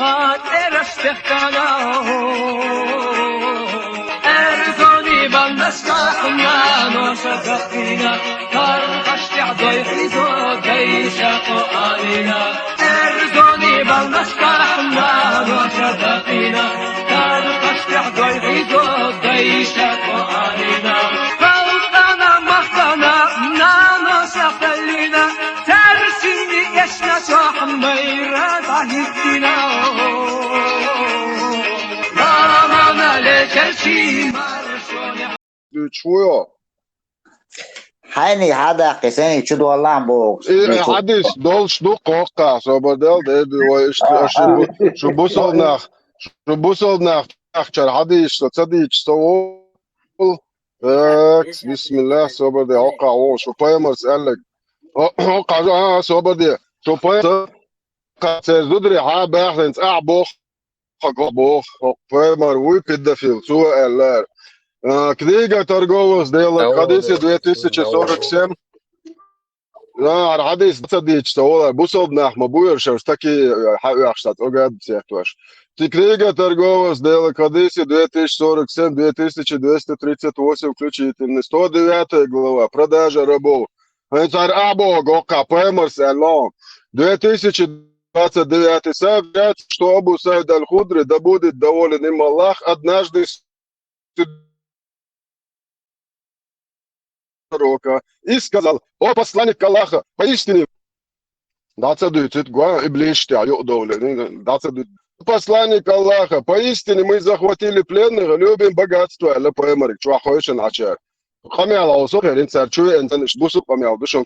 خاطر استخدانا ارزوني بالنسكحنا نوشتقنا ترقشت عضي حيزو ديشق علينا ارزوني بالنسكحنا نوشتقنا ترقشت عضي حيزو ديشق علينا فوقنا مخنا نانوشتقنا ترسيني يشنا صاح ميرا ضحكنا شوية حاني هذا قسني شو والله بوكس حديث دول شدو قوقع صوبدل ده شو بوصل ناخ أخشر حديث تصديق سوول بسم الله صوبدل وقع شو بايمر سألك وقع صوبدل شو بايمر تزدري حابة أحسن أعبوخ بوخ بايمر ويبدا في سوء Книга торгового сделок, хадисы 2047. Хадис 29, бусолднах, мабуершев, таки хавяхштат, огад сехтваш. Книга торгового сделок, хадисы 2047, 2238 включительно. 109 глава, продажа рабов. Царь Або, Гока, Пемерс, Элон. 2029 совет, что Абу Саид Аль-Худри да будет доволен им Аллах однажды и сказал: «О посланник Аллаха, поистине, посланник Аллаха, поистине мы захватили пленных, любим богатство,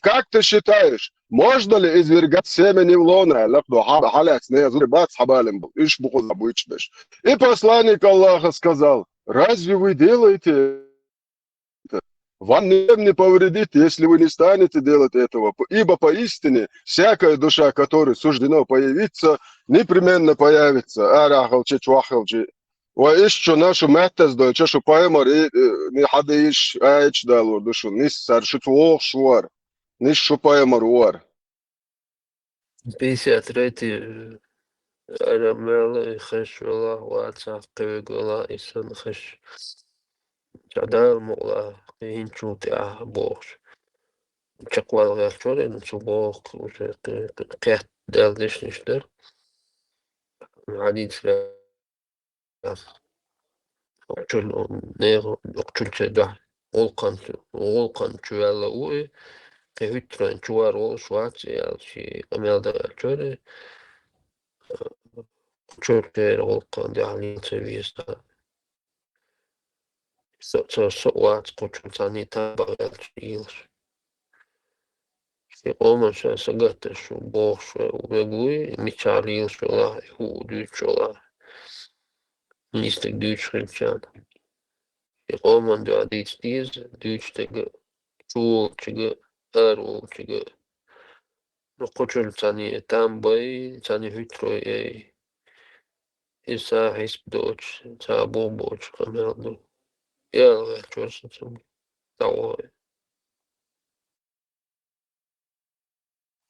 как ты считаешь, можно ли извергать семя в лоно? И посланник Аллаха сказал: разве вы делаете? Вам не повредит, если вы не станете делать этого, ибо поистине всякая душа, которой суждено появиться, непременно появится. وإيش ناشو مهتز دول شو بايمر إيه حد إيش إيش دالور دوشو نيس شو توخ شوار نيس شو بايمر وار 53 أرمل خش والله واتساب قوي والله إنسان خش جدال مغلا هنشو تاع بوش تقوال غير شوري نشو بوخ قيت دال ديش نشتر عديد سلاح أقتل نيغو أقتل تدع غلقان تشوالا وي كهتران تشوار وشوات يالشي أميال دا شوري أقتل غلقان دي علين سبيستا سوات قتل تاني تابع يالشي في قوما شا سقط شو بوش وبقوي ميشاريل شو الله هو دوت شو الله نيستك دوت شريمشان في قوما دو عديد ستيز دوت تقى شول تقى أرول تقى نقتل تاني تامباي تاني هتروي اي إسا حسب دوتش تابو بوش خمال دو يلا شوش نسمي دعوة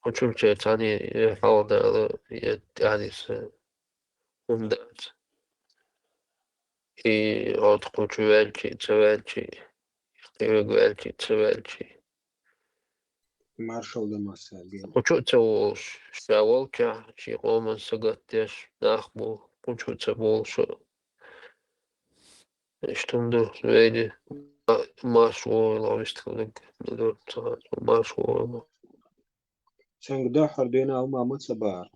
قتل تاني حاول على يعني هندات и от кучуэльчи, цевельчи, кривегуэльчи, цевельчи. Маршал Дамасаги. Кучуца у шаволча, чи роман сагаттеш, нахбу, кучуца волшо. Штунду вейди, маршуо, лавистклык, недорца, маршуо. Сангда хардена ума мацабар.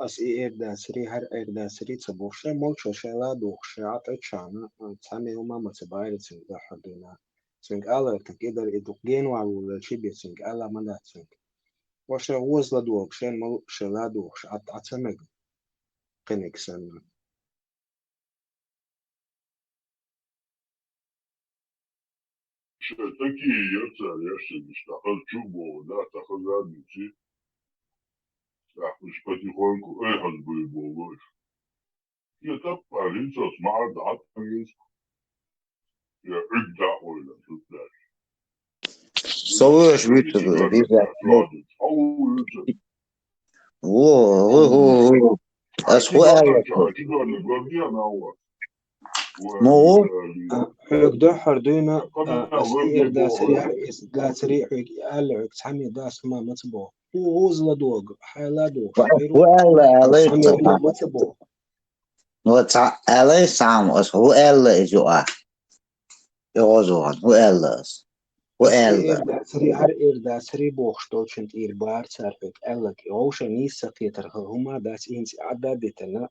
As eerdasri har eerdasri tsaboshe molcho shela dokhshe atachana tsame uma matsabayr tsing da hardena tsing ala takeder edukgen wa wala chibe tsing ala mala tsing washa wozla dokhshe mol shela dokhsh atsameg qeneksan такие яйца, я себе стахал чубо, да, стахал задницы. Так, уж потихоньку, эхос бы было. Это парень, смарт, да, по-английски. Я игда, ой, да, тут дальше. Совыш витер, виза. Во. هو قال لك عتيقة اللي قبلها أنا هو مو حق ده حردينا قبلها أس وين إير دا سري بيبوها دا سري حق قال لك سامي دا سما متبو هو زلا دوغ حيلا دوغ هو شايرو قال عليه سامي وما متبو هو عليه سام هو قال جوا يوزون هو قال هو أس قال إير دا سري هر إير دا سري بوخشتوشنت إير بار سارفك قال لك يوش نيسا قيتر هما داس إنس عدادتنا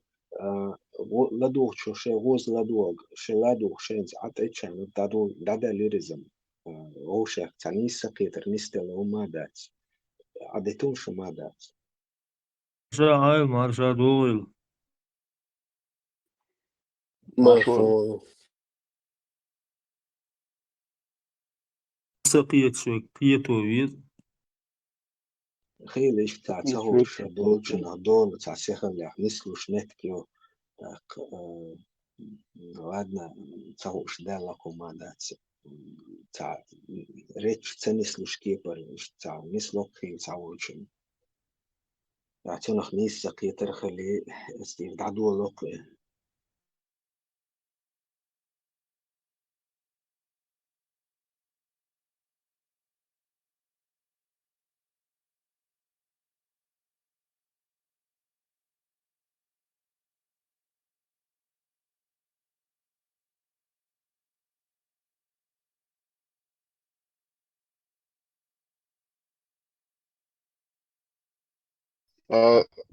لدوغ شو شي غوز لدوغ شي لدوغ شي إنس عدادتنا دادا ليرزم هوش تانيسا قيتر نيستل هما داس عدتون شو ما داس هاي مارشا دوغل مفهوم. سقيت شوك بيتو ويز خيل إيش بتاع تهوش دول شنو دول بتاع سيخن اللي نسلوش نتكيو ладно تهوش دالك وما داس بتاع ريتش تنسلوش كيبر بتاع نسلوك خيل تهوشن يعطينا خميس سقيتر خلي استيف دعدو لوك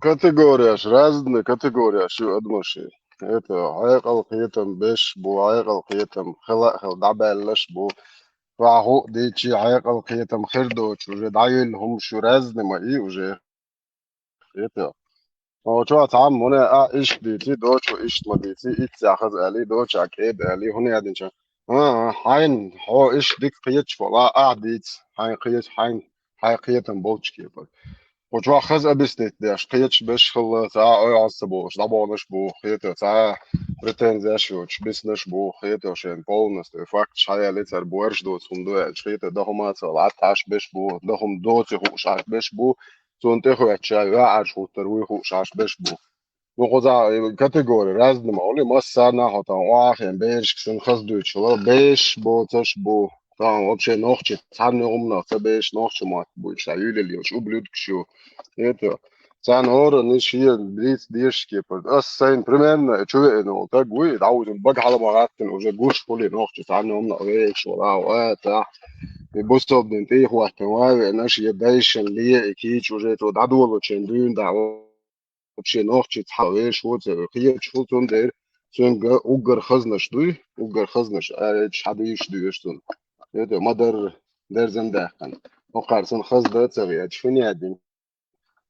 Категорияш, разные категории, شو أدمشي. Это عيق القيتم بيش بو عيق القيتم خلق خل دعبالش بو راهو ديتشي عيق القيتم خردو شو جدعيل هم شو رازن ما إيه وجه خيتا هو شو أتعام هنا إيش ديتي دوش وإيش ما ديتي إيش أخذ علي دوش أكيد علي هنا قاعدين شو حين هو إيش ديك قيتش ولا قاعديت حين قيت حين قيتم بوتش كيف وجوا خز أبستيت داش قيتش باش خل تاع أي عصبوش دابونش بو خيته تاع بريتنزاشوش بسنش بو خيته شين بولنس فاكت شايا ليتر بورش دوت هم دو خيته ده هما صلعت عاش باش بو ده هم دوت يخوش عاش باش بو تون تخو اتشاي عاش هو تروي خوش عاش باش بو وغزا كاتيجوري رازن مولي مسانا هتا واخين بيش كسن خز دوتش بيش بو تش بو طبعا وبشي نوختي تعني أمنا تبيش نوختي ما تبوش عيولي اللي وش أبلود كشو Eto. Sen oran iş hier blitz dirskipper. Das sein primärna tjueno ta gui dauz bag hala magatten och jag gush poli noch till han om na väg så där och äta. Vi måste ob den te hua kan wa na shi yadaish li ki chuje to da dolo chen dun da och shi noch till ha väg så det ki chul tun der sen ga ugar khaznash du ugar khaznash chadish du yestun. Eto madar der zendakan. وقارسن خز ده تغيير شنو يعني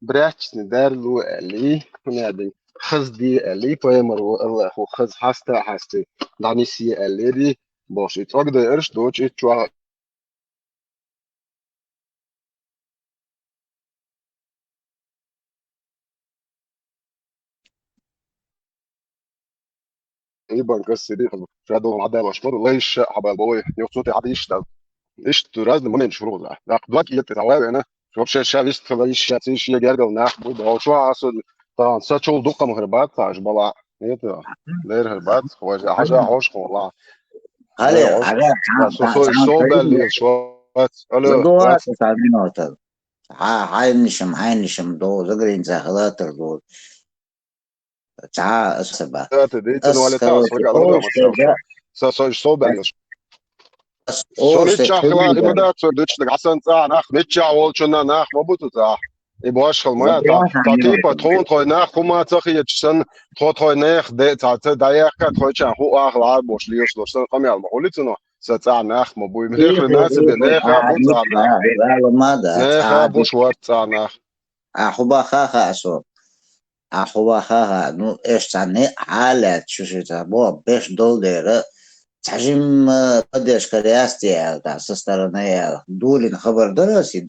براتشني دار لو علي هنادي خز دي علي بايمر الله هو خز حاستا حاستي داني سي علي دي باش يتقدر إرش دوتش يتشوا يبقى قصة دي فادو عدا مشمر ليش حبا بوي يوصوتي عادي يشتغل ايش تراز من شروط لا قدوك يتتواوي انا شوف شا ليست خلاص شاتي شي جرجل ناح بود هو شو عصل طبعا ساتشول دقة مهربات تاع جبلا يتا لير هربات هو حاجة عوش والله هلا غير عوش على سو بالي شوات الو دو وات تسعين نقطة هاي نشم دو زغرين زهلات دول تعا أسبا ذات دي أس تنوالي تاع خلوتي سرق على أوش ما تبدأ سو بالي أس أوش Sonitja chla تبدأ imada zur Deutsch gasan za nach mitja wol schon nach mabutu za I bosh khol ma ta ki patron troy nach khuma tsakh jetzt schon troy nach de ta da ya ka troy chan hu ach la bosh li yosh doshtan qam yal mahulit no sa tsa nach mabu im كيف khir nas de nach bu عادي tsa nach على ماذا nach bu عادي shwar tsa nach أخوبا خاخا أسو أخوبا خاخا نو إيش تاني حالات شو شو تابو بيش دول ديرة تعجم قديش كرياستي دا سسترنيا دولين خبر درسي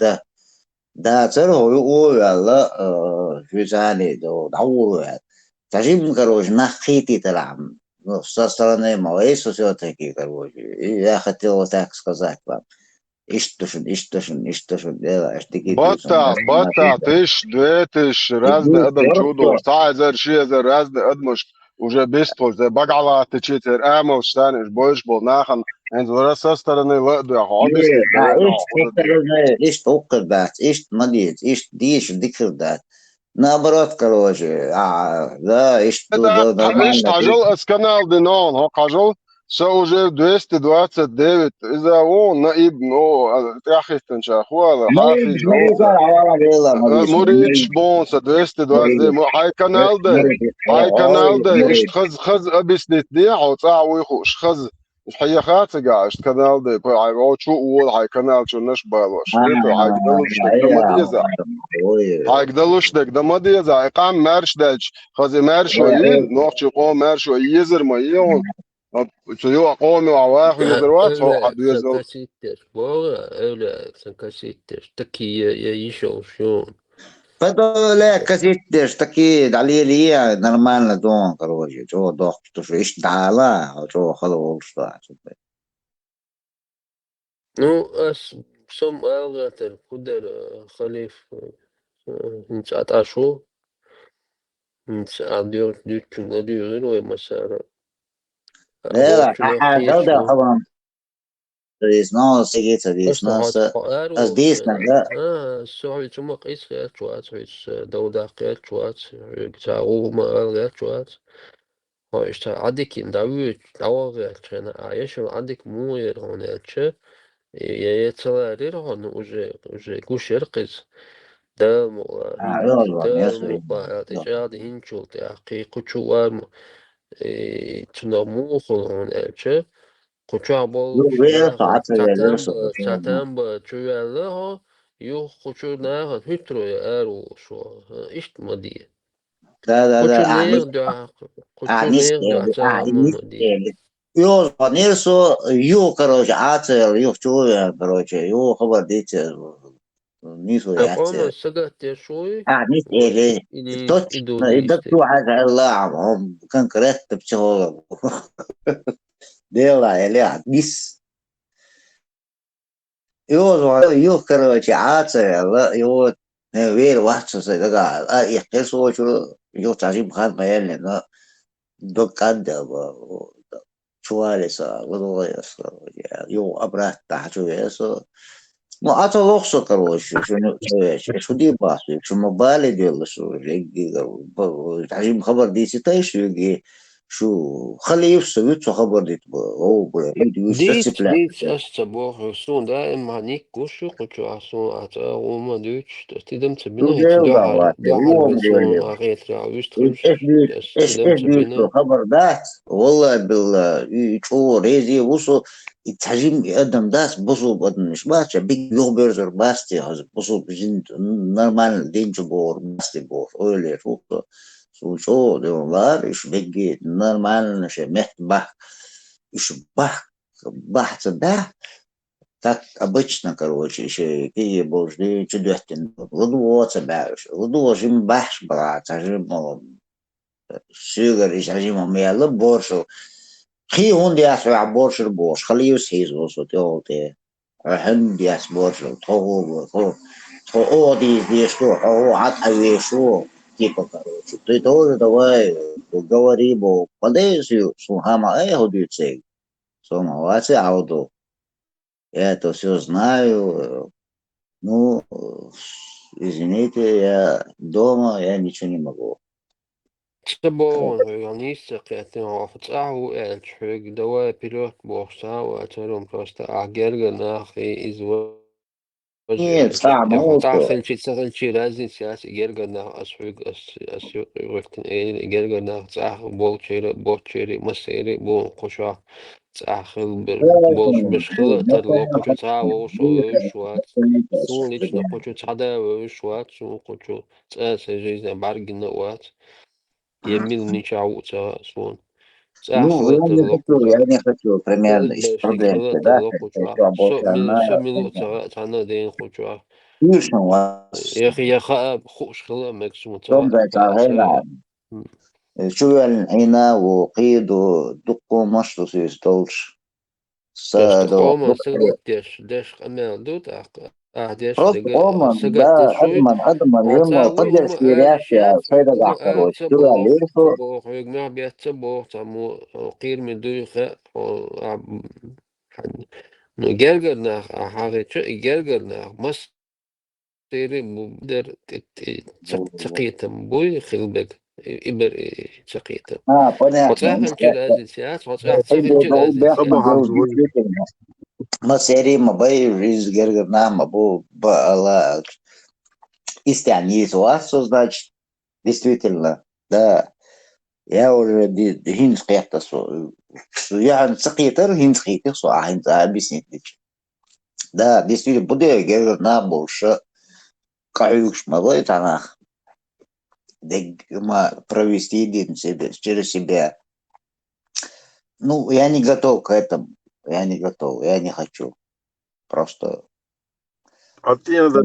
ده ترى هو يقول يلا في ثاني دو دعوه يعني تعجب كروج نخيتي تلعب سسترنيا ما هي سوسيوتكي كروج يا أخي تيو تاكس كذاك İş dışın, değil, işte gidiyorsun. Бата, тыш, две тыш, разные أدم чудо, ساعة شيء زر разные أدمش уже беспол, زي بقعة تشيتر آمل شتان إيش بوش بول ناخن إنت ورا سسترني لا ده عادس تدرنا عقدة دي. İşte o kadar, işte madiyet, işte diş, dikirdat. Наоборот, короче, да, Это да, إيش нормально. عجل أسكنال دينون هو عجل شو уже 229 إذا هو نائب نو تأخذ تنشاخوا حافظ هو مريتش بونس 229 هاي كانال ده إيش خز أبيس نتديع وتعوي خوش خز هي خاطئة إيش كانال ده هاي أو شو أول هاي كانال شو نش بالوش نيتو هاي قدلوش ده ما ديزا هاي قدلوش ده ما ديزا إقام مارش داش خز مارش وين نوخش قوم مارش ويزر ما يون شو قومي وعواخ يزروات هو Öyle حد يزر sakasittir. Valla öyle sakasittir. Taki ya iş olsun. Федоле кассетиш такие далилия нормально дом, короче, чего дох, что что ищ дала, а чего халал что. Ну, as som algater kuder khalif inç ataşu inç adıyor dükün adıyor o masara. Да, Borçuna да, да, qiшу. хавам. Ризно, сигит, ризно, Asla as قارو дисна, да. السعودي ثم قيس قيات شوات دولة قيات شوات تعو ما قيات شوات هو اشتا عندك داوود داوود كان عايش عندك مو يرونيتش يتسلارير هون уже كوشيرقز دامو هنج يلا دامو يسوي. قاعد إجاد هنجو تحقيق كوشوار تنمو خلونيتش Koçu bol Ювел, şuna саата велес, çatemba çüvelle ha yok koçu ne ha hütroya eru şu işte diye. да, Koçu ne diyor koçu не ne diyor стели, не ama diye. стели. Ё, нерсо, короче, ацел, чувствую, короче, хабар дите, нису Ama яце. sagat ya şoy Не o стели. idu Точно, и да işte. ту حاجة الله конкретно психолог. Дела, или адис. Короче, ацел, вер ватса, я слушаю, تعجب خان ميال لنا دكان شواليسا وضويسا أبرات تحتويسا ما أتوقع короче شو دي باسي شو مبالي ديال شو تعجب خبر دي ستايش يجي شو خلي يفسد شو خبر دي هو Dit asta bor son da manik koşu koçu ason ata Roma düç tidem tabina hiç dahal ve son aret ya üstrimş tidem tabina. خبردات والله شو ريزي وصو التحجيم يقدم داس بصو بدن مش باشا بيج يوبرزر باستي هز بصو بجند نورمال دين جبور باستي بور öyle شو ده والله إيش بيجي نورمال نش مهت бах إيش бах ده так обычно, короче, еще какие божды чудесные. Лудвоца бärs. Лудвожим бärs брат, ажим suger is ажим мела боршу. Хи он диас ва боршу борш. Халиус хиз осо те. Ахын диас боршу. То о что, о ат аве что. Типа, короче. Ты тоже давай говори, бо подейсю, сухама, ходит Сомоваться ауду. Я это все знаю. Ну, извините, я дома, я ничего не могу. Sabon organist qetin rafet ahu el chug dawa pilot borsa wa tarum prosta agerga naxi izwa Нет, сам تعرف شي لازم سياسي جرجنا أسوق أسوق وقت إيه جرجنا تأخذ بول شيري مسيري بول قشة تأخذ بول مش خلا تدلو قشة تعاو شوات سون ليش نقشة تعدا شوات سون قشة تأسجيزنا بعرجنا وات يميل نشعو سون Ну, تأخذ تدلو я قشة не хочу примерно خل из باشيك проблем, خلا да, تدلو قشة что больше سو она ملو تعنا دين قشة слышно вас, يا أخي يا خاب خوش خلا مكسوم том ترى за أسا هنا شو هنا وقيد ودقوا مشط في ستولش ديش دو تقوم سقط ديش قمال دوت ديش просто Оман, سقط да, شوي Adman, Rimo, وتاوي قدر وما قال سيرياسيا شاف سيدة وما قحطروش قال شو تبوخ ليسو تبوخ ويجمع بيت تبوخ تمو قير من دوخة جرجرنا حاجة جرجرنا مس تيري مبدر تقيتم بوي خلبك إبر تقيتم понятно. وتراخن جل هذه السياسة وتراخن جل بقول هذه بياخد أبو السياسة حمزة جو ما سيري ما باي ريز гергерна ما бу бала истянис васо, значит, действительно, да, я уже хинс қияқта яғни сықитыр хинс қитық со ахинс объяснить. Да, действительно, буде гергерна больше каюкш малой танах. Провести один через себя. Ну, я не готов к этому. Я не готов, я не хочу. Просто عطينا ذا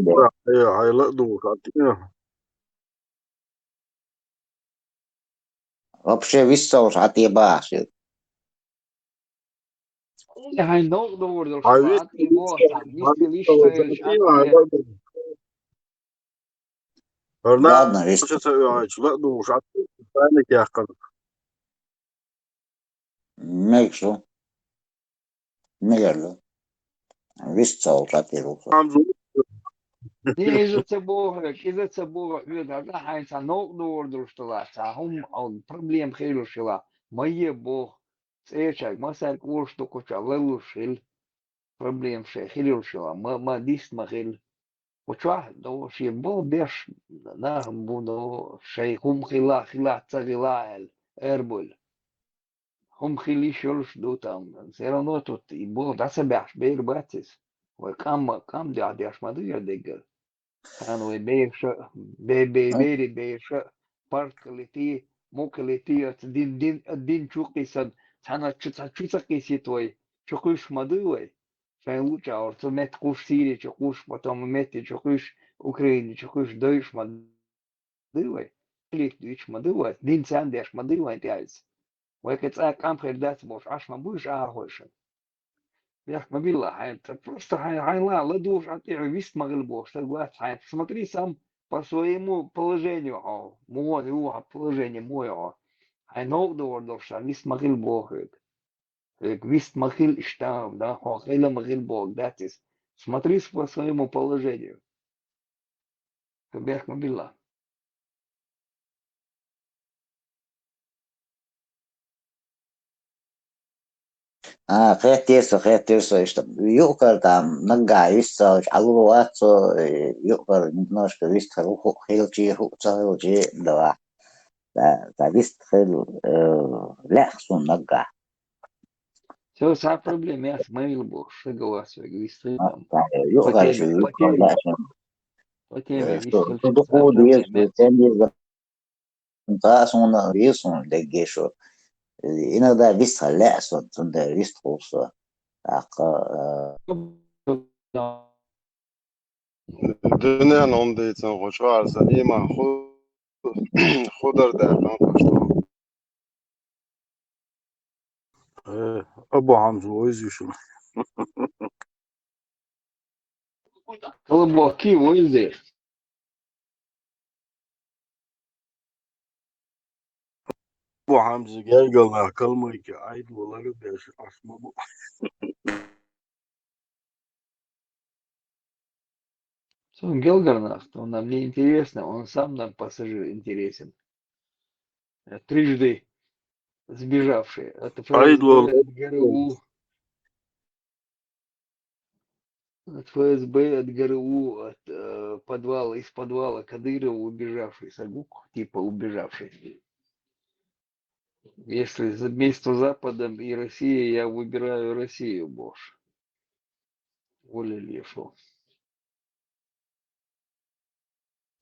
هاي لا دوك عطينا вообще виссауш атибаш. هاي نوع دور دور هاي شبعات إبوها ميستي ليش عطينا هاي عطية لا دوك Ладно, برنامج вис. هاي لا دوك عطينا ثاني يا أخي Мексу. Мегало. Виссауш атибаш. حمزة إذا تبوها هذا هاي نوع دور دور شلا هم أو problem خير شلا ما يبوه سيرشك ما سالك ورش تكوش على شيل problem شيء خير شلا ما ديست ما خير وشواح دو شيء بو بيش ناهم بو دو شيء هم خلا تغلا إربول هم خلي شلش دو تام سيرا نوتو يبو داسا بيش بير باتس وكام دي عديش ما دي يدقل كانوا بيش بيش باركليتي موكليتي دين شوقي سد تانا تشوتسكي سيتوي شوكوش مدوي فلوچا اور مت قوش سيري شوكوش потом مت شوكوش اوكراني شوكوش دويش مدوي ليك دويش مدوي دين سانديش مدوي انت عايز وهيك كام خير دات بوش عش ما بوش هوش يا ما بالله это просто хайла ладуш а ты вист могли бог согласен хай смотри сам по своему положению моего положения моего хай ног до что вист могли бог вист могли что да хай могли бог that is смотри по своему положению бех мобила Хэтесо, что юкар там нога виссауш алуатсо юкар немножко вист хилчи хуцалчи да. Да вист хил лехсун нога. все вся проблема я смогил бог что голосу вист там по Юкар теме же по теме по теме вист что ходу есть, тем есть он рисун дегешо. Иногда вист лехсун тунда вист холсо. الدنيا نوم ديتن خوشوار سليمة خضر ده أبو حمزة ويزي شو колобки вылезли أبو حمزة قال قال كلمة عيد والله قديش أسمع он Гелгарнахт, он нам не интересно, он сам нам пассажир интересен. Трижды сбежавший от عيد ФСБ, والله от ГРУ, от ФСБ, от ГРУ, от подвала, из подвала Кадырова убежавший, Сагук, типа убежавший. Если между Западом и Россией, я выбираю Россию, Бош. Оля Лешо.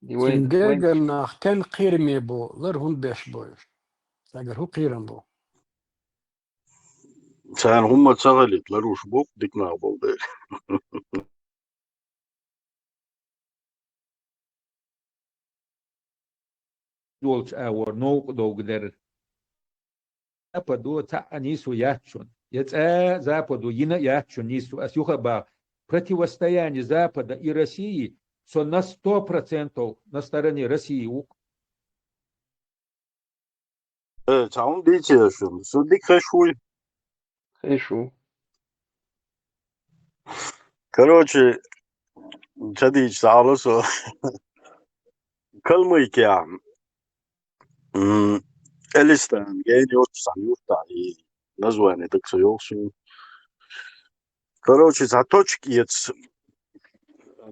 Сингерген кен қирме бо, лар hun беш бо. Сагар ху қиран бо. سان هم تشغلت لروش بوك ديكنا بولدير دولش اور نو دو قدر أبا دو تعني سوياتشون Западу ячунисту асюхаба противостояние Запада и России на 100% на стороне России. تعاون ديتي شو صدق خشوي خيشو короче جديد تعالوا سو كلمة يا Ellistan جاي يوصل يوصل نزواني دكتور يوصل короче за точки jetzt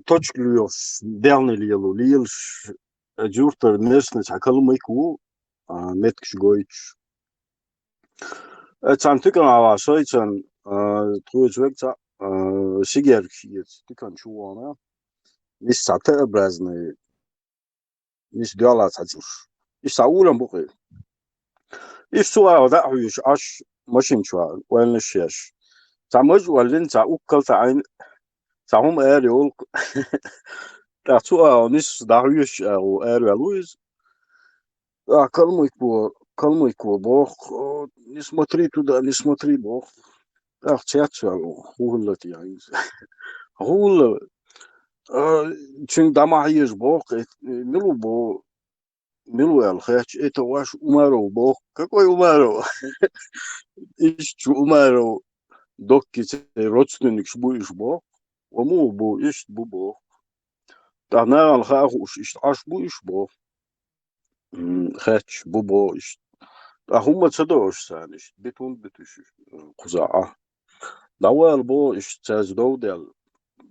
точки льёс делный лилу лилш جورتر местность а كلمة يكو متكش гоич это антикан ава сойтан труж векта сигер jetzt тикан чуана мис сата бразны мис дала цацуш ис саулан бухи ис суа да хуиш аш машин чуа وين الشاش تعمج ولين تعوكل تعين تعهم يقول تعطوا نص دعويش أو لويز كلمة يكو بوخ не смотри туда не смотри бог تشاتش هو اللي يعني هو تشين دماغيش بوخ ملو الخيش это ваш умаров бог какой умаров ищу умаров докки родственник будешь бог ومو بو إيش بو بو تانا الخاخوش إيش عاش بو إيش بو خاتش بو بو إيش هم تصدقوش سانش بيتون بتوش قزاعة داوال بو إيش تاز دو ديال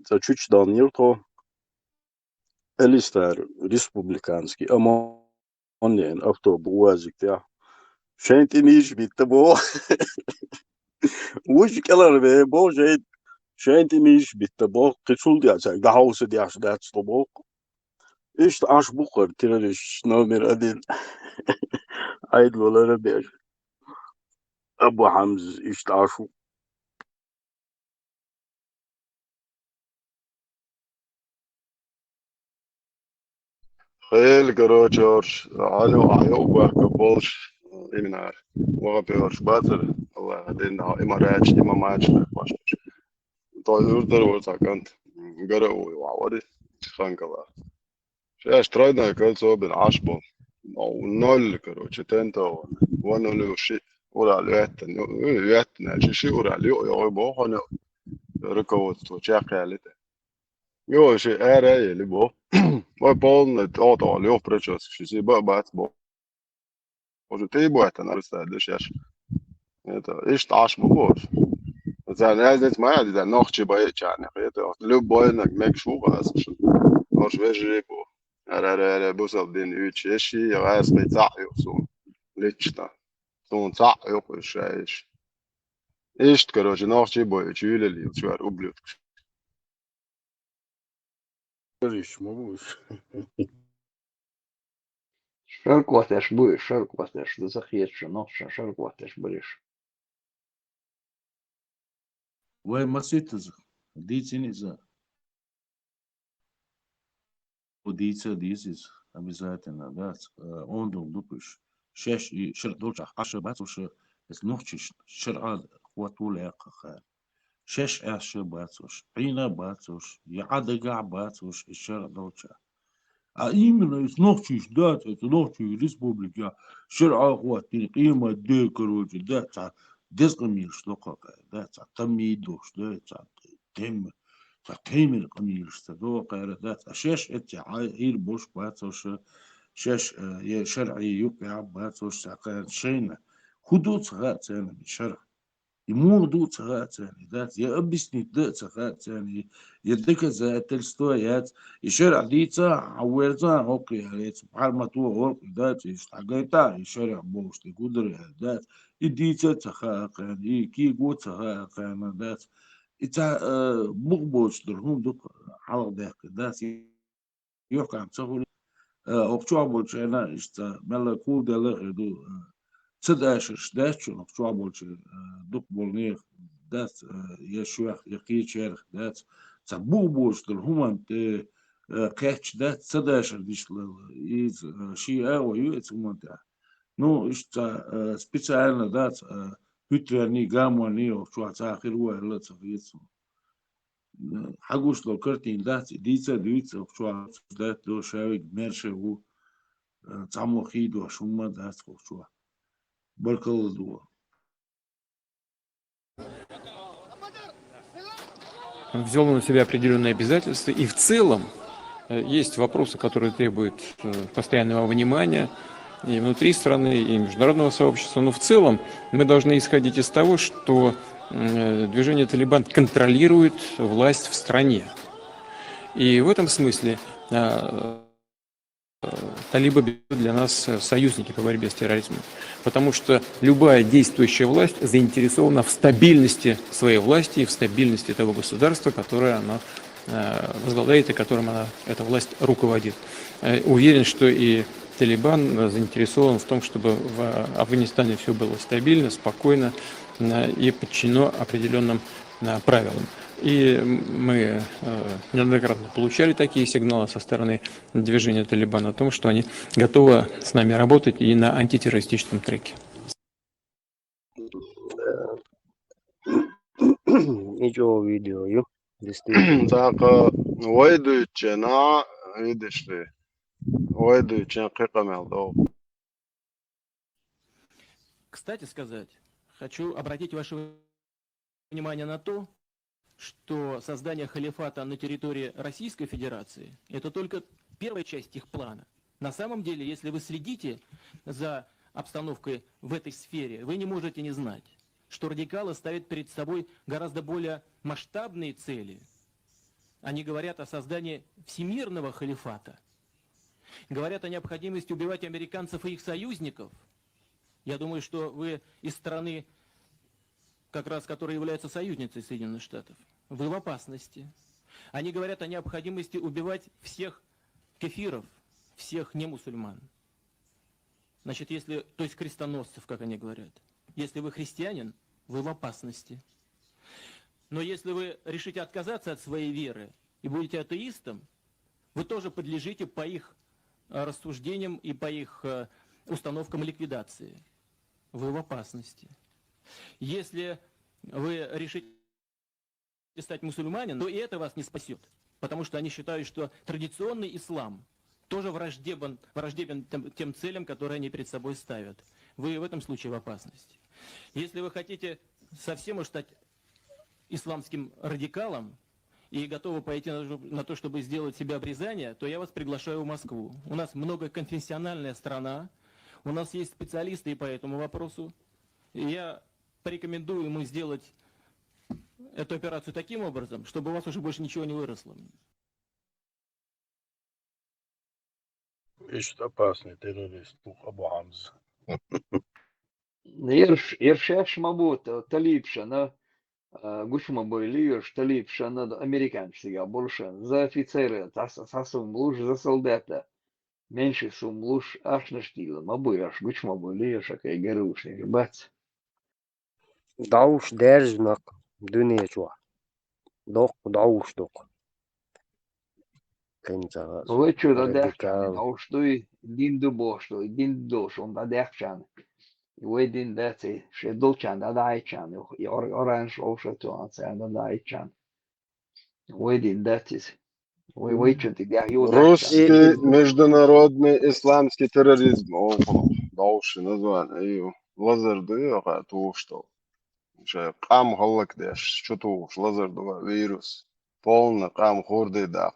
تشوش دانيرتو إليستار ريسبوبليكانسكي أما أنين أفتو بوازك تاع شاينتي نيش بيتبو وش كلام بي بو شاينتي نيش بيتبو قشول ديال دا هاوس ديال دات ستبو إيش عاش بوخر كيرش نومر أدين عيد ولا ربيع أبو حمز إيش عاشو خيل كروتشورش علو عيو بولش إمنار وغبيورش باتر الله دينا إما راتش إما ماتش باش طول يردر ورتاكنت قرأوا وعوري خانقلا شاش ترايدنا كل صوب العشبة أو نول كروتش تنتو وانا لو شيء ورا الوقت شيء ورا اليو يو بوخنا ركوت وشاق عليته يو شيء أرى اللي بو وبول نتوضع اليو بريتشوس شيء بقى بو وجتي بو أنا رستعدش ياش إيش تعاش بوش زين هذا ما عاد إذا نخشى بايت يعني خيته لو باي إنك ماك شو قاس مش بيجري بو أرى بوصل دين يتشيشي يغاس بيتعيو سون ليتشتا سون تعيو بشايش إيش كروج نخشى باي تشيل اللي تشوار أبليت كريش مبوش شرق وقتش بوي شرق وقتش زخيتش نقش شرق وقتش بريش وين ما سيتز ديتين إذا وديتsa ديزيز обязательно да он дупыш шеш и шер дольча аша бацуш es нохчиш шер ад хватул яқха шеш аша бацуш ина бацуш яадага бацуш шер дольча а именно es нохчиш да это нохчиш республика шер ахватин қима де короче да дезгамир что какая да тамидуш да тем فتهمل قميل استدو قيردات أشاش إتي عير بوش باتوش شاش شرعي يوقع باتوش ساقين شينا خدو تغات ثاني بشرع يمون دو تغات ثاني ذات يا أبسني دا تغات ثاني يدك ذات الستويات يشرع ديتا عويرتا أوكي يعني سبحان ما تو أوكي ذات يشتاقيتا يشرع بوش تقدر ذات يديتا تغاق يعني كي قو تغاق يعني ذات إتا بغبوش درهم دوك على ذاك ذات يوقع عم تقول أقطع بولش أنا إشتا ملا كول دلغ دو تداشر شداش أقطع بولش دوك بولنير ذات يشوح يقيت شرخ ذات تبغبوش درهم أنت كاتش ذات تداشر ديش إيز شيء أو يو إتمنتع نو إشتا سبيشال ذات هترني قاموني وشو عساخر ولا تفيتسو حقوش لو كرتين دات ديتsa دويتsa وشو دات دو شاوي مرشه هو تعمو خيدو شوما دات وشو بركل دو. Взял на себя определенные обязательства, и в целом есть вопросы, которые требуют постоянного внимания и внутри страны, и международного сообщества, но в целом мы должны исходить из того, что движение «Талибан» контролирует власть в стране. И в этом смысле талибы для нас союзники по борьбе с терроризмом, потому что любая действующая власть заинтересована в стабильности своей власти и в стабильности того государства, которое она возглавляет и которым эта власть руководит. Уверен, что и Талибан заинтересован в том, чтобы в Афганистане все было стабильно, спокойно и подчинено определенным правилам. И мы неоднократно получали такие сигналы со стороны движения «Талибан» о том, что они готовы с нами работать и на антитеррористическом треке. Ничего видео, Так, войду чена, видишь ли, войду чен кикамел дол. Кстати сказать, хочу обратить ваше внимание на то, что создание халифата на территории Российской Федерации – это только первая часть их плана. На самом деле, если вы следите за обстановкой в этой сфере, вы не можете не знать, что радикалы ставят перед собой гораздо более масштабные цели. Они говорят о создании всемирного халифата, говорят о необходимости убивать американцев и их союзников. Я думаю, что вы из страны, как раз которая является союзницей Соединенных Штатов, вы в опасности. Они говорят о необходимости убивать всех кефиров, всех немусульман. Значит, то есть крестоносцев, как они говорят. Если вы христианин, вы в опасности. Но если вы решите отказаться от своей веры и будете атеистом, вы тоже подлежите по их рассуждениям и по их установкам ликвидации. Вы в опасности. Если вы решите стать мусульманином, то и это вас не спасет. Потому что они считают, что традиционный ислам тоже враждебен тем целям, которые они перед собой ставят. Вы в этом случае в опасности. Если вы хотите совсем уж стать исламским радикалом и готовы пойти на то, чтобы сделать себе обрезание, то я вас приглашаю в Москву. У нас многоконфессиональная страна, у нас есть специалисты и по этому вопросу. И я порекомендую ему сделать эту операцию таким образом, чтобы у вас уже больше ничего не выросло. Ищут опасный террорист, Абу Хамза. Иршеш мабут талибшана гушма бойлиеш талибшана американцы больше за офицеры сасум луж за солдата меньше сум луж аж на штила мабуяш гушма бойлиеш акай гарушный бац Дауш держнак dünya чуа. Дауш док. Кенца. вы что да дахчан а что и динду бошло диндош он да дахчан ويدين داتي شدولشان دا دايتشان оранж اوشتو انسان دا دايتشان ويدين датис ويчу ты гаю Русский международный исламский терроризм. Дауши название. Лазер дуя, то что. Кам халак деш, что лазер дуя, вирус. Полно кам хорды дак.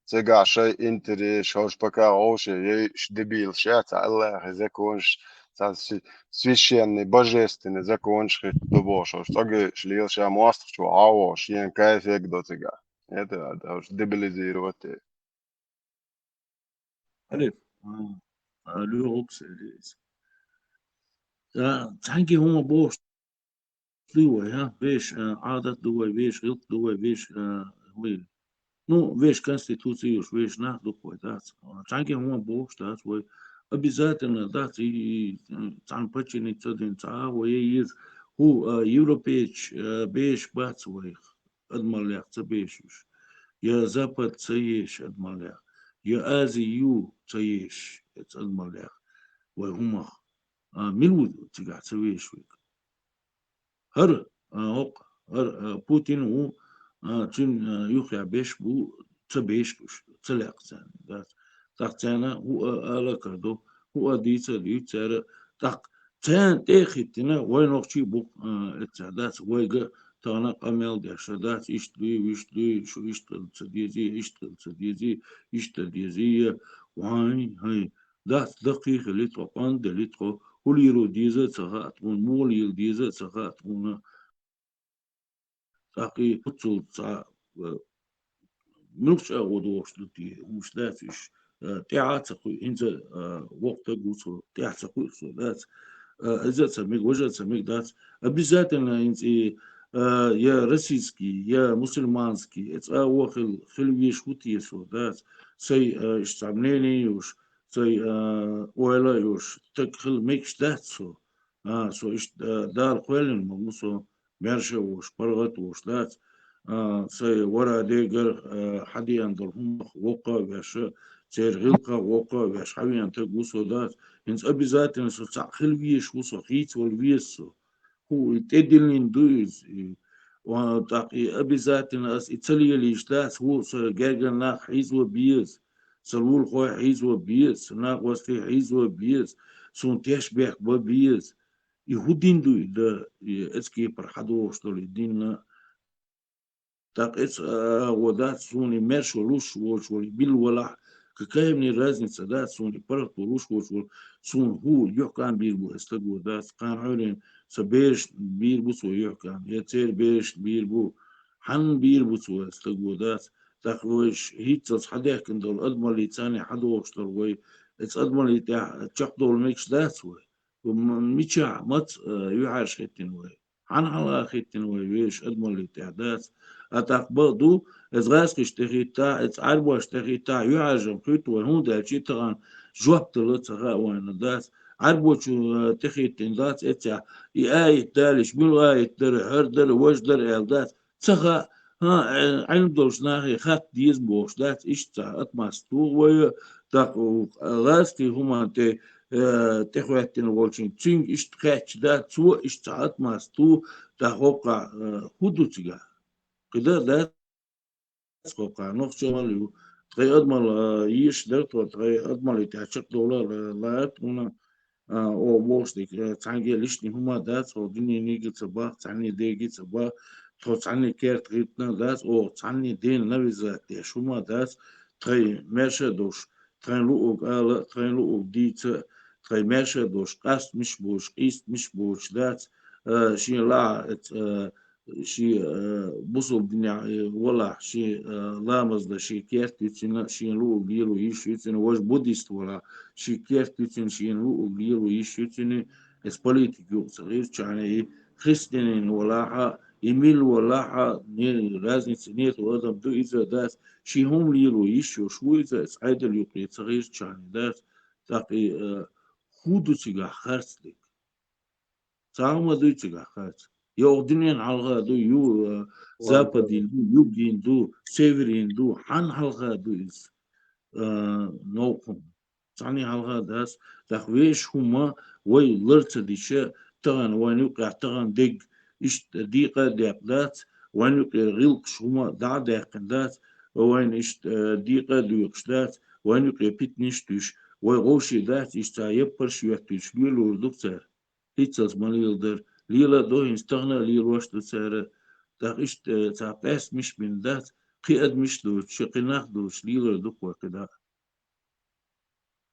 Сега шай интерес, хош пока оши, ей дебил, шата, Аллах, законш. Священный, божественный закон добошо, что шлил ша мастер, что ао, шьен кайфек до тебя. Это уж дебилизировать. Алиф, люкс, танки هم бош دوه ها веш عادات دوه веш غلط دوه веш мы ну веш конституцию веш на دوه да танки هم бош да свой обязательно да и там подчиниться один царь есть هو европеч беш бат свой адмалях цабешуш я запад цаеш адмалях я азию цаеш адмалях وهم ملود تقع تسوي شوي هر هوق هر بوتين و تشين يوخيا بيش بو تبيشكوش تلاقسان دات تاقتانا هو ألا كردو هو ديتا ديتا تاق تان تيخيتنا وين وقتي بوك اتسادات ويغا تانا قامل داشدات اشتري ويشتري شو يشتغل تديزي يشتغل تديزي يشتغل ديزي وهاي هاي دات دقيقة لترو باند لترو وليرو ديزا تغاتون موليل ديزا تغاتون تاقي قتل تاع ملوش أغودوش لتي ومش دافش تعاتقو إنت وقت قوتو تعاتقو ذات إذا تسميك وجه تسميك ذات обязательно أنت يا روسيسكي يا مسلمانский это وخل خلويش وتيسو ذات سي استعمليني يوش سي ولا يوش تكخل ميكش ذاتسو سو إش دار قوالن ممسو مرشة وش برغت وش ذات سي ورا ديجر حدي عندهم وقا باش تير غلقا وقا باش حبي أنت قوسو ذات إنس أبي ذات إنس تعخل ويش وصو خيت والويسو هو يتدلين دوز وتاقي أبي ذات إنس إتسلي ليش ذات هو جاجن ناق حيز وبيز سلول خوي حيز وبيز ناق وستي حيز وبيز سون تيش بيك وبيز يهودين دو ده اسكي برحدو وشتول الدين так ودات سوني مش ولوش وشول بيل ولا كايمني разница да سوني برت ولوش وشول سون هو يحكم بيربو استغو دات كان عورين سبيش بيربو سو يحكم يتير بيش بيربو حن بيربو سو استغو دات تاخوش هيتس حدا كندول ادمالي تاني حدو وشتر وي اتس ادمالي تاع تشقدول ميكس دات وي وميتشا مات يعاش خيتين وي عن على خيتين وي ويش ادمالي تاع دات أتاق برضو إزغاسكش تغيتا إتعربوش تغيتا يعجم خيط وهون دالشي تغان جوابت لتغا وين دات عربوش تغيتين دات إتع إياي دالش بلو آي در هر در وش در إلدات تغا عين دوش ناخي خات ديز بوش دات إشتا أتماستو وي تاقو غاسكي هما تي تخواتين والشين تشينج إشتخاتش دات سو إشتا أتماستو تاقوقع هدو تيغا كده ده سقوقع نقش ماليو تغي أضمن يش درت وتغي أضمن يتعشق دولار لا تكون أو بوش ديك تعني ليش هما دات أو دنيا نيجي تبا تعني ديجي تبا تعني كير تغيتنا دات أو تعني دين نبي ذات شو ما دات تغي ماشى دوش تغي لوق آل تغي لوق ديت تغي ماشى دوش قاس مش بوش قيس مش بوش دات شي لا شي بوصل الدنيا ولا شي لامز ده شي كيف تيجي شي لو بيلو يشوتين واش بوديست ولا شي كيف تيجي شي لو بيلو يشوتين اس بوليتيكو صغير يعني خريستيان ولا يميل ولا نير لازم سنيت وادم دو إذا داس شي هم ليلو يشو شو إذا سعيد اليوقي صغير يعني داس تاقي خودو تيجا خرسلك تعاوما دو تيجا خرس يوردنين على دو يو زابدين دو يوجين دو سيفرين دو حن حلقة دو إز نوقم تعني حلقة داس تخويش هما وي لرت ديشة تغن وين يوقع تغن ديق إش ديقة ديق دات وين يوقع غلقش هما دع ديق دات وين إش ديقة ديقش دات وين يوقع بيتنش دوش ويغوشي دات إش تا يبرش يوكتش بيلو دكتور هيتساس ماليل در ليلا دو يستغنى ليل واش تسارة تاقش تاقاس مش من ذات قياد مش دوش شقناق دوش ليلا دوكوا كدا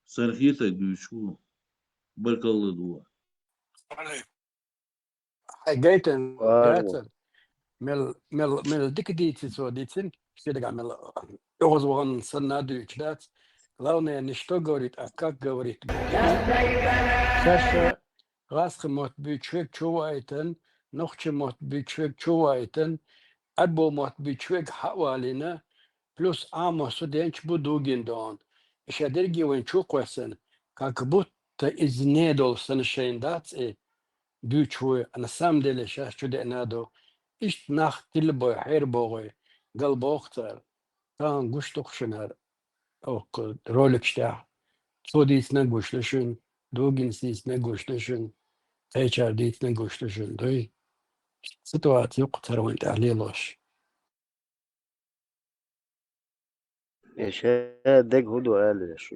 سرخيتا دوشو برك الله دوا حقيقة أيوة. مل ديك ديتي سو ديتين كده عمل اوزوان سنة دوكلات главное не что говорит, а как говорит. Саша غاس موت بيتشوك شوائتن نخش موت بيتشوك شوائتن أربو موت بيتشوك حوالينا بلس عامو سودينش بدوغين دون إيش أدرجي وين شو قوسن كاكبوت إزنيدول سنشين داتس إيه بيتشوي أنا سام ديلي شاش شو دينادو إيش ناخ تلبوي حير بوغي قلبو أختار كان قوش تخشنر أو رولك شتاح سوديس نقوش لشن دوغين سيس نقوش لشن HRD نقوش لشن دوي Ситуацию которую تعليلوش. ديك هدو قال شو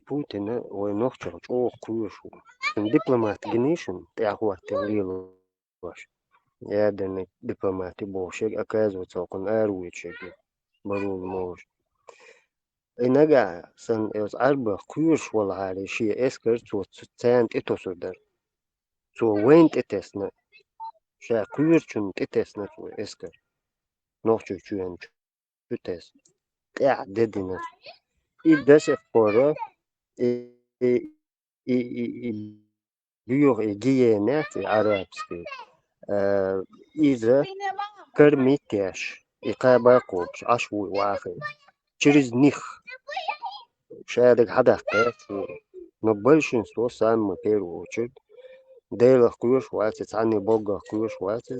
Putin och Norrköping och Kursho. En diplomat gnischen te ahwa tenglilo was. Ja den diplomat bo sheg оказывается он арвичек. Барул мож. Inaga san es arba Kurs wala hali shi esker so tsant etosudar. So went etesna. Sha Kurchun etesna so esker. Norrköping etes. Ja dedina. I desse fora и бьёх и гиенет арабский إذا كرميتش إقابة قوش عشوي واخر через них شادك حدا قاف نبلشن سام в первую очередь делах куеш вати цани бога куеш вати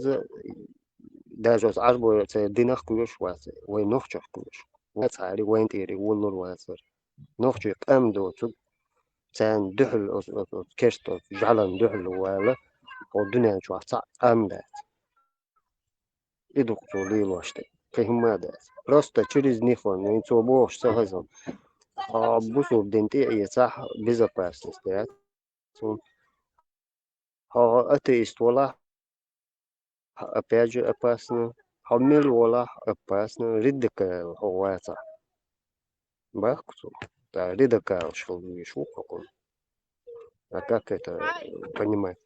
даже с арбо це динах куеш вати вой нохчах куеш вати хари вайн тири воллор вати нохчах амдо كان دحل كشتو جعلن دحل ولا ودنيا شو صع أمدات يدقوا لي واشتي فهم ماذا просто через них он не собой сразу бусу бденти и صح безопасность да атеист вала опять же опасно хамил вала опасно ридка ховается бахту да ридка шел вишу какой. А как это понимать?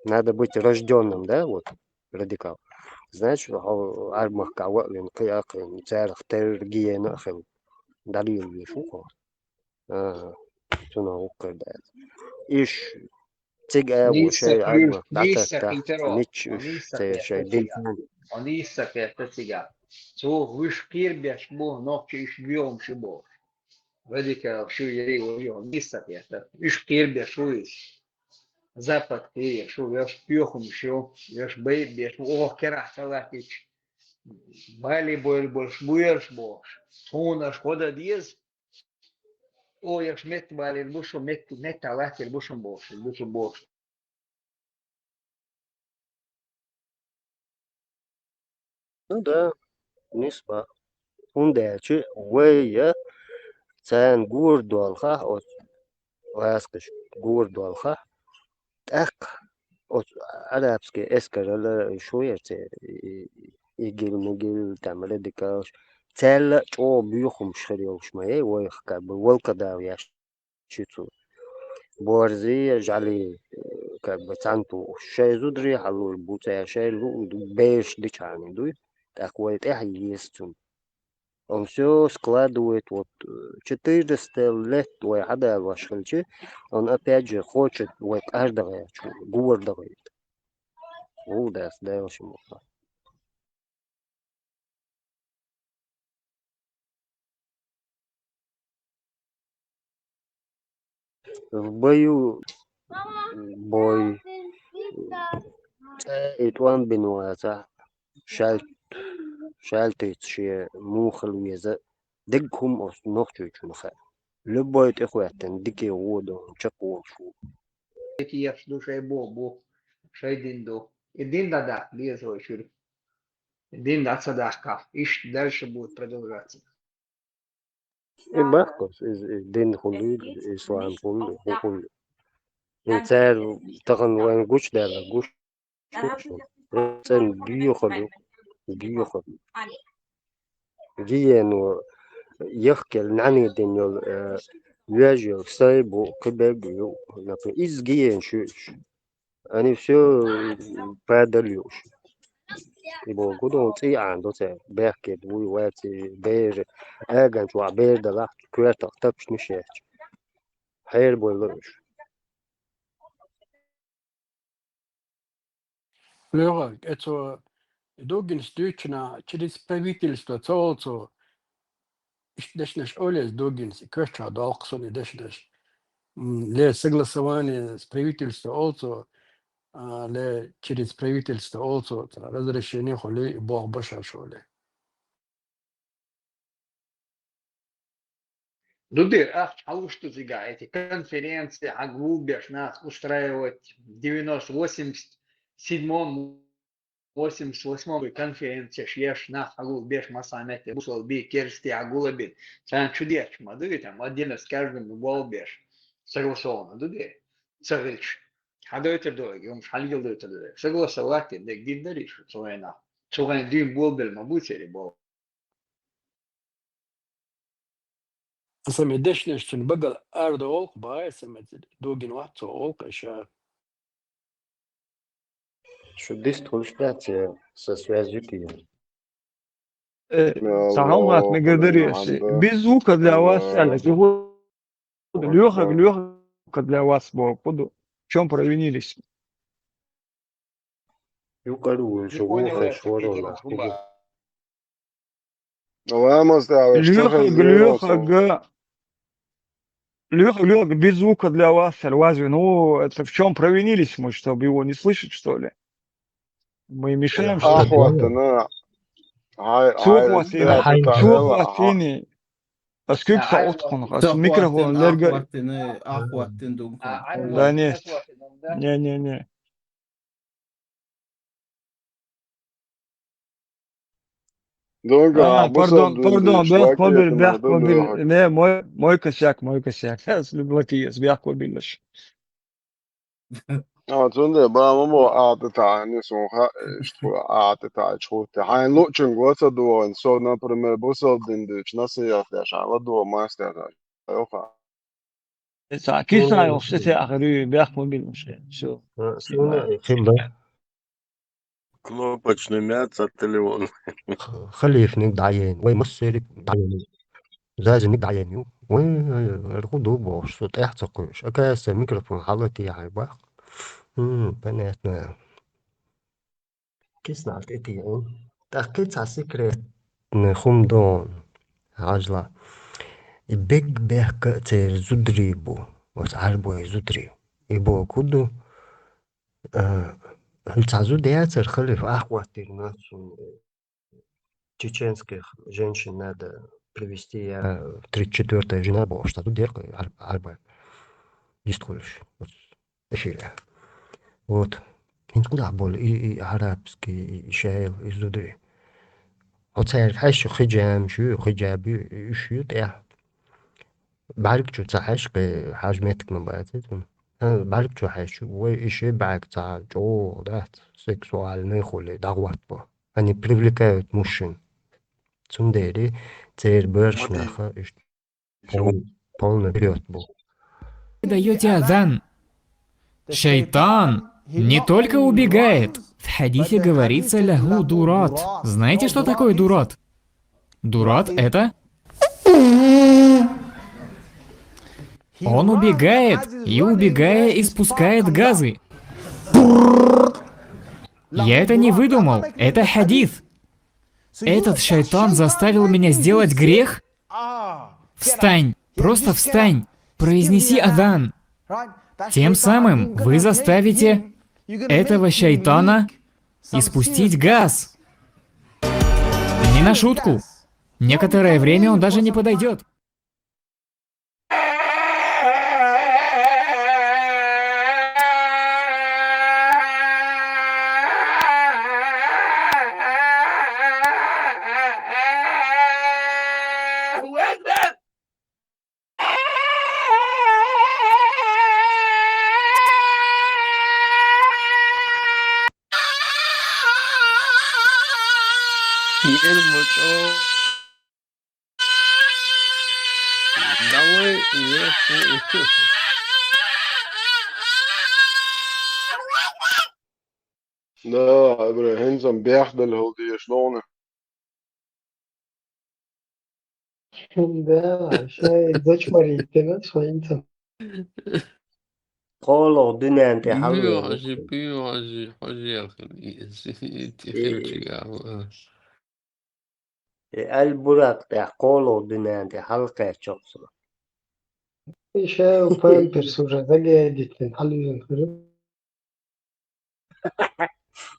Надо быть рожденным, да, вот, радикал. Значит, армах кавалин, каякин, царх, тергия, нахем, далил вишуко. Туна укрдает. Иш, тига, шей, армах, датата, нич, шей, дельфан. Он иссакет тига. So, wish kirbias bo, noch is biom shibo. Радикал, что я его иссакет. Wish kirbias, что is. Запад ты, что я пьехом еще, я ж бейби, о, кераса латич, бали больше буешь бош, тона шкода диез, о, я ж мет бали бушо мет алатир бушом бош. Ну да, не спа. Он дальше, вея, цен гурду алха, от, васкаш, гурду алха, так, от, арабский эскарала, шуя, يجيل مجيل تعمل ديكاش تال او بيخم شريوش ما ويخكا بولكا داو ياش شيتو بورزي جالي كبتانتو شاي زودري حلو البوتا شاي لو بيش ديشاني دوي такое يستون он все складывает вот 400 лет твой хада вашхальчи он опять же хочет вот каждого гордого да сдаешь ему в бою бой اتوان بنواسا شالتيت شي موخل ويزا دقهم أو نوخجو جنخا لبويت إخواتن دكي وودو شقو شو Эти я слушай бо, шай диндо. И динда да, лезо шур. Динда цадака. Иш дальше будет продолжаться. إيه باكوس دين خلود إسلام خلود إنسان تغن وين قوش دالا قوش شو إنسان بيو خلود جيانو يخكي نعني دينيو يواجه سايبو كبيرو نفن إز جيان شوش أنا все падалюш يبو قدو تي عنده تي بيحكي دوي واتي بير أجن شو عبير دلح كويتا تبش نشيش حير بولوش Plörak, alltså, dagens dykerna, через правительство, alltså, дешнеш олес dagens i köstra dalkson i dешнеш. Ле согласование с правительством, also, ле через правительство, also, разрешение холи и бог баша шоле. Дудыр, а что эти конференции, а глубишь нас устраивать 90-80 седьмом 88 конференция шьеш на агул беш масамете бусол би керсти агула бит. Сан чудеч мады там отдельно с каждым вол беш. Согласовано, дуде. Царич. Хадо это дороги, он халил это дороги. Согласовать, да где даришь, цоена. Цоена дым был бел мабуцери был. Сами дешнешчин багал ардо олк бай сами дугин ватсо олк аша. Что дистхолштация со связью Киева. الله Саламат, благодарю. Без звука для вас, Алекс. Леха для вас был. В чем провинились? يقولوا شغوخة شورona. Vamos a ver, что Леха, без звука для вас, Альвази. Ну, это в чем провинились мы, чтобы его не слышать, что ли? Мы мешаем, что ли? أخواتنا Сухватини. Аскюк саутхон, ас микрофон, лерга. Да нет. Не. Пардон, бях, не, мой косяк, Блокиес, бях кобилаш. tunde ba mo ta ni so ha ta chote ha no chungo sa do en so na primer boso din de chna se ya ta sha la do master da yo fa كيسا يوصيتي أخري بياخ موبيل مش شو سونا خبرة Кнопочный мяц от телефона. خليفني دعيان وين مصيري دعيان زازني دعيان وين الغدو بوش صوت احتقوش أكاس ميكروفون حالتي عيبا بناتنا كيسنا التأتي تأكيد على سكرت نخوم دون عجلة بيج بيحكا تير زدريبو وتعربو زدريبو يبو كودو التعزو دياتر خلف أخواتي ناسو чеченских женщин надо привести. Я 34-я жена была, что тут делаю, арба. Дисткольш. Эфиля. Вот. Инкуда боль и арабский, и шейл, и зуды. Вот تعرف حش خجام شو خجابي شو تاع بعرف شو تعيش حاجمتك من بعدين بعرف شو حش وإيش بعد تاع جو ده سексуальный холи дагват бо они привлекают мужчин цундери цер бэршнаха полный вперед был. Даете азан. Шайтан не только убегает. В хадисе говорится лягу дурат. Знаете, что такое дурат? Дурат — это... Он убегает и, убегая, испускает газы. Я это не выдумал, это хадис. Этот шайтан заставил меня сделать грех? Встань, просто встань, произнеси азан. Тем самым вы заставите этого шайтана испустить газ. Не на шутку. Некоторое время он даже не подойдет. Давай, da Ibrahim som berg del hol شلونه Да, شاید دچ مريتنا شوينتم قولوا دنيا انت حاجي يا أخي تفهم البراق تاع قولوا دنيا انت حلقة شخصة شاید وفهم برسوجة زجاجة نحلو ينخرب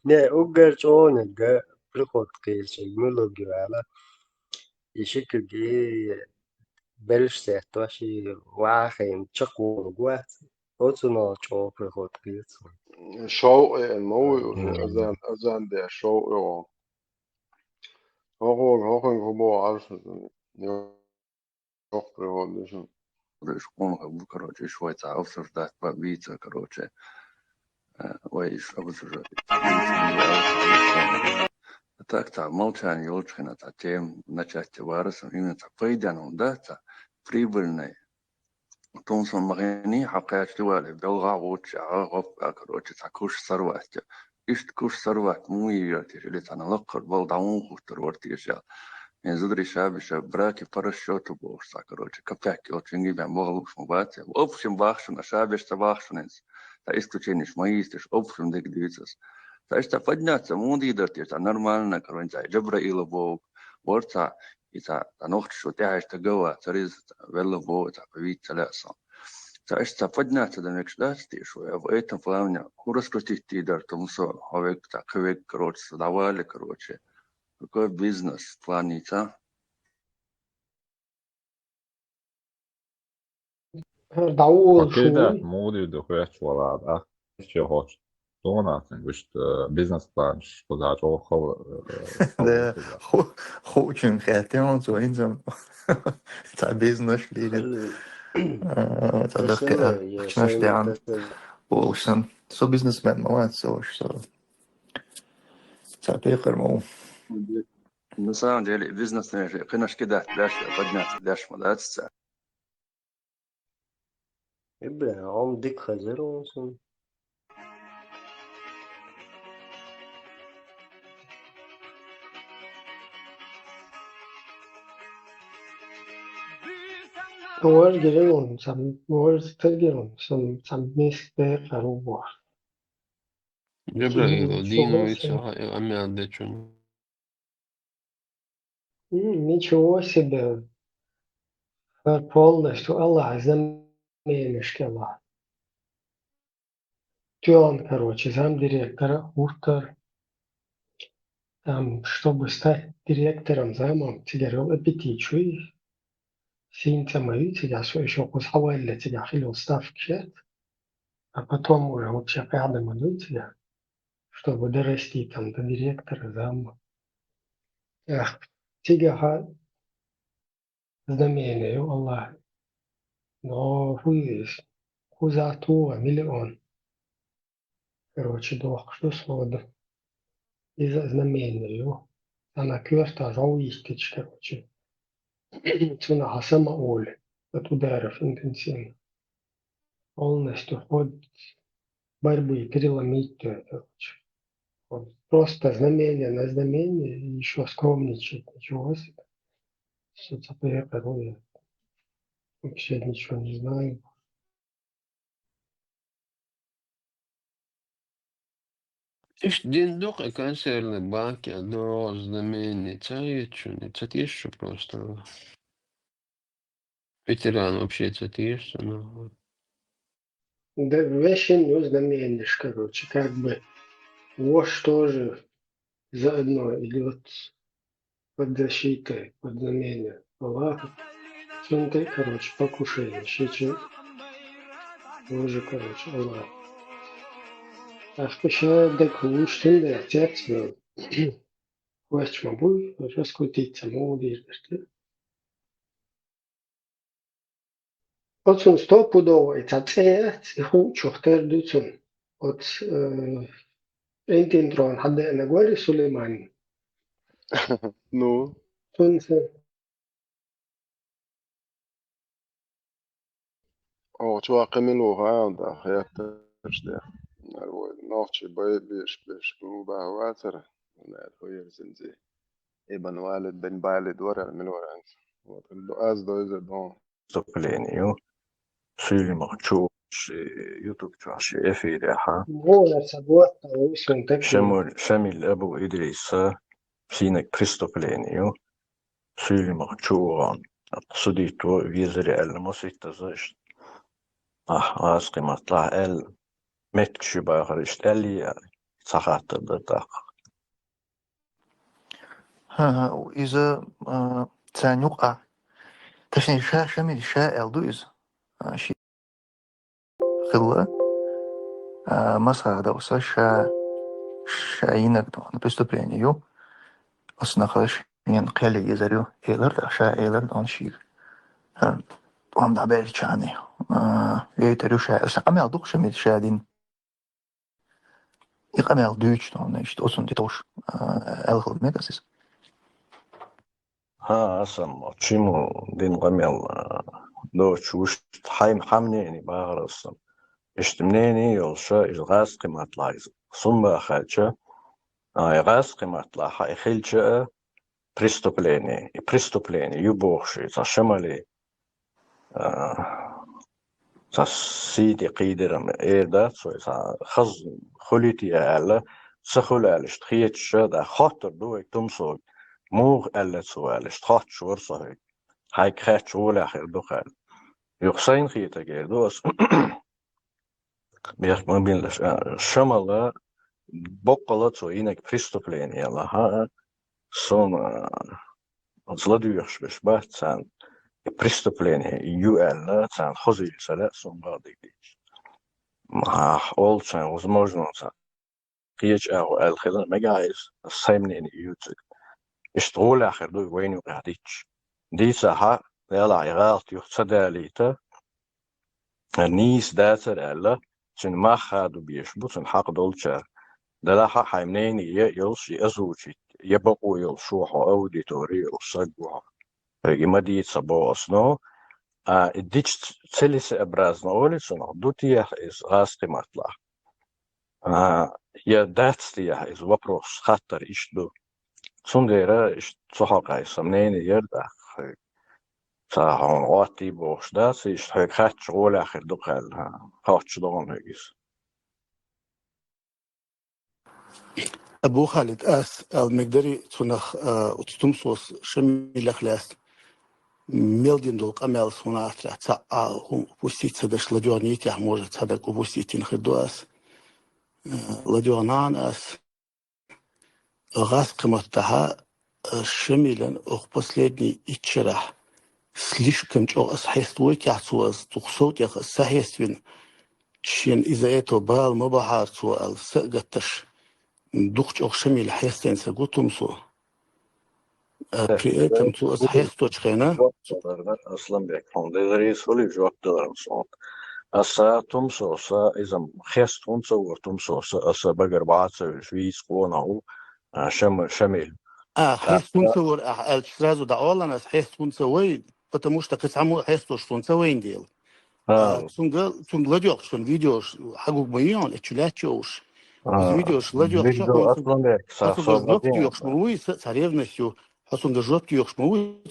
ne ugerchone ga prikot kesi mulugi wala ishikigi belsh sehtoshi waaxin chaqwo gwat Вот у нас что приходит. شوق الموي أذان ده شوق هو هو عارف يخبر هو شكون كروتشي شوية أوفر دات بيتزا كروتشي ويش أبصر تاكتا молчание يولشنا تا тем начать варас именно تا فايدان дата прибыльной тонсон магни حقيقة دوالي بلغة وتش عقب كروتشي تا كوش ثروات إيش كوش ثروات مو يرتي اللي تانا لقر بالدعون خطر ورتيشال يعني زدري شاب براكي فرشوت وبوش ساكروتشي كفاك يوتشنجي بيان بغلوش مباتي وأبشن باخشن أشابش تباخشن إنس تا إستوشينيش ما يستش أبشن ديك ديتس تا إشتا فجنات مودي درتي تا نورمالنا كروين تا جبرا إلى بوك ورتا تا نوخت شو تاعش تقوى تريز ولا بو تا بيت تلاسا تا إشتا فجنات دا نكشلاتي شوية وإيتا فلامنا كورس كرتي در تمسو هويك تا كويك كروتش دوالي كروتشي какой бизнес планица? دعوه Pakeda شوي modi do virtualada. Ще хоч. Донатинг, вишт бизнес-план, что за ده خوچن خیلی تو اینجا تا بیزنس لیدر تا دفعه اکشنش دیان بولشن سو بیزنسمن مواد سو تا بيقر مو مثلا ديالي بيزنس قناش كده تلاش فجنات تلاش مدات الساعة يبقى عم ديك خزر وصل Mor gireron sam mor tergeron sam mis be qarubo. جبرائيل دينويتس أمي ديتشون Ничего себе. Полностью Аллах заменишкала. Тюан, короче, зам директора, Уртер, там, чтобы стать директором замом, тебе репетицию. Синца мои, тебя все еще кусавали, тебя хилил ставки, а потом уже вообще каждый манует тебя, чтобы дорасти там до директора зама. Эх, тебе знамение, Аллах. Но хузатуа миллион. Короче, дух, что свода. Из-за знамения. Она кверта жауистич, короче. Цена сама оли. От ударов интенсивно. Полностью ход борьбы переломить, короче. Вот. Просто знамение на знамение, и еще скромничать, ничего себе. Что-то я вообще ничего не знаю. إيش دين دوق كانسر لباكي دوز دميني تايتشون تاتيش просто ветеран вообще татиш ну Да, вообще не знаменишь, короче, как бы. Вож тоже заодно идет под защитой, под знамение Аллаха. Чем-то, короче, покушение. Сейчас тоже, короче, Аллах. А спеша так лучше, да, отец был. Ваш мабуй, раскрутиться, молодец, да. Вот он стопудово, это отец, и хочет, тердуцун. Вот انترون حد انا قولي سليمان نو تنسى شو أقمن وغادا خيات تشتى نوتشي بيش بلوبا واتر خوير سنزي ابن والد بن بالد ورا من ورا از دو از دون Выступление. Фильм чу يوتيوب شي في ريحة هو سبوت ويسون تكتب شامل أبو إدريس فينك преступление. Фильм чу судитو визри الموسيقى زش عاسقي مطلع متكشي باخرش اللي صحات الدقاق إذا تانيوقع تشني شامل شاء الدويز شي خلة مساعدة وسا شاينك دون преступление أصنخش ينقل يزريو إيلر شا إيلر دون شير وهم دعبالي شاني يتريو شا أمل دوخ شميل شادين أمل دوش دون إشت أصن ديتوش ألخل ميداسيس ها أصلا تشيمو دين غميل دو تشوش حيم حمنيني باغرسم اشتمنيني يولشا إلغاز قيمات لايز ثم خالشا إلغاز قيمات لا حي خلشا بريستوبليني يبوخشي تشمالي سيدي قيدرم إيردات سوي خز خليتي ألا سخل ألش تخيت شدا خاطر دوي تمسوي موغ ألا سوالش تخاط شور صهي هاي كخات شول آخر دخل يقصين خيتا جيردوس بيخ ما بين شمالة بقلة سوي إنك بريستوبليني يلا ها سون أصلا يخش بش بات سان преступление ЮЛ цан хозилсале сонгадигдич ма ол цан возможно цан кич ау алхила мегайс саймнени ютик اشتغل آخر دو وين وقعدتش دي ساحة يلا عيغالت يختصداليتا النيس داتر ألا تن ما خادو بيشبو تن حق دولشار دلاحة حيمنين يلش يأزوشي يبقوا يلشوحو أوديتوري يلصقوها ما دي تصبو أصنو الديش تسلس أبرازنا أولي سنو دو تيح إز غاسقي مطلع يا داتس تيح إز وبروس خطر إش دو سنديرا إش تصحق إيسا منين يردخ صاحون غاتي بوش داس إش هيك خات شغول آخر دقال خاتش دون هيجيس أبو خالد المقدري تنخ وتستمصوص شمي لخلاس ملدين دول قمال صناعة هم بوستيت سدش لديونيت يحموجة هذاك وبوستيتين خدواس لديونان أس غاز قمتها شميلا последний ичерах слишком أصحيستوي كعسوز تقصوت يخ سحيستوين شين إذا إتو بال مباحار سوال سقطش دخش أخشمي لحيستين سقوتهم سو بريئتم تو أصحيستو تشخينا أصلا بيكون دي سولي جواب دارم صوت أسا تمسو أسا إذا خيست تمسو ورتمسو أسا بقر بعض شويس قونه شميل حيستون سور الشرازو دعوالا ناس حيستون سوين потому что كسامو حيستو شتون سوين ديل تون لديوك شتون فيديوش حقوق ميون اتشلاتشوش فيديوش لديوك فيديو أصلا بيك حسون جوب شموي ساريفنسيو حسون جوب شموي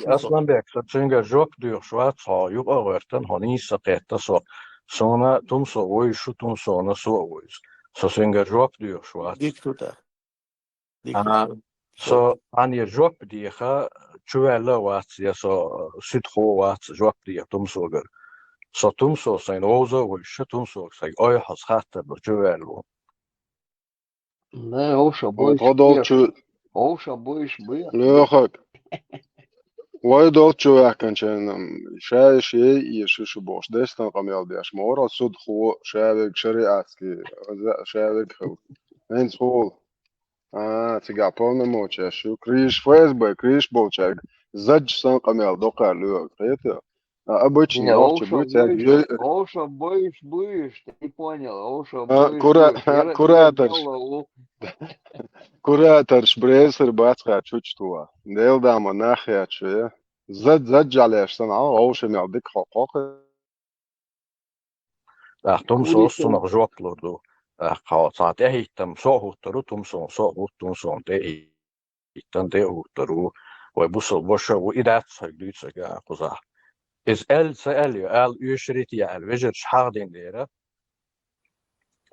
أصلا بيك سنجا جوب ديوك شوات ها يبقى غيرتن هني سقيت سو سونا تمسو ويشو تمسو نسو ويش سنجا جوب ديوك شوات So an je job die ga chuela wat ja so sitho wat job die tumsoger so tumso zijn ozo we tumso zijn oi has hatte chuelo لا هوشة بويش هوشة بويش بيا لا خاك واي دولت شو كان شاي شيء يشوش بوش دستان قميل بيش مورا صد خو شابك شريعة شابك خوين صول تيجا полный моча شو كريش ФСБ كريش болчак زج сан قميل دوقع لو قيته обычный орче будет Оша боишь, ты понял, Оша боишь. كوراتر شبريسر باتخا تشوتوا ديل داما ناخيا شويه زج على صنعه اوش معدك حقوق tumso suna job lordo قاطعت هيتم صوترو تمسون صوت تمسون تي هيتم تي هوترو وبوصل بوشا وإدات سجلت سجا قزح إز سأل يشريتي الوجر شحادين ديرة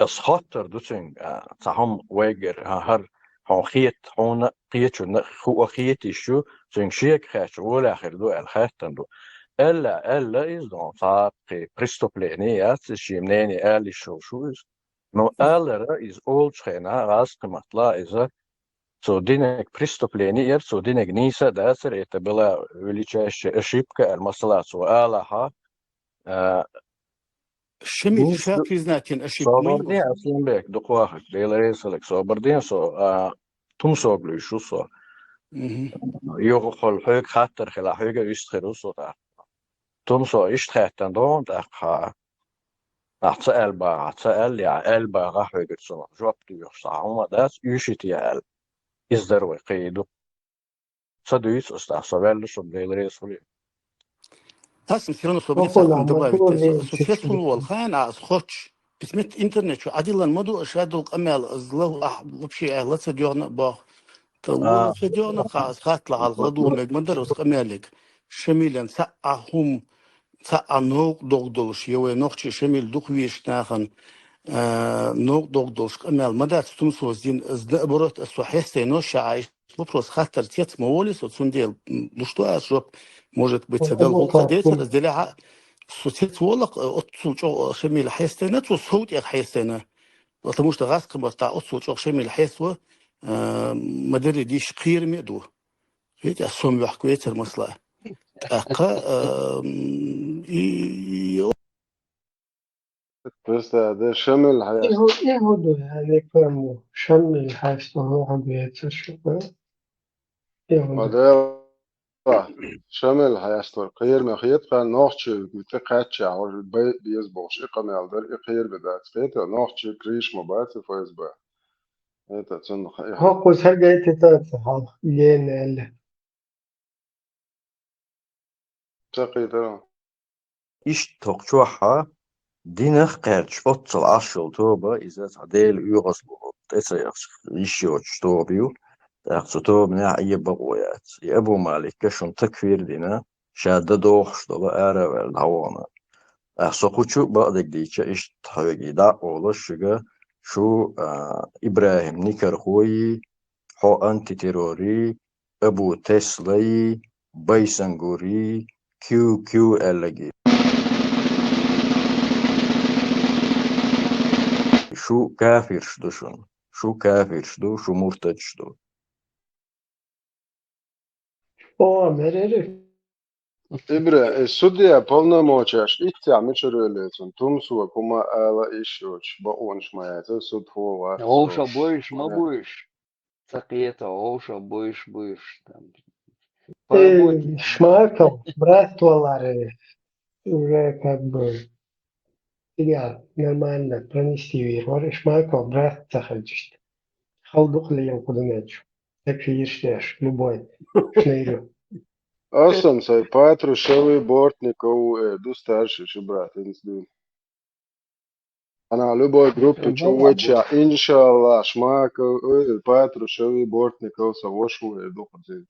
الخاطر دوتين تهم ويجر هر هون خيت هون قيت شو خو خيتي شو زين شيك خاش ولا آخر دو الخاتن دو إلا إز دون صار بريستوبلينيات شيمنيني اللي شو No allera is oldschena raskmatla is so dinek преступление so dinek nisa dasер это была величайшая ошибка المسألة سؤالها شميل شا признателен أشيب صابردين أصلا بيك دقواخك ديلا ريسلك صابردين تم صابلو شو صار يوغو خل حيك خاطر خلا حيك يشتخلو صوتا تم صو يشتخلتن دون تأخا أحتسأل با أحتسأل يا أل با غحوك تصنع جواب تيوخ صعوما داس يشيت يا أل إزدروي قيدو صدويس أستحسابيل لسو ديلا ريسلي تاسم سيرانو صوبلي وقل ساخن عم دبايت تقول سوتيسفول والخان عز خوتش بسمت انترنت شو عديلا المدو أشادو القمال أزلو لبشي أهلا تديونا با تقول تديونا قاعد خاتلا على الغدو مجمدر وسقمالك شميلا سقعهم سقع نوق دوغدوش يوي نوقش شميل دوخويش ناخن نوق دوغدوش قمال مدات تمسوز دين ازدقبرت السوحيستي نوش عايش ببروس خاطر تيت موليس وتسنديل دوشتو أشوب может быть садал волка дейтер разделя сусед волок отсучо шемил хайстена то сууд я хайстена потому что газ кмарта отсучо шемил хайсва модели диш قير ميدو هيك اسوم يحكوا يتر مصلحه اقا بس ده شامل إيه هو ده يعني كلامه شامل حاسس هو بيت شو إيه هو ده شامل هيستور قير ما خيط قال نوختش بتقاتش على بيز بوش إقامة على در إقير بدأت خيط نوختش كريش مبات فايز با هي تتصنع هو قوس هرجع تتاتها لين ال تقي ترى إيش توقعها دينخ قرش أتصل عشر توبة إذا تعديل يغصبه تسيرش يشيوش توبيو تأخذ من أي بقويات يا أبو مالك كشون تكفير دينا شادة دوخش طبعا أرى الهوانا أخذ شو بعدك ديك إيش تحوي دا أول شو إبراهيم نيكر خوي حو أنتي تيروري أبو تسلي بيسنغوري كيو ألجي شو كافر شدوشون شو كافر شدو شو مرتد شدو مريري إبرة السودية بولنا موتشاش إتيا مشروليتون تمسوا كما آلا إيشوش بقونش ما يعتل سود هو واحد عوشة بويش ما بويش تقيته عوشة بويش شماكو брат والله уже как бы я нормально пронести вирор шмако брат захочет халдух ли я куда ночь так и ешь любой шнейрю أصلا ساي باترو شوي بورتنيكو دو ستارش شو برات إنسدون أنا لبوي جروب تشويتشا إن شاء الله شماكو باترو شوي بورتنيكو سوشو دو خزيز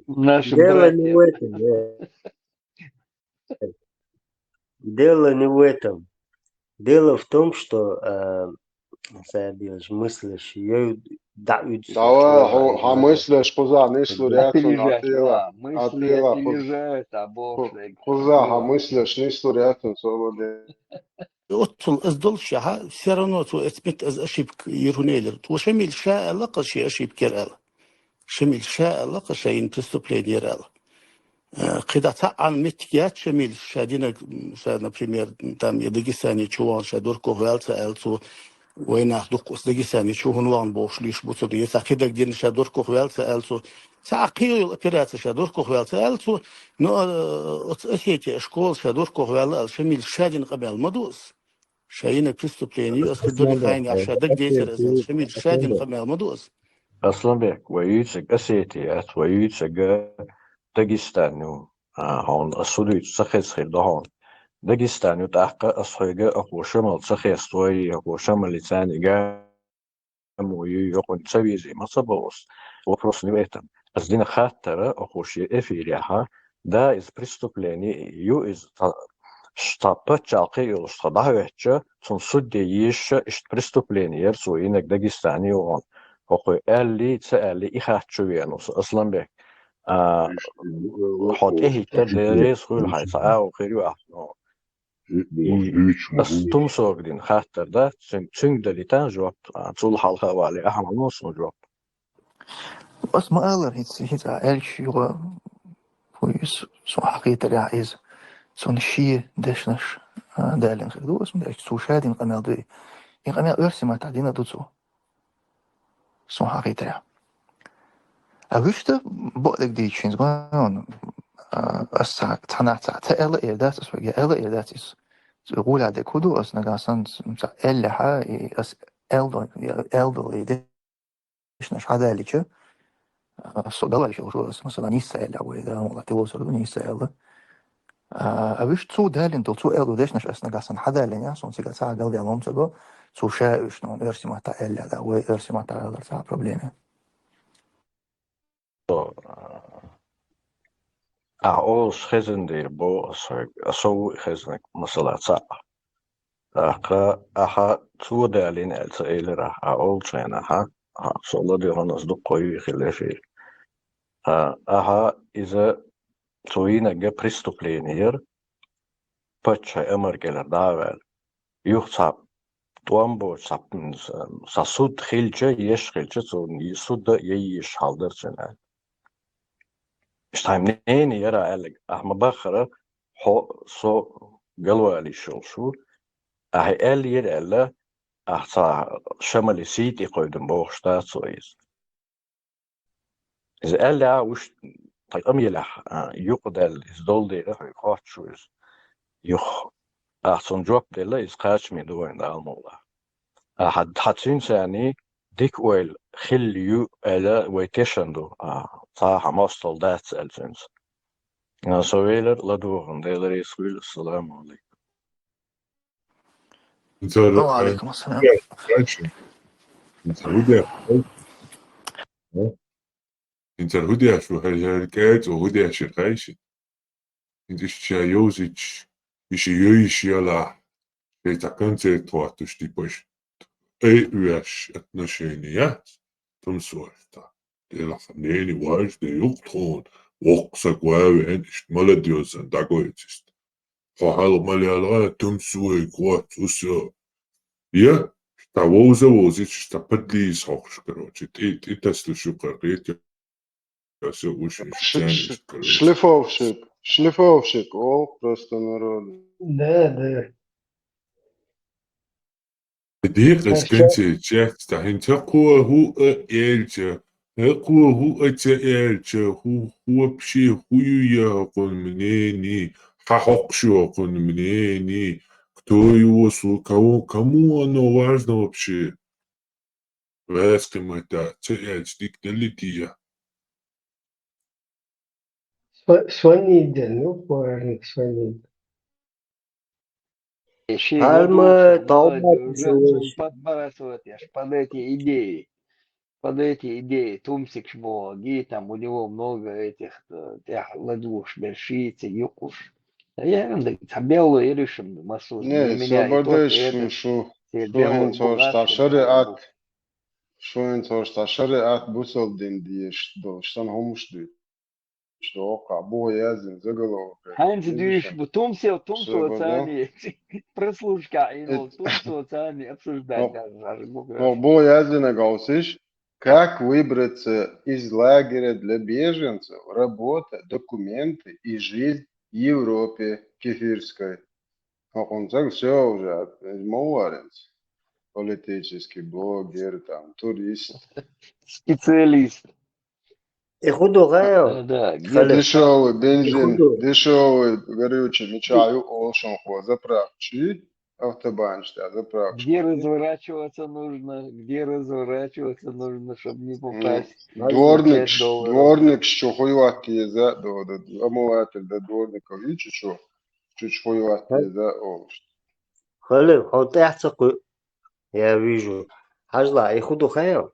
Наши Дело не в братья. этом. Дело не в этом. Дело в том, что мыслишь, я دعوة همسلش قزا نسلو رياتون Опережать, мысли عطيلا опережают, а Бог قزا همسلش نسلو رياتون صوبر أطل أزدل شها سيرانو تو أثبت أز أشيب يرونيلر تو شميل شاء لقى شيء أشيب كرال شميل شاء لقى شيء برستوبلين يرال قد تعال متيات شميل شادينا например там я Дагестане чувал шадурко велца элцу وين أخذوك أصدقائي شو هنوان بوش ليش بوصل يساعد جدًا شادور كوهيلت ألسو ساعقيو الأوبراتة شادور كوهيلت ألسو نو أتأكيد شكول شادور كوهيل شميل شادين قبل مدوس شايين كريستوبليني أصدقائي خاين عشادك ديتر أزل شميل شادين قبل مدوس أصلا بيك ويتسك أسيتيات ويتسك داغستانو هون السوديت سخيس خير دهون داغستان يتحقق أصحيجة أقوى شمال سخيس توي أقوى شمال لساني جام ويقون تسوي زي ما صبوس وفرص نبيتم أزدين خاطرة أقوى شيء إفيريها دا إز بريستوبليني يو إز شطابة شاقي يلصدها وحشة تنصد يش إشت بريستوبليني يرسو إنك داغستاني وغن أقوى ألي تسألي إخات شويانوس أصلا بيك حد إيه تدريس خيل هاي ساعة وخير واحد بس تمسك دين خاطر ده تسنج ده لتان جواب طول حلقة وعلي أهم نص جواب بس ما أقدر هيت ألش يو Huis zo'n hakiter ja is zo'n shie desners delen gedoe zo'n echt zo scheiding kan al doen. Ik kan al eerst maar dat die doet zo. Zo'n hakiter ja. Wist ik die chins gewoon als تنعت إلا إيردات أسوأ إلا إيردات إس يقول على كودو أس نجاسان مثلا إلا ها أس إلدو إيدش نش هذا اللي شو الصدق اللي شو أس مثلا نيسا إلا وإذا والله توصل نيسا إلا أبيش تو دالين تو إلدو ديش نش أس نجاسان هذا اللي نيا صون سيجا ساعة قلبي علوم تجو تو شايش نون إرسي ما تا إلا ده وإرسي ما تا إلا ساعة بروبليمه أعوز خزن دير بو أسوي خزنك مثلا ساعة أحا تو دالين ألتقيل راح أقول شين أحا صلى دي هنس دقوي خلافي أحا إذا توينا جا بريستوبلينير باتشا أمر جلر داول يخصاب توامبو سابنز ساسود خيلجة يش خيلجة سون يسود يش حالدر سنة اشتايم نيني يرى ألق أحما بخرة حو سو قلوا علي شو أهي أل يرى ألا أحسا شمالي سيتي قويدن بوغشتات سويس إذا ألا وش طيب أميلح يقدل إزدول دي رح يقاط شويس يخ أحسن جواب دي لا إسقاش من دوين دا الموضوع أحد حتسين ساني ديك ويل خليو ألا ويتشندو صاحة مستل دات سألسنس سويلر لدوغن ديلر يسويل السلام عليكم وعليكم السلام انت الهدى شو هالكات وهدى شقايش انت شايوزيتش يشيويش يلا يتكنت تواتش تيبوش اي ويش отношения تمسوحتا دي لخنيني واش دي يقطون وقسك واوين اشت ملديوزن داقويتست خواهل مليالغا تمسوي كوات وسو يا تعوزة وزيتش تبدليس خوش كروتش تيتست شو قريت ياسو وش نشتاني Шлифовщик, о, просто народный. Да. دقيقة Сейчас سكنتي جاك تحين تقوى هو إلجا تقوى هو أتألجا هو بشي هو يقول منيني حقق شو يقول منيني кто его кому оно важно вообще веским это цельч дикталития Сванидя, ну, парник сванидя. Ши Алма гадоша, толба молодежь, пишешь. подбрасывать под эти идеи. Под эти идеи Тумсик Шмо, Ги, там у него много этих ладуш, Бершицы, Юкуш. Я белую и решим массу. Для Не, меня и тот, и свободеш этот. шо Белую интошта богатство шариат бусол дин диеш до штан хомуш ду что кабо язин заголовок Ханс Дюш, Тумсил, свобода Тумсуацани, прослушка, и Тумсуацани обсуждать даже. бо язина гаусиш как выбраться из лагеря для беженцев, работа, документы и жизнь в Европе кефирской. Он так все уже, моваренц, политический блогер, там, турист. Специалист. ياخدوا غاية Да, Дешевый бензин, ياخدوا дешевый горючий чаю, олшон хо, заправчи, автобанчик, заправчик. где разворачиваться нужно, чтобы не попасть на Дворник, 5 долларов. дворник, що хуювати за, омыватель, да, дворника, видите, что? Чуть хуювати за, خلي حط احتقوا я вижу هجلع ياخدوا غاية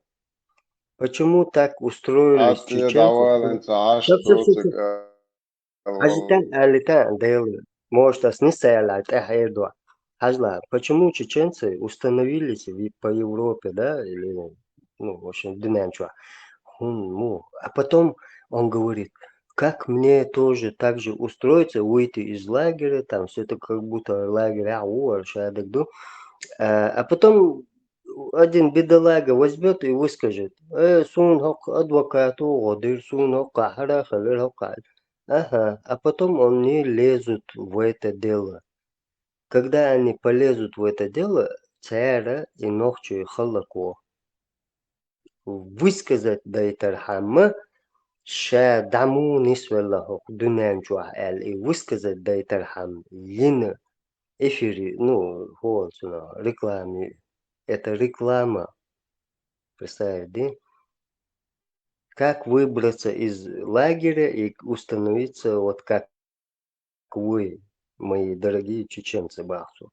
почему так устроились а ты чеченцы давай, а что ты Ажитан алитан делают. Может, не сайлать, хайдуа. Хажла, почему чеченцы установились по Европе, да, или, ну, в общем, динамича. А потом он говорит, как мне тоже так же устроиться, выйти из лагеря, там все это как будто лагерь, а потом один бедолага возьмет и выскажет, сун адвокату, годыр, сун хара, халер хакад. Ага, а потом они лезут в это дело. Когда они полезут в это дело, цара и ногчу халако. Высказать дайтархама, ша даму нисвеллаху дуням чуахал, и высказать дайтархам лина эфире, ну, холсуна, рекламе. Это реклама. Представь, да? Как выбраться из лагеря и установиться вот как вы, мои дорогие чеченцы, бахсу.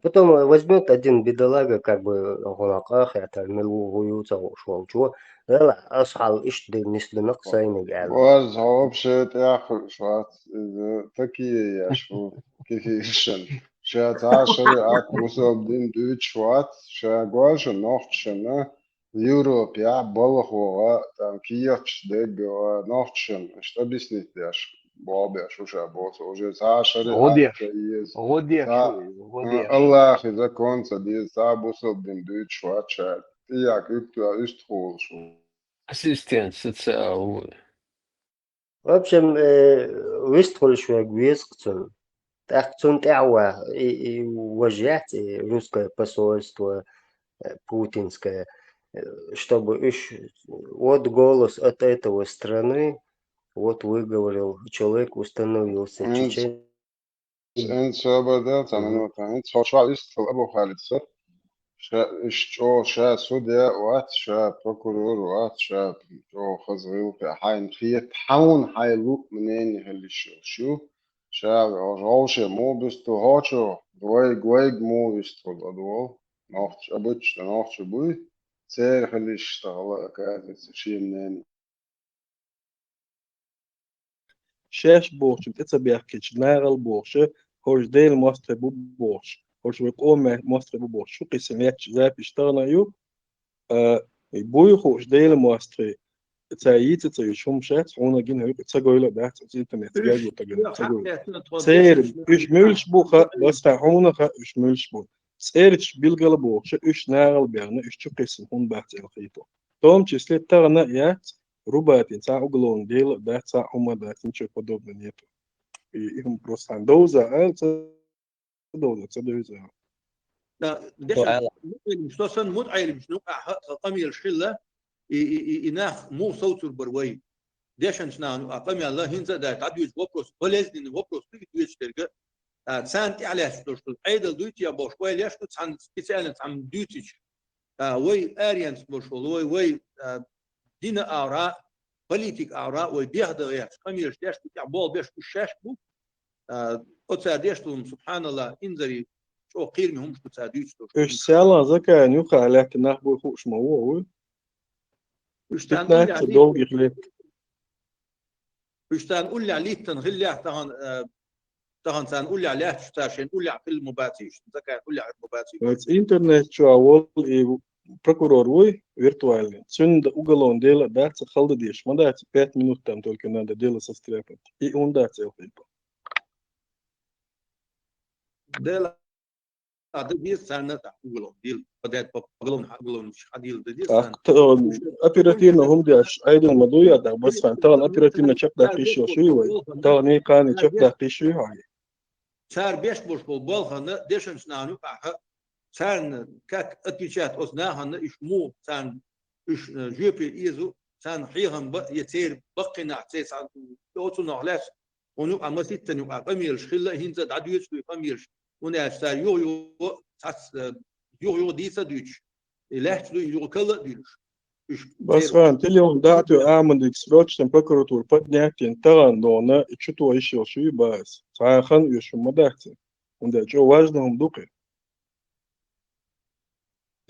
Потом возьмет один бедолага, как бы, гонаках, это милугуются, швалчу, асхал ишды нислинак сайник алба. Was hauptsächlich ja schwarz такие я шо кефишен. Шат ашер ат мусоб дин дүйт шват шагваш нохчна Европе я балхова там кияч дег нохчен. Что объяснить яш? Бабя шуша бос уже ашер غوديش из غوديش غوديش Allah из конца диз абусоб дин дүйт шват шат. Я кипту истхол шо. Ассистент социальный. В общем, выстхол швег вискцун. Тахцун тява и уважать русское посольство путинское, чтобы вот голос от этого страны, вот выговорил человек, установился чечен. انت بدأت من انت شو است ابو خالد صح شا سوديا وات شا بروكورور وات شا جو خزغيو في حين خيط حون حيلو منين يخلي شو شا روش مو بستو هاتشو دوي مو بستو دو نوخش ابوش نوخش بوي سير خلي يشتغل كذا شيء منين شش بورش بتتسا بيحكيش ناغل بورش هوش ديل مصر بورش هوش بيقوم مصر بورش شو قسم يحكي زي بيشتغلنا يو بوي هوش ديل مصر تايت تايشهم شات هونا جين هيك تسجل ده انترنت جاي تسجل سير ايش ملش بوخا بس هونا ايش ملش بو سيرش بيلقى بورش ايش ناغل بيرنا ايش شو قسم هون بحث الخيطه توم числе تغنا يات рубатин, ца угловное дело, да, ца ума, да, ничего подобного нету. И их просто доза, а ца доза. لا ديش مستوصن مود عيل شنو قمي الشله يناخ مو صوت البروي ديش نحن قمي الله هنزا دا تعدي وبروس ولازم وبروس تيجي تلقى سانتي على شتوش ايدل دوتي يا باش ويل ياش عن سبيسيال عن دوتي وي اريانس باش وي دين آراء بوليتيك آراء وبيهدر يا خمير شداش بتاع بول بيش كشاش بو أتصاديش لهم سبحان الله إنزري شو قير منهم شو تصاديش إيش سألا زكاة نيوخا عليك نحبو خوش موضوع إيش تتناك تدوغ يخليك إيش تنقول لي عليه تنغلي طبعا تنقول لي عليه شتاشين نقول لي على كل مباتيش زكاة نقول لي على المباتيش إنترنت شو أول прокурор вы виртуальный. Сегодня уголовное дело дается халдадиш. Мы дается 5 минут там только надо дело состряпать. И он дается его. Дело дадис сана уголовное дело. Подает уголовное дело дадис. Оперативно هم داش أيضا مدوية ده بس فان طبعا оперативно чек ده قيشوا شوي. طبعا نيقاني чек ده قيشوا هاي. صار بيش بوش بالبالها ديشن سنانو سان كاك اتيشات أصناهن إيش مو سان إيش جيبي إيزو سان حيهم يتير بقنا تيس عن توصلنا علاش ونو عمسيت تنو أميرش خلا هنزا دعيوش في أميرش وناش سار يو تاس يو ديسا ديش إلاش يو كلا ديش بس فان تليون دعتو أعمل إكسبروتش تنبكرتور بدنياتين تغن دونا إتشتو إيشيو شوي باس صاحن يشو مدحتي وندا جو واجدهم دوقي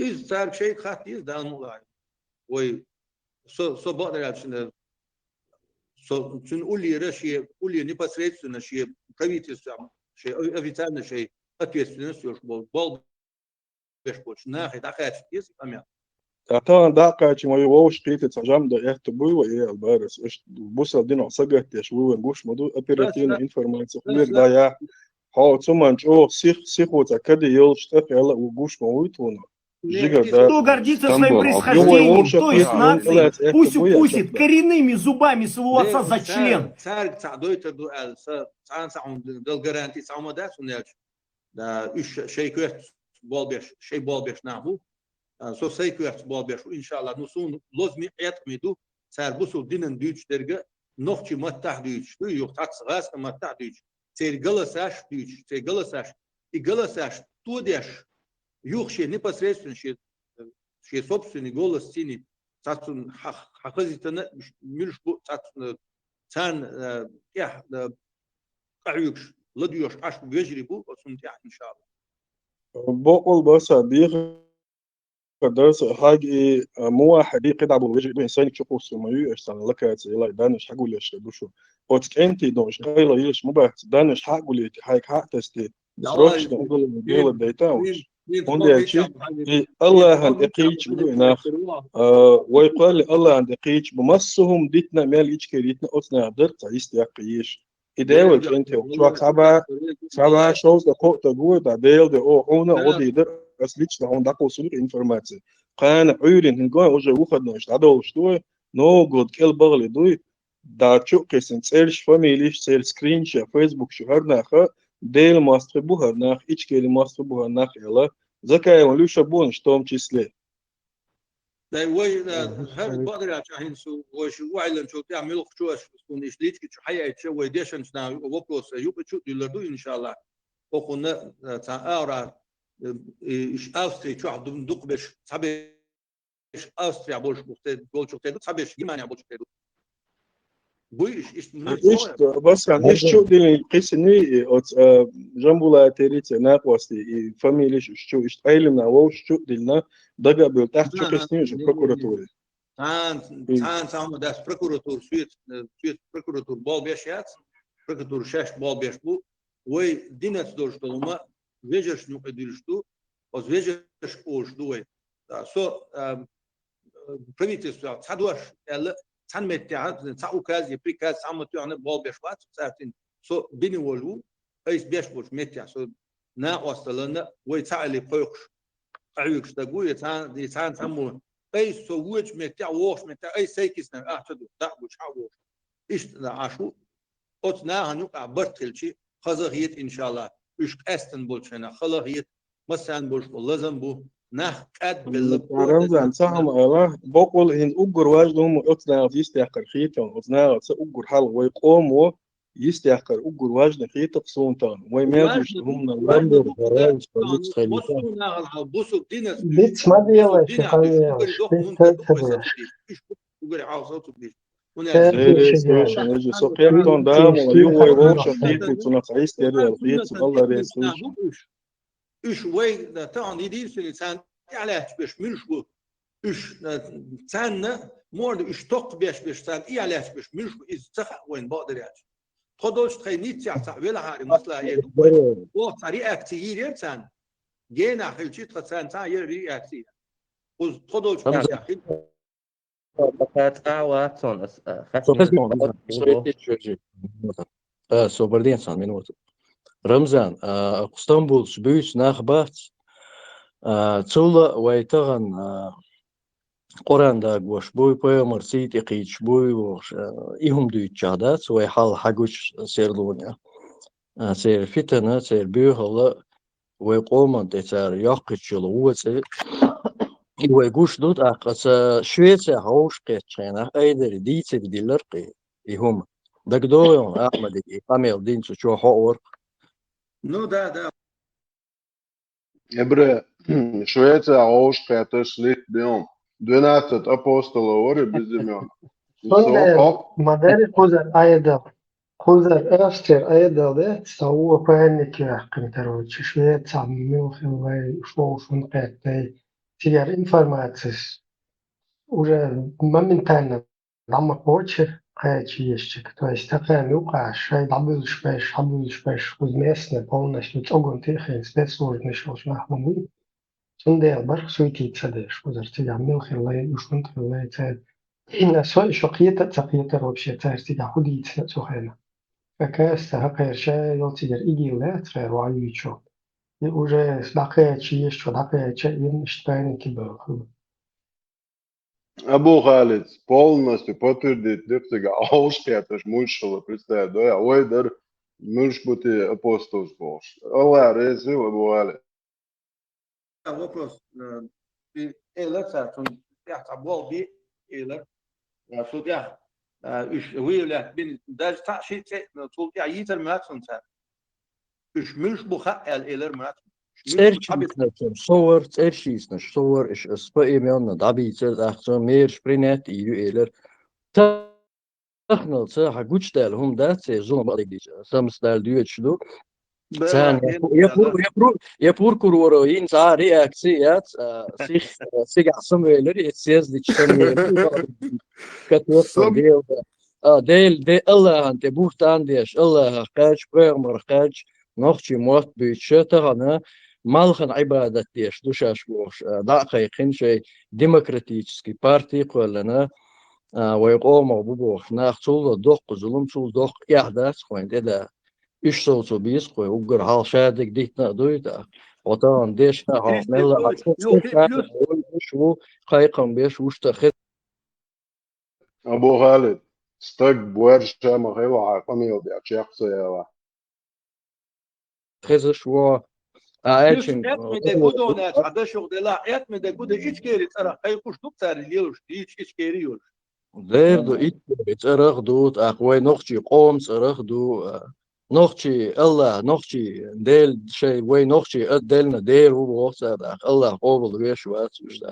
إذا صار شيء خاطئ ده الموضوع وي so بقدر عشان نقول لي رشي قول لي نبصريت شيء كبيت شيء أفيتان شيء أتيسنس يوش بول بيشبوش ناخد أخذ يس أمين طبعا دقة ما يوش قيت تجمع ده يحتبوي وإيه البارس إيش بوصل دينا صجت يشوي ونقوش مدو أبيرتين إنفورماتيون خبير ده يا هاو ثم نشوف سيخ وتأكد يلش تفعل وقوش مويتونا Жига, да, Кто гордится своим Стамбул. происхождением Волша той с пихал, нации, это пусть буя, укусит чё-то. коренными зубами своего отца за سعر член. سعر تاع دويتر دو ال سعر ساعون دل جارانتي ساعون ما داس ونيلش دا إيش شيء كويس بول بيش شيء بول بيش نعمو سو شيء كويس بول بيش وإن شاء الله نسون لازم يعتمدوا سعر بسوا دينن دوتش درجة نخشي ما تحت دوتش تو يختار غاز ما تحت دوتش سير جلساش دوتش سير جلساش يجلساش تو ديش يخشي непосредственно شيء собственный голос синий цацун хахазитана мирш бу цацун цан يح قعيوش لديوش عش بيجري بو وسنتيح إن شاء الله. بقول بس بيخ درس حاجة مو واحد يقعد أبو بيجي بإنسان يشوفه سمايو إحسن لك يلا دانش حقول ليش بشو قلت أنت دونش قايل ليش مو بس دانش حقول لي حاجة حق تستي روش نقول الدولة دايتاوش وندي شيء الله هن إقيج بيناخ ويقال لي الله هن إقيج بمصهم ديتنا مال إيشكريتنا أصنع درت يستيقيش إداوج أنت وشوك سبعة شوز دقوق تقول دا ديل دي أو هنا أودي در أسليش لهون دقو سلوك إنفورماتي قان عيرين هنقوي أوجه وخدنا إيش عدو شتوي نو جود كل بغلي دوي دا تشوك كيسن تسيرش فاميليش تسير سكرين شا فيسبوك شهر ناخا ديل ماستر بوهر ناخ إيش كيلي ماستر بوهر ناخ يلا زكاة ولوش بون شتوم تشيسلي دا وي هر بقدر عشان سو وش وعلن شو تعمل شو شو نشليت شو حياة شو ويديشن سنا وبلوس يوب شو يلردو إن شاء الله وقلنا تا أورا إيش أوستري شو عبد ندق بش صبيش أوستريا بولش بوستد بولش بوستد صبيش جمانيا بولش بوستد بويش إيش إيش بس عن إيش شو دي قيسني جنبولا تريت ناقوستي فاميليش شو إيش أيلنا وش شو دلنا دقة بيرتاح شو قيسني شو بروكوراتوري تان داس بروكوراتور سويت بروكوراتور بول بيشات بروكوراتور شاش بول بيش بو وي دينات دوش دوما вежеш ню эдилшту оз вежеш ош дуе со правительство цадуаш эл цанмеття цауказ и приказ самоту ана бол бешват цатин со биниволу эйс бешбуш меття со на осталана вой цали пойш аюкш тагуе цан ди цан саму эйс со вуч меття ош меття эйс сейкисна ахтаду да буч хавош иш да ашу от на ханук абартилчи خزغيت إن شاء الله إيش أستن بولشنا خلاهيت مثلا بولش لازم بو نح قد رمضان سهم الله بقول هن أجر واجدهم أتنا يستحقر خيتهم أتنا أجر حال ويقوموا يستحقر أجر واجد خيت قصونتان ويمازج هم نلامبر براج فليت خليفة بيتس ما ديالش يخليش أجر عاوزته بيش ريس نجي سقيتون دام ويوي ووش خيت وتنقعيس تري الخيت والله ريس إيش وي تان يدير سنة على بيش ملشوا إيش تان مورد إيش توق بيش تان إيه على بيش ملشوا إز تخ وين بقدر يعني خدوش تخينيت ولا هاري مثلا يدو هو طريقة كتير تان جينا خلشي تان تان يري كتير خدوش تخيل فقط واتسون صوبردين صار من وقت رمضان اسطنبول شبيش ناخبات تسولا ويتغن قران دا غوش بوي بومر سيت يقيش بوي وش إيهم دوي تشادات ويحال حقوش سيرلونيا سير فتنة سير بيهلا ويقوم تسار يقيش لووتي ويقوش دوت أقصى شوية هوش قيتشينا أيدر ديت بديلرقي إيهم دقدويون أحمد قاميل دين شو حور نو دا إبرة شوية هوش قيتش ليت بيوم دونات أبوستل أوري بزميون مداري خوزر أيضا خوزر أفتر أيضا ده سووا فانك يحكم تروج شوية تعمل خلوي شوفون قيتي تيار إنفورماتيس уже моментально لما قوتش قاعد يشتك то есть такая мелкая шай дабылшпеш возместно полностью цогон тихий спецслужбный шош нахмуй сунде бар суетиться деш возрасте я мелхилай ушнут хилай цай إن سواء شقية تقية вообще تارتي حديث سخينا فكاست هقير شاي يلتجر إيجي ولا تغير وعيوشو И уже дакаячи еще дакаячи им штайники был. Abu Khalid полностью подтвердит лепсига аушкеташ мушала представь, да, ой дар муж бути апостол сбош. Allah резил Abu Khalid. Вопрос. Эйлер сатун يعتبر بي إيلر صوتيا إيش ويلا بين داج تعشي صوتيا يتر ماتون سان إيش مش بخاء الإيلر ماتون صور ترشيسنا صور إيش أسبوعي ميانا دابي تر أحسن مير سبرينات إيو إيلر تخنل صح قوتشتال هم دات زوم عليك سامستال ديوت شلو Sen yapur kurvaro sa reaksiyat sig asım verir etsiz diçten verir katıyorsun del Allah te buhtan diş Allah kaç peygamber kaç nohçi mot büyüçe tahana malhan ibadet diş duşaş boş da kayıkın şey demokratический parti kollana ويقوموا ببوخ ناخذوا دوق ظلم شو دوق إحداث وين ده إيش صوته بيسقي وقر هال شادك ديتنا دويتا وطان ديشنا هال ملا شو قايقم بيش وش تخذ Abu Khalid stag buerşa maheva aqamil dia çaqsa خذ شو Üç etmede gudona çada şugdela etmede gudu iç geri tara kaykuş duktar liyoruz iç geri yiyor. ديردو إيش أرخ دوت أخوي نخشي قوم أرخ دو نخشي الله نخشي ديل شيء وين نخشي أدلنا دير هو وقت الله قابل ويش وقت مش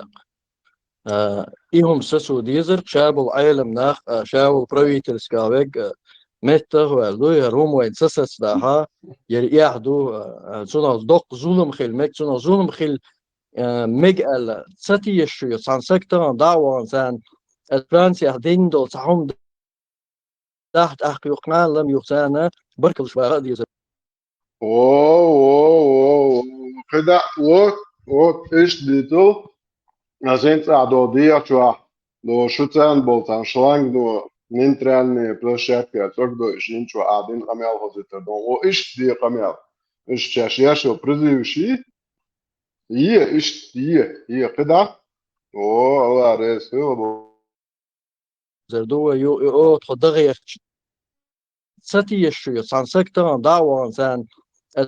إيهم سسو ديزر شابل عالم ناخ شابل برويتر سكاويك متى هو لو يروم وين سسس داها يحدو سونا دق زولم خيل مك سونا زولم خيل مجال ستي يشو سان سكتر دعوة سان فرنسا دين دول صحهم تحت أحقيقنا لم يخسانا بركل شوارع ديزر كده إيش ديتو أجنت أعدادية شو دو شوتان بولتان شلانج دو نينترالني بلاشاتك تقدو إشين شو قاعدين قميال هزيتر دو وإيش دي قميال إيش شاشياشو برزيوشي إيه كده الله رسول زردوه يو تخدغي ستي يشو سان سكتر دعوة سان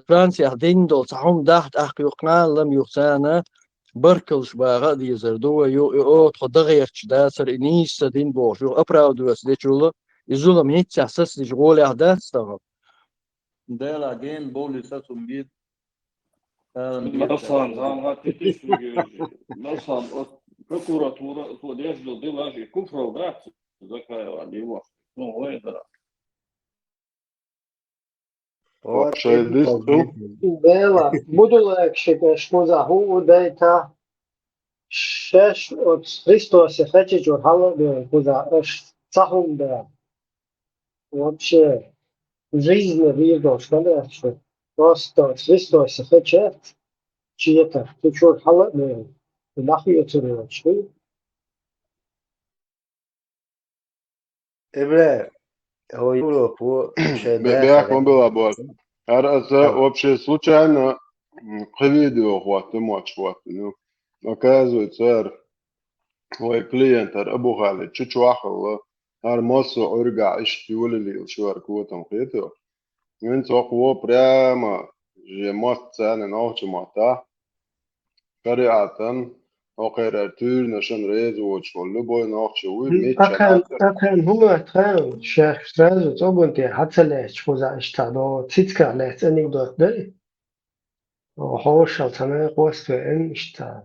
فرنسا دين دول صحهم تحت أحقيقنا لم يخسانا بركل شباغا دي زردوه يو تخدغي داسر إنيس دين بوش يو أبراو دي شولا يزولا ميت سحسس دي شغول أحداث استغل Dela gen boli sasum bit. Nasıl zaman nasıl o prokuratura podejdo delaži kufrov brat zakajala divo. No, ovo Dela, budulēkši, ka šmuzā hūdeita šeš od Hristos je fečić od halabio kuza cahumda. Вообще жизнь видел, что ли, что просто Христос je fečić, čijeta, tu čur halabio, nahio čuriočki. Emre, هو يقولوا هو بيحكم بالابواب هذا вообще случайно видео хватит матч хватит ну оказывается هو клиент ابو خالد شو اخر هر مصر ارجع اشتول اللي شو اركوتهم خيته انت هو прямо je måste sen en automata قريعة وقير تورنا شن ريز وشغل بوي ناخش وي أكان هو ترى شيخ سرازو تبون حتى ليش خوزا اشتادو تيتكا ليش أني دوت ده وحوش التنا قوس إن اشتا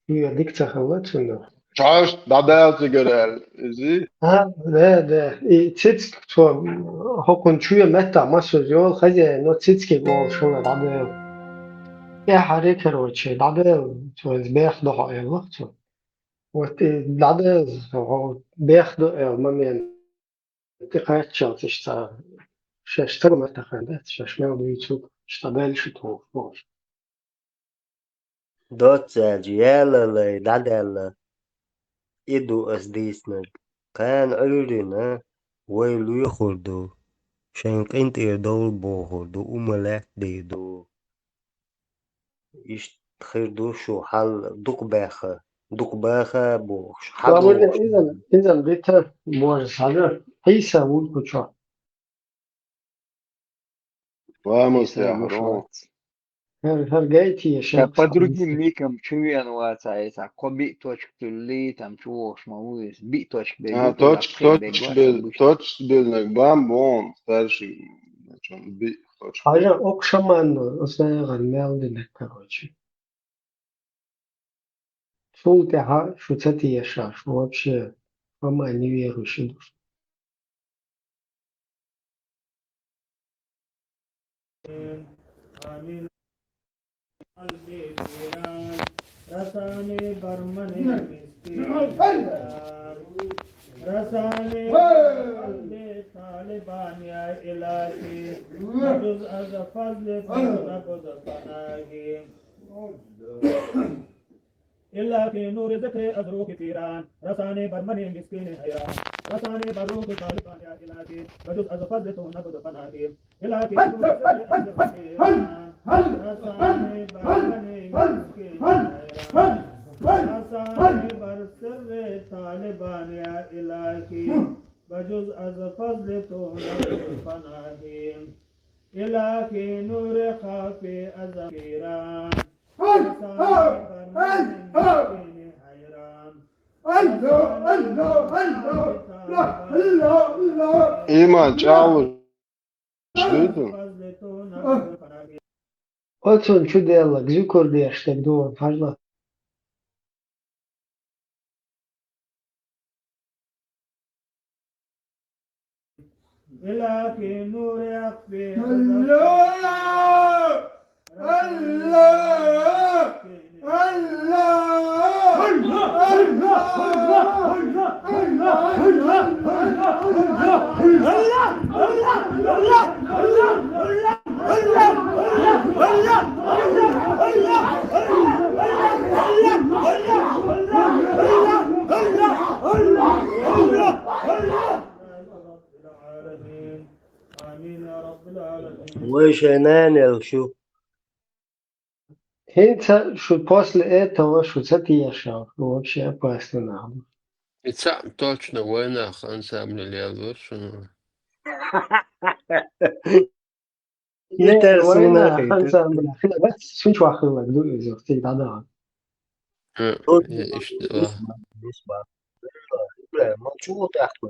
هي ديك تخلتنا تعرف بعدها تقول زي ده تيتك تو هو كنتشوية متى ما سوزيول خزي نو تيتكي قول شو بعده يا حريك روتشي بعده تو بياخدوا حق الوقت بعده بياخدوا من تقاعد شرط شاشتغل ما تخيلت شاشمه بيوتيوب اشتغل شتو فوش دوت جيالا لدادالا إدو أسديسنا كان عيرنا ويلو يخردو شانك انت يدول بوخردو وملاك ديدو إيش خير دوشو حل دوق باخا بوش Babur حدوش إذا بيتا بورس هذا هيسا وول كتشا Vamos, يا حرام. هر جايتي يا Та شاب по другим никам чуянуаца это коби точку ли там чуваш мауис би точку бегута да пхе бегуаша буш. Точь bilmek bam старший. Би точку. حاجة أقشمان أصلا غنمال دينك короче. Шул тяга, что это я шаш, вообще мама неверующий душ. رساني برمني رساني طالبان يا إلهي جزء فضل فنبض فناهي إلا في نور ذكر أزروك تيران رساني برمني مسكين حيران رساني بروك طالبان يا إلهي بجزء فضل فنبض فناهي إلا في نور ذكر أزروك تيران رساني برمني مسكين حيران رساني برسر طالبان يا إلهي بجزء فضل فنبض فناهي إلا في نور خافي أزكيران İman çalış. Duydun? Отсон чудела, где кордеш так думал, фажла. إلا في نور يخفي وش أنا شو Хейца, что после этого, что это я шал, вообще опасно нам. И сам точно в войнах ансамбль левушен. Не, война, ансамбль, бس شو شو آخر لك دو إذا اختي بعدها. İşte ما شو تحكي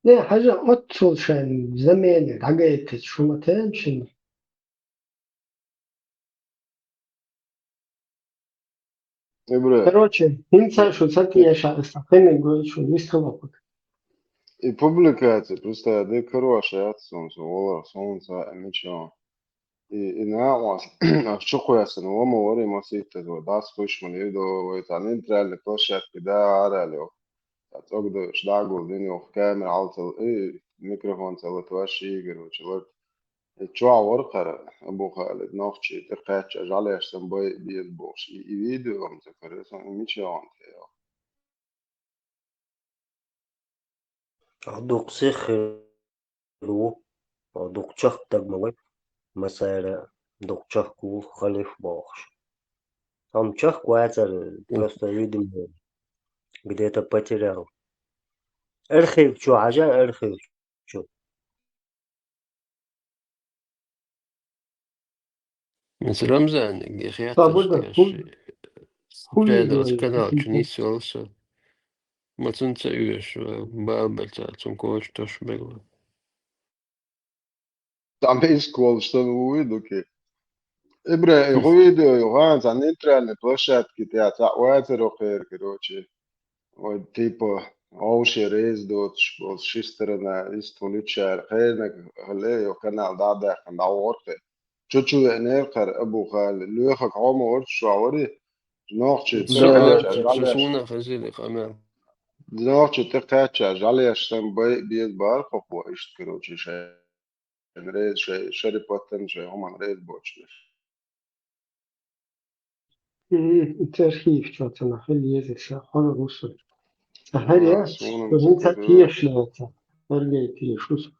لا حاجة أتصل شان زمان حاجات شو ما تمشي. Короче, инца что это я шал, стаканы говорит, что не стало. И публикация, просто да хорошая, солнце, вола, солнце, ничего. И на вас, а что хуясно, но мы говорим, мы все это да, слышим, не видно, это нейтральный площадки, да, аралио. تقدر شداغو الدنيا في كامل على ايه ميكروفون تلت واشي قروش تشوع ورقة أبو خالد نوخشي تقاتش أجعل يشتم بيد بوش يفيديو هم تكرسون ميشي عانتي دوق سخر دوق شخ تجمعي مثلا دوق شخ كول خليف باخش هم شخ واتر просто видимо где-то потерял архив что عشان архив что С Рамзан, где Свобода, Pēdējais kanāls izsolsa. Macam ceļš, bābelcāts un ko viņš toši beglo. Там есть школа, что вы видите. إبرة فيديو يوهان عن نيترال площадки театра واتر وخير короче. Вот типа أوشي ريز دوت شبوز شيسترنا يستوليتشار خيرنك هلأ канал да كان دعورته. شو نيرقر أبو خالد لوخك عمو ورد شعوري نوخشي Сусуна хазили камер. نوخشي تقاتش جالي أشتم بيد بارك وإيش короче شيء ريز شيء بوتن شيء هم ريز بوتش. Это архив что-то нахуй язык, хоро русский. Ага, что это тиешно это. Оргей тиешус.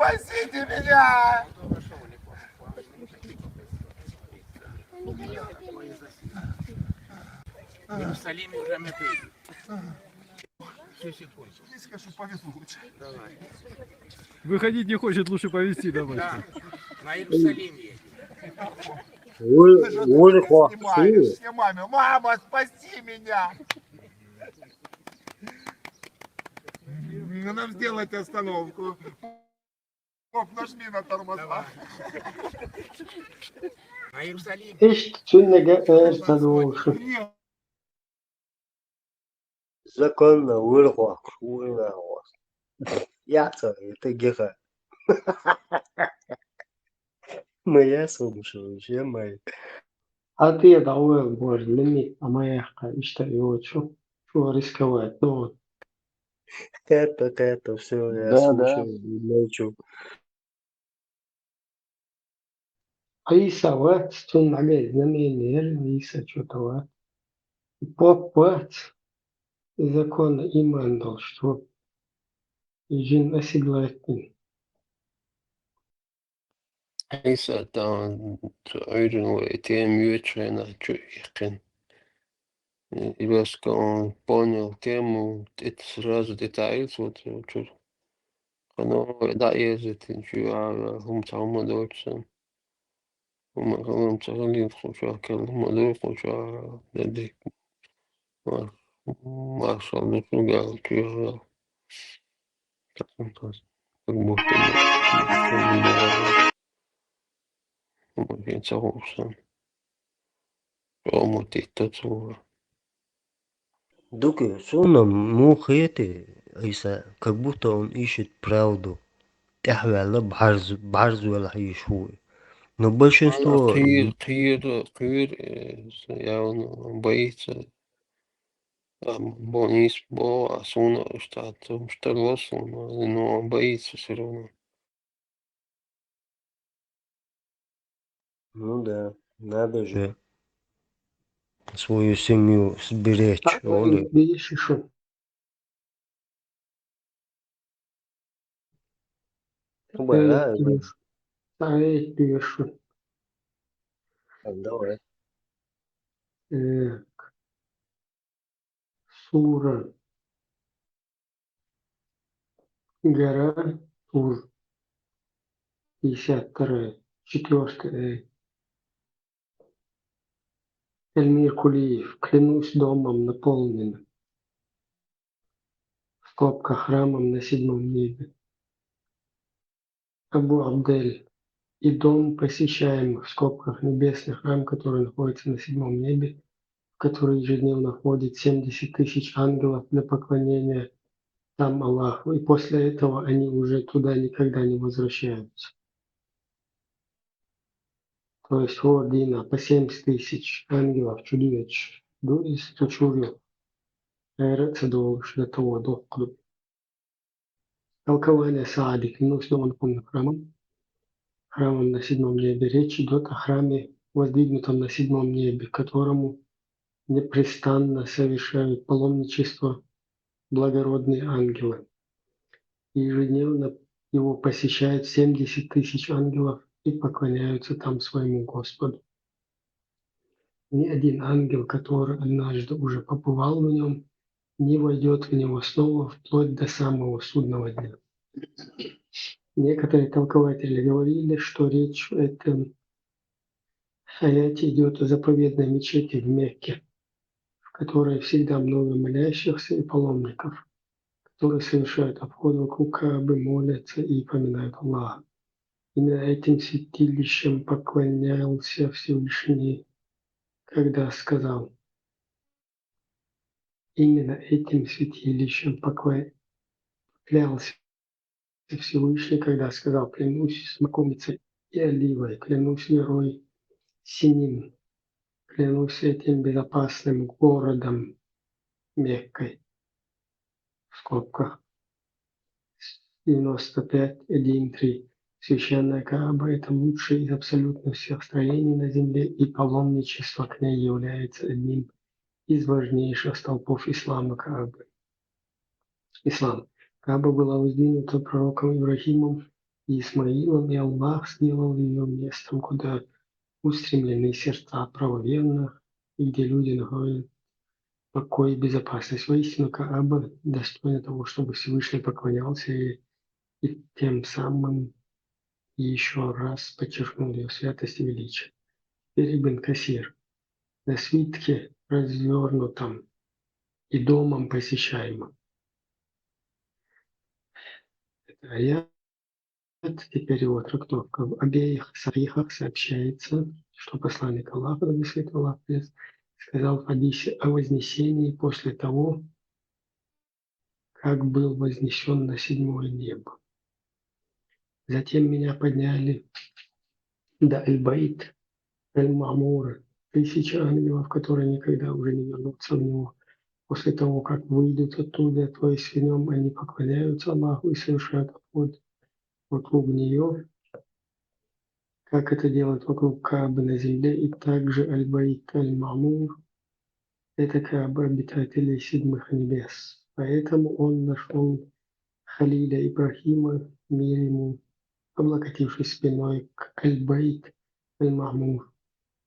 спасите меня! В Иерусалиме уже мы были. Всю секунду. Не скажу, повезу лучше. Давай. Выходить не хочет, лучше повезти, давай. Да, на Иерусалим едем. Снимай меня. Мама, спаси меня! Ну, нам сделать остановку. Оп, нажми на тормоза. На Иерусалим. Echt zündige Erstadolsche. Законно вырвал, вырвал. Я-то это гера. Моя сумасшедшая моя. А ты довел боже лимит, а моя işte его что рисковать, ну Это все, я Да, слушаю и молчу. Аиса вот стун нагай знамение, Аиса что-то вот. Поп вот закон иман дал, что жин оседлает. Isa dan öden och till mjöträna tjöken. I väskan ponyo temu ett sразу детаils вот чуть. Оно да ездит инчуа хумцаума дочсан. Хумцаулин хоча кел модой хоча дедик. Маршал душуга чуя. Так как будто Может, согласен. Омут и тацура. Дуки, сонам мухеты, Иса, как будто он ищет правду. Тяхвяла барзуэла ишуи. Но большинство... Кир, явно боится. Бонис, Асуна, штат, Штарлосун, но он боится все равно. Ну да, надо же свою семью сберечь. Оли. Видишь, еще. Пишу. Давай. Сура. Гора Тур. 52. 4. Эльмир Кулиев. Клянусь домом наполненным. В скобках храмом на 7 небе. Абу Абдель. И дом посещаемый, в скобках небесный храм, который находится на 7 небе, в который ежедневно ходит 70 тысяч ангелов для поклонения там Аллаху. И после этого они уже туда никогда не возвращаются. То есть вот Дина по 70 тысяч ангелов чудовищ. Дуис то чурил. Эрется до того, до клуб. Толкование Саади, клянусь домом храмом. Храмом на 7 небе. Речь идет о храме, воздвигнутом на 7 небе, которому непрестанно совершают паломничество благородные ангелы. И ежедневно его посещают 70 тысяч ангелов и поклоняются там своему Господу. Ни один ангел, который однажды уже побывал в нем, не войдет в него снова вплоть до самого судного дня. Некоторые толкователи говорили, что речь в этом аяте идет о заповедной мечети в Мекке, в которой всегда много молящихся и паломников, которые совершают обход вокруг Каабы, молятся и поминают Аллаха. Именно этим святилищем поклонялся Всевышний, когда сказал: именно этим святилищем поклялся Всевышний, когда сказал: клянусь смоковницей и оливой, клянусь верой синим, клянусь этим безопасным городом Меккой. В скобках 95.1.3. Священная Кааба – это лучшее из абсолютно всех строений на земле, и паломничество к ней является одним из важнейших столпов ислама Каабы. Ислам. Кааба была воздвигнута пророком Ибрахимом и Исмаилом, и Аллах сделал ее местом, куда устремлены сердца правоверных, и где люди находят покой и безопасность. Воистину, Кааба достойна того, чтобы Всевышний поклонялся и тем самым еще раз подчеркнул ее святость и величие. Теперь Ибн Касир. На свитке, развернутом и домом посещаемым. Это аят, теперь его трактовка. В обеих сахихах сообщается, что посланник Аллаха, да свет Аллах, сказал в хадисе о вознесении после того, как был вознесен на 7-е небо. Затем меня подняли до Аль-Байт, Аль-Мамура, 1000 ангелов, которые никогда уже не вернутся в него. После того, как выйдут оттуда, то есть в нем они поклоняются Аллаху и совершают обход вокруг нее, как это делают вокруг Каабы на земле, и также Аль-Байт Аль-Мамур, это Кааба обитателей 7 небес. Поэтому он нашел Халиля Ибрахима, мир ему, облокотившись спиной к Аль-Байт Аль-Мамур.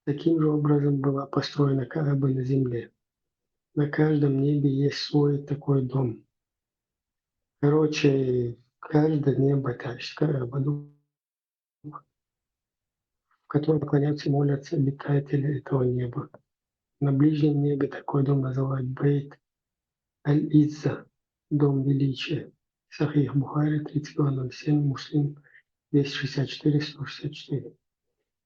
Таким же образом была построена Кааба на земле. На каждом небе есть свой такой дом. Короче, каждое небо тащит Кааба, в котором поклоняются и молятся обитатели этого неба. На ближнем небе такой дом называют Бейт Аль-Изза, дом величия. Сахих Бухари 32:07, Муслим 264-164.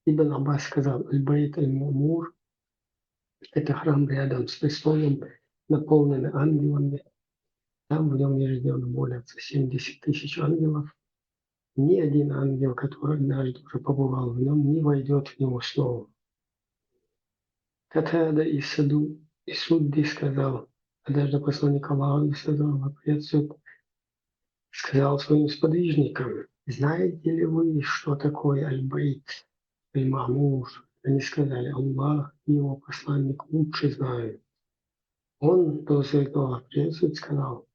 Ибн Аббас сказал: Аль-Байт Аль-Мамур – это храм рядом с престолом, наполненный ангелами. Там в нем ежедневно молятся 70 000 ангелов. Ни один ангел, который однажды уже побывал в нем, не войдет в него снова. Катада и Судди сказал, однажды посланник Аллаха сказал своим сподвижникам: знаете ли вы, что такое Аль-Байт Аль-Мамур? Они сказали: Аллах и его посланник лучше знают. Он, до святого приветствует, сказал: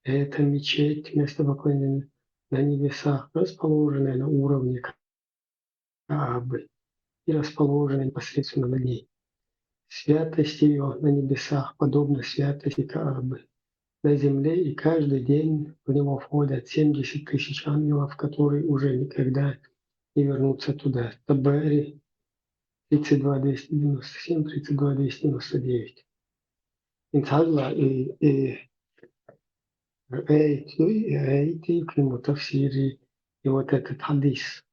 это мечеть, место поклонения на небесах, расположенное на уровне Каабы и расположенное непосредственно над ней. Святость ее на небесах подобна святости Каабы. На земле и каждый день в него входят 70 000 ангелов, которые уже никогда не вернутся туда. Табари 32:297, 32:299. Иншалла, эти к нему тавсири и вот этот хадис.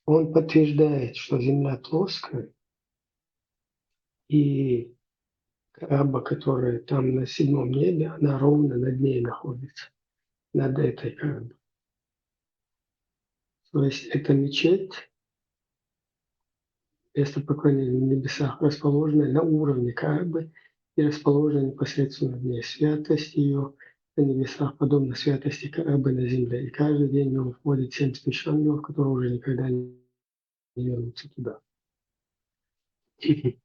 Он подтверждает, что земля плоская, и Кааба, которая там на 7-м небе, она ровно над ней находится, над этой Каабой. То есть эта мечеть, место поклонения на небесах, расположенное на уровне Каабы и расположенное непосредственно над ней. Святость ее на небесах подобна святости Каабы на земле. И каждый день в него входит 70 000 ангелов, которые уже никогда не вернутся туда. И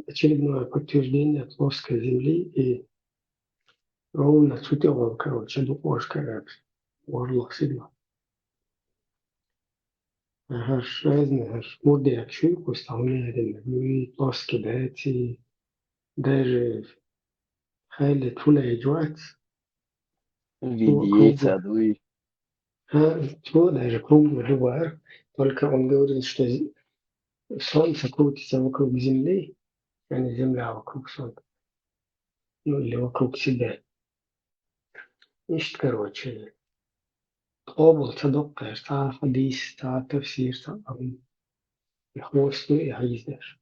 очередное подтверждение плоской земли и ровно цутевал, короче, духошка, орлох седла. Разные моды акширку ставлены, ну плоские дайте, даже хайли туля идет. Видеется, дуй. То даже круглый любар, только он говорит, что Солнце крутится вокруг Земли, а не Земля вокруг Солнца. Ну или вокруг себя. Значит, короче, область цадокка, та хадис, та тавсир, та хвосту и гайздеш.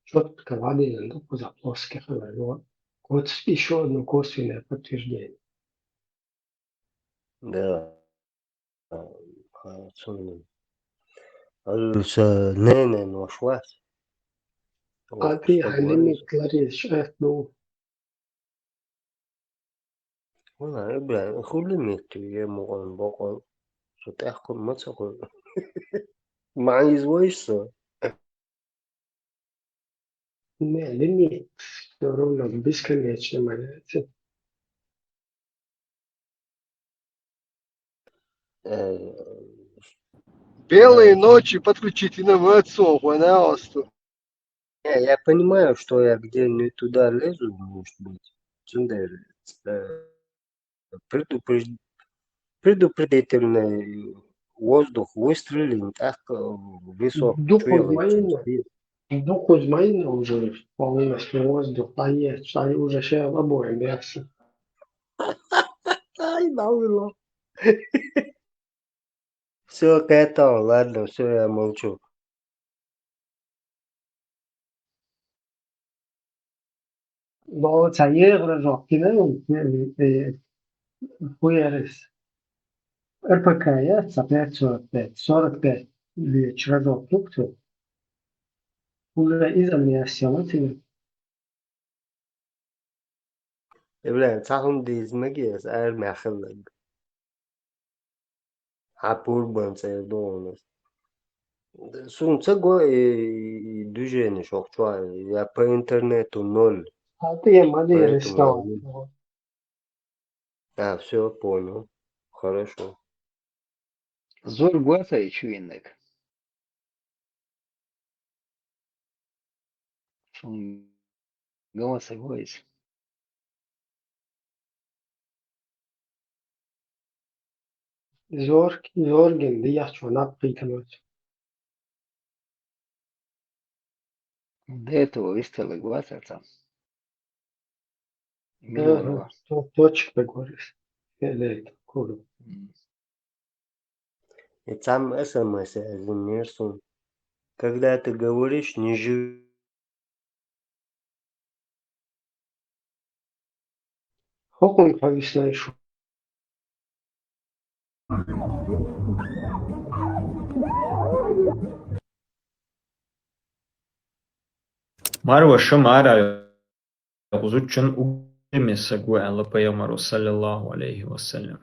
Четко воды на за плоских говорю. Вот еще одно косвенное подтверждение. Да. Не, ношвас. А ты халимит клариш, ну. Вона бля, хулимит я могу бокон. Что ты ахком мацаху. Мани звойсо. Не, лимит. Все равно бесконечно маляется. Белые ночи подключить инновацию, пожалуйста. Я понимаю, что я где не туда лезу, может быть. Цундер, предупреж- предупредительный воздух выстрелил так высоко, что я лечу. Дух Узмаина уже полностью воздух, а есть, а уже все обоим версии. Ай, да было. Все, это, ладно, все, я молчу. Då säger sakerna хуярис. РПК, опять 45 или разок пунктов уже из-за меня силы. İbrahim sahum dizmek yes er mexillig. Hapur bansa doğru. Sunca go düzeni çok çoğu ya по интернету ноль. А ты я модель Поэтому я рисовал. все понял. Хорошо. Zor guasa içuinnek. Шум голосовой. Зорген, die jacht schon abbieten. До этого выставила глаза там. Миллионова. Точка говоришь. Или куру. И сам СМС разумеется. Когда ты говоришь, не живи. Хокон повисла еще. Marvaša mārāja uz učan ugemesa guēla pajamaru sallallahu aleyhi ve sellem.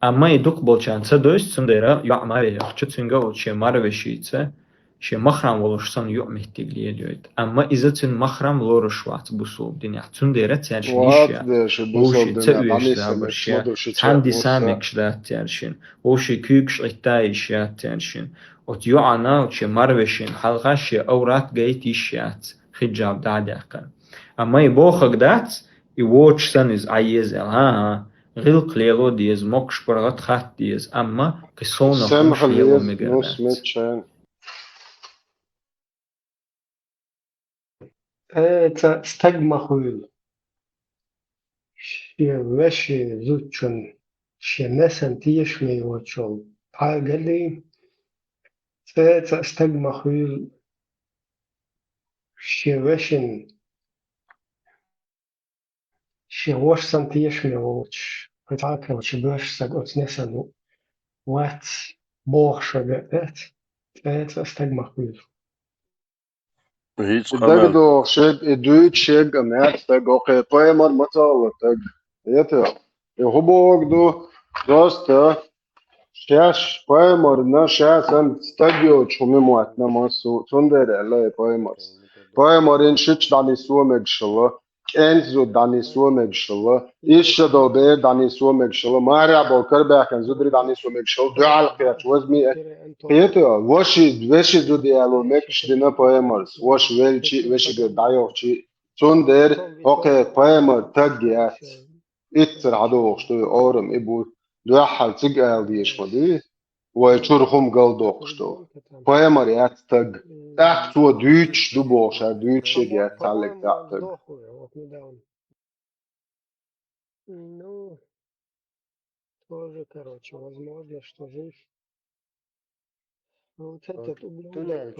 Amma iduk bolçan döst sundera yu amare yaxçı tünga uçya marveşice şey mahram oluşsan yu mehtigliye diyordu. Amma izatın mahram loruşvat busul dinya tündera terşiniş ya. O şey tüyüşler ya. Tandi samekşler terşin. O şey kükş ittayiş ya terşin. Ot yu ana uçya marveşin halgaş ya avrat gayet işyat. Hicab da'dakan. Amma iboxak dat iwoçsan iz ayezel ha. غير قليلو ديز موكش برغت خات ديز أما قصونا سامح خمش ليلو ليز نص مجرات متشان. Это стагмахуил. Вещи зучен. Шенесен тиеш ми очол. Пагали. Это стагмахуил. Шевешен. Шевош сан тиеш ми оч. Пыталка очи бэш саг отнесен. Ват. Борша гет. Это стагмахуил. Dag door shit, het duurt shit, en het dag ook het paar met alle dag. Weet je, je hoort door dat shash paar na shash en stadio chome moat na maso zonder alle paar in shit dan is zo met shalla. Enzo dan is zo met shalla. Is do be dan is zo met shalla. Maar ja, boker bij kan zodra dan is zo met shalla. Dual krijgt was me. Weet je, was je zo die alo mekš dina poemars, was welči ga dajovči, zonder oke poemar tagiat, itzer hado što je oram ibu duahal cigal dieš madi, ويشورهم قلدوق شتو poemar jat tag, to duč duboša, duč je jat talek tag. Ну, тоже, короче, возможно, что жив. Вот этот ублюдок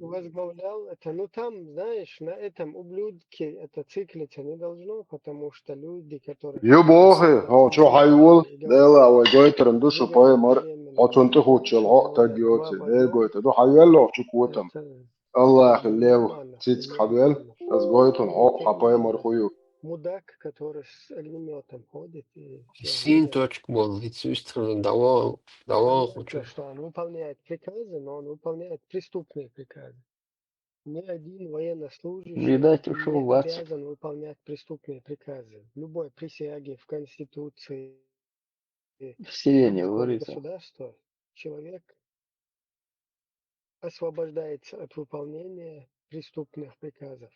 возглавлял это. Ну там, знаешь, на этом ублюдке это циклиться не должно, потому что люди, которые... يبوخي هو شو حيقول لا هو جايتر ندوشو poemar عطون تخوتشل عقتا جيوتي ده جايتر دو حيالو شو كوتم الله يخليه تيتك حبيل از جايتون عق poemar خويو Мудак, который с огнеметом ходит и Син точку был, ведь выстрелил, дало что он выполняет приказы, но он выполняет преступные приказы. Ни один военнослужащий Видать, ушел не в ад. обязан выполнять преступные приказы. В любой присяге, в Конституции. Сирени, закон говорится. государства человек освобождается от выполнения преступных приказов.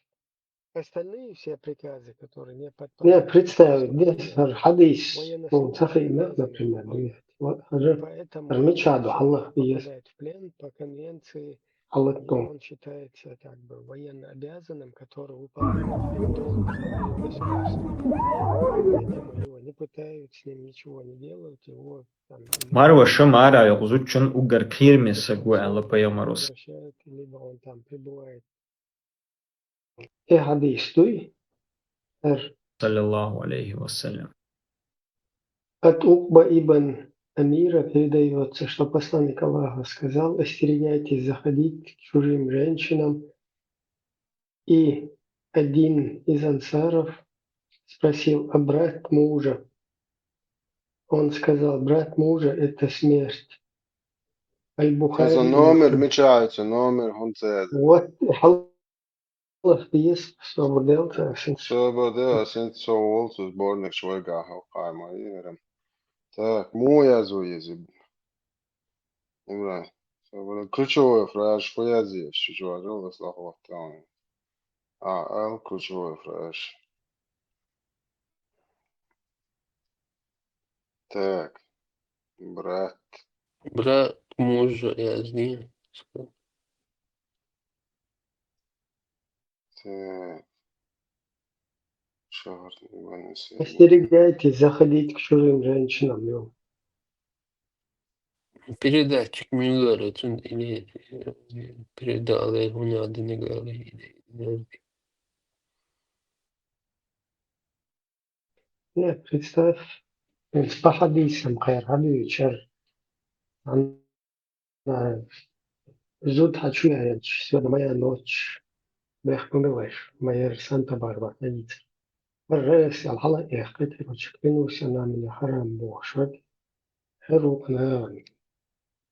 Остальные все приказы, которые не подпадают представь, здесь хадис, военнослужащие, например, поэтому размечаду человек Аллах есть, попадает в плен по конвенции, и Аллах он считается как бы военно обязанным, который выполняет долг перед государством. Поэтому его не пытают, с ним ничего не делают, его там Марва Шамара Ягузучун Угар Кирмиса Гуэла Паямарус. возвращают, либо он там пребывает. хадис туй, Саллиллаху алейхи вассалям. от Укба ибн Амира передается, что посланник Аллаха сказал: остерегайтесь заходить к чужим женщинам. И один из ансаров спросил: а брат мужа? Он сказал: брат мужа – это смерть. Аль-Бухари. Это номер мечается, номер хунцет. Вот, Аллах есть, освободился. Освободился, соулся, сборник швейга, хайма, ирем. Так, моя зуези. Ура. Ключевой фраз, фразе, что же, слава Богу. Л, ключевой фраз. Так, брат. Брат мужа язни. Так. Остерегайтесь заходить к чужим женщинам. Передатчик Мюллера или передал его надо не говорить. Нет, представь, по хадисам, хайр, хадис, зуд хочу я, сегодня моя ночь, бехмудываешь, моя Санта-Барбара, ходить. الرئيس الحلقة يحكي وشكلين وسنا من حرام بوشوك هرو أنا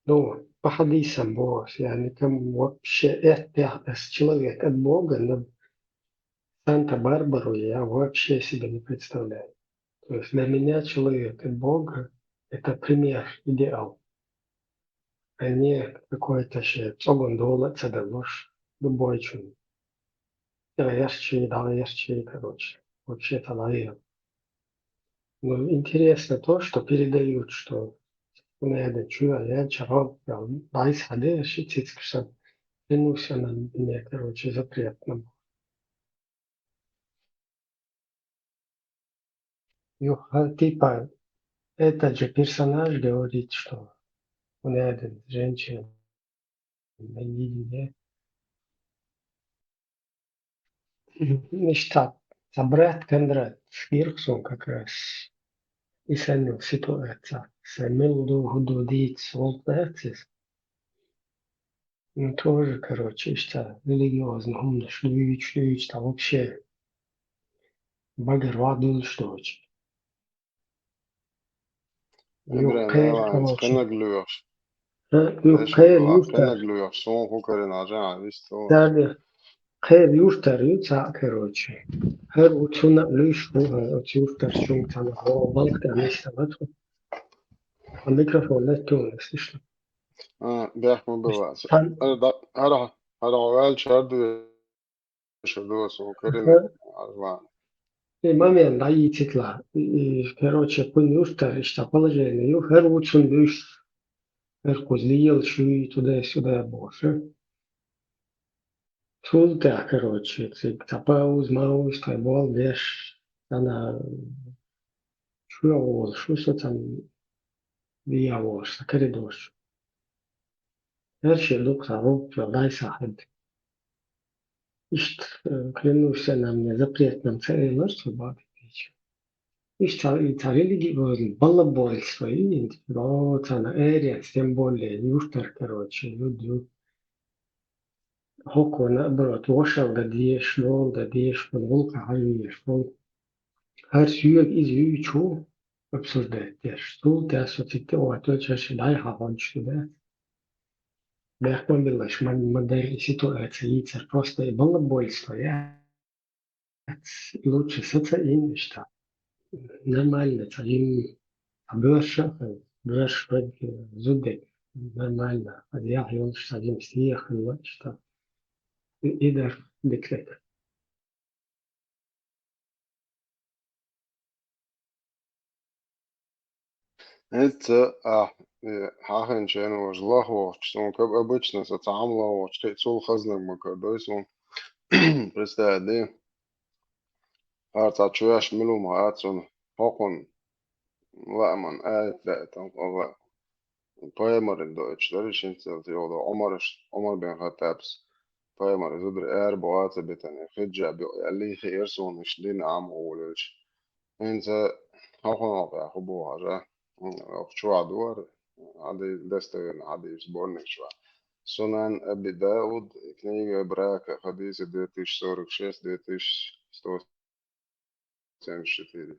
ну, по хадисам босс, يعني там вообще это человек от Бога, но Санта-Барбару я вообще себе не представляю. То есть для меня человек от Бога – это пример, идеал, а не какой-то цогондола, цадалош, любой человек. Ярче, короче. Вообще-то, наверное. Но интересно то, что передают, что надо чуя, чаров, дайс хаде, шицицкшан, клянусь на мне, короче, запретным. Типа, этот же персонаж говорит, что он один женщина наедине. Мечта. Брат Кондрат Фирксон как раз и самил ситуацию. Самил худодит солдатис. Ну, тоже, короче, что религиозно, он шлюич, там вообще багервадул, что очень. Ibrahim Evans, kenneglős. Kenneglős, son hukarina, visto. Да, خير يفتر يتسع короче. هر وتسونا ليش هو يفتر شو تانا هو بالك تعمل سبته. الميكروفون لا تون استشل. بيحكم بواس. هذا عوال شردو سو كرنا عرفان. момент дай титла. Короче, kun юфтар ишта положение. Ю хер вутсун душ. Хер козлил шуй туда-сюда больше. Султа, короче, цапауз, мауз, кайбол, деш. Она шуя что там вия коридор. Her şey доктор, дай сахар. Ишт, клянусь нам не запретным целым собаки. Ишт, религии балабольство, и вот она, тем более, юфтер, короче, люди. Хоко, наоборот, вошел, да диеш, волка, хаешь, волк. Her сюек из ючу обсуждает, что ты асоциатива, то чаще дай хаванчу, да. Бехман Билаш, модель ситуации, просто и балабольство, лучше социальный штат. Нормально, им Бёрш зудек. Нормально. А я он садим съехал, что идер декрет. Это хахен чен вож лахо, что как обычно сацамло, что цул хазнак макадойс он представляет, арца чуяш милума ацун хокон ламан да там ова поэмар дойч, да решенцел тиода Omar бен Хаттабс поэмар зудр эрбо аца бетане хиджаб اللي خيرسون مش دين عام ولش انت هاخون يا خبو هذا شو عدور عادي دستين عادي سبورنك شو Sunan Abi Daud, книга брака, хадисы 2046-2174.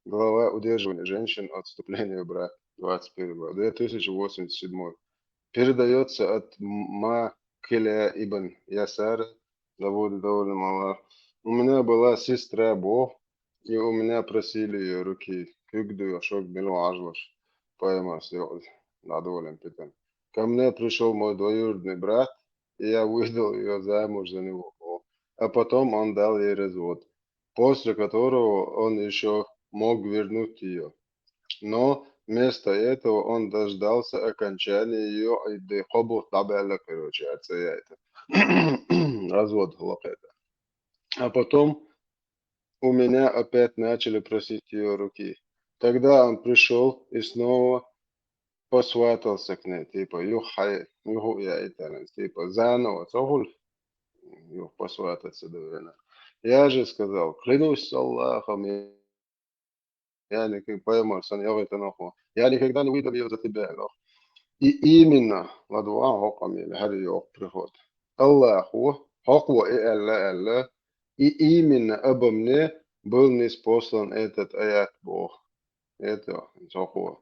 Глава удерживания женщин от вступления в брак, 21 год, 2087. Передается от Макиля ибн Ясара, Давуда довольно мало. У меня была сестра Бог, и у меня просили ее руки. Күгду ашок белу ажлаш. Поэма сделать. Надолем питан. Ко мне пришел мой двоюродный брат, и я выдал ее замуж за него. А потом он дал ей развод, после которого он еще мог вернуть ее. Но вместо этого он дождался окончания ее и дехобу табеля, короче, отца это. Развод хлопета. А потом у меня опять начали просить ее руки. Тогда он пришел и снова посватался к ней, типа, юхай, юху я это, типа, заново, цохуль, юх посвататься, наверное. Я же сказал, клянусь Аллахом, я никогда пойму, я никогда не выдам ее за тебя, Аллах. И именно на два хоками, или приход. Аллаху, хоква и Аллах, и именно обо мне был ниспослан этот аят Бог. Это хоква.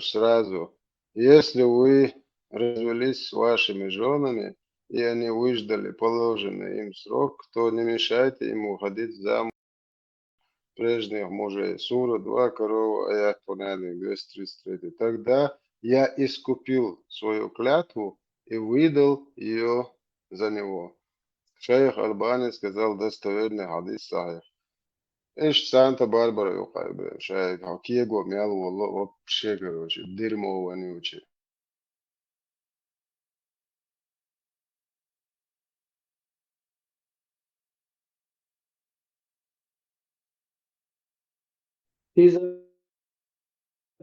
Сразу, если вы развелись с вашими женами, и они выждали положенный им срок, то не мешайте им уходить замуж прежних мужей. Сура 2, корова, аят понятный, 233. Тогда я искупил свою клятву и выдал ее за него. Шейх Альбани сказал достоверный хадис сахих. ايش سانتا باربرا يقال شايف حكيجو ميال والله вообще короче дерьмо вонючее. Из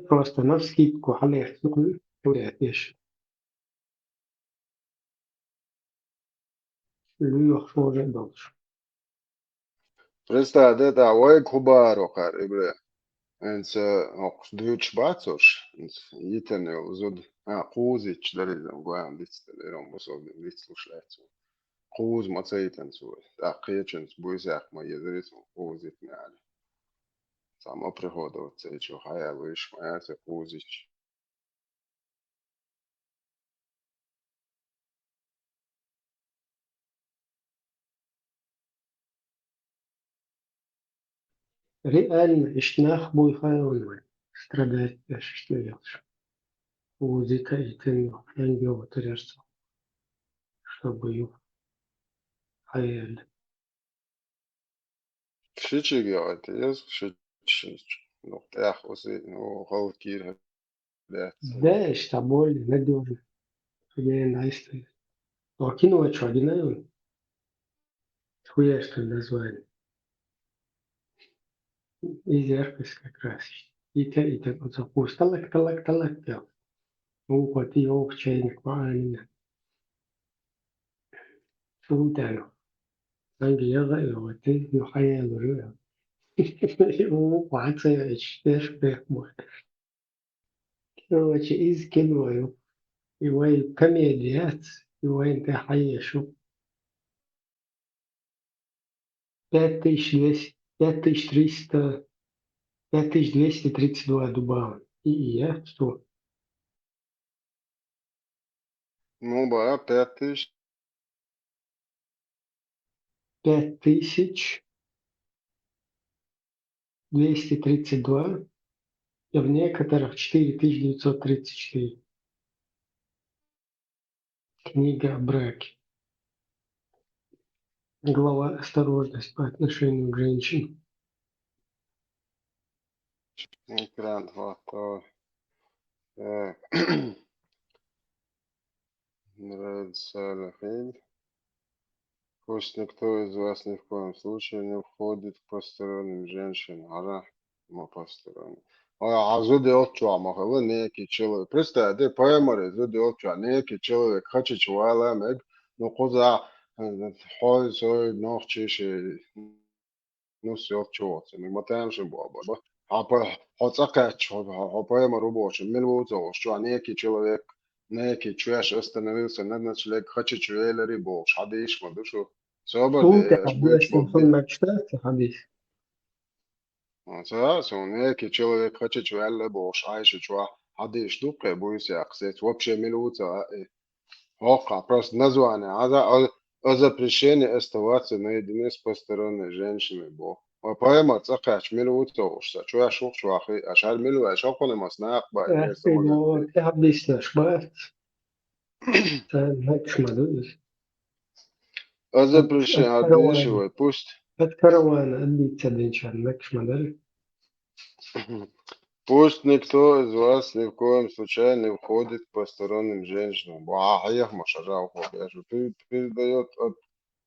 просто навскидку халех вряд ли. Люх уже дальше. Представь, это ой кубаро харибре. Энс Deutsch бацош, итенел зуд кузич далезам гуан дистелером босов дистслушается. Куз мацейтен су. Так кеченс буйзах ма езерис кузит мяли. Само приходу це чо хая виш моя це кузич. Реально, ишнах буй хайон страдает, что делаешь. Узика и ты ангел теряешься, чтобы ее хаяли. Шичи говорит, я шичи. Ну, так, оси, ну, холкир, да. Да, что боль, надежно. Я найстый. Но кино что, одинаково? Хуя что назвали. И зеркальце как раз. И так вот запуск. Талак делал. Ну, вот и ох, чайник, правильно. Сумтаю. Ангела, и вот ты, ну, хаял уже. Ну, паца, чтешь, мой. Короче, из кино. Его комедия, его انت حي شو 5200, 5300, 5232 дуба. И я что? Ну, ба, 5000. 5232, в некоторых 4934. Книга о браке. Глава «Осторожность по отношению к женщинам». Экран фото. Нравится Рафаэль. Пусть никто из вас ни в коем случае не входит к посторонним женщинам. Ара, мы посторонние. А зуди отчуа махала некий человек. Представь, ты поймали зуди отчуа некий человек. Хочет чувала мег, но куда хой сой ночиши ну все отчуаться. Мы мотаем же баба. А по хоцакач, а пойма рабочий. Милвузо, что некий человек. Некий чуяш остановился на ночлег. Хочет чуэля рибов. Шадиш, мадушу. Султы Сободи, аж будет حديث чбобди. محمد شتات حديث. Некий человек хочет чуэля бош. Айши чуа. Хадиш дупке буйся аксет. Вообще милвузо. Ока, просто название. О запрещении оставаться наедине с посторонней женщиной. Бо. Поэма цакач милвузо. Чуя шух чуахи. Ашар милу. Ашоконе маснак ба. Не самогат. Это حديث نشبات. هيك مدوز. О запрещении. Одышивай. Пусть. Откарвана одни цаденчан. Некш модель. Пусть никто из вас ни в коем случае не входит к посторонним женщинам. Передает от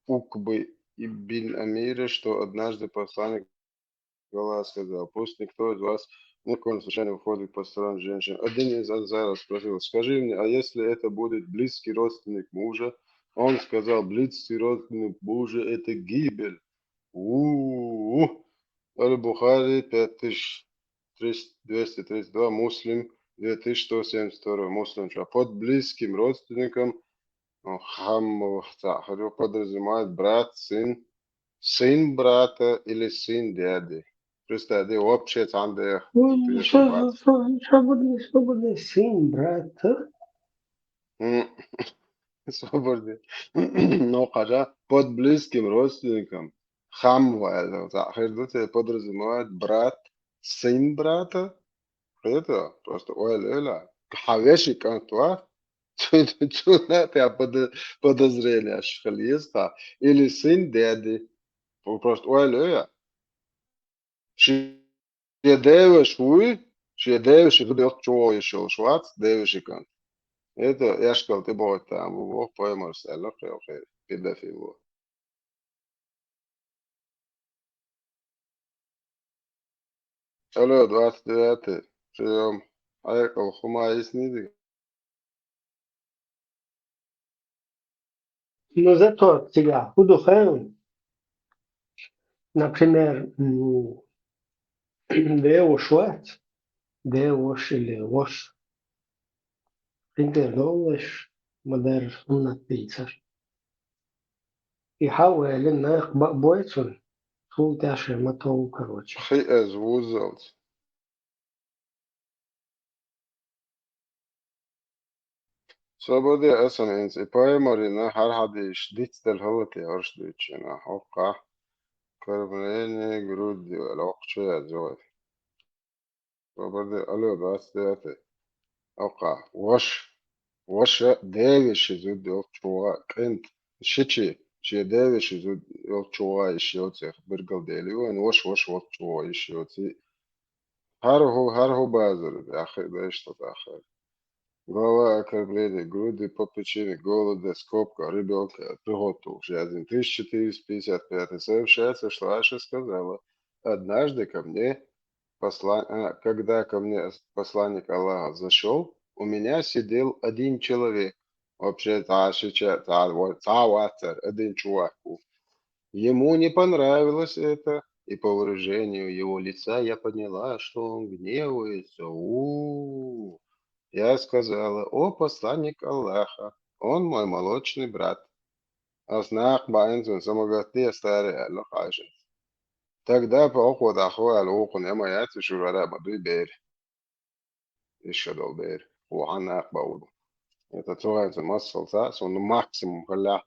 Укбы ибн Амира, что однажды посланник Аллаха сказал, пусть никто из вас ни в коем случае не входит к посторонним женщинам. Один из ансаров спросил, скажи мне, а если это будет близкий родственник мужа? Он сказал, близкий родственник мужа это гибель. Аль-Бухари 5232, Муслим 2172, Муслим. Под близким родственником подразумевает брат, сын брата или сын дяди. Представь, вообще там, где Свободный сын, брат. свободный. Но когда под близким родственником хамва, подразумевает брат, сын брата. Это просто оля. Хавешик антуа. Чудное подозрение, шхалиста. Или сын дяди. Просто оля. Шедевишуй. Шедевиши выдает чего еще. Швац девишикан. Это я сказал, ты будет там. Бог поймешь. Окей. Педофил. Алло, 29. Прием. Аякал хума есть ниды. Но зато тебя худохаем. Например, Деушват, Деуш или Вош. Интердолыш, модер унатпицар. يحاول إنه يخبأ بويتون فول تاشي متو короче. He is wuzelt. Свобода эсэнэнс и поэморина хархадиш дитстел хавати оршдичина хока кормление грудью локче зой. Свобода алло 29. Ока ваш девиш зуд локчуа кент шичи че девиш зуд локчуа ишиоцех бергалделио эн ваш локчуа ишиоци харху базар ахир дэштат ахир. Голова окормления, груди по причине голода, скобка, ребенка, приготовший 1455 сообщается, что Аша сказала, однажды ко мне, когда ко мне посланник Аллаха зашел, у меня сидел один человек, вообще один чувак. Ему не понравилось это, и по выражению его лица я поняла, что он гневается. Я сказала, о посланник Аллаха, он мой молочный брат. А знак Байнзен самогатия старый Аллахажи. Тогда по уходу Ахуа Алухун Ямаяти Шурара Баду Бер. Еще дол Бер. Уанак Бауду. Это называется массалса, он максимум халя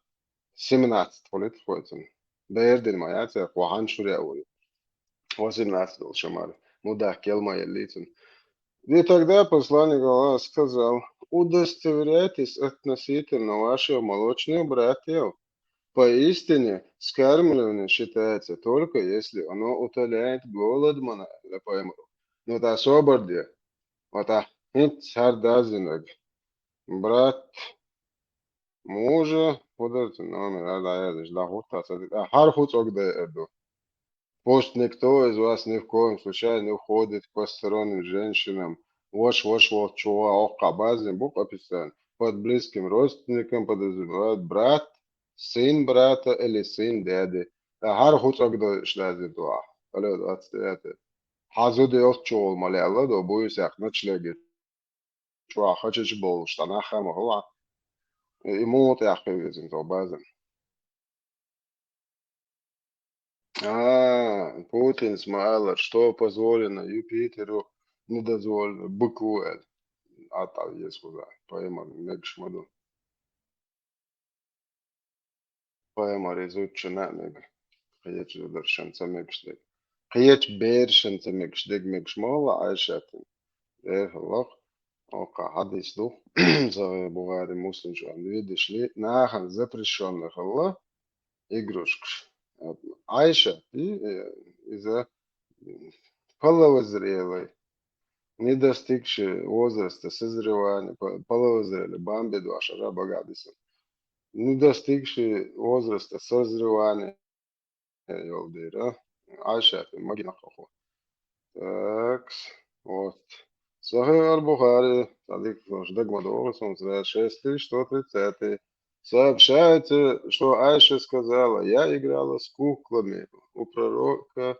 17 лет входит. Бер дин Маяти Уан Шуря Ули. 18 дол Шамар. Муда Келма Елитин. И тогда посланник Аллаха сказал: удостоверяйтесь относительно вашего молочного братьев. Поистине, скармливание считается только если оно утоляет голод пойму. Но это особо, вот сардазинок. Брат мужа, хархуц огда. Пусть никто из вас ни в коем случае не уходит к посторонним женщинам. Вот чего окабазин бук описан. Под близким родственником подразумевают брат, сын брата или сын дяди. Хархуц огда шлази дуа. Алло, 29. Hazır yok olmalı Allah da bu yüzden çilegi. Şu an kaçıcı bol штанах ama hava. Ему вот я привезем то база. Путин смайлер, что позволено Юпитеру, не дозволено быку. А там есть куда. Поэма мегшмаду. Поэма резучена мег. Киеч дершенца мегштег. Киеч бершенца мегштег мегшмала айшатин. Allah. Ока хадис дух. За Бугари муслим что видишь ли, нахан запрещенных Allah игрушек. Айша из-за половозрелой, не достигшей возраста созревания, половозрелой, бамбеду, ашара богадиса, не достигшей возраста созревания, Йолдира, Айша, магина хохо. Так, вот. Сахih аль-Бухари, Садик Ждагмадор, 6, сообщается, что Айша сказала: я играла с куклами у пророка,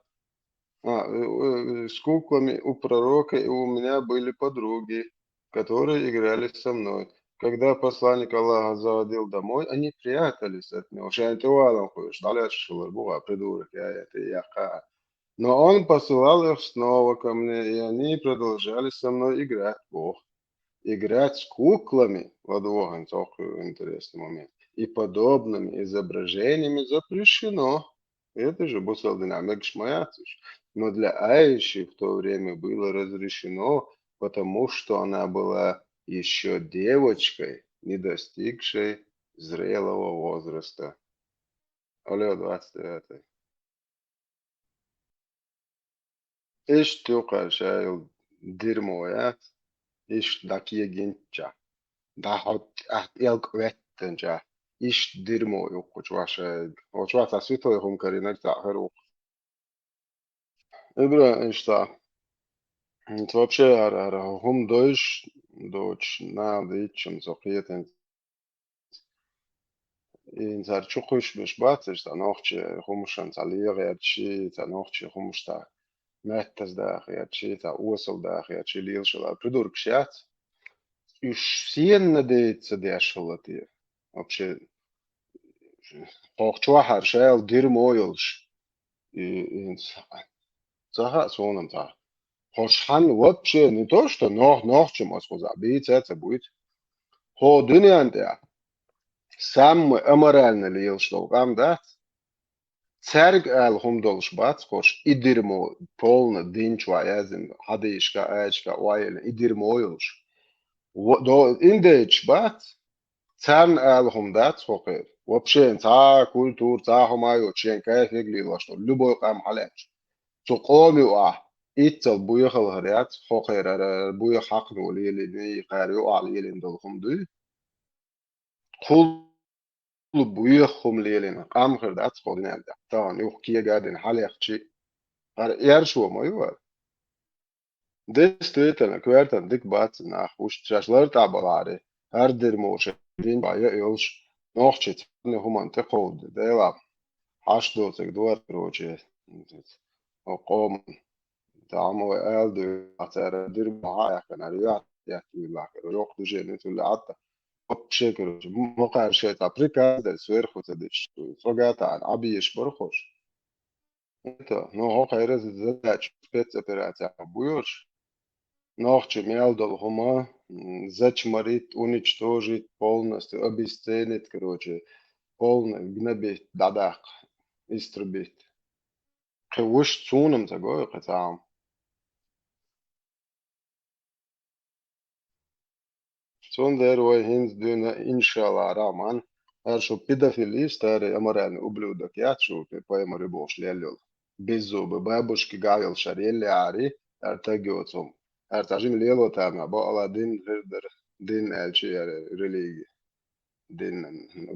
с куклами у пророка, и у меня были подруги, которые играли со мной. Когда посланник Аллаха заводил домой, они прятались от него. Придурок, но он посылал их снова ко мне, и они продолжали со мной играть. Играть с куклами, ладвоген, такой интересный момент, и подобными изображениями запрещено. Это же бусалдинамик шмаяцуш. Но для Аиши в то время было разрешено, потому что она была еще девочкой, не достигшей зрелого возраста. Алло, 29. Иш тюка шайл дерьмоят, иш дакие гинча. Да хот елк веттенча. Иш дерьмо юкуч ваша. Очвата свито хум каринак захеру. Ибра иншта. Это вообще хум дойч на дичем зохиетен. In zar chukush mish batzes da nochche humshan zaliere chi da nochche humsta mettes da chi da ursel da chi lil shla приdur кшат и всен надеется дешалати вообще хохчва харшал дирмойлш и заха сонам та хошхан вообще не то что нохче мосхоза бить это будет хо дунянда сам аморально лил что гам да Церг ал хумдолш бац хош идирмо полно динчва язин хадишка ачка уайл идирмо юлш до индеч бац цан ал хумдац хохер вообще ца культур ца хумаю чен кайф неглила что любой кам халеч то qomi ва итцел буйхал харят хохер буй хак нолили ни қарю алилин дол хумду buichum lelin amher dat schodin da tan yo kiegaden halechchi ar ersho moyvar desteten kwertan dik bat nach uschashlar tabalare har der moshe din baya yolsh nochchit ne human te khod dela hashdo tek duar proje o qom tamo eldu atar dir baya kana riyat ya tula yok duje ne tula atta вообще, короче, мока шет априка, сверху ты согата, абиеш борхош. Это, ну, хай задач спецоперация будешь, ночью мелдал хума, зачмарить, уничтожить полностью, обесценить, короче, полно гнобить, дадак, истребить. Хевуш цуном загой, хотя Zonder way hinz dünne inshallah raman. Şu pedofili stare amoralni ублюдок я şu поэмори boş lelyol. Беззубы бабушки гавил шарели ари ertagiotum. Ertagim lielo tama bo ala din elçi religi din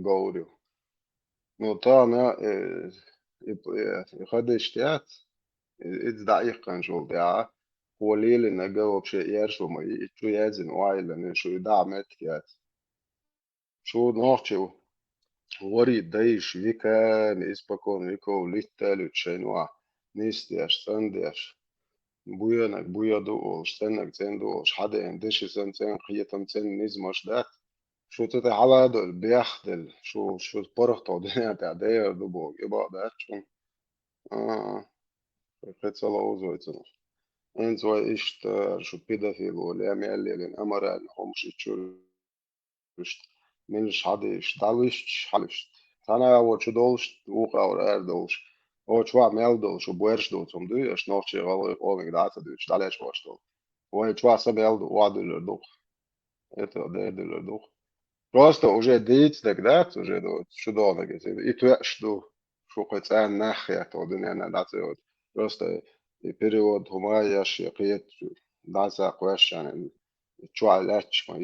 gauri. No tama خدشتيات ضعيف كان شغل يا هو ليل إنه جاوب شيء يرسم شو يزن وايل إنه شو يدعمت كيات شو نوحشوا وري دايش فيكا نسبكون فيكو ليتالو تشينوا نيستياش سندياش بويانك بويا دوش سنك تين دوش حدا اندش سنتين قيتم تين نزمش دات شو تتعالى دول بياخدل شو تبرخطو دنيا تعدير دوبو يبقى دات شو قد صلاة وزويتنا انت وإشت شو pedofil ولا ميلين أمر أن هم شتشورشت منش حدش تعلشت حلشت أنا وش دولشت وقع ور دولش وش وا ميل دولش وبورش دولتم دو إيش نوتشي غالي قومك دعته دوش تعلش واش دول وش وا سبيل دو وادل دوخ это дедل دوخ просто уже дит так да уже до что долго и то что хоть нахер то дня надо просто период همايا شقيت داسا question شو علاش ما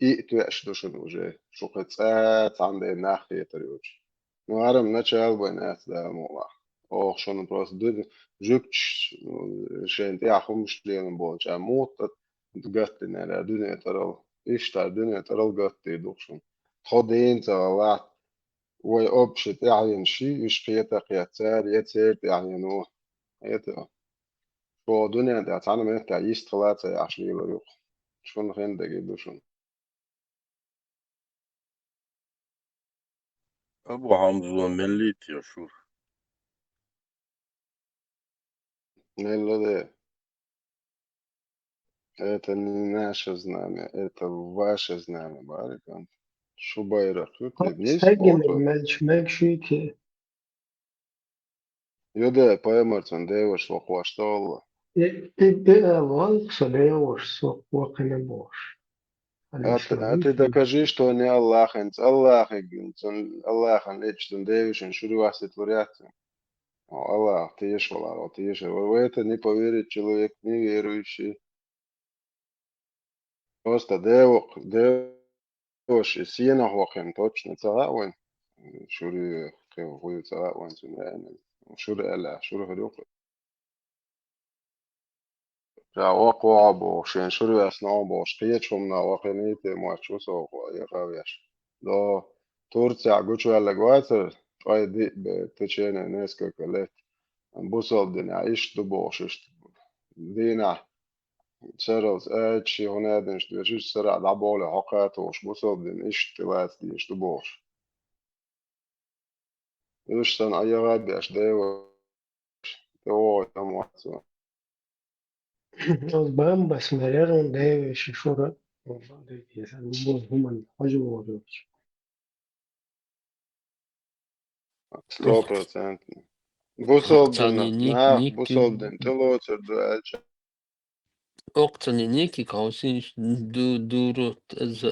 и то что уже хоть عند ناحية تريوش نوارم начал бы нет да мола ох что просто дед жукч شين تاعهم شلين болча мот гатты на дуне тарал إيش дуне тарал гатты دوخشون خدين تغلات وأبشت يعني شيء إيش قيتك يتسير يعني نوع يتو شو دنيا ده تعلم إنك تعيش ثلاثة عشان يلو شون خين دقيقة شون أبو حمزة مليت يا شو نيلو ده это не наше знамя, это ваше знамя, Барикан. Шубайрак, тут не سجل спорт. ماكشيتي Юда, поймарцан, деваш, лохвашталла. الوالد صديوش سوق وقنا بوش ты докажи, что не Аллах, Аллах, Аллах, лечит, девиш, шурюасит вариации. Аллах, ты ешь, Аллах, ты ешь. В это не поверит человек неверующий. Просто девош, сиена хохен, точно, цагауэн. Шурю, хуй цагауэн, шурю эля, шурю хадюк. Ja, وقوع بوش يعني شرو أسنان بوش قيتشم نا وقنيت ماتشو سوق يقاويش دو تورتيا قوشو يلا قواتر شوي دي بتشينا ناسكا كلت بوصل دنيا عيش دو بوشش دينا شرز اتشي هنا دنش دوشش سرع دعبولي حقات وش بوصل دين ايش تلاس ديش دو بوش يوش سن اي غاد اش ديوش دو تمواتو Os bambas melhoram deve shifura human حجم 100%. بوصل Октани دين بوصل دين تلوتر دو اتش Октани Ники Каусинч Дурут as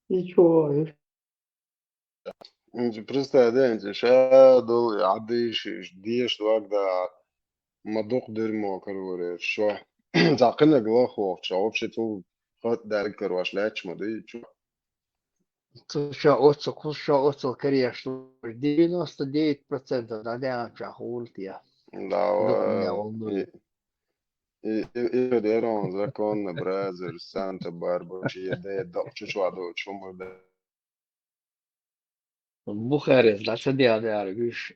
Ничего, انت برستا انت شادل يعديش ديش واقدا ما دوق درمو كروري شو تعقلنا جلاخ وقت شو بشي تو خد دارك كرواش لاتش ما دي شو Слушай, оцел конечно, 99% надеям, что хултия. لا и дерон закон бразер санта барбара شي ده دوق شو عدو شو مرده Бухарес, да, садя, да, видишь.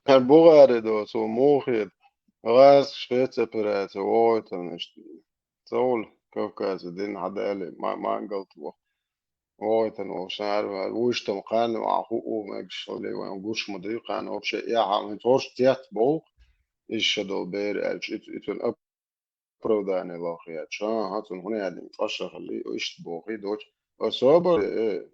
بوغاري دو سو موخيد غاز شفيتsa برات وويتن تول كوكاز دين حدالي ما انقلت وويتن وشان عارف ويشتم قان وعقوقو ماكش اللي وانقوش مضيق عن وبشي يا عم تورش تيات بوغ الشدو بير الش اتون ابروداني لاخيات شان هاتون هنا يعني متفشخ اللي ويشت بوغي دوش وصوبر ايه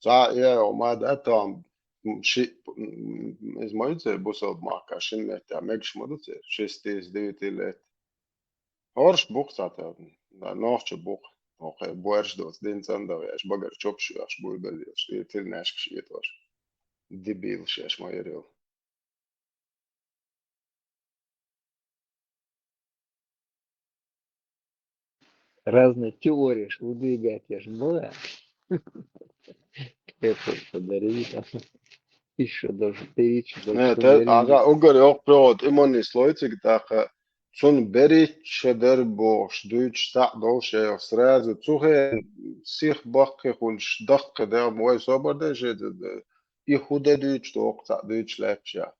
ساعة ايه وما داتهم izmaiņas būs vēl mākā šim metā, megšu moducē, 6-9 lēt. Orš buks atēv, nošķu buk, okay, boerš dots, dīns andavieši, bagar čopšujāši, buļbeļieši, tilnēški šietoši. Debīli šieš majerili. Разные теории, что выдвигать, я же была. Это подарить, еще даже тысячу. Nē, te ugari okprot imonīs loicīgi tā, ka sun beriča darboš, duč tā dolšē jau srēdzu, cuhē, sih bakke hulš dakka der moj sobardēžē, I hude duč tok tā duč lepšā.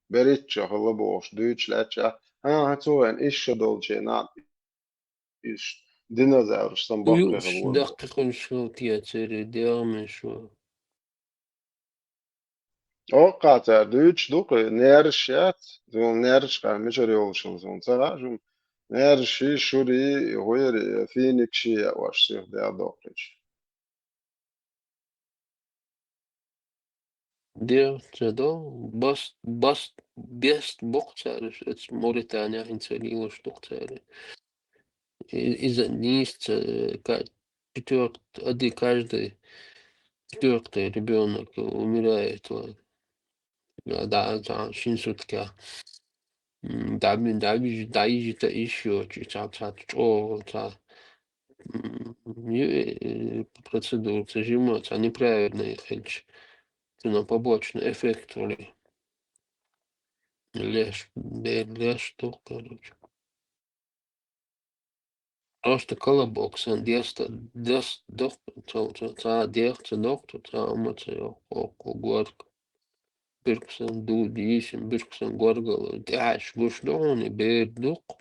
Beriča halaboš, duč lepšā. Cuhēn isha dolšē nāt, ish dinozaurus sam bakke Ujuš, halaboš. dakika šel tieceri, diamešo. O, kāds ir duč, duka, nēršēt, un nērškā mežarjolšans, un cārāžum, nērši šurī, huiri, fīnikši, vaši, dēdoprič. Der, best boxers, het Mauritania in Celilo Stochteri. Из-за неист, каждый четвертый ребенок умирает. Да, шинсутка. Даижита еще, процедуру зажиматься, неправильный на побочный эффект. Леш, что, короче. Просто колобокс, доктор, горка. Birksen dūdīsim, birksen gorgala, dēš, gušdoni, bērduk,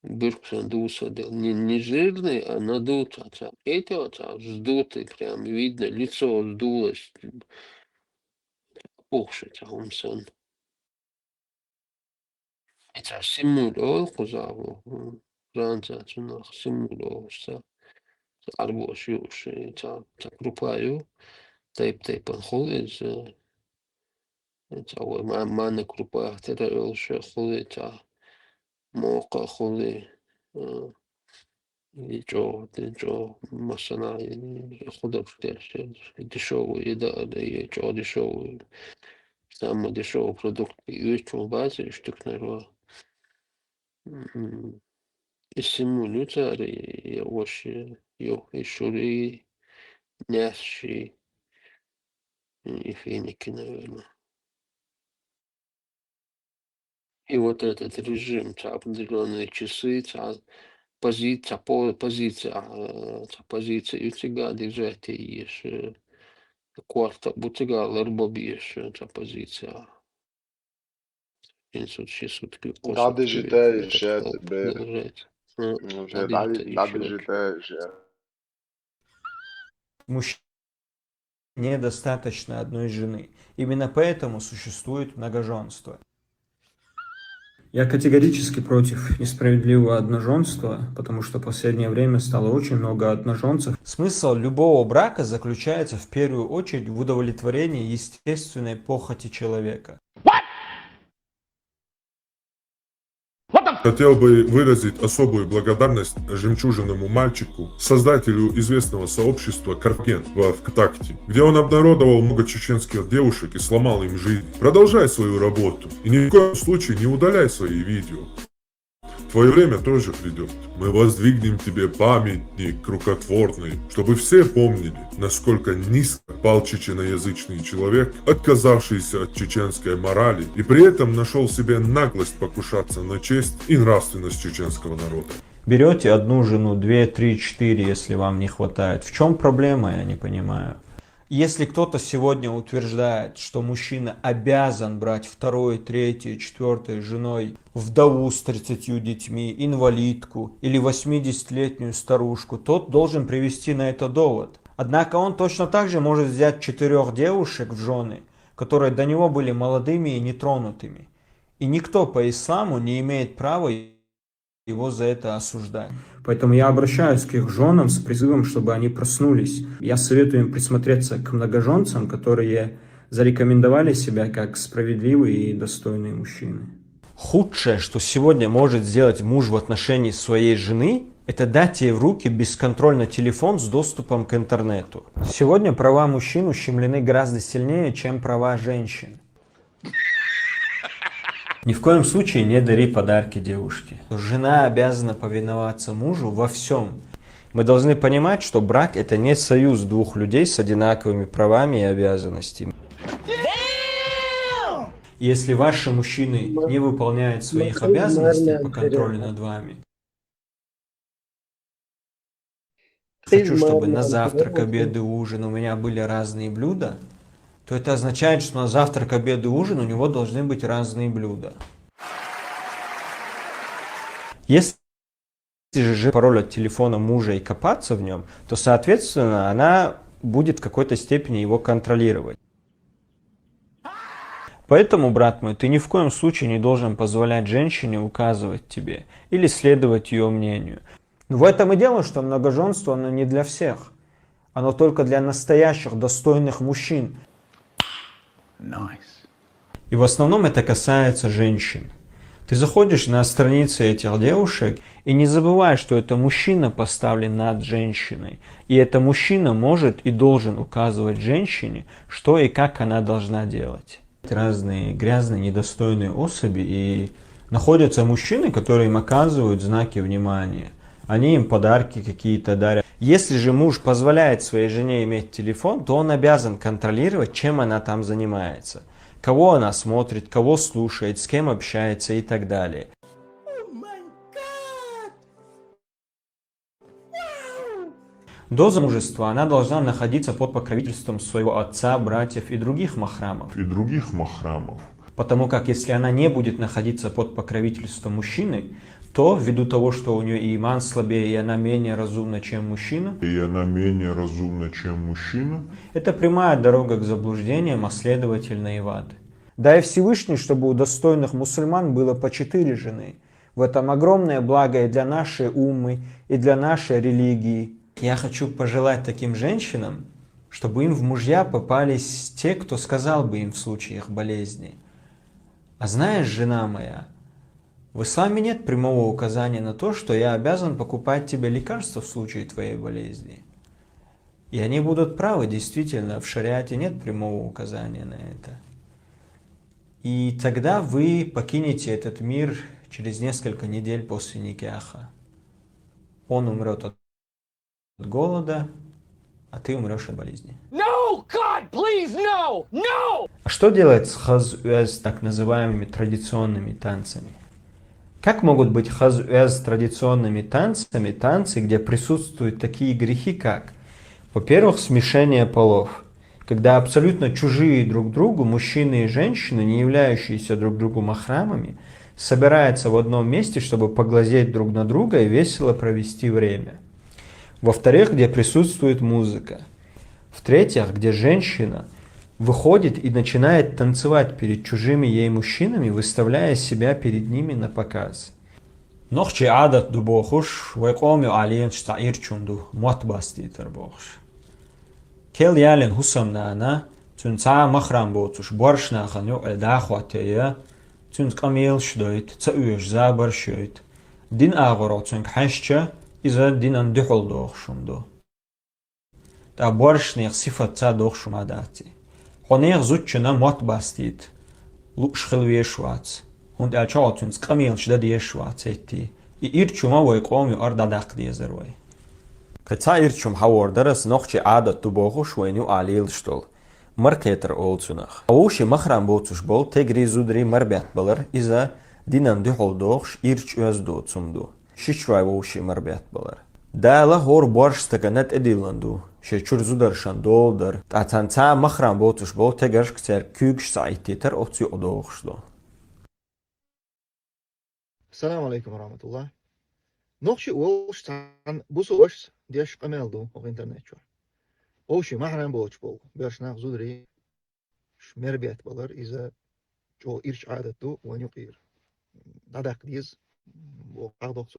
birksen dūsады, не жирный, а надутый, эти вздутый, прям видно, лицо сдулось, пухшить, умсон. Это симулол, кузаву, ранцать, симулол, арбош, юш, это крупаю, тайп-тайпан холез, معنى كروبا ترى خذي تاع موقع خذي يجو مثلا خذ دشو يجو دشو سام دشو продукт يجو базе штукнерва السيمولاتор вообще يشوري ناشي и финики, наверное. И вот этот режим, определенные часы, позиция у тебя держать есть кварта, бутыга ларбобиешь, позиция. 500-600 Да, дежите, жет, да, дежите, жет. Мужчине недостаточно одной жены. Именно поэтому существует многоженство. Я категорически против несправедливого одноженства, потому что в последнее время стало очень много одноженцев. Смысл любого брака заключается в первую очередь в удовлетворении естественной похоти человека. Хотел бы выразить особую благодарность жемчужиному мальчику, создателю известного сообщества Карфаген в ВКонтакте, где он обнародовал много чеченских девушек и сломал им жизнь. Продолжай свою работу и ни в коем случае не удаляй свои видео. Твое время тоже придет. Мы воздвигнем тебе памятник рукотворный, чтобы все помнили, насколько низко пал чеченоязычный человек, отказавшийся от чеченской морали, и при этом нашел себе наглость покушаться на честь и нравственность чеченского народа. Берете одну жену, 2, 3, 4, если вам не хватает. В чем проблема, я не понимаю. Если кто-то сегодня утверждает, что мужчина обязан брать 2, 3, 4 женой вдову с 30 детьми, инвалидку или 80-летнюю старушку, тот должен привести на это довод. Однако он точно так же может взять 4 девушек в жены, которые до него были молодыми и нетронутыми. И никто по исламу не имеет права его за это осуждать. Поэтому я обращаюсь к их женам с призывом, чтобы они проснулись. Я советую им присмотреться к многоженцам, которые зарекомендовали себя как справедливые и достойные мужчины. Худшее, что сегодня может сделать муж в отношении своей жены, это дать ей в руки бесконтрольно телефон с доступом к интернету. Сегодня права мужчин ущемлены гораздо сильнее, чем права женщин. Ни в коем случае не дари подарки девушке. Жена обязана повиноваться мужу во всем. Мы должны понимать, что брак – это не союз двух людей с одинаковыми правами и обязанностями. Если ваши мужчины не выполняют своих обязанностей по контролю над вами, хочу, чтобы на завтрак, обед и ужин у меня были разные блюда, то это означает, что на завтрак, обед и ужин у него должны быть разные блюда. Если же пароль от телефона мужа и копаться в нем, то, соответственно, она будет в какой-то степени его контролировать. Поэтому, брат мой, ты ни в коем случае не должен позволять женщине указывать тебе или следовать ее мнению. Но в этом и дело, что многоженство, оно не для всех. Оно только для настоящих, достойных мужчин. И в основном это касается женщин. Ты заходишь на страницы этих девушек и не забывай, что это мужчина поставлен над женщиной. И это мужчина может и должен указывать женщине, что и как она должна делать. Разные грязные, недостойные особи, и находятся мужчины, которые им оказывают знаки внимания. Они им подарки какие-то дарят. Если же муж позволяет своей жене иметь телефон, то он обязан контролировать, чем она там занимается. Кого она смотрит, кого слушает, с кем общается и так далее. До замужества она должна находиться под покровительством своего отца, братьев и других махрамов. Потому как если она не будет находиться под покровительством мужчины, то ввиду того, что у нее и иман слабее, и она менее разумна, чем мужчина, это прямая дорога к заблуждениям, а следовательно и в ад. Дай Всевышний, чтобы у достойных мусульман было по 4 жены. В этом огромное благо и для нашей уммы, и для нашей религии. Я хочу пожелать таким женщинам, чтобы им в мужья попались те, кто сказал бы им в случае их болезни: а знаешь, жена моя, в исламе нет прямого указания на то, что я обязан покупать тебе лекарства в случае твоей болезни. И они будут правы, действительно, в шариате нет прямого указания на это. И тогда вы покинете этот мир через несколько недель после никаха. Он умрет от голода, а ты умрешь от болезни. No, God, please, no, no! А что делать с хаз-уэз, так называемыми традиционными танцами? Как могут быть хаз-уэз традиционными танцами, танцы, где присутствуют такие грехи, как, во-первых, смешение полов, когда абсолютно чужие друг другу мужчины и женщины, не являющиеся друг другу махрамами, собираются в одном месте, чтобы поглазеть друг на друга и весело провести время. Во-вторых, где присутствует музыка. В-третьих, где женщина выходит и начинает танцевать перед чужими ей мужчинами, выставляя себя перед ними на показ. Нохчи адат дубохуш, вайкоми алиен штаир чунду, мотбаститер бохш. Кел ялен хусам наана, цунца махрам боцуш, боршна ханю эльдахватея, цунц камил шдойт, цауш забар шойт. Дин агоро цунк хашча, иза динан духол дохшумду. Та боршнех сифат ца дохшум адати. Хонех зутчина мотбастит, луш хилвешвац. Und schaut uns камил шдади швацети. И ирчума вайкоми ардадак дезервай. Каца ирчум хавордарас нохчи адат дубохуш вайню алил штол. Маркетер олцунах. Ауши махрам боцуш бол тегри зудри марбят балар иза динан духол дохш ирч өздо цумду. Шичвай ауши марбят балар. Дала хор борш стаканат эдиланду. Шечур зударшан долдар. Татанца махрам боцуш бол тегарш кцер кюгш сайтитер оци одохшло. السلام عليكم ورحمة الله. نقشي وش عن بوسو وش ديش قمال دو أو إنترنت شو. وشي ما حنا بوش بول بيش ناخذ دري شمربيت بلر إذا جو إيرش عادة دو وين يقير. نادق ديز وقاعد سو.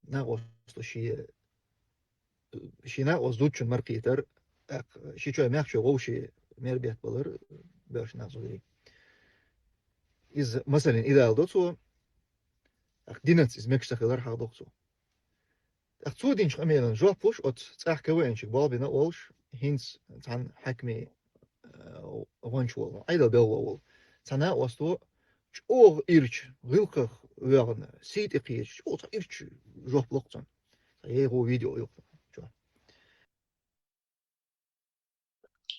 ناقص شيء ناقص دوتشن مرقيتر شيء ماخشوا غوشي مربيت بلر باش نازوري إذا مثلا إذا الدوتو دينت إز مكش تخيلر حاضوتو أختو دينش أمينا جو بوش أت تأخ كوينش بالبنا والش هينس تان حكمي وانشول أيضا بيو تنا وستو أو إيرش غيلك ويرن سيت إقيش أو تا إيرش جو بلوكتن هو فيديو يوك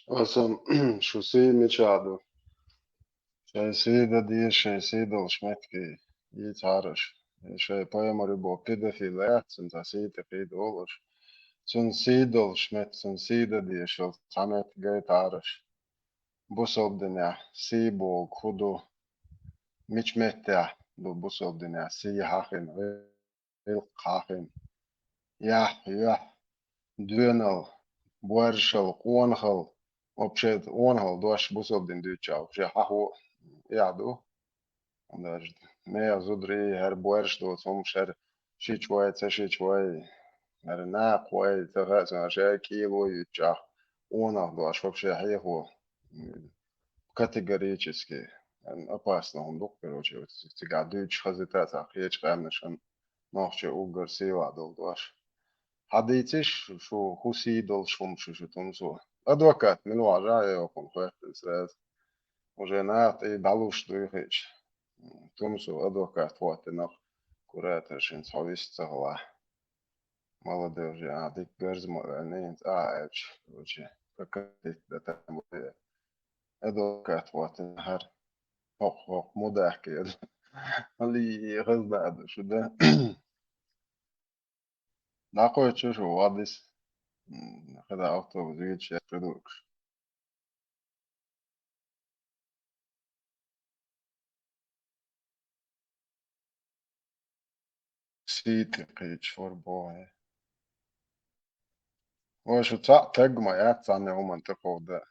أصلا شو سي ميشادو شاي سيدا دي شاي سيدا وشمتكي يتعرش شاي بايمر بو كده في لات سنتا سيتا قيد أولش سن سيدا وشمت سن سيدا دي شو تعمت جاي تعرش بوصل دنيا سي بو خدو مش متع بوصل دنيا سي حاخن غير حاخن يح دونال بورشل قونخل وبشد قونخل دوش بوصل دن دوتشا وبشد حاهو يعدو عنداش ما زودري هر بورش دو ثم شر شي شوي تشي شوي هر ناق وي تغاز شي كيلو يتشا قونخل دوش وبشد حيهو категорически опасно он дух, короче, сега дүйч хазитата, хеч камнешан, нахче угар сила дол дуаш. Хадитиш, шо хуси дол шум шо тумсу. Адвокат, минуажа я окон хуэхтен срез. Уже наат и далуш дуйхич. Тумсу адвокат хуате нах кураташин совистцагла. Молодежь, а дик герзма, не, эч, короче, как это там будет. Advokat volt här. Modellked. اللي غصب هذا شو ده ناقوي شو وادس خذ أوتو زيد شيء بدوك سيتي قيتش فور بوه وشو تاق ما يعطاني هو منطقة ده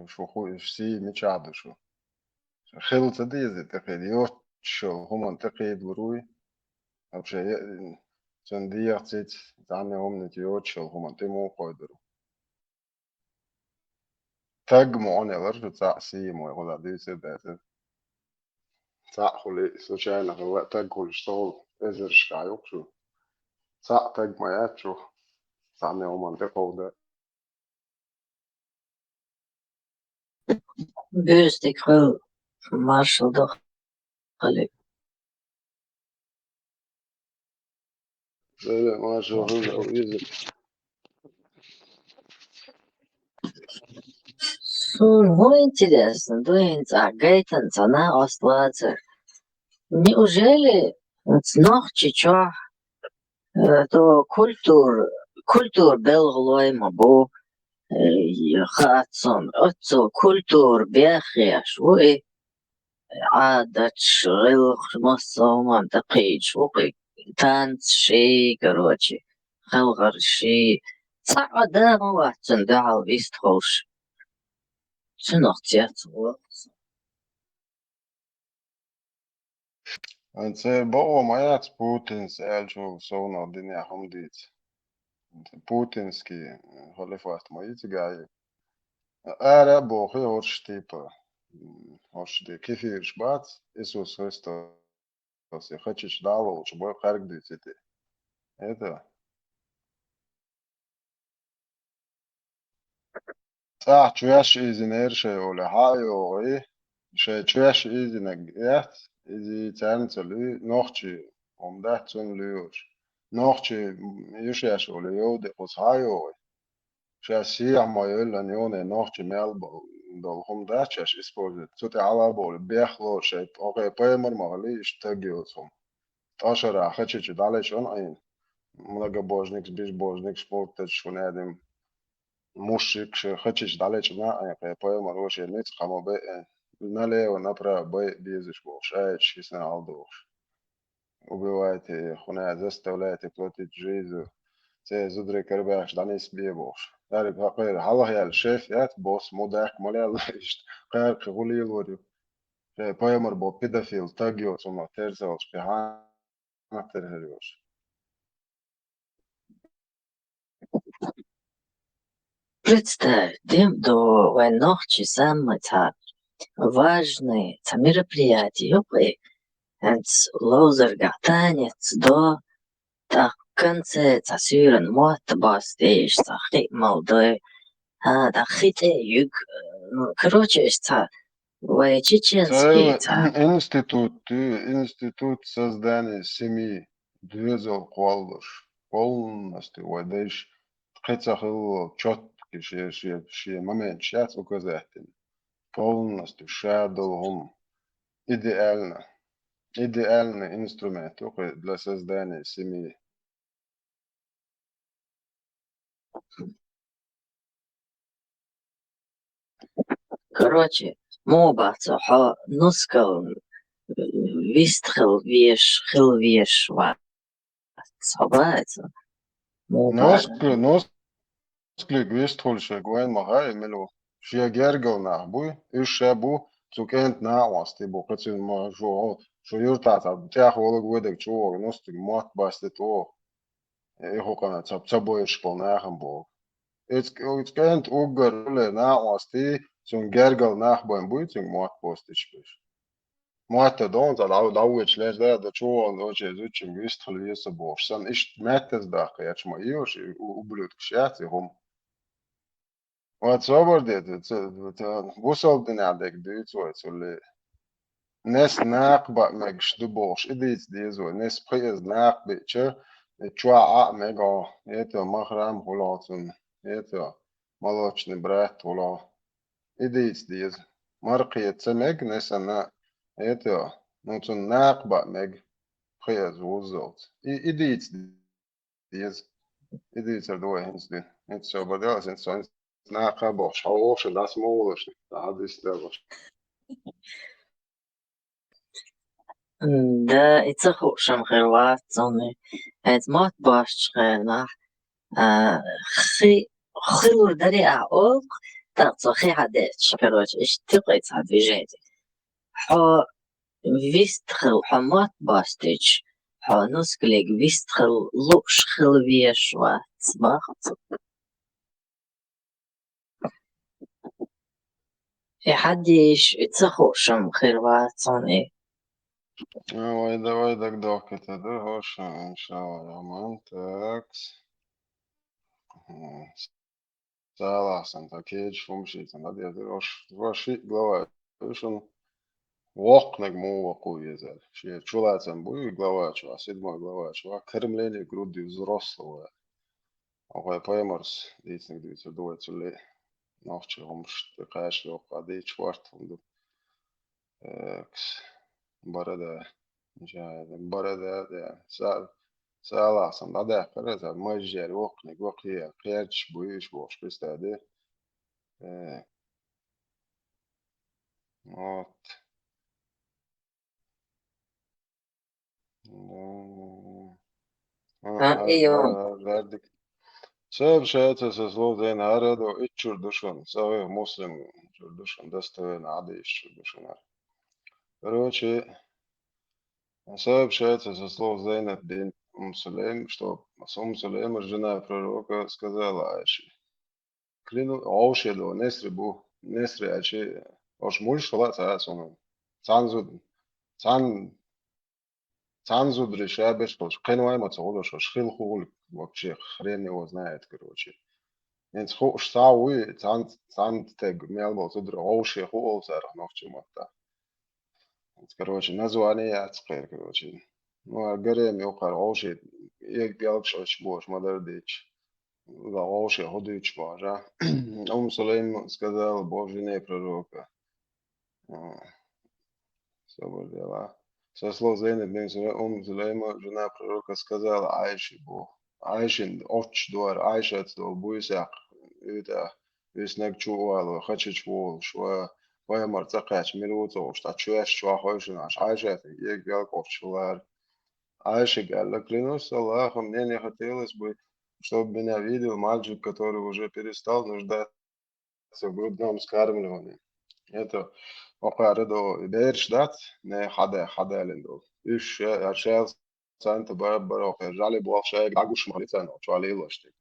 شو خو سي مش عادو شو خلط دي زي تقيد يوت شو هو منطقة بروي أو شيء سندي يعطيت تاني هم نتيوت شو هو منطقة مو قادرو تاق معاني غير تاع سي مو يقول دي سيد تاع خلي سوشينا هو تاق خلي شغل إزر شكايوك شو تاع تاق ما يعط شو تاني هم منطقة وده Böstig sjö från Marshall då. ما شو هو يزر Ну, интересно, дуется, гейтен, цена остается. Неужели noch чичо, то культур белглой мабу, хатсон, отцо культур бяхеш, وي عادة شغل مصوم تقيج وقي تانس شي короче خلغر شي صعدا مواتن دعال بيستخوش شنو اختيات أنت بقى ما يعط بوتين سأل شو صونا الدنيا هم ديت بوتينسكي خليفات ما يتجاي أنا بوخي هورش تيبا هورش دي كيف يشبات إسوس Христос يخشش دعوة وشبوي خارج دي تيتي это صح تشويش إذن إرشي ولا هايو إيه شيء تشويش إذن إيات إذا تاني نوختي ده تون ليوش نوختي يشيش ولا يودي قص هايو شاسي عم يقول أن يوني نوختي ميلبو دولهم ده شاش إسبوزي توتي على بول بيخلو شيء أوكي بيمر مغلي اشتاقيوتهم أشرا خشيش داليش أن أين многобожник, безбожник, спортач, шунадим, мужик, хочешь далеч на, я поем, роше ниц, хамо бе, налево, направо, бе, безиш бош, честно алдош. Убивайте, хуна, заставляйте платить жизнь, те зудри карбаш, данис бе бош. Дари бақир, халах ял, шеф, ят, босс, мудак, малял, қайр, қиғули лорю. Поемар бо педофил, тагио, сума, терзалш, пихана, терхериош. Представь, дым до ночи самое важное мероприятие. Лозерга танец до так конце сюрен мот бастеж сахи молодой да хите юг короче чеченский Институт создания семьи. Двезал Куалдуш. Полностью. Вайдеш. Хецахил четкий ши момент. Сейчас указать. Полностью. Шадолгум. Идеально. Идеальный инструмент только для создания семьи. короче мобацо ха нускал вистхил веш хил веш ва собрается Носкли гвистхольше гуэн махай мело. Шия гергал на буй. Ишабу. Цукент на вас. Ты бу. Хацин ма жо. Шо юртата. Тях волок выдак чуок. Ностик мат басты то. Хокана цабой школ на ахамбо. It's kent ugarule na was ti. Zum gergal nachboin buy. Zum mat postich bish. Mata don tad auwich les da čuval doče zučim gvistхol viesa boš. San iść metes da kajač ma iuš ublut kšjaci hum. Vat sobordiet, busaldin adek dycoit sulle. Nes naqba meg shdubosh idits diezo. Nes priez naqbi che chua a mega eto mahram hulatun eto молочный брат хула. Idits diez. Marqiet semeg nesana это цун naqba meg priez uzalt. Idits diez. Idits ar doja hins din. Et sobordiet hins so naqabosh. Hauosh das molish. Da dis devosh. Да, это хорошим хрватцами. Это мат башчхена. Хилур дари аок. Так, цохи хадеч. Короче, اشتقيت على движение. ح вистхил хамат бастич. ح нусклик вистхил луш хил вешва. Цбахт. حدش اتخوشم خيرواتوني Давай так это да, Гоша, иншалла, Роман, такс. Саласан, такеч, фумшитан, да, я ваши глава, вышел, вокнег мова куезер, че чулацам буй глава, чува, 7 глава, чува, кормление груди взрослого. Охай поймарс, дитник дивится, дуется ли, навчи хумш, такаш лёг, а ди чварт, такс, барада. Barada sağlasın da da karada majjer okne gokiya kıyarç bu iş boş kıstadı. Вот. Verdik. Сообщается со слов народу и чурдушон. Савы муслим чурдушон достоин ады из чурдушона. Короче, сообщается со слов Зейнаб бин Сулейм, что Сулейма, жена пророка, сказала Айши. Клину Аушеду, Несрибу, Несри Айши, Ош мульш шалат Айсону. Цанзудри шабеш, Кену Аймаца, Олош, Шхил Хул, вообще хрен его знает, короче. Нец Штауи, Цантег, Мелбо, Зудри, Ауши, Хул, Сарах, Новчимата. Короче, название ацкер, короче. Ну, а горем юкар Ауши, ек бялкшоч бош, мадардич. Да, Ауши, ходыч божа. Сулейм сказал Божьей пророка. Все дела. Со слов Зейнаб бин Сулейма, жена пророка, сказала Айши Бог. Айшин, оч дуар, Айшат дол, буйсак, это, веснак чувал, хачич вол, шва, Ваймар цакач, мирутош, та чуяш чуахойшинаш, Айшат, ек белков чулар. Айши галла, клянусь Аллахом, мне не хотелось бы, чтобы меня видел мальчик, который уже перестал нуждаться в грудном скармливании. Это Окаредо Бершдат, не Хаделиндо. Иш Аршел Санта Барбара, Жали Буахшек, Агуш Малицано, Чуалилошти.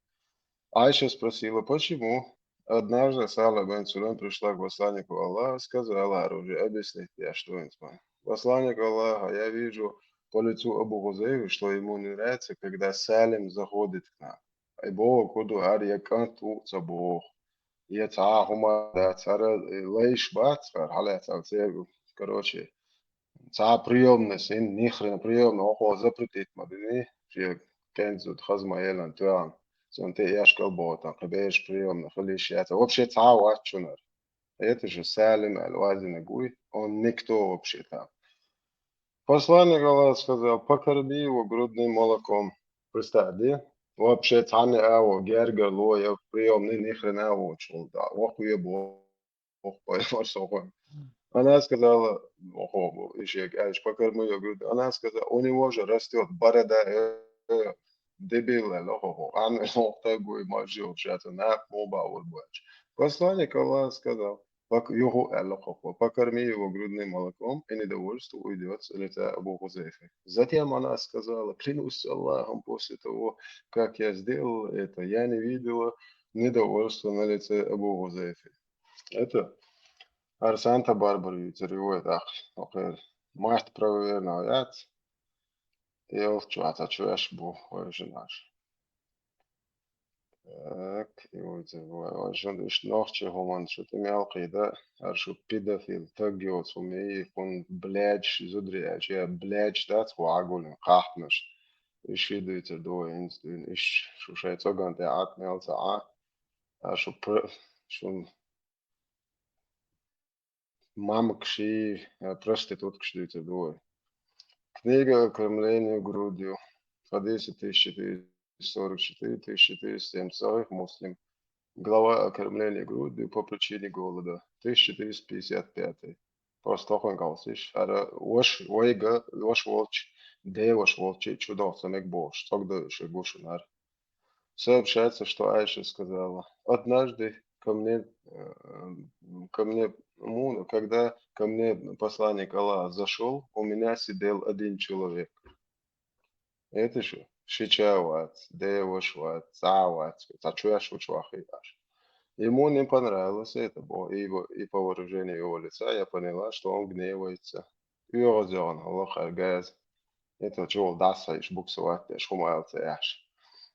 Айша спросила, почему Однажды Сала бен Сулейм пришла к посланнику Аллаха, сказала оружие, объяснить я, что он спал. Посланник Аллаха, я вижу по лицу Абу Хузейфы, что ему не нравится, когда Салим заходит к нам. И Бог куду ария канту за Бог. Я цахума да цара лейш бат, халят алцегу. Короче, ца приемный сын, нихрен приемный, охо запретить мадини, что кензут хазма елан туан. Сон ты яшкал ботан, хабеш приемный, халиш яца. Вообще ца вачунар. Это же Салим аль-Вазин Гуй, он никто вообще там. Посланник Аллаха сказал, покорми его грудным молоком. Представь, вообще цаны его, герга, лоя, приемный, ни хрена его учил, да, охуе Бог, поймал. Она сказала, охо, еще, покорми его грудным. Она сказала, у него же растет борода, дебил, охо, он охтагуй, мажил, что-то, на, моба, вот больше. Посланник Аллаха сказал, покорми его грудным молоком, и недовольство уйдет с лица Абу Хузейфы. Затем она сказала, клянусь Аллахом, после того, как я сделала это, я не видела недовольства на лице Абу Хузейфы. Это Арсанта Барбари, царевой ах, может проверено, я чувствую, что я шбу, ой, наш. Так, и вот عشان ناخذ همان شو تميال قيدا شو بيدافيل تاجيوت ومي يكون بلاج زدري أشياء بلاج دات وعقول قاحمش إيش في دوت دو إنس دين إيش شو شيء تاجان تاعت ميال تاع شو شو مامك شيء проститут كشدوت دو книга кормление грудью حديث 1444-1470 Муслим. Глава о кормлении грудью по причине голода. 1455. Просто охуенкалсиш. Ара ваш вайга ваш волч, де ваш волчи чудо самек бош. Тогда еще гушинар. Сообщается, что Айша сказала: однажды ко мне, когда ко мне посланник Аллаха зашел, у меня сидел один человек. Это же Шичават, Девошват, Цават, Цачуяшвачвахидаш. Ему не понравилось это, и по выражению его лица я поняла, что он гневается. Юрозион, Аллах Аргаз. Это чего даса иш буксовать, шумается яш.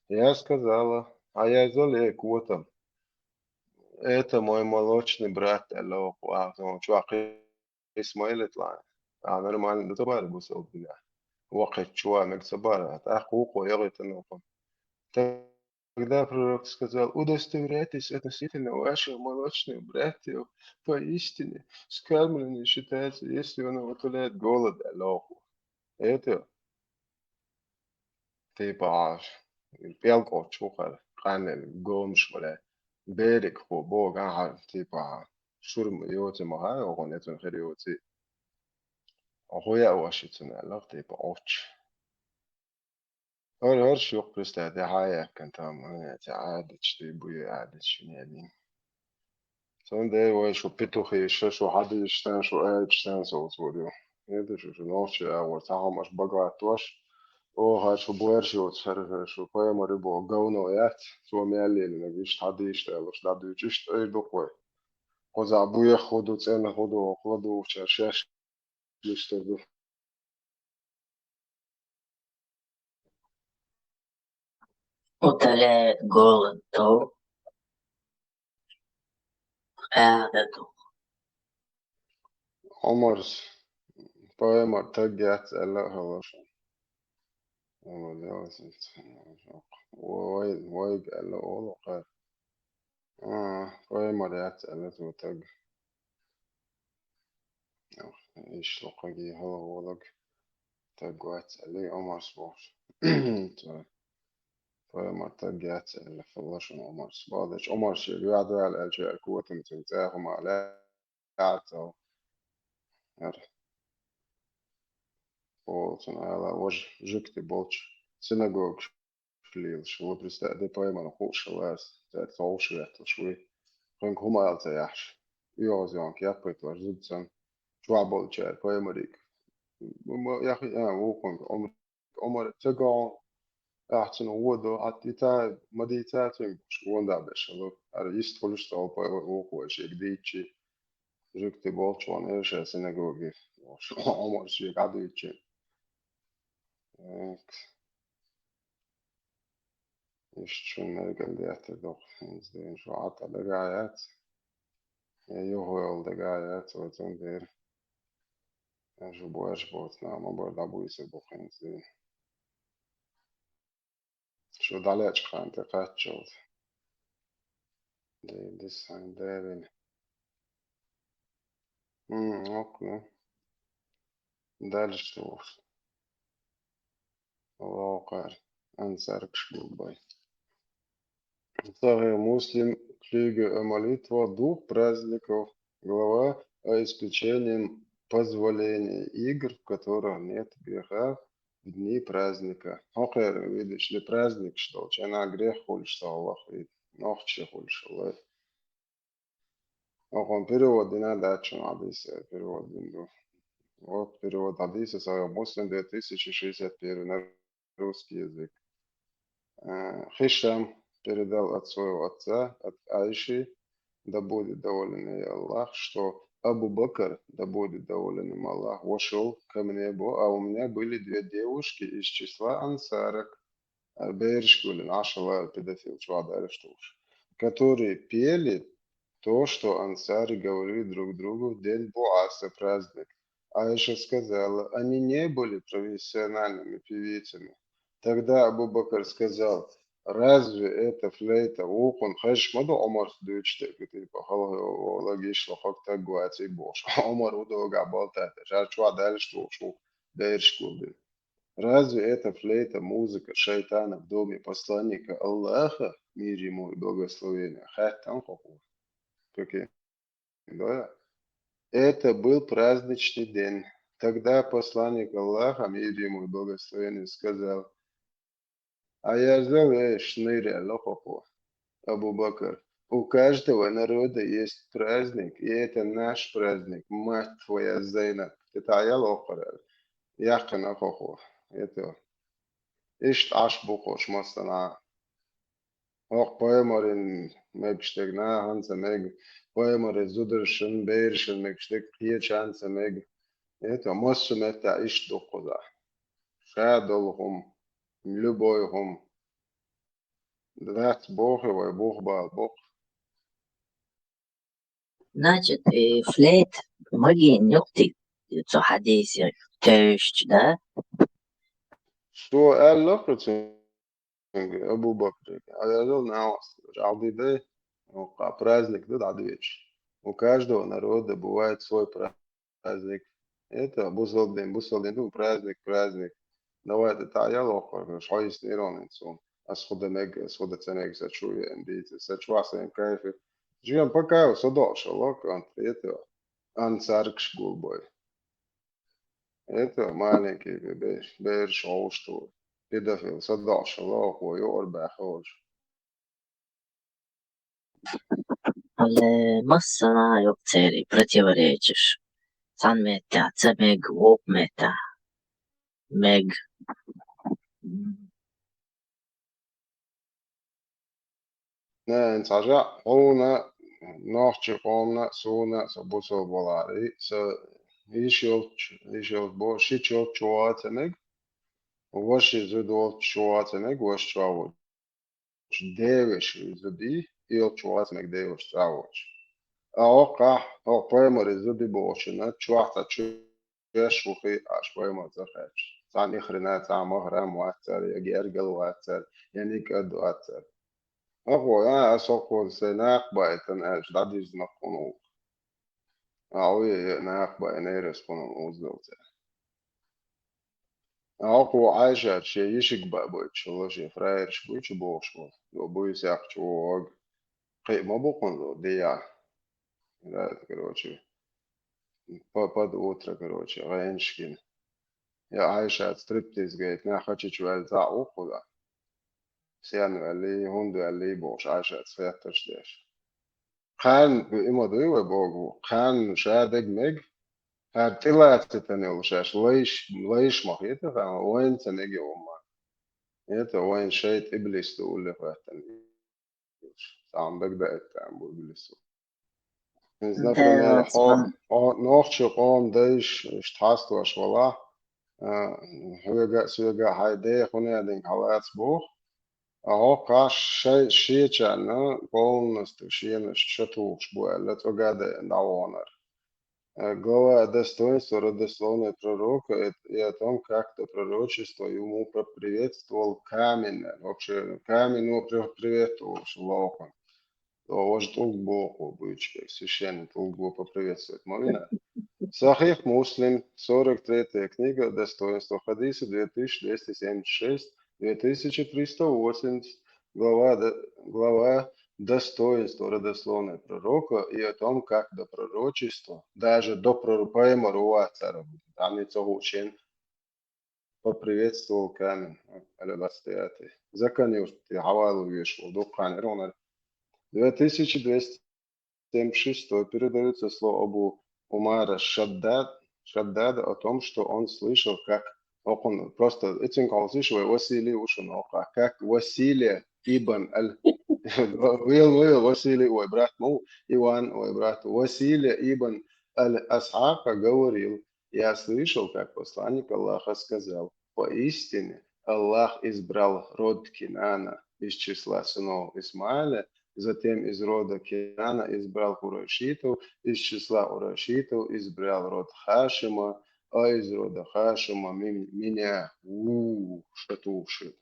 Я сказала, а я зале квотом. Это мой молочный брат, Аллах, чувак, Исмаил Итлайн. А нормально, это бар бусал меня. Вахет чуа мексабара, ахук уярит нахуй. Тогда пророк сказал: удостоверяйтесь относительно ваших молочных братьев, поистине скармливание считается, если он утоляет голод Аллаху. Это типа пелко чухар, канел, гомш, бля, берег хо бог, ага, типа шурм йоти махай, он это хериоти. Охуя вашитун Аллах, типа оч. هرش yok prestade hayakan tamam عادة شتي بوي عادة شنيالين سون ده وای شو بيتوخي شو حد يشتن شو قاعد يشتن سو سوريو هذا شو نوش اور تاهم اش بقى توش او ها شو بويرش يو تسر شو باي مريبو غونو يات سو ميالي نغيش حد يشتغل شو دادو يشت اي بقوي قزا بوي خودو цена خودو خودو شاش يشتغل утоляет голод то, عمر بايمر تجات الله هو وايد قال له أولو قال بايمر يات الله توتج إيش لقى هو لك تجات اللي عمر صباح بايمر تجات الله فلاش عمر صباح عمر شيء قاعد على الأشياء قوة متنتهي مع لا عتاو Вот, она вож жикты болч синагог шлил, что вы представьте, пойман хушилас, это хушилас, что вы хэн хумаалта яш. Юозион кяпыт ваш зудсан, чуаболча, поймарик. Яхи, вукон, омар тегон, أحسن وودو عتيتا مديتا تيمش وندا بشلو على يستخلص أو بقى شيء جديد جكتي بولشون إيش سيناغوجي عمر شيء قاعد يتشين إيش شو نرجع ليعتدق زين شو عطى دقايات يهو يول دقايات وتندير شو بواش بوتنا ما برد أبو يسبو زين شو داليش خان تقاتشوت دي سان دارين أوكي دالش توف واقع أنسارك شبوباي Старый муслим книга молитва двух праздников, глава о исключении позволения игр, в которых нет греха в дни праздника. Охер, видишь ли, праздник, что чана грех хульш Аллах, и нохче хульш Аллах. Он перевод не надо, чем адиса, перевод не. Вот перевод адиса, Старый муслим 2061 на русский язык. Хишам передал от своего отца, от Айши, да будет доволен ей Аллах, что Абу Бакр, да будет доволен им Аллах, вошел ко мне, а у меня были две девушки из числа ансарок, которые пели то, что ансары говорили друг другу в день Буаса, праздник. Айша сказала, они не были профессиональными певицами. Тогда Абу Бакр сказал, разве это флейта? Он хашмаду Омар дучте, типа логично, как так говорится, бош. Омар удога болтает, жарчу дальше что дальше. Разве это флейта музыка шайтана в доме посланника Аллаха, мир ему и благословение? Хаттам хоху. Да? Это был праздничный день. Тогда посланник Аллаха, мир ему и благословение, сказал, а я зову шныри Аллаху, Абу Бакр. У каждого народа есть праздник, и это наш праздник. Мать твоя Зайнаб. Это Аллаху. Яхтана хоху. Это ишт аш бухош мастана. Ох поеморин мегштегна ханса мег. Поеморе зудершен бейршен мегштег пьечанса мег. Это моссумета ишт духоза. Шадолхум. Любойхум. Драт Бог и Бог бал Бог. Значит, флейт маги нюхти, цо хадиси, тёщ, да? Что Аллах Абу Бакр. А я жил на Алди Бей. Праздник тут отвечь. У каждого народа бывает свой праздник. Это Бусалдин, ну праздник. Давай это Аллах, что есть Иран инсон. Асхода ценег зачуя индийцы. Сачваса им кайфы. Живем пока содош, Аллах, это ансарк шгулбой. Это маленький бер шоу, что педофил содош, Аллах, ой, орбахож. Але массана ёкцери противоречишь. Сан мета, цемег, воп мета. Мег. Не, инсажа, она ночи помна, суна, собусо болари, ишел бо, шичел чуатенег, ваши зудол чуатенег, ваш чуавоч. Девиш зуди, ил чуатенег девиш чуавоч. А ока, поемори зуди бошина, чуата чуешухи, аш поемор захеч. Сани хрена, сама храм ватцер, ягергел ватцер, яник ад ватцер. Ako ja sokol se näkbajten els dadiznak konuk. Aui näkbaj neres konuk uzdevce. Ako ajšar še išik bajboj čološi frajer škuči boško. Do buj sjak čovog. Kaj ma bokon do dija. Да, короче. Под утро, короче, Реншкин. Я Айша стриптиз говорит, я хочу чувать за ухуда. Sen väli, hon väli boş aşağı svettersteş. Kan ima duyu bogu, kan şadeg meg, her tilat tani oluşaş, leş mahiyete falan, oyun senegi olma. Это وين شيء إبليس تقول له وقتاً سام بقدر تعمل إبليس. Например, نوخش قوم دايش اشتحستوا شوالا هو سوى هايدي خوني دين حوات بوخ أهو قاش شيء كان полностью شيء شتوش بو اللي تقعد نعوانر. Глава достоинства родословный пророк и о том, как то пророчество ему поприветствовал камень. Вообще камень его поприветствовал Шлохом. Может, толк Богу быть, священный толк Богу поприветствовать. Молина. Сахих Муслим, 43 книга, достоинство хадиса, 2276, 2380, глава достоинство родословное пророка и о том, как до пророчества, даже до пророка Руа-Цара, там не учен, поприветствовал камень, аль-Бастиаты. Законил, ты Хавалу вешал, духань Ронар. 2276 передается слово Абу Умара Шаддада о том, что он слышал, как он просто этим слышал Василий Ушаноха, как Василия ибн Василий, ой, брат мой, Иван, ой, брат, Василия ибн Аль-Асхака говорил, я слышал, как посланник Аллаха сказал, поистине Аллах избрал род Кинана из числа сынов Исмаиля, затем из рода Кинана избрал Курайшитов, из числа Курайшитов избрал род Хашима, а из рода Хашима меня, шатуши.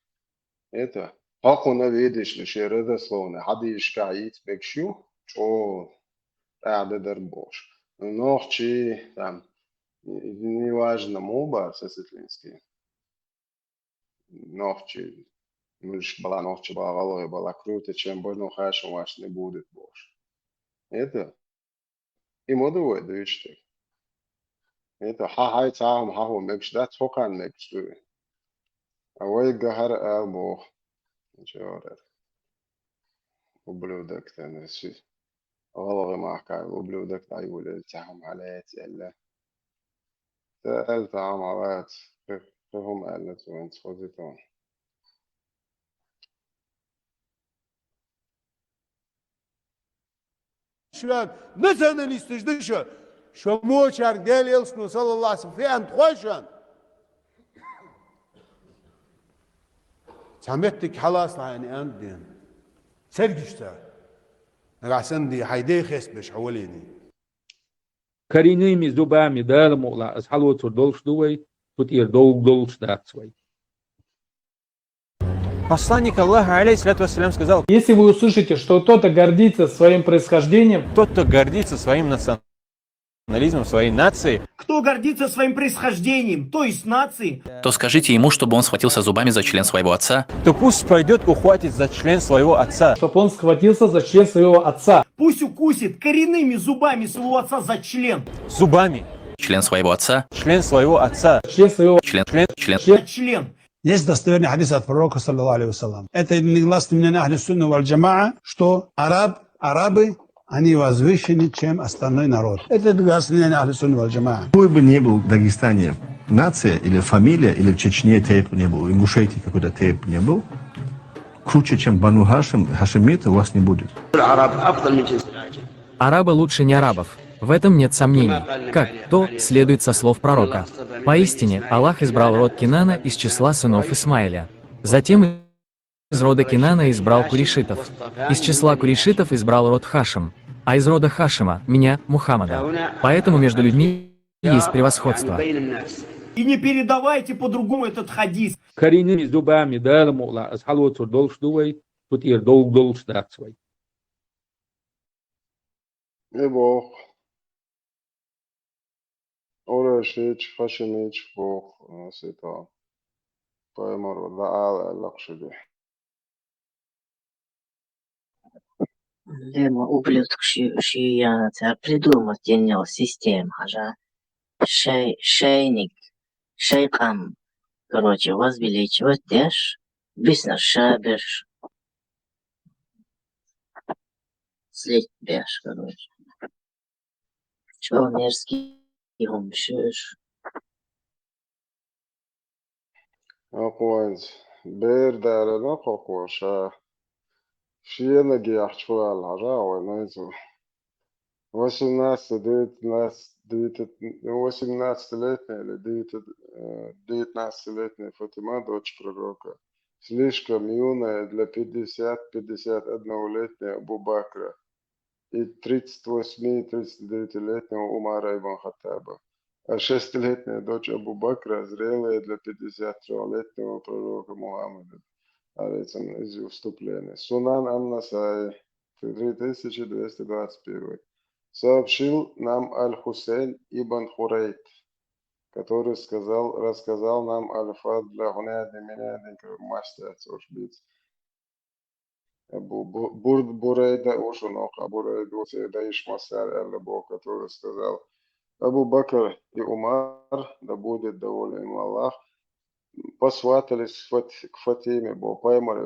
Это Хакуна видишь ли, что родословно, хадиш каит бекшу, о, рада дарбош. Ногчи, там, неважно, моба сосветлинский, ногчи, муж была ногчи, была волой, была круто, чем больно хашим ваш не будет больше. Это, и модовой дышит. Это хахай цам хаху мекш, да, цокан мекш, а вы гахар албох, ничего, ублюдок, там, والله ما كان وبلودك طيب التهم عليتي إلا التهم عليت فهم قالت وانت خذتون شلون مثلا يستجدشوا شو مو شار قال يلسنو صلى الله عليه وسلم في أنت خوشن سمعتك خلاص يعني أنت دين سرقشتها عشان حيدي خس بش حواليني Коренными зубами, да, мол, с халуцу долждуй, тут и долж датсвай. Посланник Аллаха, алейхиссалату вассалям, сказал: Если вы услышите, что кто-то гордится своим происхождением, тот, кто гордится своим национализмом, своей нацией, Кто гордится своим происхождением, то есть нацией, то скажите ему, чтобы он схватился зубами за член своего отца, то пусть пойдет ухватить за член своего отца. чтобы он схватился за член своего отца. пусть укусит коренными зубами своего отца за член. Зубами. член своего отца, Член своего отца. Член своего член. За член. Есть достоверный хадис от пророка, саллаллаху алейхи вассалам. Это негласный мнение ахли сунна валь джамаа, что арабы, они возвышены, чем остальной народ. Это негласный мнение ахли сунна валь джамаа. Какой бы ни был в Дагестане нация или фамилия, или в Чечне тейп не был, в Ингушетии какой-то тейп не был, круче, чем Бану Хашим, хашимиты у вас не будет. Арабы лучше не арабов. В этом нет сомнений. Как то следует со слов пророка. Поистине, Аллах избрал род Кинана из числа сынов Исмаиля. Затем из рода Кинана избрал курейшитов. Из числа курейшитов избрал род Хашим. А из рода Хашима – меня, Мухаммада. Поэтому между людьми есть превосходство. И не передавайте по-другому этот хадис. Коренными зубами, да, мол, с халуцу долждуй, тут и долж датсвай. И Бог. Орашич, Хашимич, Бог, света. Поймар, да, лакшиди. Лема ублюдок шияна придумать генерал систем, хажа. Шейник, шейкам. Короче, возвеличивать дешь, бисна шабеш. Слить беш, короче. Чё мерзкий умшишь? Акуанс, بيردار نقوقوشا شينا جيح شوال هراوي نايزو 18 летние или 19-летние Фатима, дочь пророка, слишком юная для 50-51-летнего Абу Бакра и 38-39-летнего Умара ибн Хаттаба, а 6-летняя дочь Абу Бакра зрелая для 53-летнего пророка Мухаммада. Из вступления. Сунан Ан-Насай, 3221. Сообщил нам Аль-Хусейн ибн Хурейт, который рассказал нам Аль-Фад для Гуняди Миняди, мастер убийц. Бурейда Ушунок, Бурейда Усейдаиш Масар Аль-Бо, который сказал: Абу Бакр и Умар, да будет доволен им Аллах, посватались к Фатиме, бо поймали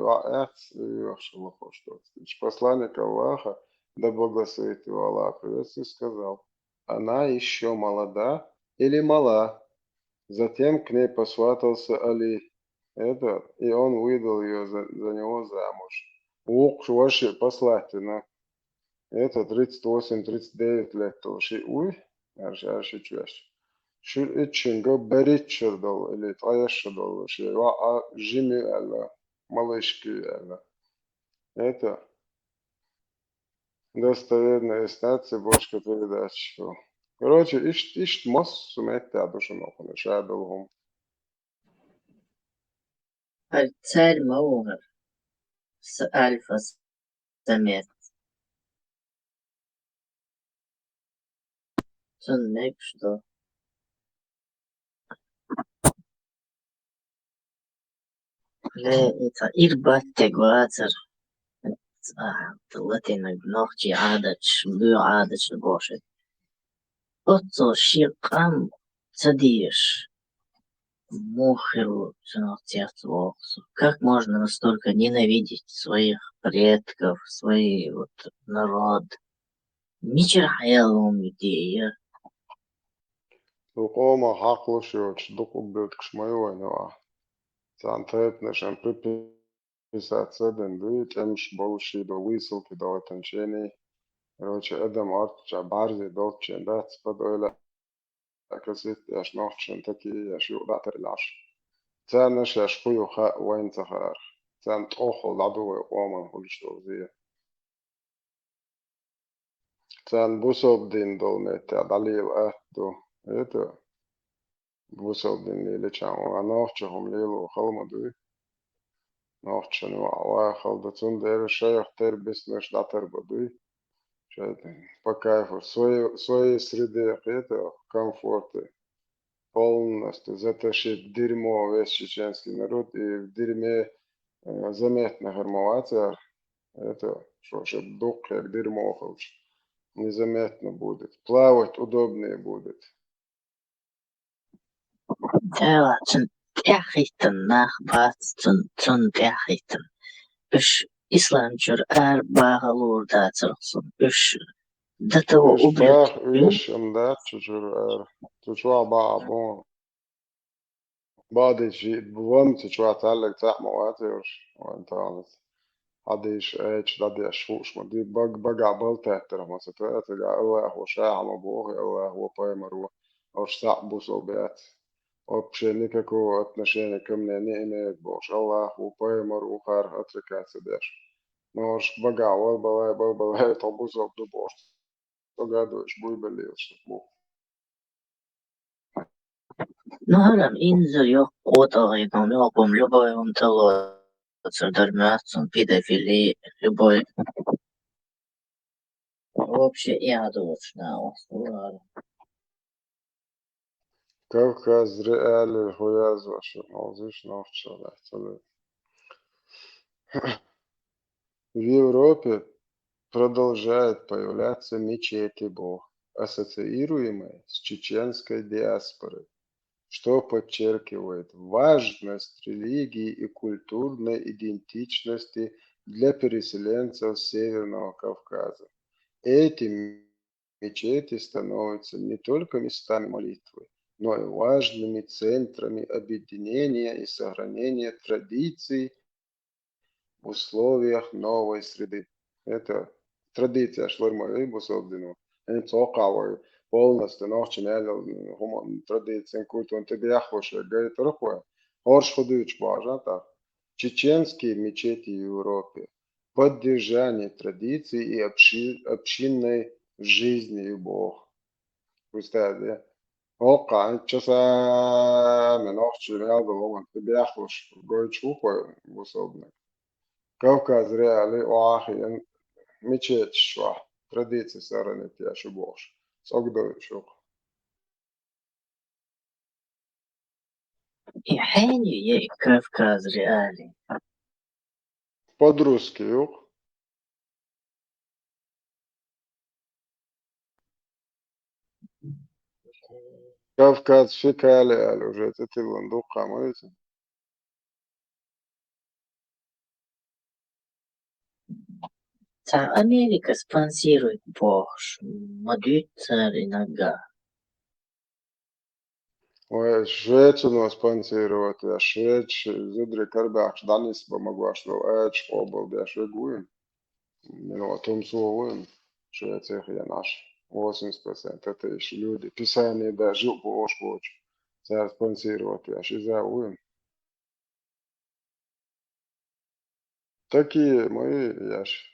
посланник Аллаха, да благословит его Аллах, и сказал: она еще молода или мала? Затем к ней посватался Али, и он выдал ее за него замуж. Ваши послательно. Это 38-39 лет. Арши чуешь. Шул ичинго беричердол или таяшердол. Шива жими алла, малышки алла. Это достоверная инстанция бошка передачи. Короче, ишт мос сумеет тядушу нохуна, шадулгум. Царь Мауров с Альфа-Самет. Сонмек, что это ирбатте гуацер латина гнохчи адач бю адач боши. Отцо ширкам цадиш мухеру ценотцевцу. Как можно настолько ненавидеть своих предков, свой вот народ? Мичер хаялом идея. Лукома хаклушиоч докубилт шмайойнова. Цантретне шем приписать цеден дует, эмш болши до высылки до отенчений. Короче, эдем артча барзи долчен дац подойла. Акасит яш нохчен таки яш юдатер лаш. Цанеш яш хую ха вайн цахар. Цан тохо ладуwe оман хулштов зие. Цан бусоб дин долмете далил ахту. Это бусоб дин лили чам. Анохчахум лилу халмадуи. Нохчен ва халдацун дер шейх тер биснеш датер бадуи. По кайфу, в своей среде, это комфорты, полностью затащить дерьмо весь чеченский народ, и в дерьме заметна гармовация, это что, чтобы дух как дерьмо хочет, незаметно будет, плавать удобнее будет. Да, цунтяхитен нахбат, цунтяхитен. Уж исламчур арбагалур дацерсон. Уж до того убрать. Уж да, чужур чужуа баабон. بعد شيء بومت شو تعلق تاع مواتير وانت عارف هاديش ايش دادي شوش ما دي بقع بلتا ترى ما ستوات الله هو شاع مبوغ الله هو بايمر او شاع بوصوبات وبشينيكا كو اتنشيني كمنا نيمي بوش الله هو بايمر وخار اتركات سداش نورش بقع والبلاي طبوصوب دبوش تقعدوش بوي بليوش بو نهارم инзер yok отағайдан yokum любой умтылы цердармятсон педофилии любой вообще ядочная услуга. Кавказ реалии хуяз ваши молодежь научила. В Европе продолжают появляться мечети Бог, ассоциируемые с чеченской диаспорой, что подчеркивает важность религии и культурной идентичности для переселенцев Северного Кавказа. Эти мечети становятся не только местами молитвы, но и важными центрами объединения и сохранения традиций в условиях новой среды. Это традиция шлормой бусобдину. Они توقعوا полностью ночью надо هم традиции культуры тегяхош говорит рухва. Орш ходуч бажа так. Чеченские мечети в Европе. Поддержание традиций и общинной жизни и Бог. Представляете? وقع часа من أختي هذا هو بياخوش قوي شوفه بصوبنا Кавказ реали оахи мечеть шва традиции сараны тяши бош согдой шук И хэнью ей Кавказ реалий. по-русски юг Кавказ фикали аль уже это ты ландука моете Та Америка спонсирует Богш, модует царь иногда. Ой, Швецию спонсировать, я Швеч, зудри карбаш, данис помогаш, но эч обл, я швегуем, ну, том словуем, Швеция я наш, 80%, это еще люди, писание даже Бог хочет, царь спонсировать, я шизауем. Такие мои, я ж.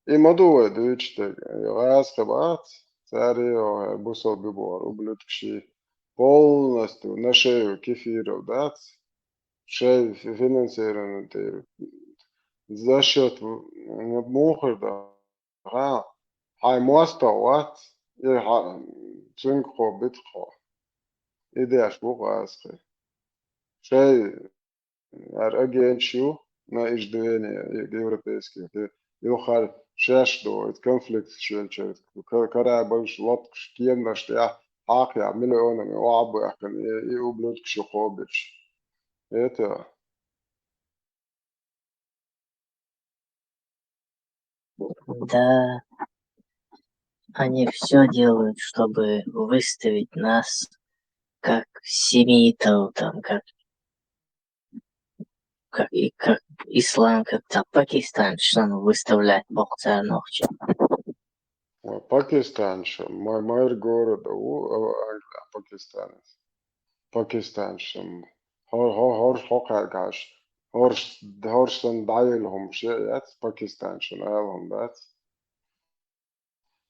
И мадуе, дучте, раз хабат, царь бусол бибор, ублюдки, полностью на шею кефиров дать, шею финансирование за счет мухарда, хай мостоват, и цинко битхо, идеаш бухаски, шею агенчу на иждвение европейских, يوخر شاش دو الكونفليكت شلشل كرا بلش لطق شكيم نشتيا حاق يعملوا انا من وعبو يحكن يقبلوك شخوبش это Да, они все делают, чтобы выставить нас как семитов, там, как ислам, как там Пакистан, что он выставляет Бог царь ночи. Пакистан, мой город, Пакистан. Пакистан, هور حقاش هورشن دايلهم شيء باكستان شنو لهم بس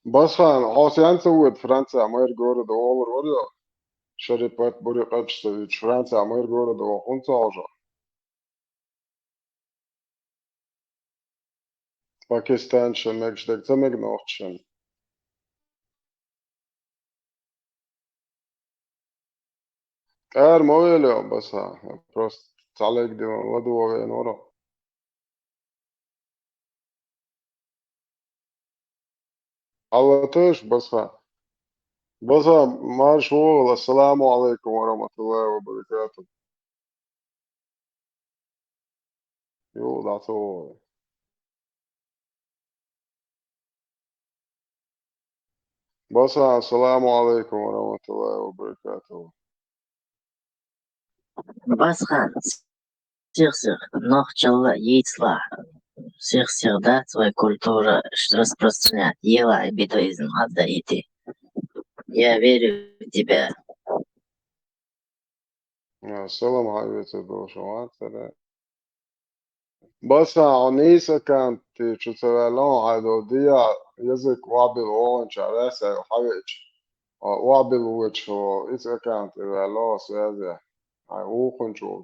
بس خان عاصيان سوت فرنسا ماير جورد أول ولا شريبات بريقات سوت فرنسا ماير جورد وخنص عجا باكستان شن مجدك تمج نوخشن مويلة بس просто تعلق دي ودو وين ورا على توش بس ما شغل السلام عليكم ورحمة الله وبركاته يو دعتو بس السلام عليكم ورحمة الله وبركاته Басхан, всех нохчалла яйцла, всех да, свою культуру распространять, ела и бедуизм, отдаите. Я верю в тебя. السلام عليكم ورحمة بس عنيسة كانت تشتغلون على دي يزك وابل وانش على سا وحويج وابل وش هو إذا كانت على سوازة وكن شو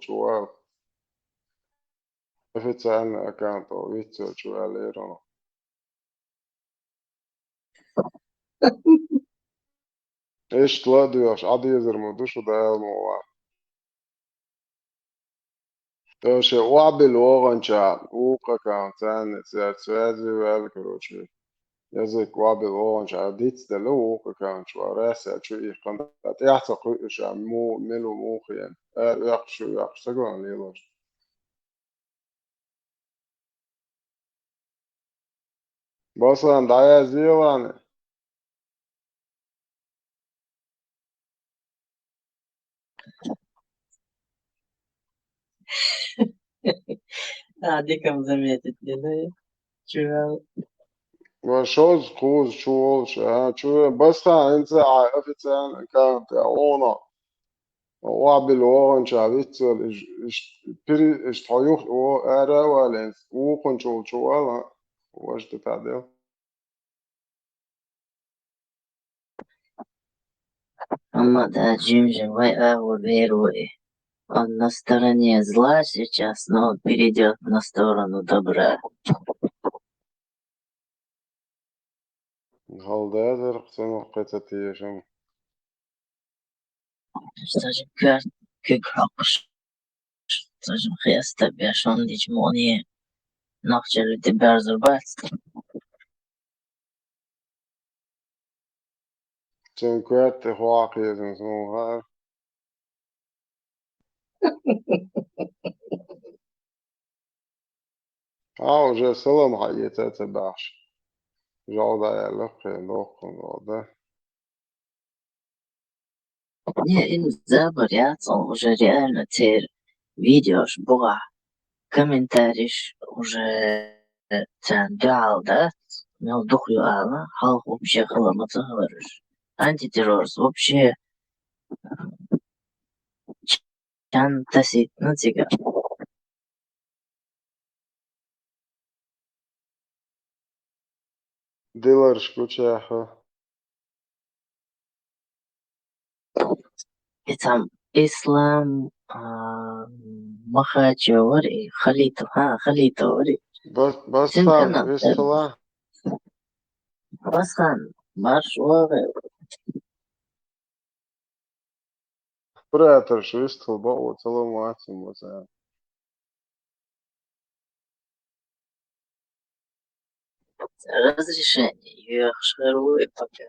فتسألنا كانت ويتسأل شو علينا إيش تلاديوش عادي يزر مدوش وده الموضوع توش وابل وانش وكا كانت سوازة والكروشي يزك وابل وانش عديت دلو كان شو راسة شو يقن يعتقد إيش مو ملو موخيا يقشو يقشتقون ليلوش بس عند عيا زيوان Диком заметить не дает. Чего? وشوز كوز شوز شو بس انت عارفتان كانت اونا وعبل وان شعبت بيري اشتايوخ او ارا والنس وكن شو ولا واش تتعدل Amma да, Джим, веруй. Он на стороне зла сейчас, но он перейдет на сторону добра. هل ده در قسم قتتي شم Скажем, как хапш. Скажем, хреста бешон дичмони. Нахчер тебя разрубать. تن كوات خواقي تنسوها уже سلام حياته تبعش جودا يلقي لوق ده Не, им заборятся, он уже реально теперь видишь, буга, комментариешь, уже цендал, да? Ну, духлю ала, халк вообще халамата говоришь. Антитеррор вообще чан тасит, ну тига. ديلر شكوشاها И там ислам, махачевари, халитовари. بس Син خان канал, إصلاح басхан, баш варе. براتر شو يستخل بقى سلام واتسم مثلا Разрешение, юхшеру и пока.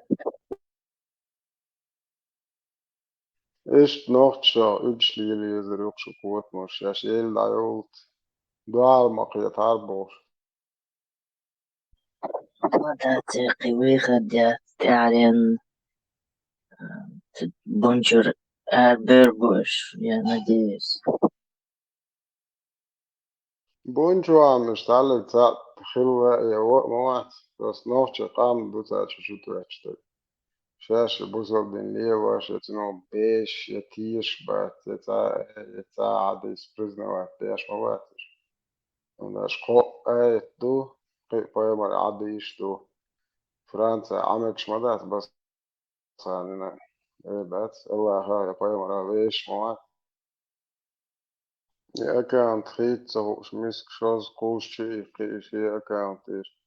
إيش نوخشا إبشلي اللي يزرق شو قوت مش ياش إيل دايولت دوار مقيت عربوش ما داتي قوي خدات تعلن بونجور بربوش يا надеюсь. بونجو عم نشتغل تاع خلوة يا وق موات بس نوخشا قام دو تاع شو تاع شاش بوصل دين ليه واش يتنو بيش يتيش بات يتا عديس برزنا وات بيش مواتش وناش قو ايت دو قي بايمر عديش دو فرنسا عملت شمدات بس يعني ايه بات الله هاي بايمر بيش موات يا اكاونت خيت سو شميسك شوز قوش شي قي شي اكاونت ايش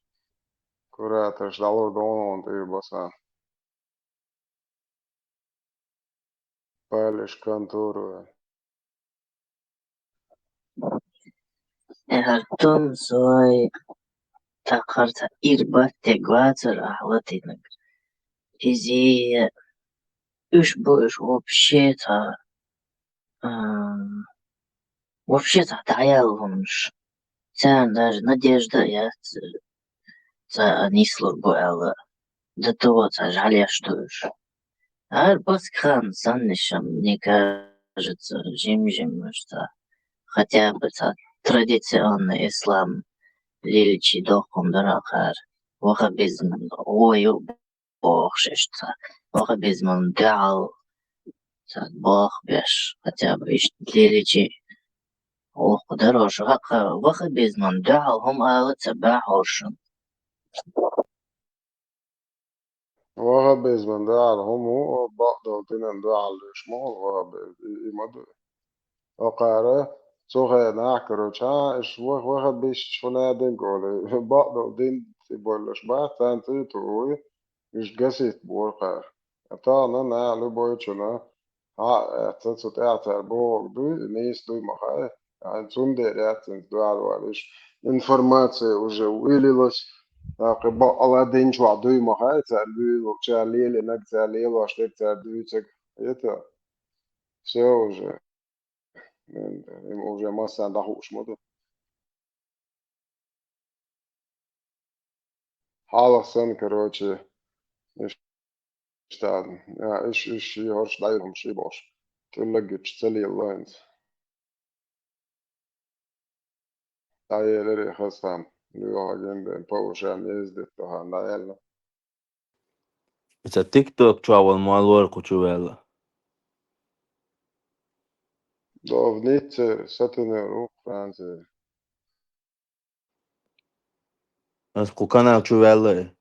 كوراتش دالور دونون تير بسان بالش كانتورو Эртон свой такарта ирбат тегватер ахватинок. Изи уж будешь вообще-то таялунш. Цян даже надежда я ца не службу ала. До того ца жалеешь что уж. Баскхан саннишам, мне кажется, жим что хотя бы традиционный ислам лиличи дохом дарахар. Вахабизм ою бохшишца. Вахабизм дал бог беш хотя бы лиличи ох дороже. Вахабизм дал هم алат бахошн. وهب من ده على هم بقدر تنن ده على الشمال وهب يمد وقارة سوها ناكر وشا إيش وهب بيش شونا دين قولي بقدر دين تبولش بعد تانتي توي إيش قسيت بورقة أتانا نعلو بويتشنا ها تنسوت اعتر بوك دوي نيس دوي مخاي يعني تندر ياتن دو على والش информация уже вылилась. Так, Алладин чуадуй махай, царю, чалили, нак цалило, а что царюцек. Это все уже. Им уже масса дахуш моду. Халасан, короче, что, иш, хорш дайрум шибош. تلاقيش تسلي اللاينز تعالى خسام ليوها جنبين بوشام يزدت تهان دايلا It's a TikTok travel malware kuchuvela. Dovnice satınıyor Fransa. As kukana chuvela.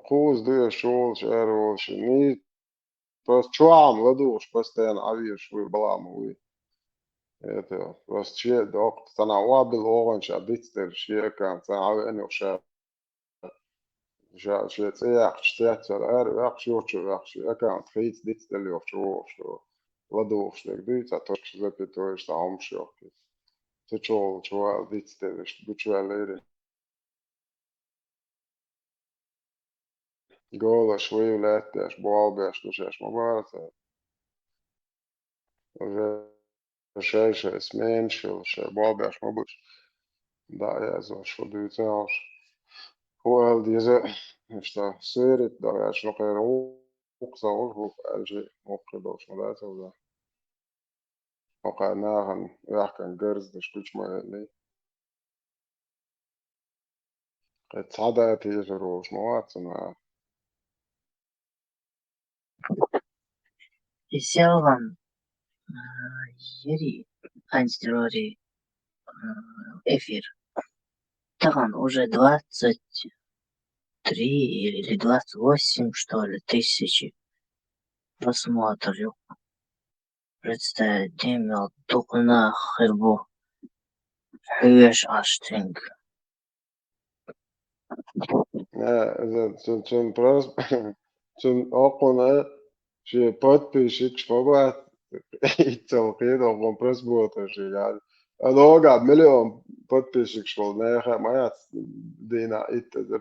Kuz diye şol şerol şini bas çuam ladуш постоянно авиш вы баламы это бas че док sana wabil oğan şaditler şey kan sana abi en yok şey şey tsayaq çtatlar er vaq şu vaq şu kan txit ditler yok şu ладуш легдит а то что запятоешь там шок ты чё ditler бучвалери Gola šviju lētieši, bolbieši, dušieši mobārata. Šeit mēnešils, šeit bolbieši mobuši. Da, jāzošu dūcēlši. Hueldieze, šta sērit, da jāši nokēra uksa ulhuk, älži nokēdoši modētavdā. Nokēra nāhan, jākan garzdiš, kučmājēlī. Kad sadēti iežaroši mavācinā. Исялган Ери антитеррори эфир. Таган уже 23 или 28, что ли, тысячи просмотров. Представить, демел тукна хербу. Хюеш аштинг. Sen okuna şey подписчик побат и целый он просмотр şey yani. Много миллион подписчик шел на их моя дина это за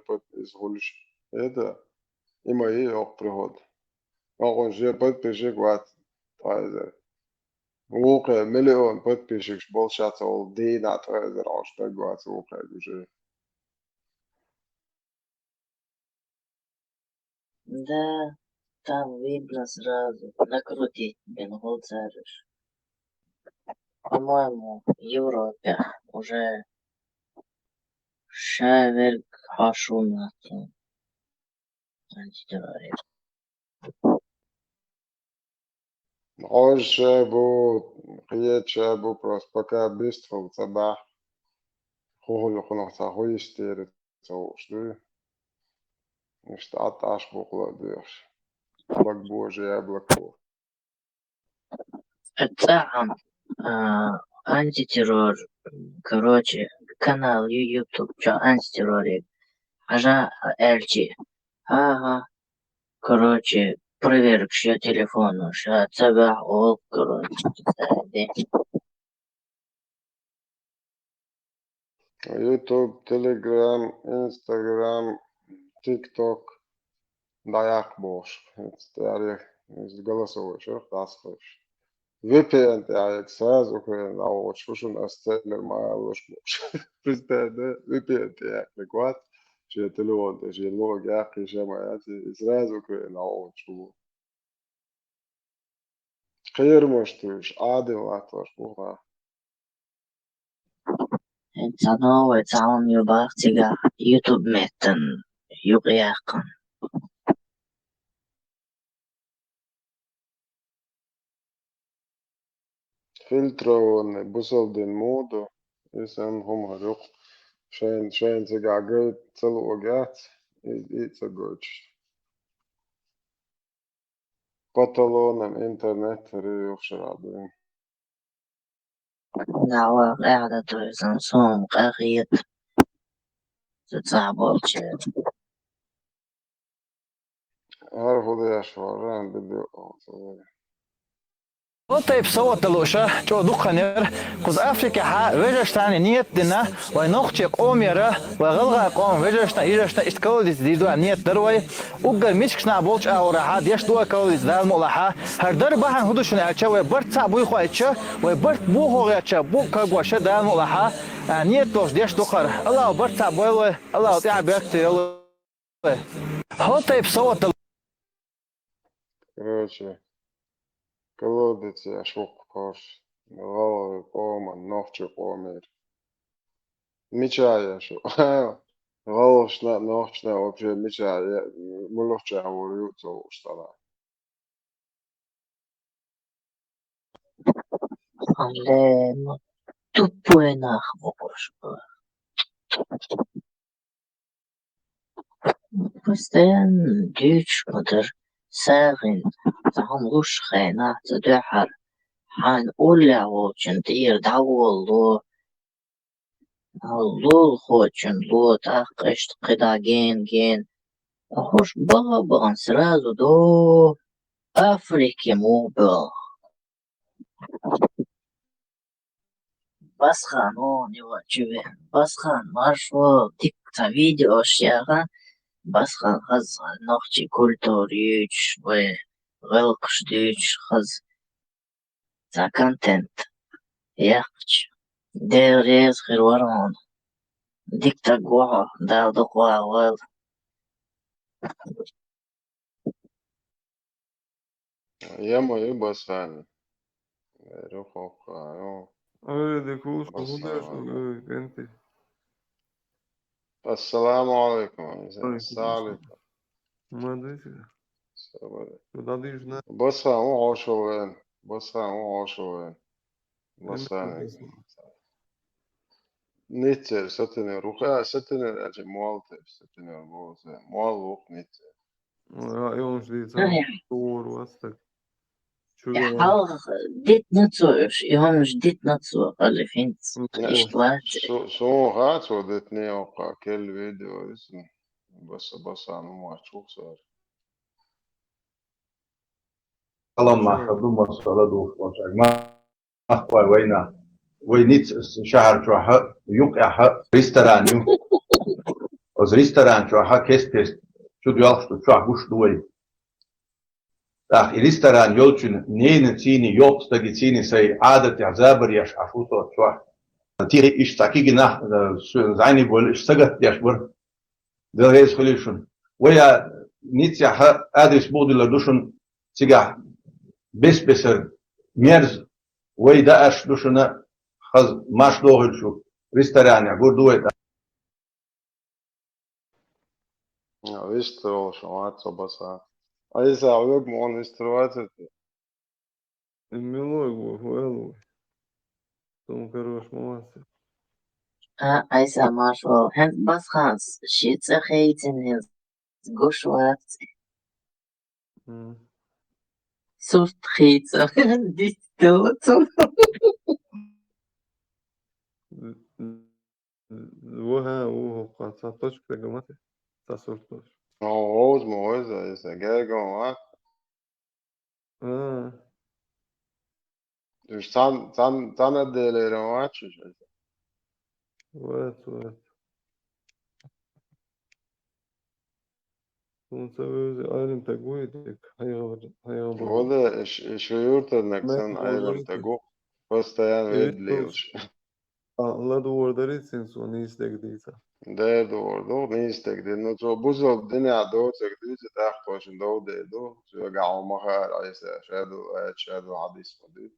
подпис хулиш это и мои ок приход. Он же подписчик вот это اوقع مليون подписчик был сейчас ол дина это аж так вот اوقع уже. Да, там видно сразу. Накрутить бенгол царишь. По-моему, в Европе уже шаверк хашунат антитеррорист. عاوز شابو قياد شابو بروس بكا بيستفو صباح خوه لقنا صاحو يستيرت صوشتو نشتعط عش بوقلا ديش بك بوجي يابلك بو الطعم антитеррор. Короче, канал YouTube, что антитеррорик. Ажа Эльчи. Ага. Короче, проверк, что телефону, что цага ол, короче, YouTube, Telegram, Instagram, TikTok, даяк бош. Это голосовой, что таскаешь. VPN تاعك ساز وكان او شوشن استقلر مع وش بوش بس ده VPN تاعك لكوات شي تلوان شي لوج اخي جماعاتي ساز وكان او شو خير مشتوش عادي واتوش بوها انت نوع تعاون يباغتيغا يوتيوب متن يقياقن فلترون بوصل دين مودو يسان هم هروق شاين تقع قيد تلو وقعت إيتا قوش بطلون الإنترنت ريوخ شرابين دعوة قاعدة تويزن صوم قاقيت تتصعبوا الشيء عارفوا دي أشواران بدي طيب صوت دلوشة جو دخنير كوز أفريقيا وجشتان نيت دنا ونخشي قوميرة وغلغة قوم وجشتان يجشتان إستكوليز ديدو نيت دروي وقر ميشكشنا بولش أورها ديش دوا كوليز دال مولها هر در بحن هدوشون أتشا وبرت صعبوي خو أتشا وبرت بوهو أتشا بو كاغواشة دال مولها نيت دوش ديش دخر الله برت صعبوي الله تعبيرك تيلو هو طيب صوت Короче, колодец я шок кош. Головы кома, ногче комер. Мечая шо. Головшна, ногчна, вообще мечая. Муловча говорю, то что. Ну, тупой нахуй было. Постоянно дичь, модер, сагин, там луч хайна, задухар, حان أولى وچن تير دعوة الله خوچن لو تاقشت قدا جين أخوش بابا سرازو دو أفريقيا موبل بس خانون يواجبه بس خان مارشو ديك تا فيديو أشياء بس خان خز نوخشي كولتوريوش وغلقش ديوش خز تا كونتنت يخش دير ريز غير ورون ديك تا قوة دار دو قوة وال ياما يبقى ثاني روحك ديكوش وهداش بنتي السلام عليكم السلام ما ادري عليكم بص هو عشوين بص هو عشوين بص نيتر ستني روحي ستني أجي موالتف ستني البوز موالوك نيتر يوم جديد طور وستك حال dit net zo is. Jongens, dit net zo. Alle vindt. Is waar. شو هات ودتني وقع كل فيديو اسمه بس أنا ما أشوف صار اللهم خدوم الصلاة والسلام ما أخوي وينا وينيت شهر شوها يقع ريستوران از ريستوران شوها كيستس شو ديالش شوها وش دوي ах ريستوران يولشن نين تيني يوبس تجي سي عادة عزابر يش عفوتو شوها تيري إيش تاكي جناح زعني بقول إيش سجت يشبر ده رئيس خليشون ويا نيتيا أدرس بودي لدوشن تيجا بسر ميرز ويدا أش دوشنا خز ماش دوغل شو ريستوران يقول دويت ويسترو شوات صبصا أيسا عوق مون ويستروات الملوك وفوالو تم كروش مواسي أيسا ماشو هند بس خانس شيت خيتن هند قوش وقت صوت خيتن دي توتم وها وهو قاطعتوش كجماعتي تصورتوش موز إيسا جاي جوات مش تان الدليل رواتش وات ونسوي عالم تجويدك هيغبر وده شيورت النكسن أيضا تجو بس تيان ويدليوش الله دور دريتسين سو نيستك ديتا ده دور نيستك دي نتو بوزو الدنيا دوتك دي تتاختوش دو شجعوا مخار عيسى شادو عديس مديد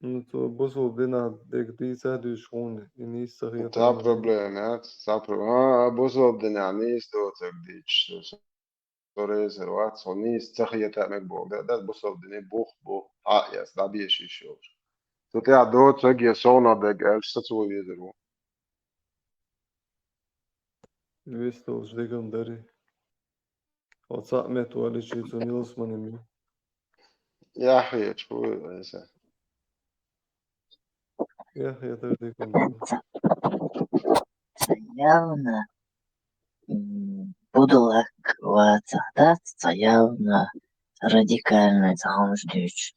نتو بوزو الدنيا ديك ديتا دي شغون نيستا هي تا بروبليمات بوزو الدنيا نيس دوتك ديش سوريزر وات سو نيس تخية تأمك بوغ ده بوزو الدنيا بوخ يس ده بيشي شوش تتاع دوتك يسونا دك ألش تتو يدرو Вистелж дегам дари. От сакмет вали чийцу нилс манемю. يا أخي شو عيسى يا أخي دردكم داري. явно будулак вацахтат явно радикальный замуждюч.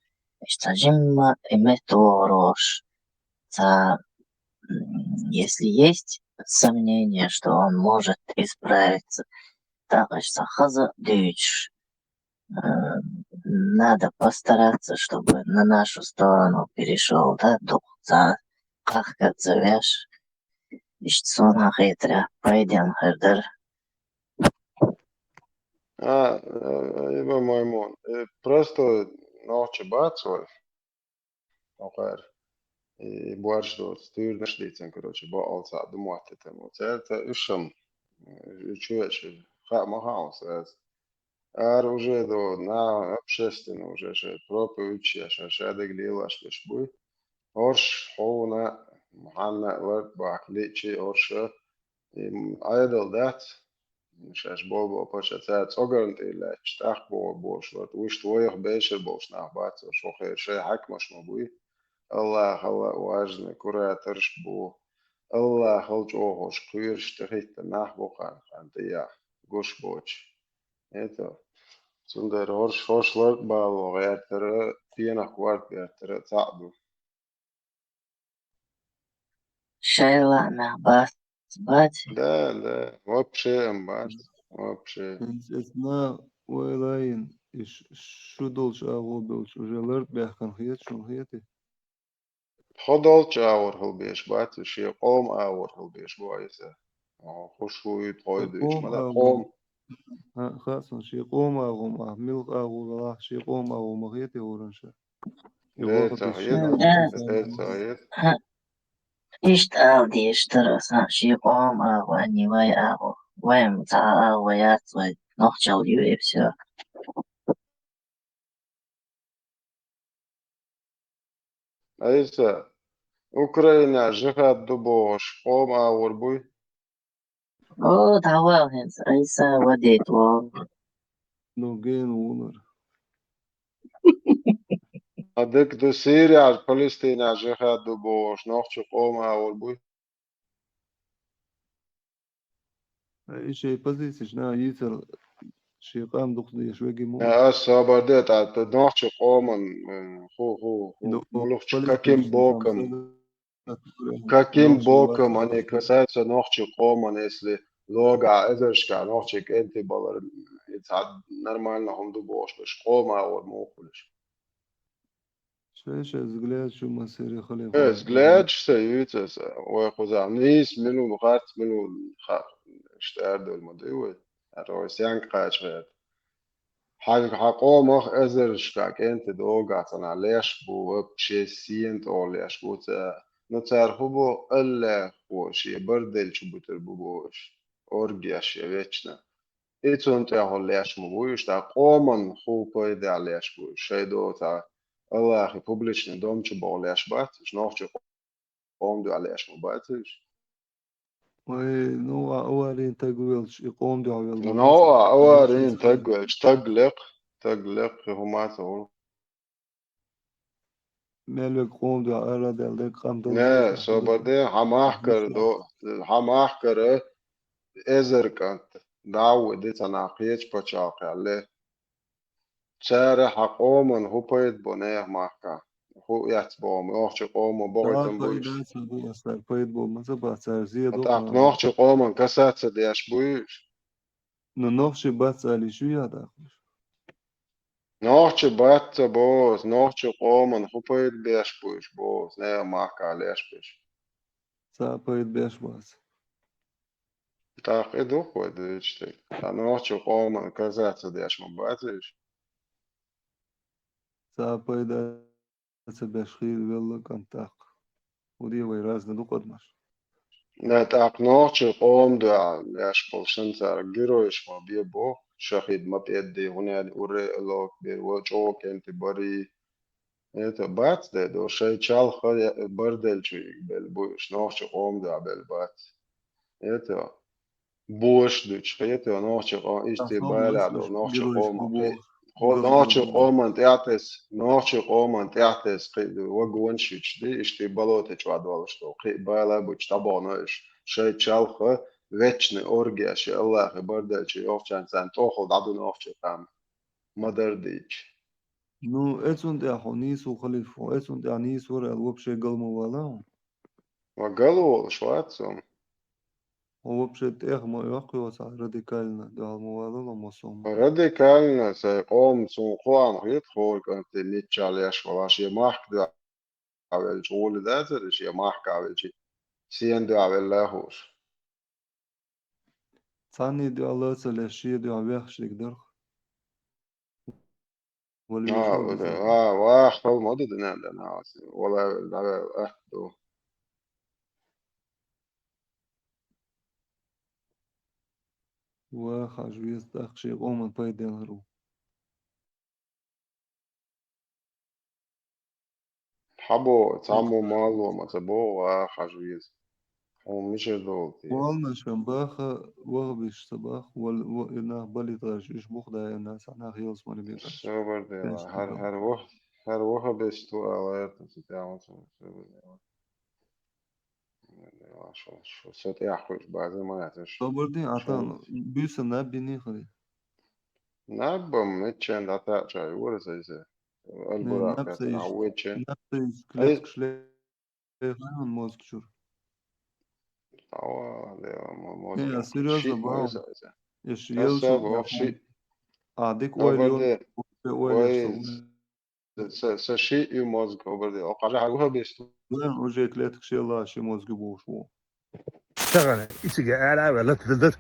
Что жимма иметорош. Если есть сомнение, что он может исправиться, так что хаза дюч. Надо постараться, чтобы на нашу сторону перешел, да, дух за как зовешь. Иштсона хитря, пойдем, хердер. يبقى ميمون просто نوع باتسول وغير بوارشدوت ستير نشديتن كروتش بقى صعد مواتتن وتالتا إشم شوش خا ما هاوس уже до на общественно уже же проповедь шашадык лилаш бешбуй орш хоуна محنا ورد باكليتشي орша айдал дат شاش بوبو باشا تاعت صقرنت إلا اشتاق بوش ورد وش تويخ بيشر بوش نعبات شو خير شي حك مش مبوي الله خلا واجن كرة ترش بو الله خلج اوهوش قيرش تخيت نحبو خان تيا قوش بوش ايتو Zonder horslert balo gärtere piena kvart gärtere ta'du. شايلة مع باتي لا вообще мать вообще. إسنا ولاين شو دولش أغو بلش وجا لرد بيحكن خيات شون خياتي خدالش آور هل بيش بات شي قوم آور هل بيش بايسه. خوشوي طايدش قوم ماذا أغو قوم خاصن شي قوم أغو مع ملك أغو راح شي قوم أغو مغيتي ورنشا ده يغوغ تهيد بالشعب ده تهيد. إيش تاودي اشترى شي قوم أغو أني واي أغو واي متاع أغو يات واي نخشى اليو إبسيو أيسا أوكرانيا جهاد دبوش قوم آور بوي. أو دعوة هنس أيسا وديت و نوغين وونر أديك دو سوريا فلسطين جهاد دبوش نخش قوم آور بوي. إيش بزيسش نا يتر شي قام دقدي شوي جيمو الصبر ده تاع نوعش قومن هو ملوخش كاكيم بوكم كاكيم بوكم أنا كسات نوعش قومن إسلي لوجا إذرشكا نوعشك أنت بالر يتعد نرمال هم دبوش بس قوما أو موكلش شايش زغلات شو مسيري خلي إس جلاد سيوتس ويخوزا نيس منو غات منو خا اشتاد المدوي الرئيس ينقاش غير حقومه إذرشكا أنت دوجا تنا ليش بو بشي سينت أو ليش بو نتار هو إلا وشي بردل شو بتربوش أورجياش يا إيتون تاهو ليش مبويش تا قومن خو بيد عليش بوش شيدو تا الله أخي بوبليش ندوم تبو ليش بات شنوش قوم دو عليش مباتش وي نوع أولين تقويلش يقوم دي عويل نوع أورين تقلق هما تقول ملك قوم دي على دل قام دل نه سو بعدين حماحكر إزر كانت دعوة دي تناقيش بچاق عليه شارع حقومن هو بيد بنيه ماكا هو يحتبوم يوحش قوم بغيتن بايد بويش أسر أسر بايد بو مزا باتسار زيادو أتاق نوحش قومن كسات سديش بويش نوخش باتسالي شو يادا نوحش بات بوز نوحش قومن هو بيد بيش بويش بوز نه ماكا ليش بيش سا بايد بيش باس أتاق إدو هو ديشتك نوحش قومن كسات سديش مباتش سا بايد أسر بيش خير ويلا كان تاق ودي ويراز ندو قدمش نتاق نوحش قوم دو ليش بولشن سار جيروش ما بيبو شهيد ما بيدي هنا أوري لوك بيروجوك انت بري Это бац, да, до шей чал хоя бардельчик бел буш, ночь ом да бел бац. Это буш дуч, это ночь ом исти أخاو بالا до لسش ночь جيروش ом ببو خو قصدر نочь بو ом انتعتس نочь ом انتعتس قيد وجونشيش دي اشتي بلوتة чвадвал что قيد بالا буч табонаш шей чал хо вечный оргия ши Allah бардельчик овчан сан тохол даду ночь там модердич. نو اتسون دي حونيس وخليفو اتسون دي عنيس ورا الوبشي قلمو ولا وقالوا شواتهم هو بشي تيخمو يوقي وسع راديكالنا دي عالمو ولا مصوم Радикально se om som Juan Hitchcock inte Nietzsche ولا مارك ده أول شغل ده شيء مارك أول شيء سين ده أول لاهوش ثاني دي الله سلاشي دي عبيخ شيك درخ ولا يشوف واخ مدد انا ولا لا اخدو وخاجويز تأخشي قوما بايدين هرو حبو تعمو مالو ما تبو واخاجويز ومش دولتي والنا شنباخة وغبش صباح إنه بلي تاجيش بخدا الناس أنا خيوص مالي بيتاش سوبر دي هر وخ بستو alert تتعامل شو صوت يحوش بعد ما يعتش صبر دي عطان بيس نبي نيخري نبم متشن داتا شاي ولا زي البراق عويتشن نفسي كليتك شلي خيان موزكشور يا سيريوس باو إيش يلسو شيء أعديك ويليون ويل شيء يموزك وبردي أقرأ حاجة بيستو وين وجه كليتك شي الله شي موزك بوشو شغله إيش قاعد ولا تدت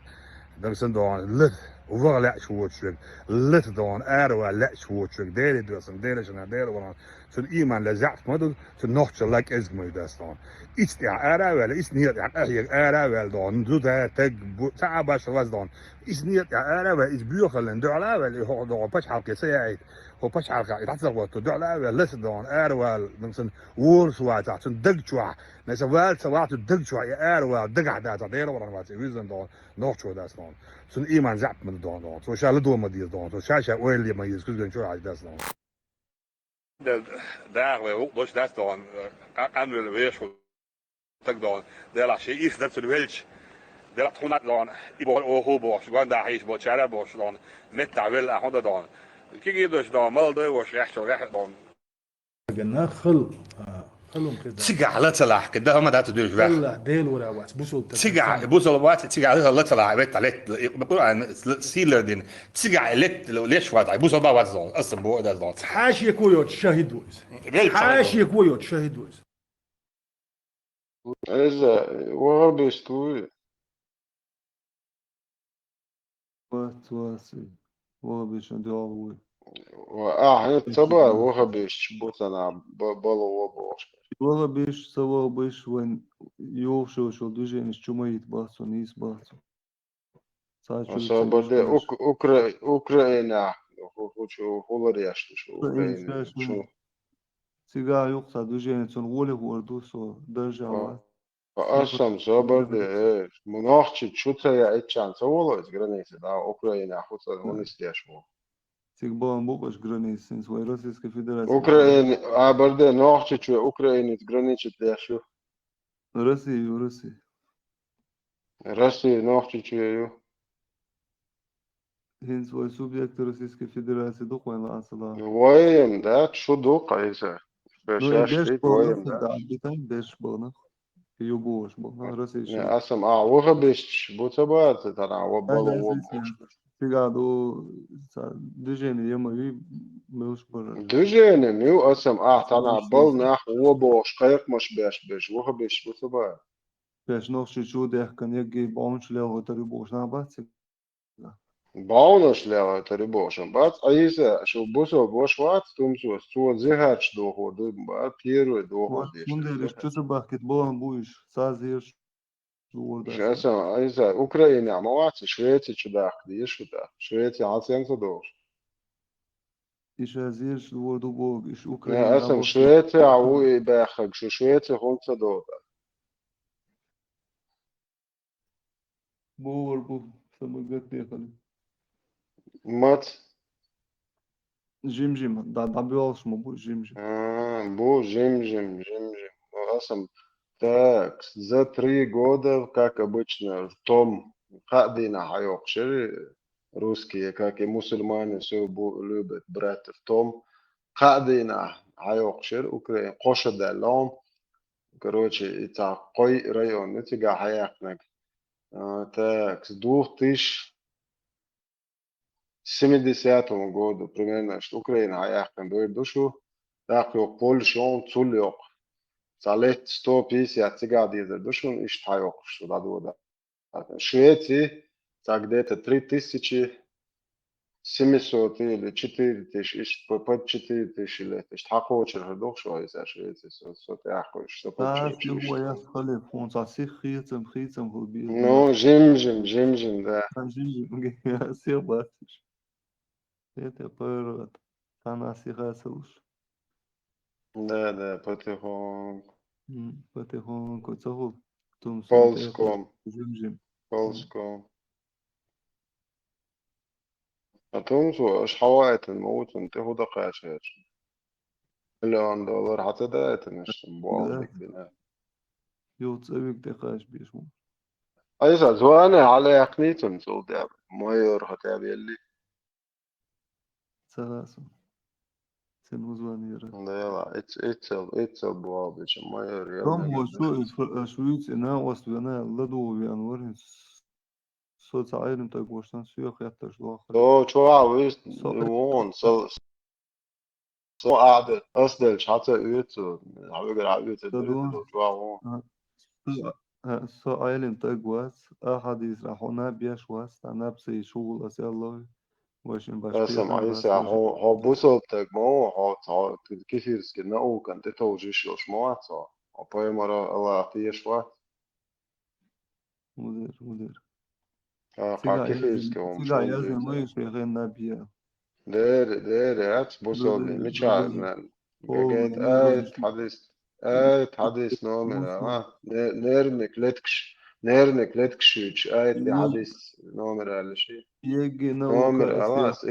دمسن دون لت وفق لا شوتشك لت دون أروى لا شوتشك ديري درسن ديري شنا ديري وران سن إيمان لزعت مدد سن نحش لك إزمي دستان إيش تع أروى لا إيش نيت عن أهيك أروى دون دودا تج تعبش راس دون إيش نيت عن أروى إيش بيوخلن دعلا ولا هو دعوا بش حلقة سيعيد هو بش حلقة يتحسب وقت دعلا ولا لت دون أروى دمسن وورس واتع سن دق شوا نسوال سوات دق شوا يا أروى دق عدا ديري وران واتي ويزن دون نحش دستان سن إيمان زعت من دون سو شال دو ما دير دون سو شاشة ويل ما يزكز شو عايز دستان daar ook dus dat dan kan we weer zo tak dan daar als je iets dat de welch daar het gewoon dan ibo oho boos gewoon daar is boos chara boos dan met daar wel aan dan kijk je dus dan mal door was recht zo recht dan قلنا خل خلهم كده تسقع لا تلاح كده ما دات تدوش بقى طلع ديل ولا واس بوصل تسقع بوصل وقت تسقع لا تلاح بيت عليك بقول عن سيلر دين تسقع ليت ليش وقت بوصل بقى وقت زون اصلا بو ده زون حاشي كويوت شاهد ويز حاشي كويوت شاهد ويز إذا وغبستو واسي وغبش عندي عوي هي تبع وغبش بوتنا بالو وبوش وغبش سوغبش وين يوشو شو دوجين شوما يتباسو نيس باسو особенно Украина хочу говорить что Украина что сега юқса движение сон воле горду со держава асам соборде монахчи чута я ичан соволо из границы да Украина хотя он истешмо Цик бон букаш границы свой Российской Федерации Украина абарде нахчи чу Украина граничит яшу Россия нахчи чу Хин свой субъект Российской Федерации духовен ласала воем да что духайся Беш bona юбош bona Россия асам вогабеш бутабат тана вабало сега до движение ямави мелш бара движение мю асам тана бал нах вабош кайк маш беш вогабеш бутабат Беш нох чу дэх kan яги баунчле готари бош на бац Baunas leva это рибошем, бат, аиса, что бусо бошват, тумсу, су зигач доходу, бат, первый доход. Мундер, что ты бахкет болан будешь, сазишь. Сейчас, аиса, Украина, молодцы, Швеция чудак, видишь что-то, Швеция, оценка дож. Иш азиш ворду бог, иш Украина. Я сам Швеция, уи бахак, что Швеция хонца дода. Бор бу, самогат ехали. Мат. Жим, да добивался бу жим. Бу жим. Асам так, за 3 года, как обычно, в том, хадина хайокшир, русские, как и мусульмане, все любят брать в том, хадина хайокшир, Украина, коша далом, короче, это кой район, это га хаякнак. Так, с 2070 году, примерно, что Украина хаякнак, дойд душу, так, yok Польша, он цул yok. Салет 150 цигады за душу, и штайок, что да. Швеции, так где-то 3700 700 или 4000, под 4000 лет. То есть حقوقي هردوخ شوية شوية صوت أحكوش صوت تعرف شيء. هو يدخل فون تعسيخ خيتم هو بيه Ну, жим, да. جمجم سير باتش это пойрат танасихасуш Да, потихоньку. потихоньку цаху тумсун Ползком. жимжим Ползком. А то что, аж حوائط الموت انت هو دقاش $1,000,000 حتى ده تنش مبالغ بنا. يوتصبك دقاش بيشمو أيضا زوانا على يقنيتهم سو داب ما يروح تاب يلي. ثلاثة سنوزوان يرى لا يلا it's بواب إيش ما يروح كم يلا. هو شويت إنا وصلنا لدو بيانورين صوت عائلم تقوشتن سيوخ يتش الآخر شو عاوز وون så قاعدة أصدل حتى يوتو عاوز عاوز تدوان شو عاوز. سو عائلم تقوس أحاديث راحونا بيش واس أنا بسي شغل أسي الله واشن باشبير اسم عيسى هو بوسو تجمعه هو كثير سكنا أو كان تتوجيش يشمعت هو باي مرة الله أعطيه شوات مدير كثير سكهم سيغا يزن ما يشيغين نبيا دير بوسو ميشار جيت حديث نومر نيرنك لتكشيش حديث نومر على شيء يجي نومر خلاص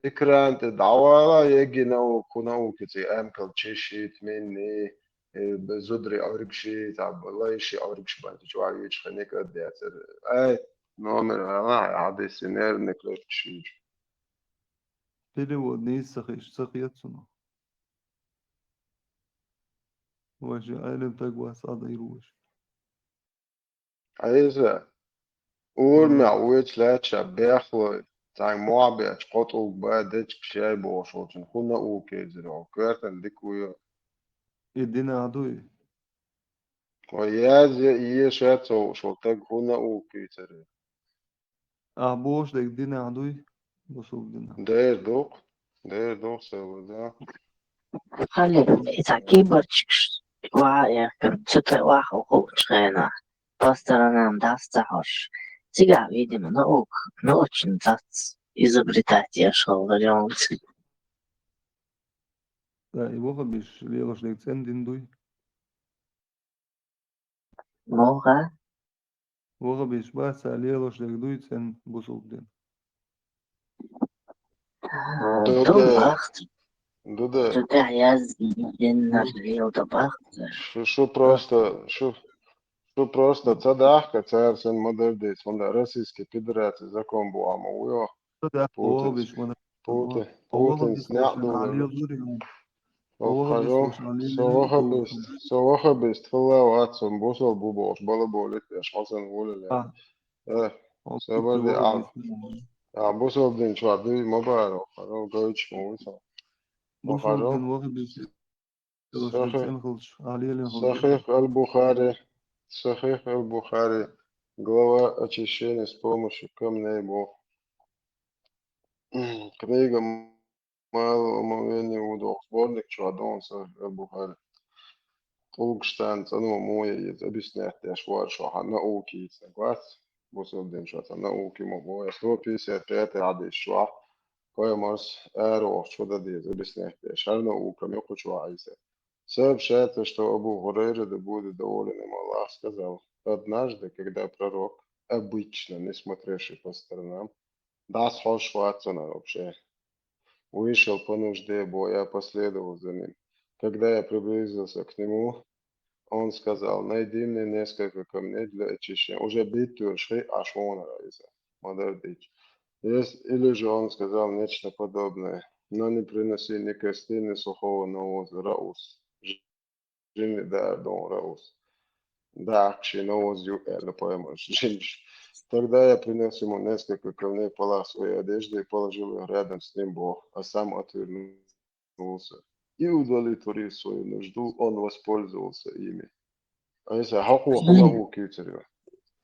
إكران تدعوة يجي كنو كتي أمكل تشيشيت مني بزدري أوربشي تعب الله يشي أوربش بانت جواري يشخنيك أدياتر نومر حديث نيرنك لتكشيش بيلي ودني سخيت سنو واجي عالم تقوى صعد يروش عايزة قول معويت لا تشبيخ تاع معبيت قطو بادتش بشاي بوشوتن كنا اوكيزر وكرتن ديكويا يدينا عدوي وياز يشاتو شوتك كنا اوكيزر أعبوش لك دينا عدوي بصوب دينا دير دوق سوى ده خلي إذا كبرتش وعي كرتشت واحد وخوشنا посторонам достаешь. Сега, видимо, научен изобретатель шел вариант. Да, его бишь лелош лек цен диндуй. Мога? Вога бишь баса лелош лек дуй цен бусук дин. Добахт. Дуда. Туда я нажил добахт. Что просто цадахка царсен модердейс, он российский федерации закон буама уё. Путин снял Соха бест флау атсом босол бубош балаболит я шансен воле. Собади босол дин чвады мобаро, харо гойч муса. بصوب دين وога бишь лелош лек цен хылш. صحيح البخاري глава очищения с помощью камней Бог. Книга малого омовения удов. Сборник Чуадон Бухари. Толкштан, ну, мой объяснять, я швар, что науки, согласен? Бусудин, что науки могу. 155 عدد شوار. كوي مرس أروح شو ده دي объяснять, شار наука, мне хочу عايزة. Сообщается, что Абу Хурейра, да будет доволен им Аллах, сказал: однажды, когда пророк, обычно не смотревший по сторонам, даст Ватсона вообще, вышел по нужде боя, последовал за ним. Когда я приблизился к нему, он сказал: найди мне несколько камней для очищения. Уже битву шли ашвона райза. Или же он сказал нечто подобное: но не приноси ни кости, ни сухого навоза, раус. Jimmy där Don Rose. Дакши навозью это поймешь. Тогда я принес ему несколько камней, полах своей одежды и положил их рядом с ним Бог, а сам отвернулся. И удовлетворив свою нужду, он воспользовался ими. А если хакуах науки царю?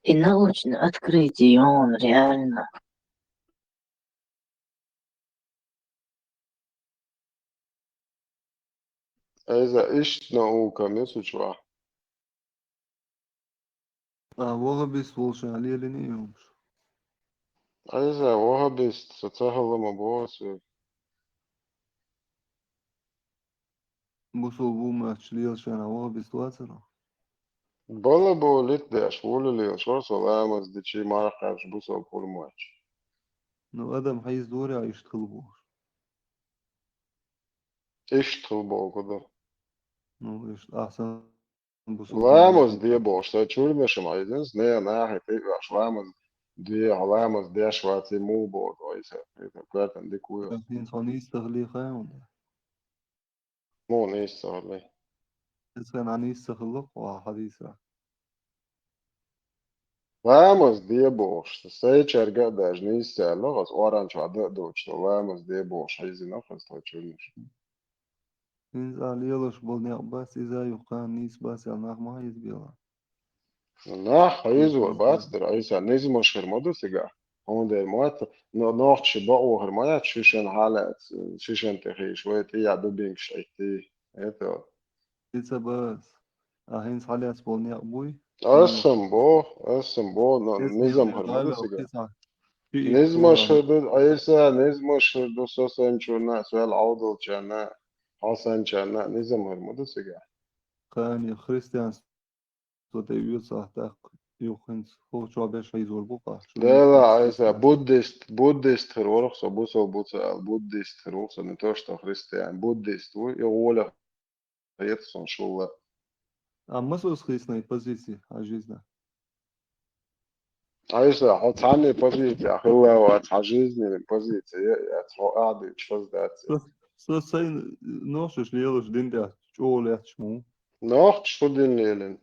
И научное открытие, он реально إذا إشتنا أوكا مسوشوا وهبس волшеб алиелин иумш. إذا وهبست ستهل مبوس Бусол вумач лиелшана вахбис туацера. بلا بولت داش ولي شو سلامس دشي ما خافش بوصل كل ماتش نو ادم حيز دوري يشتغل بوش. إشتغل بوكده نو إيش أحسن بوصل لامس دي بوش تشول مش معيدنس نيا ناحية تيجي لامس دي لامس دي شواتي مو بود ويسا كارت عندك كويس لكن صاني يستغلي خيون. مو نيستغلي إذا كان عني يستغلق وحديثة. لامس دي بوش سيتشر قداش نيستغلق بس أورانج عدا دوش لامس دي بوش هيزي نفس تشول مش إنز عليلش بولني بس إذا يقان نيس بس يعناق ما يزبيلا. ناخ هيزور بس در عيسى نيز مش هرمدو سيجا هون در موات ناخ شباو هرمايات شيشن حالات شيشن تخي شوية تي عدو بينك شايتي ايتو إذا بس أهينز علي أسبولني أبوي. اسم بو نظام هرمدو غالة سيجا وكيسا. في نيز إكتورا. مش هردو عيسى نيز مش هردو سوسن شونا سوال عوضو جانا حسن جانا نظام هرمدو سيجا خاني خريستيان ستيوت صحتك يوخنس هو شو عباش هيزور بقى. لا عيسى بوديست هرورخ سو بوسو بوسو بوديست هرورخ سو نتوشتو خريستيان بوديست يقول Edson Шула. А мы сосхисной позиции о жизни. عايزة أحط عني позиции أخلاق وأتحجزني позиции أتحقق شو ذات سين نوشش ليلش ديندا شو ليش مو. نوخ شو دين ليلن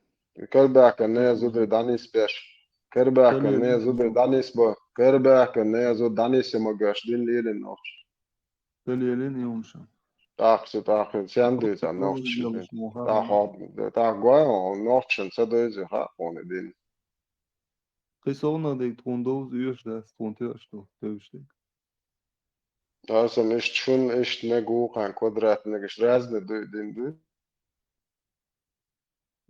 كربا كنا زود دانيس بيش كربا كنا زود دانيس با كربا كنا زود دانيس ما جاش دين ليلن نوخ ليلن يومشان. تاخ سياندو تا نوخ تاخ غوا نوخ شن سدوزي ها اون دين قيسونا ديك تكوندوز يوش ده تكونتيش تو توشتي. أصلا إيش شون إيش نجو كان كودرات نجش رازن دو دين دو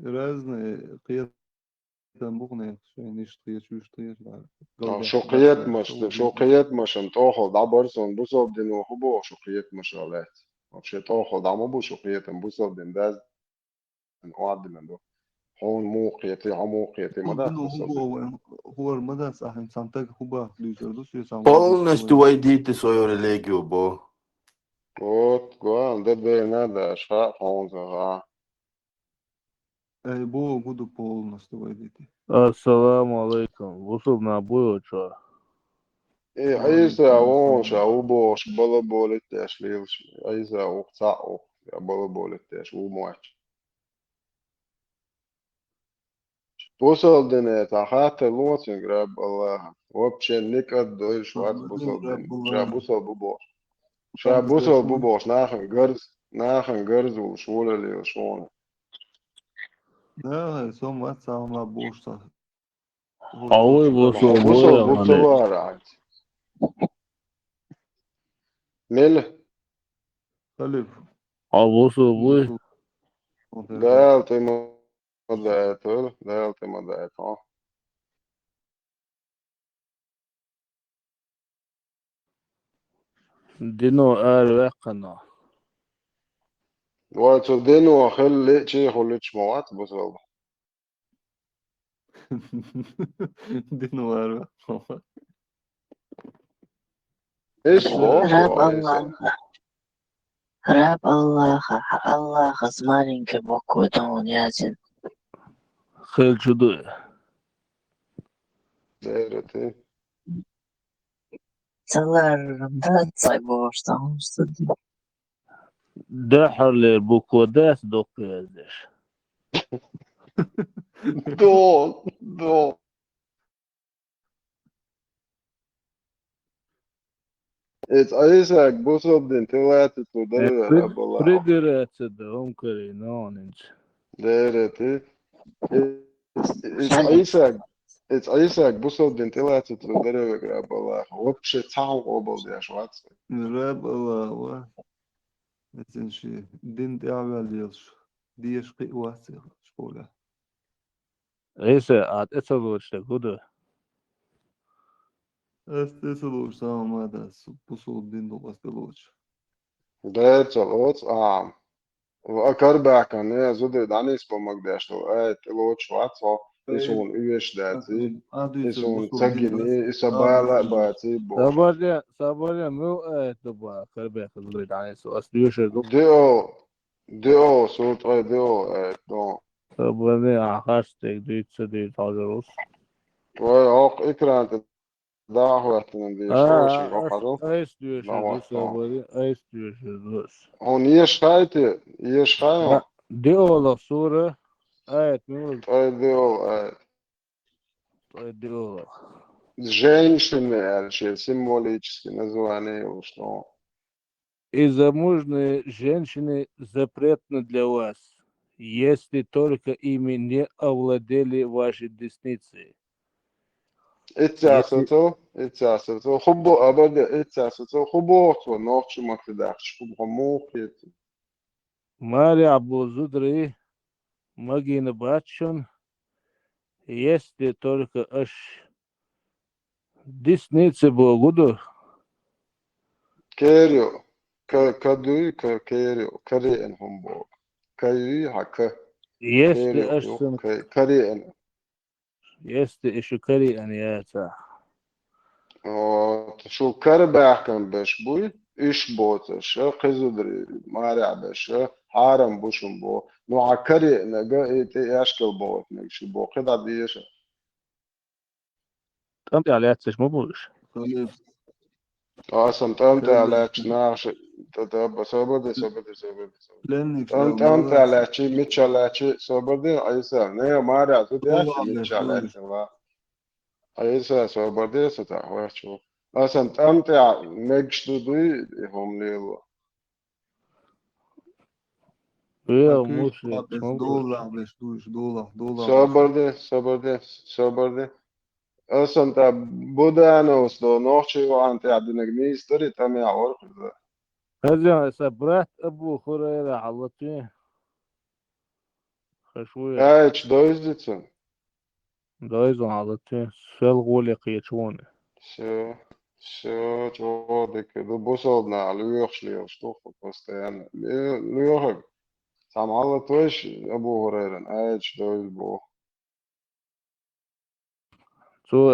رازن قيادة بغنى شيء نشتري شو اشتري شو قيت مش تاخذ عبرسون بوصل دين وحبو شو قيت مش علات مش تاخذ عمو شو قيت بوصل دين داز وعد من دو هون مو قيتي عمو قيتي مدى هو المدى صح إنسان تك هو ليجر دوس يسام Полностью войдите в свою религию, Бо. Вот, гуан, да надо, шха, он за. Эй, Бо, буду полностью войдите. Ассаламу алейкум. Вусуб на буючо. Айза, он ша, убош, балаболит, тяж лилш. Айза, ухца, ух, я балаболит, тяж, умач. بوصل دين تحت لوتين جراب الله وبشي نكد دوي شوات بوصل دين شا بوصل بوبوش شا بوصل بوبوش ناخن جرز وشول اللي وشون لا سوم واتسا ما بوش صح أوي بوصل بوصل عاد مل خليف بوصل بوي دالتي دالتي مدايت ها دينو وقنا واتو دينو خلي شي خليتش موات بوصل دينو وقنا ايش رب الله маленький буквы он ясен. خير شدوي دايرتي Salarımda sayboştan üstüdüm. دحر بوكوداس دوكيزش دون It's Isaac بوصل دين تلاتة تودر بالله فريدرات دهم كرينونج دايرتي It's Isaac بوصل دين تلاتة تودر بالله وبشي تعال قبل يا شوات رب الله مثل شيء دين تعمل يلش ديش قي واسع شولا عيسى عاد اتلوش تقول استسلوش سام هذا بصوت دين دو استسلوش ده تلوت وأكربع كان زود دانيس بمقداش تو تلوت شواتو يسون إيش داتي يسون تسجني إسابالا باتي بوش صبريا مو تبغى كربي خذ عن سو أصليش ديو صوت ديو دون صبرني عخاستك ديت هاجروس ويوق إكرانت داهو احتمال شوش يقحرو ايش ديوش داهو دوس صبري ايش ديوش دوس هون يشخايتي يشخايو ديو لا صورة مين ديو ديو женщины, символически название, что Из-за мужной женщины запретно для вас, если только ими не овладели ваши десницы. اتساسته خبو أبدا اتساسته خبوه نوخش ما تدخش خبو موقيت Мари Абузудри Магин Батчун, если только аж десницы Богуду, كيريو كدوي كيريو كريئن هم بو كيوي حكا если كيريو аж يو كريئن если еще кори аниата. شو كرباح كان بشبوي إيش بوتش قزدري مارع بش حارم بوشم بو نوع كري نجا إيه أشكال بوت نكشي بو قطع ديش Там عليها مو بوش. أصلا تمت على ناش تتبع سبدي تمت على شيء متش على شيء سبدي أيسا نيا مارع تديش متش على شيء أيسا سبدي ستحوي شو أصلا تمتع نجشدوي هم ليلو Real mush صبردي أصلا تا بودانوس دو نوشي وأنت عدنا جنيستري تامي عورك هذا سبرات أبو خريرة علتي خشوية ايش دويزتن دايزون علتي سلغولي قيتشوني شو جودك دو بوصلنا على ليوخش ليوشتوخ بوستيان ليوخك سام على تويش أبو هريرة ايش دويز بو سو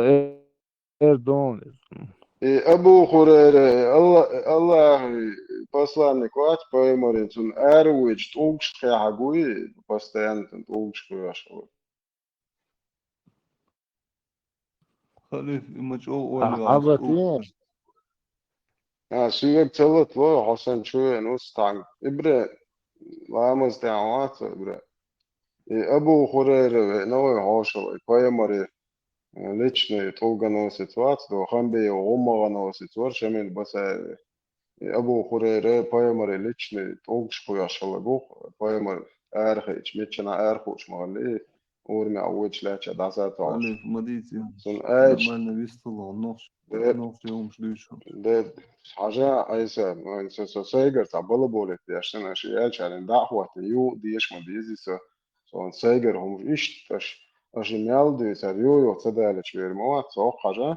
إيردون أبو هريرة الله посланник вач поиморин сун эрвич тугш хагуи постоянно тугш куяшо خليف مجو حضرتين سيبك تلت لو حسن شوية نوستان إبرة لامز دعوات إبرة أبو هريرة نوي هوشو поимори личный толгану ситуацию хамбе умагану ситуацию шамил баса أبو هريرة بايمر ليتشني توقش خويا شلقو بايمر أرخيش ميتشنا أرخوش مغلي ورمي عويش لاتش دعسات عوش خليف مديتي سن أيش ما نبيستلو نوش يومش دوشو ده حاجة أيسا ما إنسان سيجر تعبلا بولت عشان أشياء عشان دعوة يو ديش ما ديزي سو سيجر هم إيش تش أجمال دي سريو يتصدق لشوير موات سو حاجة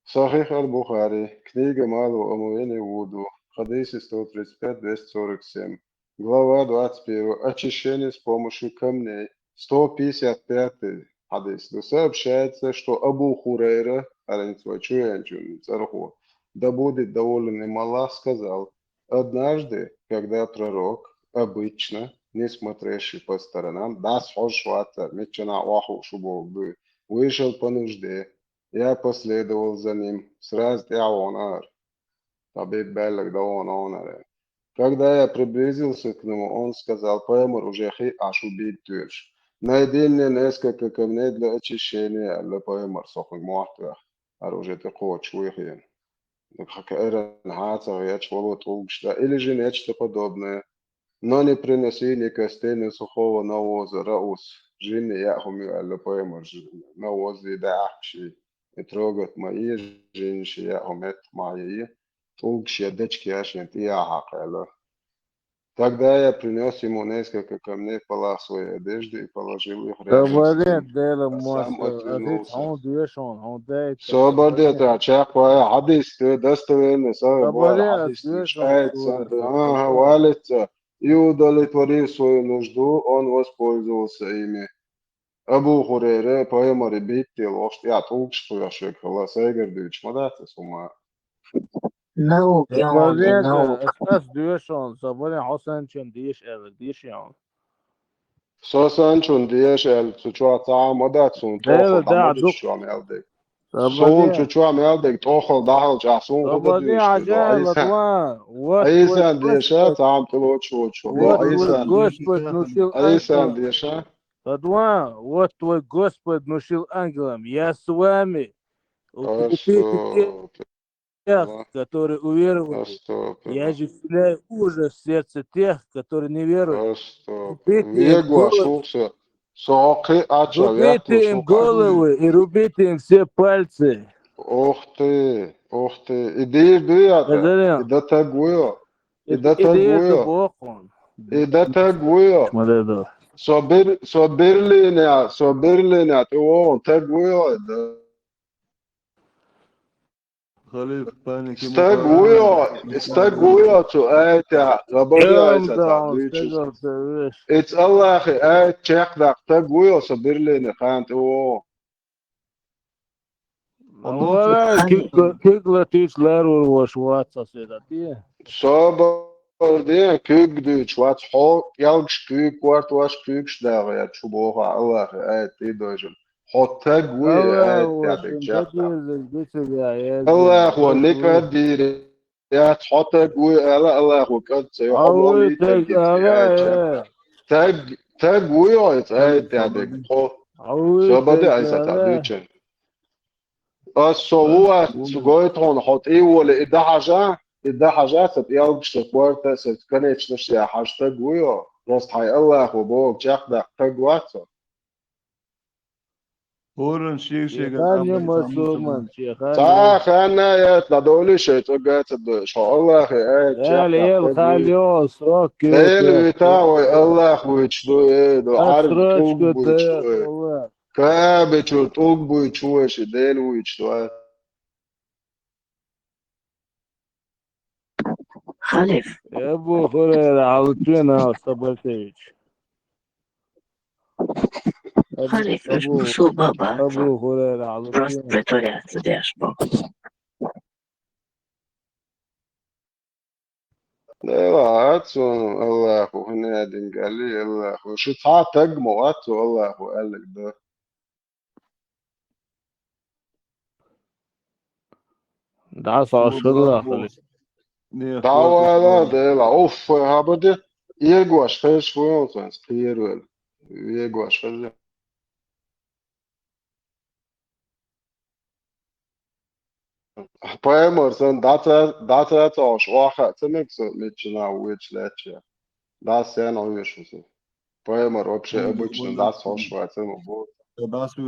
صحيح البخاري книга Малого омовения Вуду, Хадисы 135-247, глава 21, очищение с помощью камней, 155 хадис. Сообщается, что Абу Хурейра, да будет доволен им Аллах, сказал, однажды, когда пророк, обычно, не смотрящий по сторонам, вышел по нужде, я последовал за ним, сразу Яонар, Табиб Беллак Даонар. Когда я приблизился к нему, он сказал, Пэмор уже ашубит тюрш. Найди мне несколько камней для очищения, для Пэмор, сохнг муахтах, оружие ты хочешь, выхин. Или же нечто подобное. Но не приноси ни костей, ни сухого навоза, раус. Жинни яхуми, для Пэмор, навоз и дахши. трогать мои женщины, умеют мои. толкшие дочки ашнет я хакала. Тогда я принес ему несколько камней, полах своей одежды и положил их рядом с Соболин, ним, Дейла а сам Мастер, Азиз, отвернулся. он дуешон, он дает. Соболин, это чахпая хадис, достоверный, Соболин, хадис, дуешон, валится и удовлетворив свою нужду, он воспользовался ими. Абу Хурейре поэмари битти лошти, я толкшую шекала, сайгардович, мадата сума. No, John, Соболин, no. أس дуешон, Соболин, Хасан, чем диш, диш, ян. Sosan chun diyesh el chuchua ta modat sun Дейла, tokhol da да, modus عدوك. chua meldek. Sun Соболин, chuchua meldek tokhol dahal ja sun goda Соболин, diyesh do عجان, aisan. Латван, what твой Aisan diyesha Господь, tam tilo chu chu do what твой aisan. Господь внушил Aisan ангелам. diyesha. Латван, вот твой Господь внушил ангелам, я с вами. Укрепите тех, которые уверовали. Я же вселяю ужас в сердце тех, которые не веруют. Рубите им Viegua головы, shukse. Soqi acha рубите vektu им shuka. головы и рубите им все пальцы. Ohti. Idir duyata. Казарин, Idata guyo. это Idata идея guyo. Бог он. Idata guyo. Смотри, Sobirlinia, tu on taguyo. خليف بانك Staguyo to aita. Rabadia is Ям at да, он duchess. сказал, ты видишь. It's Allah, I check that taguyo, Sobirlinia, can't o. Вала, кикла тич лару вашватса седати. Sober kugduch, wat ho, jelks kuk, kwart was kuksdagen, ja, tjuboga, Allah, tidojem. Hot taguyo, الله ja, de واشن check that. تدير الجسد يا الله هو يزن نكاد ديري يا تحطك الله هو كاد عوي سيحموني تك تجد يا تag ويوت اي تعدك خو عوي سبدي تك اي ستعديشن الصوات سجويتون حط ايه ولا إدا حاجة ست يلبش تكوارتا ست كانت نفسي حاجة تag ويو نص حي الله هو بوك جاك تag واتسا هورن شيخ شيخان مسلمان شيخان صح انا يا تدولي شيء تقعد شو الله اخي يا ليل خاليو سروك ديل بتاعي الله اخوي شدو ايه دو عارف أسرج طوق بوي كده شدو ايه والله كابت شو طوق بوي شو ايش ديل وي شدو خلف يا ابو هريرة عاوتنا صبرتيش خلف شو بابا ابو هريرة просто عاوتنا притворяться дешбо. لا اتسو الله اخو هنا دين قال لي الله اخو شو تعال تجمو اتسو الله اخو قال لك ده ده صار الله خليف دعوة لا ديل اوف هابدي يقواش فيش فويون سبيرول يقواش فيش Поэморсон дата тош оха цемекс мечна уичлече. Да се на уишусе. Поэмор вообще обычно да сошва цему бу.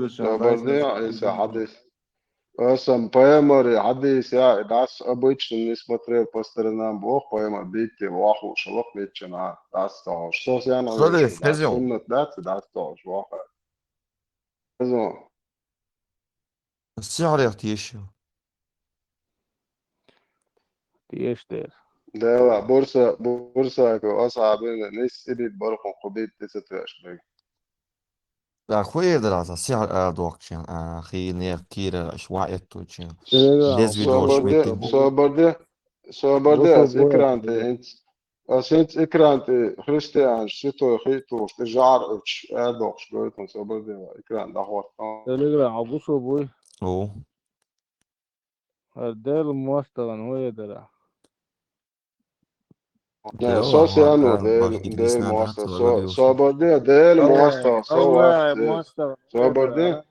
Собордия если хадис. Осам поэмор хадис я дас обычно не смотрел по сторонам бог поэмор битти ваху шлох мечна дас тош. Сос я на уишу. Суннат дас тош ваха. Хезон. السعر يختيش تيشتر ده بورصة أصعب ناس إلي برقم قبيل 29 أخوي دراسة سعر دوكشن أخي نير كير شوائط توشن تلقى ديز فيديوش ميتين صبردي أس إكرانتي أنت إكرانتي خريستيان شتو خيتوش تجار أتش أدوش قويتون صبردي إكران ده هو تلقى عبوسو بوي أو الدير مواستغن هو يدرع Socijalno del mosta, صبردي del mosta الله صوت مواستغن صبردي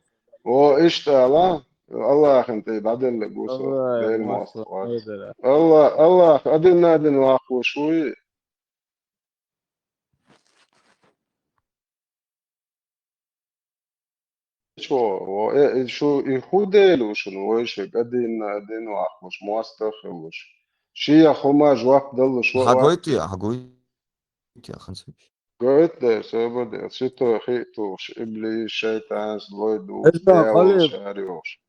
واشتغل الله أخنتي بعدين لقوسه الله del مواستغن mosta يدرع الله أدينا دين واقو شوي شو يهودي شنو وش قدين واقوش مواستخ وش شي خماج وقت ضل شو وقت حقويتي يا خنسوش قلت ده سبب شتو خيتوش إبليس شيطان سلويدوش اسمع داول خليل شاريوش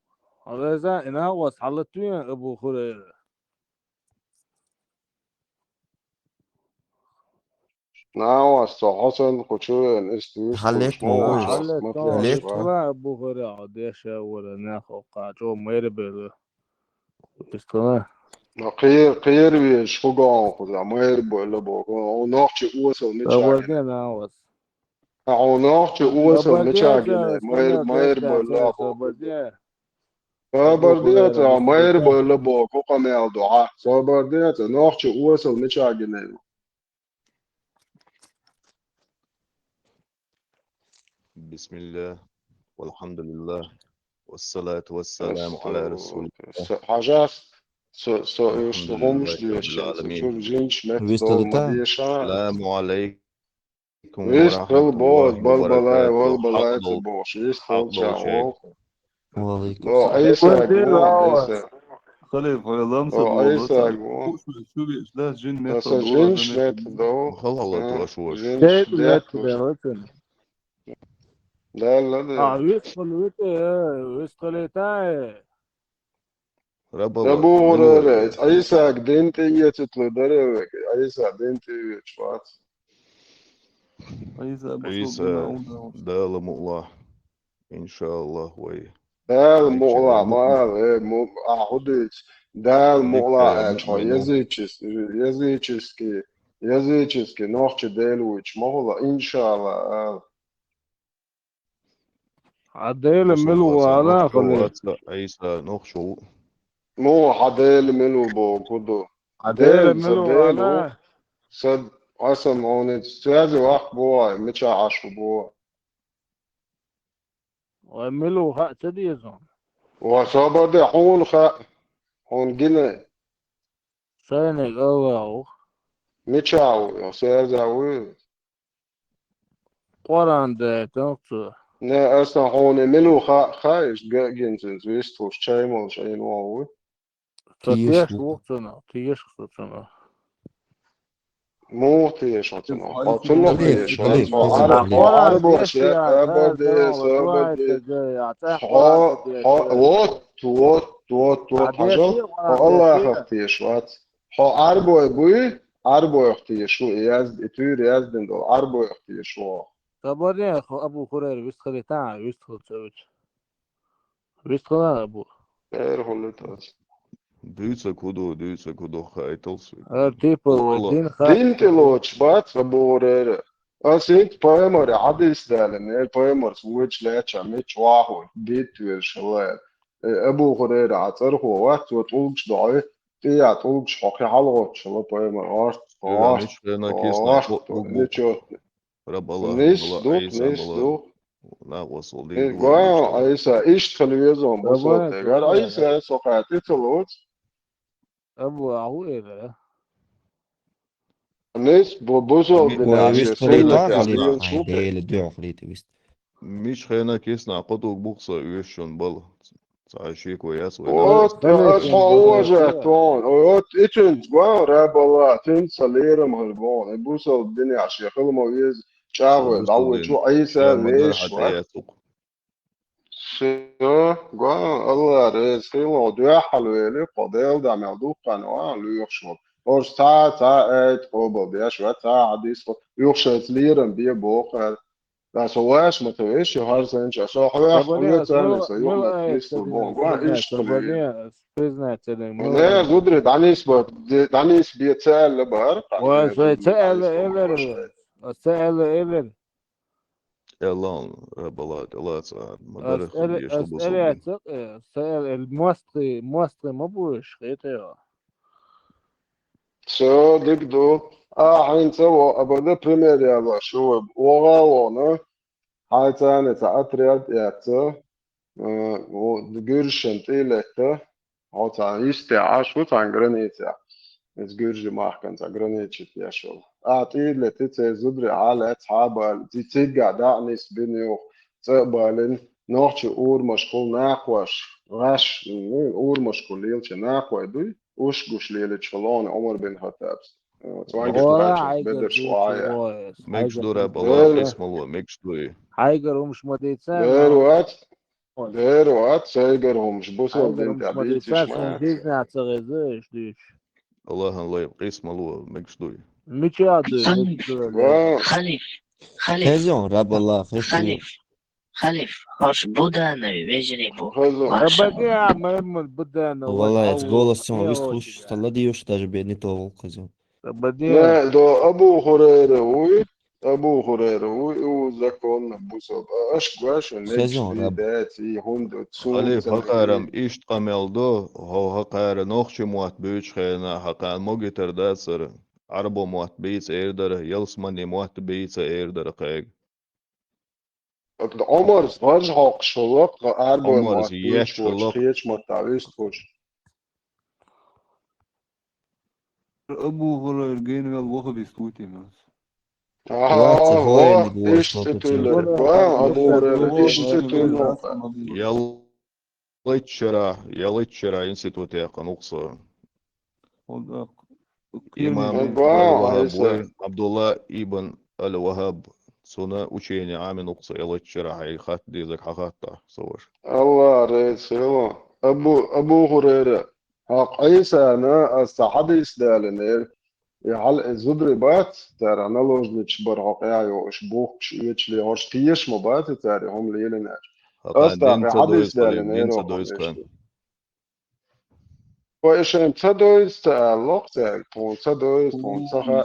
هذا إنها وص حلتوين أبو خليل ناوس حسن كوتشوين استويش حليت كوش مو موز شاس حلت ما طبعا فيهاش حليت بعد بيطلع أبو خليل عديشة ولا ناخو قاعدو ميربل بيطلع قير بيش فوقان خذ عمير بولا بوكو أو نوخش أوسل متشاقنة صبرتين ناوس أو نوخش أوسل صبرتين متشاقنة مير بولا بوكو صبرتين أبو صبرديت خليل مير بيستلتا بولا بوكو قميل دعاء صبرديت نوخش أوسل متشاقنة بسم الله والحمد لله والصلاة والسلام على رسول الله حاجات سو الحمد لله يشتغلش رب ديش العالمين شو جينش مت دول ما ويستلتا ديشا السلام عليكم ويست ورحمة بالبوت الله بالبلاي وبركاته والبلاي حقل تبوش ويست حقل شيخ جاوو وعليكم لو السلام عيسى صبرتين قوم ناوس عيسى خليل فيضان لو والله عيسى تعال قوم شو بيشلا جن متر هسا دورة جينش زمت مت دو خلصت وشوش جينش كيف مت ديتوش ده لا لا لا ويستلتا ربابا أبو منو هريرة عيسى قدنتي يتطلع دريك عيسى قدنتي يتشوات عيسى بصوت عيسى بناونا دال مؤله إن شاء الله وي دال نجا مغلا مؤمن ما أعودت دال نجا مغلا أشوا مؤمنو يزيتشسكي نوخش ديلويتش مغلا إن شاء الله عديل بصل ملو واتسا على نوخشو خليل واتسا عيسى نوخشو مو حديل منو بو كدو عديل ديل ملو زديلو على صد قسم عونت سيازي واحد بوا متشا عشو بوا وملو ها تديزون وصابر دي حون جنة سينك الله متشاو سيازي عوي قران ده تنقص نه اصلا حون ملو خايش جنسز ويستوش شايمو شاين واوي تيش تيشو وقتنا تيش وقتنا مو تيش عطنا حاطنو خليك تيش خليك عطنا تزن خليك قران عربو تيش اشياء يا ابدي زمان سبدي تجي اعطيه قران تديش وات عديشي حجر قران والله ديشي اختيش وات عربو ابوي عربو اختيش شو ياز اتير يازدن دول عربو اختيش شو طب ابو خرير بيستخدم تاع بيستخدم ابو غير هولتات دوسا كودو خايتلس people والله والدين دينتي لوتش بات ابورير اسيت بايمر عديس دالن بايمر سويتش لاتش ميتش واحد ديت شوال ابو هريرة عطر هو وقت وطولش ضعي تي طولش حقي حلوة شلا بايمر إذا مش فينا كيسنا بوك نيتشو رب الله نيس بلا دوك عيسى نيس بلا دوك لا وصل دين دول إن قايا شاء الله عيسى ايش تلفزيون بصوت طبعا قال عيسى سقعتي تلوت ابو عويل نيس بوصوت بناشي ويست سنة خليتا تعبير خليتا شوفي ديل دعو خليتا ويست مش خينا كيسنا قطوك بوكسا يوشون بلا صحيح كويس ويناخ وات اصحى وجهتون وات اتنت قايا راب الله تنسى ليرم هالبون بوصل الدنيا عشان يخلموا يز شاوي وصل دعوة دين شو عيسى رمضان ليش حتى وات يسوق شو قايا الله ريس خيمة ودويا حلويلي قضيل دا معدوق قنوان لو يخشون اور تا ايت قوبل بيش وات عديس يخشت ليرم بيه بوخر لا سواش ما تويش يهار سنش عشان حويح طبعا حوية تاني ملو سيوم ملو ما ايه تنيس تدين البون قايا سبزنا ايش تلويل طبعا سبزنا تدين ملو نه ايه زودري دانيس بيتسأل لبهر قال زودري وسأل دانيس بمخش إبر سأل إبر يلا بلاد الله تعالى مدرخ يشرب وصل أسأل دين سأل الموسطي مبوش خيطة سو ديك دو حين سوى أبدا بريمير يلا شو وغاونا حين تاني تأتريد يأتا ودقرشن تيلتا هو تان يستعاش وتان جرانيتا تقرج ماحكن تقرانيتش تياشول أعطي لتيتي زدري على أصحاب تيتيجا دعنيس بنيو تقبلن نوحش أور مشكول ناقوش غش أور مشكول يلش ناقوي دوي أشقش ليلة شلون عمر بن الخطاب تواجد ولا حاجة حيقر بدر دوت شوية الرايس ميكش حيقر دور دوت الله دير قسم الله ميكش دوي حيقر ومش مديتسان دير ما وقت هو دير وقت سايقرهم مش بوصل حيقر دين ومش مديتسان تعبيتش سون معك ديزني هتغيزش ديش الله قسم الله ميكش دوي مش يعدي خليف مش دول خليف خليف خزون رب الله خشني خليف هاش بودانا بيجري بو خذوا واشا بديع ما يمن بدانا والله وتعوض голос он يا выслушаешь وجه طلع ديوش даже бедный то خزون بديع لا دو أبو هريرة وي أبو هريرة وي وزكون بوصل أشقاش نكش خزون دي رب داتي هند تسون خليف هقارم تنبي إيشت قمل دو هو هقار نوخش موات بيوش خينا هقار موجتر داسر عربو موات بيس إيردر يلسمني موات بيس إيردر قيق عمر فرج حق شلق أربع عمر مات بوش زيش وش خلق خيش متعويست وش أبو هريرة جين قال وخ بيستوتي ناس واتر هاي اللي واه جوا إيش شلوكو تتولى تشوف واه أبو يشهد هريرة هو إيش بيستوتي تتولى أصلا نبي يلتشرا إنستيتوت يا قنوقصة خد كيرني إمام بيت واه الوهاب عيسى وي عبد الله ابن الوهاب سنة وشيني عامل نقصة يلتشرا هاي خات ديزك حقاتا صور الله رئيس الله أبو هريرة حق عيسى أنا الصحابي دالنير يعل زدري بات ترى أنا لوج نتشبر حق يايو إشبوك يتشلي هوش تيش مبات ترى هم ليلنا حقا أستاق دينسا حديث دويس قليب دالنير دينسا وهم دويس قان يشتي وإيشان تدويس تألق تون تدويس تون تخا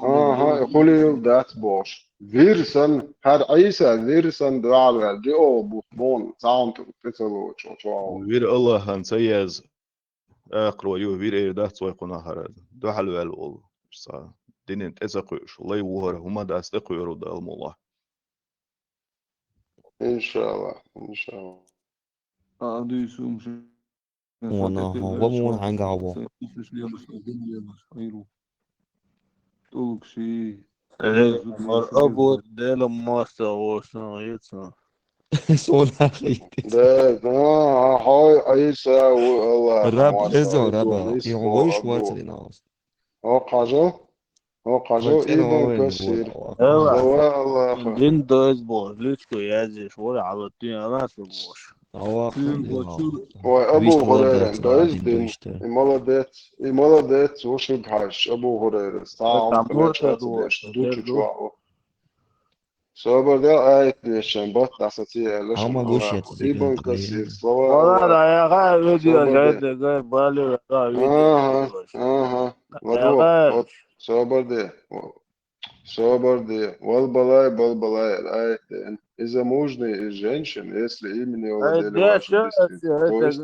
ها خلي دات بوش فيرسن هر عيسى فيرسن دوال دي أو بوفبون ساونت تسلو تشوشوا وير الله هنسيز آخر ويو وير إيه ده سويقنا هرد دو حلو الأول صار دينين تسقيش الله يوهر هما دا استقوا يرد الله إن شاء الله إن شاء الله أدو يسوم وانا هو مو عن قعبه تقولك شيء أبو ديلا ماستا وسنا يتسنا سون أخيتي ده هاي عيسى والله رب مواسى خزون يدو رب نصف يعوش أبو واتر ناس هو قاجو هو قاجو قلت أنا إيبن وين كسير بقول سواء الله أخي دين دوز بوش ليتكو يازيش ولا على الدين أنا بوش هو وأبو ويشت ولا هريرة دات دوز عادين دين دوشته إمالدت وشب هاش أبو هريرة استعام تعمرت تلاش دوش ديش دوتش دير جواو سوبر ده آية ديشن بط دستي لشن هما الله قوش أخو إيبن يتذكر كسير تقريبا سواء ولا الله لا يا غاي فيديو سوبر جايد ده جاي بالي غاي فيديو دوش يا لدو غاي سوبر ده سوبر ده والبلاي الآية دين إذا مужны из женщин, если имени владели ваши действия. То есть,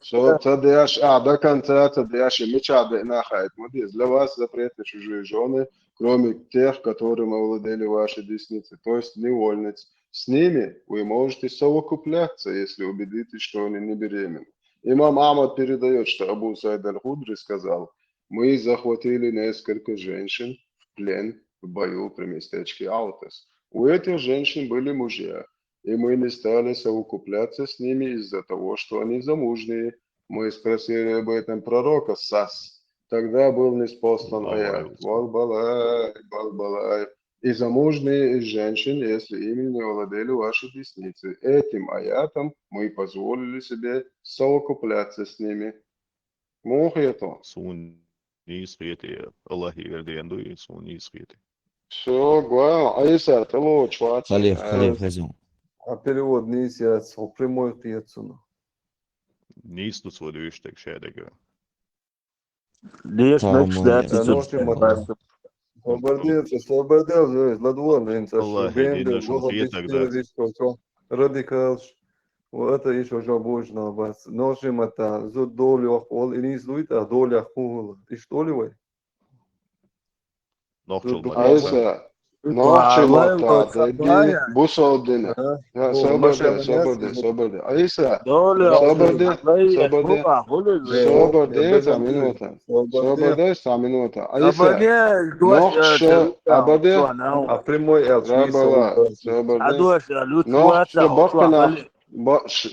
что тадяш, да конца тадяш, и меча на хайт. Смотри, для вас запретны чужие жены, кроме тех, которым овладели ваши десницы, то есть невольниц. С ними вы можете совокупляться, если убедитесь, что они не беременны. Имам Ахмад передает, что Абу Саид аль-Худри сказал: мы захватили несколько женщин в плен в бою при местечке Аутес. У этих женщин были мужья, и мы не стали совокупляться с ними из-за того, что они замужние. Мы спросили об этом пророка Сас. Тогда был ниспослан аят. Вал-балай. И замужние из женщин, если ими не владели ваши десницы. Этим аятом мы позволили себе совокупляться с ними. Мог это? Sunni skrieti, Allah يردين دوي Sunni skrieti. Все, гуа, Аиса, ты лучше, خليف خزون А перевод не сядь, прямой отъедцу. Nisto svoj duštek šedega. ليش نكش Освободился, ладвон, Allah يدينا شو خيتك ده. радикалш. وأتا إيش وجا بوجنا بس نوشي متى زود دولي وقول إنيس دويتا دولي أخوه إيش دولي وين Aisa, noćilota, debi, busodine. Soborde. Aisa, soborde, za minuta. Soborde, sa minuta. Aisa, noće, abade, a primoy el rabala, soborde. Noće, bokna,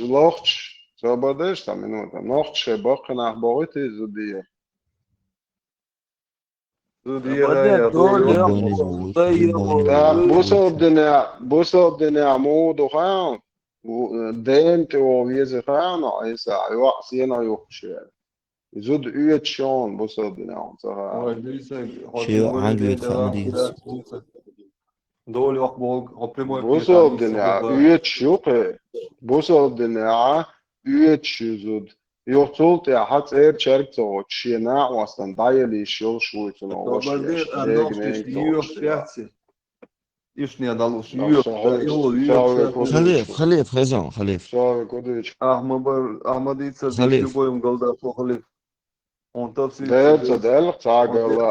loch, soborde, sa minuta. Noće, bokna, borite, zudije. بوسودنا مودو خان دنت ويز خان عيسى يوحسينا يوحشي زود üyet شون بوسودنا شيء عنقود خامديس دول يقبل بوسودنا üyet شوقي بوسودنا üyet شزود يوصلت يا حد اير شارك تو شينا واسن دايلي شو شو تو وش خليف خزان خليف خليف دل تعال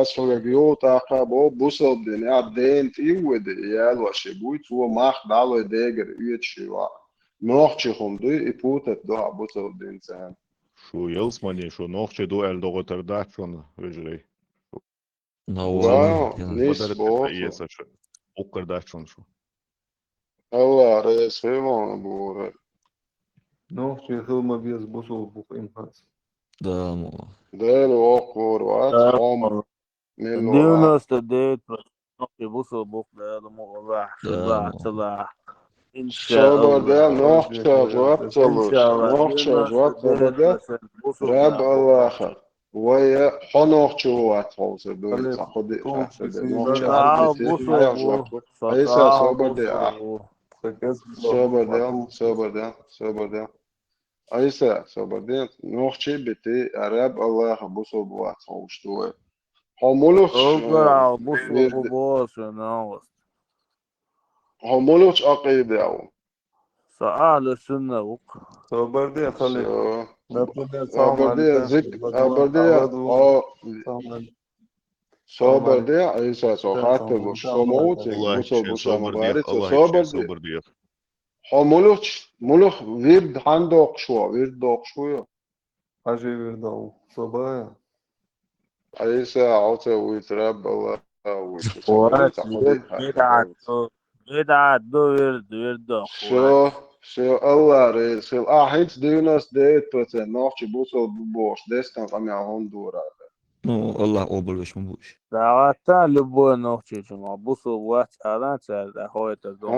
أصل جيوت أخابو بوصل دنيا دين تيود يال وشبوت هو ماخ دالو ديجر يتشوا نوخشي خمدو يبوتت دو بوصل دين سان شو يلسماني شو نوخشي دو ال دوغتر داتشون وجري لا نيس بوخ اوكر داتشون شو الله رئيس فيمون بور نوخشي خلما بيز بوصل بوخ إمهاز ده دل وقور وات قوم منو 99% بوصل بوك ده راح صلاح ان شاء صبر الله ده نوخشة جواب ان صلوش شاء الله نوخشة جواب صبر ده 99% رب الله خير ويا حنوخشة وات حوزة دول تاخد أحسن نوخشة عربتي هيا جواب أيسا صبر ده صبر ده أيسا صبر ده نوخشة بتي رب الله بوصل بوات حوش دوي همولوش همولوش عقيدة أو سأل السنة وق صبر خلي صبر دي عيسى صحات مش صموت بوصل مبارك صبر دي همولوش ملوخ ويرد عندك شو ويرد شو حاجة ويردو صبايا عيسى عطى ويترب الله بدعة دو ويرد شو الله ريس شو هيتس ديناس ديت بتن نوخش بوصل بوش دستان قام يعون دورا نو الله قبل وش مبوش دعوتا لبو نوخش جمع بوصل وات ألان سعد أخوي تدوم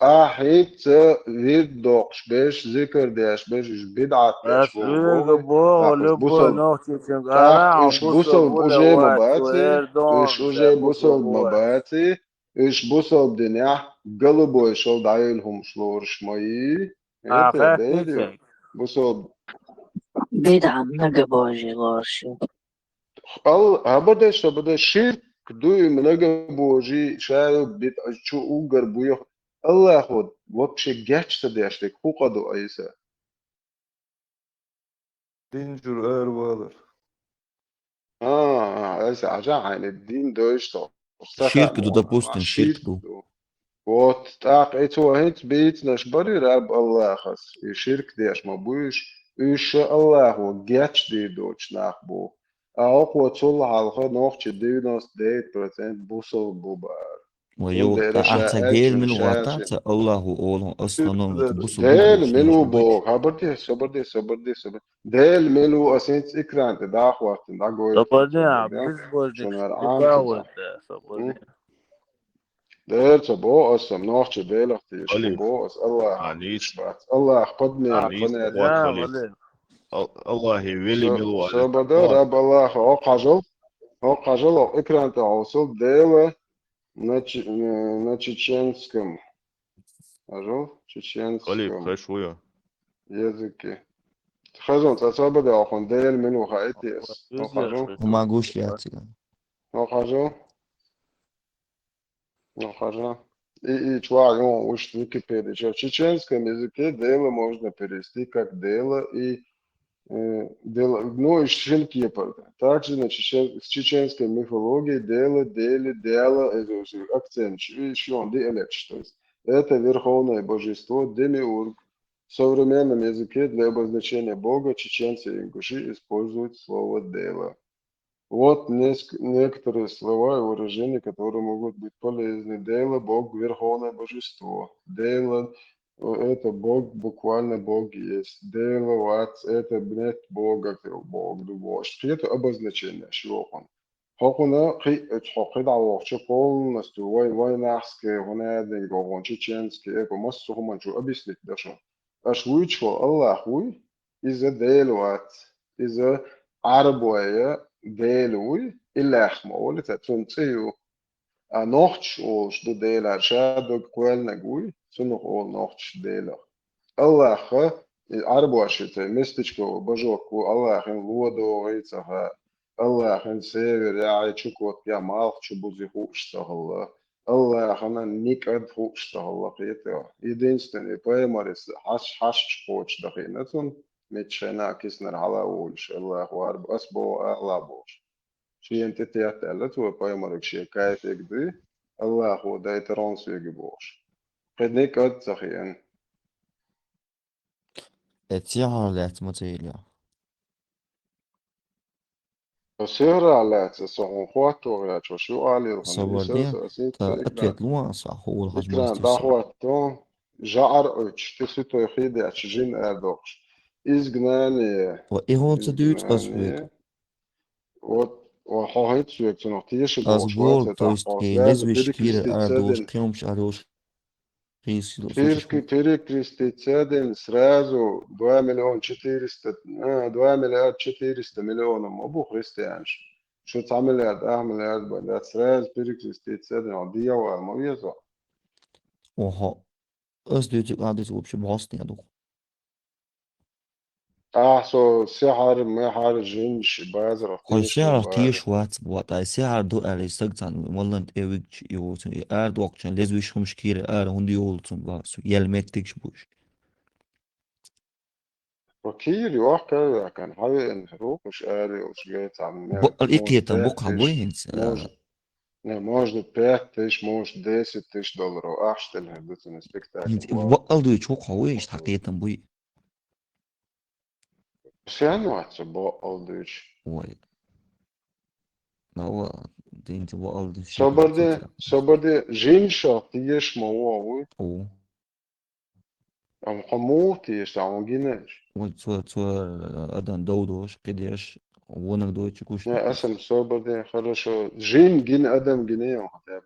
هيت ويردوش بيش ذكر ديش بيش بدعة ديش بو لبو نوخش جمع إيش بوصل بوجي مباتي إيش وجي بوصل مباتي إيش بوصل دنيا قلبو يشل دايلهم شلور شمي بوصل بدعة منقى بوجي لارشو هبدا شرك دوي منقى بوجي شايب بيت شو اوغر بويخ الله خود وقش جاتش تديشتك هو قدو ايسا دينجر اير والر ايسا عجان عين الدين دوشتو شرك دو допустим شرك دو вот так это هيت بيت ناش بري رب الله خس شرك ديش ما بوش إيش الله وجاتش دي دوتش ناخبو أقوى طول على خد نوخش ديناس ديت برسنت بوصل بوبار ويو أعتقد من وقتها الله أولهم أصلا بوصل ديل ملو بو خبرتي ديل ملو أسنت إكران تداخ وقت ناقول ديل تبو أصلا نوخش ديل اختيش بو أس الله الله قدني قناة الله يولي ملوان سبدا رب الله أقاجل إكران تعوصل ديل на чеченском. Чеченском. Языке. Хазон, цацабада ахон дейл мену хаэтис. Могу шляться. Охажу. И чувак, он уж Википедия. В чеченском языке дело можно перевести как дело и ну, и щенки. Также в чеченской мифологии дело, акцент, еще он диалект, то есть это верховное божество, демиург. В современном языке для обозначения Бога чеченцы и ингуши используют слово дело. Вот некоторые слова и выражения, которые могут быть полезны. Дело, Бог, верховное божество. Дело, Это Бог, буквально Бог есть. Делать это бнет Бога, Бог дубош. Это обозначение шиокон. Хокуна хокида вовче полностью войнахские, гонадные, гогон чеченские, эко массу хуманчу объяснить даже. Аш вычко Аллах уй, из-за делать, из-за арбоя делуй, илляхма, олит это نوchtش او شدو دیلر شاید قول نگوی سنو او نوchtش دیلر الله خا عربوشته مستشكو بجوكو الله خن لودو غيتها الله خن سيفر يا تشكوت يا مالخ تشبوزي خوشتهلا الله خنا نيك اد خوشتهلا قيتو единственный поэмарис хаш خوش دخينتون متشنا كسنر على اولش الله وارب اسبو اغلابوش شيء انت تياتلت وبايمرك شيء كايف يقضي الله هو داي ترانس يجيبوش قدنيك قد سخيان اتيها لات متيليا وسيرا على تسعون خواتو يا شو علي روحن صبردين يسلسل تا اتيت لوا صح هو الحج إكران ماستر دعواتو جعر أتش تسيتو يخيدي أتشجين أدوش إزغناني وإيه هون تدوت أزويد وحاهيت سويت نغتيش بوش أزبول واتت تويست أحقاس كي لازم لزوش كير بريكريستي أردوش تسادن قيمش أروش قيس لوسوتش بريكريستي تسادن سرازو 2 مليون 400 2 مليار 400 مليون أبو خريستيانش شو تعمل يا 2 مليار بلاد سراز بريكريستي تسادن عضية والمويزة وها أزدوتك عادت وبش بغاستني أدو أحسو سحر محر جنش بازر هاي اختيش سعر وبازر تيش وات أي سعر دو ألي سجتان والله انت ايوك يوتن أرد وقتشان لزوش خمش كير هندي يولتن باسو يلمتكش بوش وكيل يوحكا كان حاول انحروق مش قاري وش جاي تعمل بقى موش الإيكيتن بقى باتش وينس موش موش باتش موش $10 وأحشتل هدوتن سبكتاكل بقى دو يتشوق ويش حقيقة بوي بس يعني واحد بقى دوش وي لا هو دي انت بقى دو شيء صبردي جينشا تيش مووي أو أم حموتيش عم جيناش تو أدن دودوش قديش ونك دو يتشكوش يا اسم صبردي خرشو جين جين أدم جنيه وحتى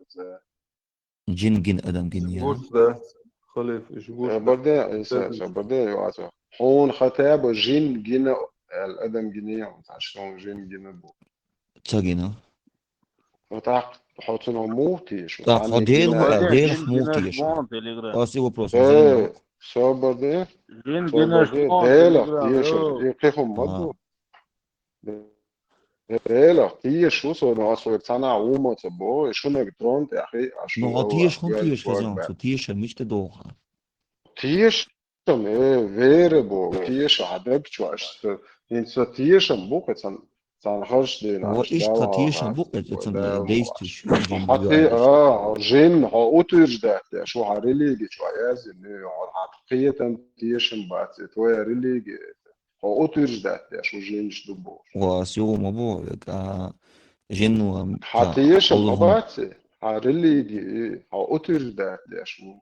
جين جين أدم جنيا إشبوش ده خليف إشبوش ده بردي صبردي يوعزو حون ختاب جين جين الأدم جنيه عشان جين جين بو تاجينا وتاق حطنا موتيش تا وتعني ديل حموتيش أسي وبروس ايه صبردي جين جناش ديلا تيش يقفهم مدو ديلا تيش شو صار ناصر تنا وما تبو شو نقدرون يا أخي عشان نغطيش خنتيش كزام تيش مش تدوخا تيش ايه فيربو تيش عدب شو عش إنسا تيش بوقت سان خرج دين هو عش إيش تيش داوا بقى ديستش جين حتى جين هاوترج ده شو هاريليجي شو عايزين حقيقة تيش باتي توي ريليجي هاوترج ده شو جين شدبو وسيو مبو جن حتيش باتي هاريليجي هاوترج ده شو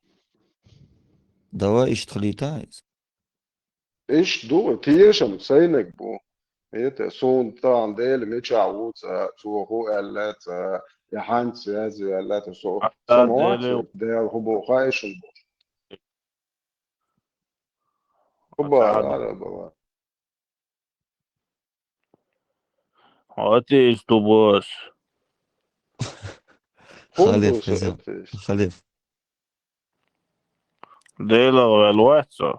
دواء إيش تخليتايز إيش دو تيشم سينك بو إيه سون تان ديل ميتشاوت سو هو ألات يحنت هذه ألات سو سموات ديل هو خايش هو على بابا هاتيش تبوش خليف كذا خليف ديلا الواتسا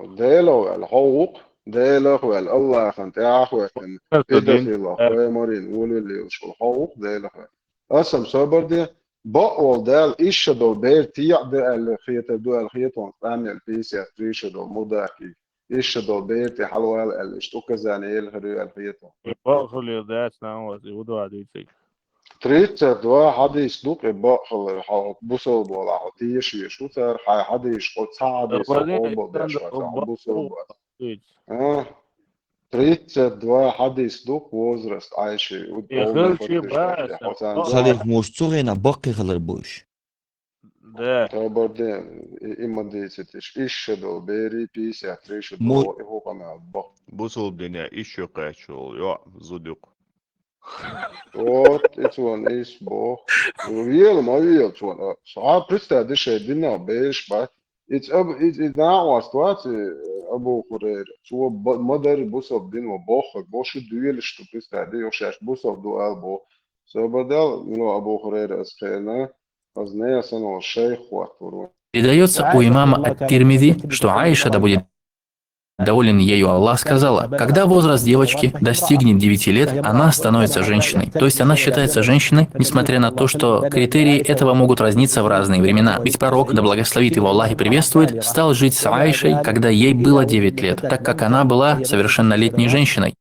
ديلا الحقوق ديلا الله خنت يا أخوة إدخل الله مارين ولي وش الحقوق ديلا أسم صبر دي بقول دال إيش دو بير تيع ده الخيط دو الخيطون ثاني البيسي تريش دو مداكي إيش دو بير تي حلوة الاشتوك زاني الخري الخيطون بقول يدات ناوز يودو عديتك تريت دوا حديث دوك بقول الحق بوصل ولا حتيش يشوتر حديث قد ساعد يسقوب ده شوية بوصل تريت دوا حديث دوك وزرست عايشي يخلشي بس خليف موش تغينا باقي خلر بوش Да. Тобарден, има 10 тысяч. Ишедол, бери 53 шедол, Мо- и хопана бах. Busol dinja izšķirkēču, jo, zuduk. Вот, это он из бог. Виел, ма виел, чувак. Представь, дыши, дина, бейш, ба. It's now ситуация, Абу Хурейра. Чего модер бусов дин бог, больше дуэль, что представь, да ёшаш бусов дуэл бог. Сободал, ну Абу Хурейра скена, позднее санал шейх хуатуру. Передается у имама Ат-Тирмизи, что Аиша, да будет доволен ею Аллах, сказала: когда возраст девочки достигнет 9 лет, она становится женщиной. То есть она считается женщиной, несмотря на то, что критерии этого могут разниться в разные времена. Ведь пророк, да благословит его Аллах и приветствует, стал жить с Аишей, когда ей было 9 лет, так как она была совершеннолетней женщиной.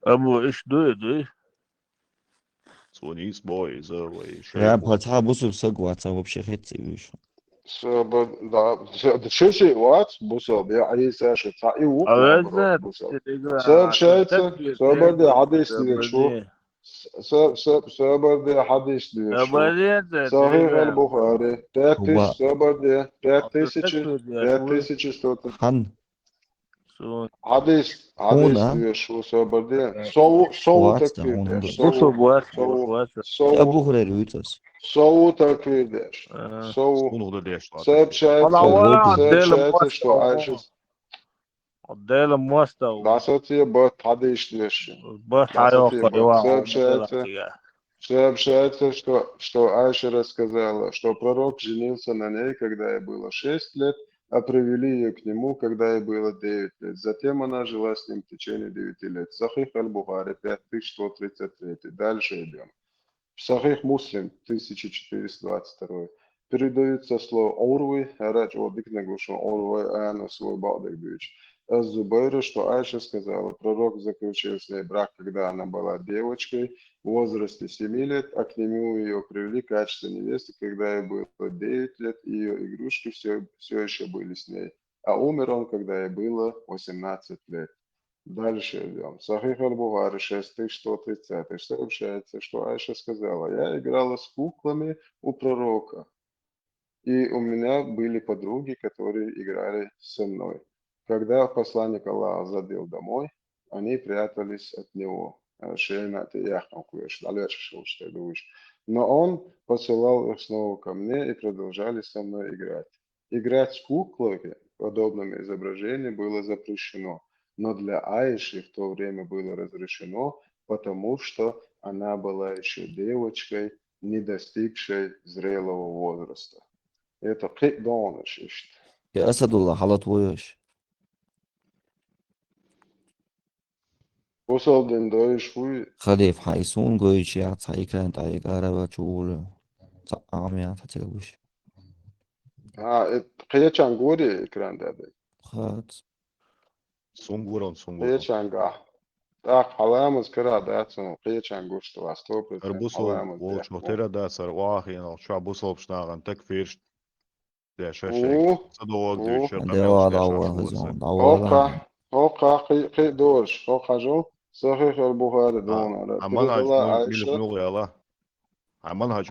Абу, иш дует, да? Звонить бой, завой, Я братва бусу все гваца вообще хэци вышел. Да, шиши ват бусов, я Аиса шица и укла бусов. Сообщается, соборды хадис двершу. Соборды хадис двершу. Сахих аль-Бухари, 5000, соборды, 5100. Хан. Хадис двершу, соборды. Соу таквир деш. Абу Хурейра ütles. Соу таквир деш. Сообщается, что Айша... Отдельно моста. Да, соответственно, бот хадис двершу. Сообщается, что Айша рассказала, что пророк женился на ней, когда ей было 6 лет, а привели ее к нему, когда ей было 9 лет. Затем она жила с ним в течение 9 лет. Сахих аль-Бухари, 5133. Дальше идем. Сахих Муслим, 1422. Передается слово Урвы, рач о дикнегушу Урвы, а на свой балдик бич. Аз-Зубайру, что Айша сказала, пророк заключил с ней брак, когда она была девочкой, в возрасте 7 лет, а к нему ее привели в качестве невесты, когда ей было 9 лет, и ее игрушки все еще были с ней. А умер он, когда ей было 18 лет. Дальше идем. Сахих аль-Бухари, 6130. Сообщается, что Айша сказала: я играла с куклами у пророка, и у меня были подруги, которые играли со мной. Когда посланник Аллаха забил домой, они прятались от него. Но он посылал их снова ко мне и продолжали со мной играть. Играть с куклами, подобными изображениям, было запрещено. Но для Аиши в то время было разрешено, потому что она была еще девочкой, не достигшей зрелого возраста. Это кидоныш. يا أسد الله حالات ويش. Busaldın dayış bu. خليف حيسون قويش يا تصحي كان تعي قاربة شغول. عم يا تتجوش. Ha, kıyaçan gori ekranda da. خات. Sunguron. Kıyaçan ga. Tak halamız kıra datsın kıyaçan goştu vas 100%. Arbusol, volčno teradās ar Vāhienu, šā busolpšnāgan tek first. Ja šešek, sadolot Hoka doğruş. Hoka jo. Sahih al-Buhari doğru.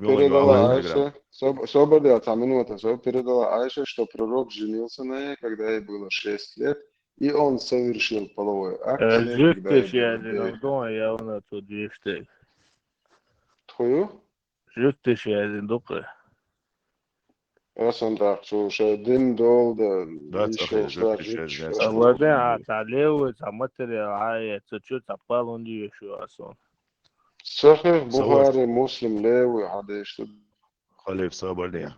Передала Айше, Соборда, там минута, передала Айше, что пророк женился на ней, когда ей было 6 лет, и он совершил половой акт. Твою? Раз он так, что один дол, да, еще Сахих, Бухари, Муслим, Левый, Хадиш. Халиф Сабарния.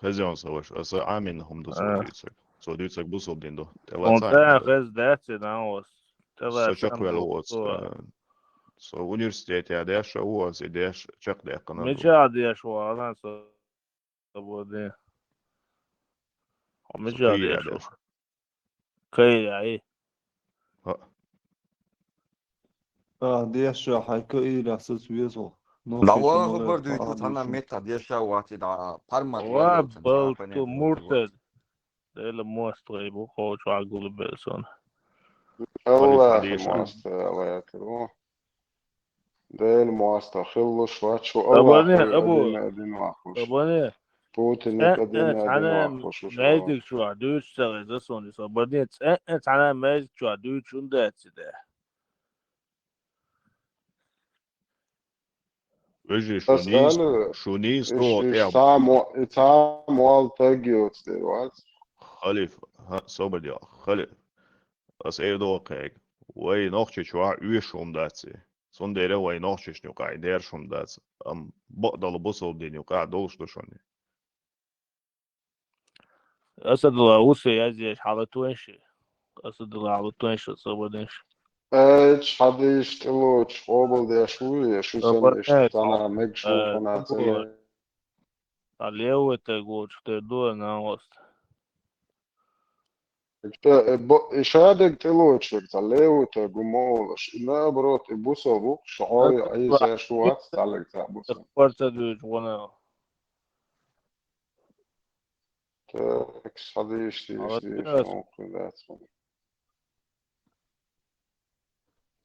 Хазян Саваш, аса Амин Хумду Савдицак. Савдицак Бусалдиндо. Он так издается на ос. Сачаквелоц. So universitātē dēša ozi, dēša čakdēka. Međa dēša ozi, Sabodija. Međa dēša. Kaj je? ديش حكوا إلى أساس ويزو. Da ovo brdo i tu tana meta dešavati da parmat. Ova bol tu murted. Dele mostra i bu hoću agulu belson. الله حديث مواستر ديل مواستر خلص واتشو الله أبوني أخوي أبو أدين واخوش أبوني بوتين أنت أدين أنا واخوش وشو مازك شو عدوش تغي زسوني أبوني أنت أنا مازك شو عدوش شو ده وجي أسأل شونيس إيش تو إيش تعب تعم والتجيوت دلوقتي خليف صبر يا خليف as Erdokeg, way nochtje chwa uurshom dat ze. Zonder way nochtjes nu ga der shom dat ze. Baqdal busol din nu ga dolst shon. أسد الله وسي يزيش حالتوينش أسد الله حالتوينش صبرنش إيش حد يشتلوش قبل ده شوية شو سن صبرنش أنا مكشوف أنا أبو تاني عليه تقول تدور ناوست إشادك تلوش تلو تجمعش لا بروت بوسو شعوري أي زي شو تعلق تعبوس فرصة دوج وانا إكس حد يشتي شو كذا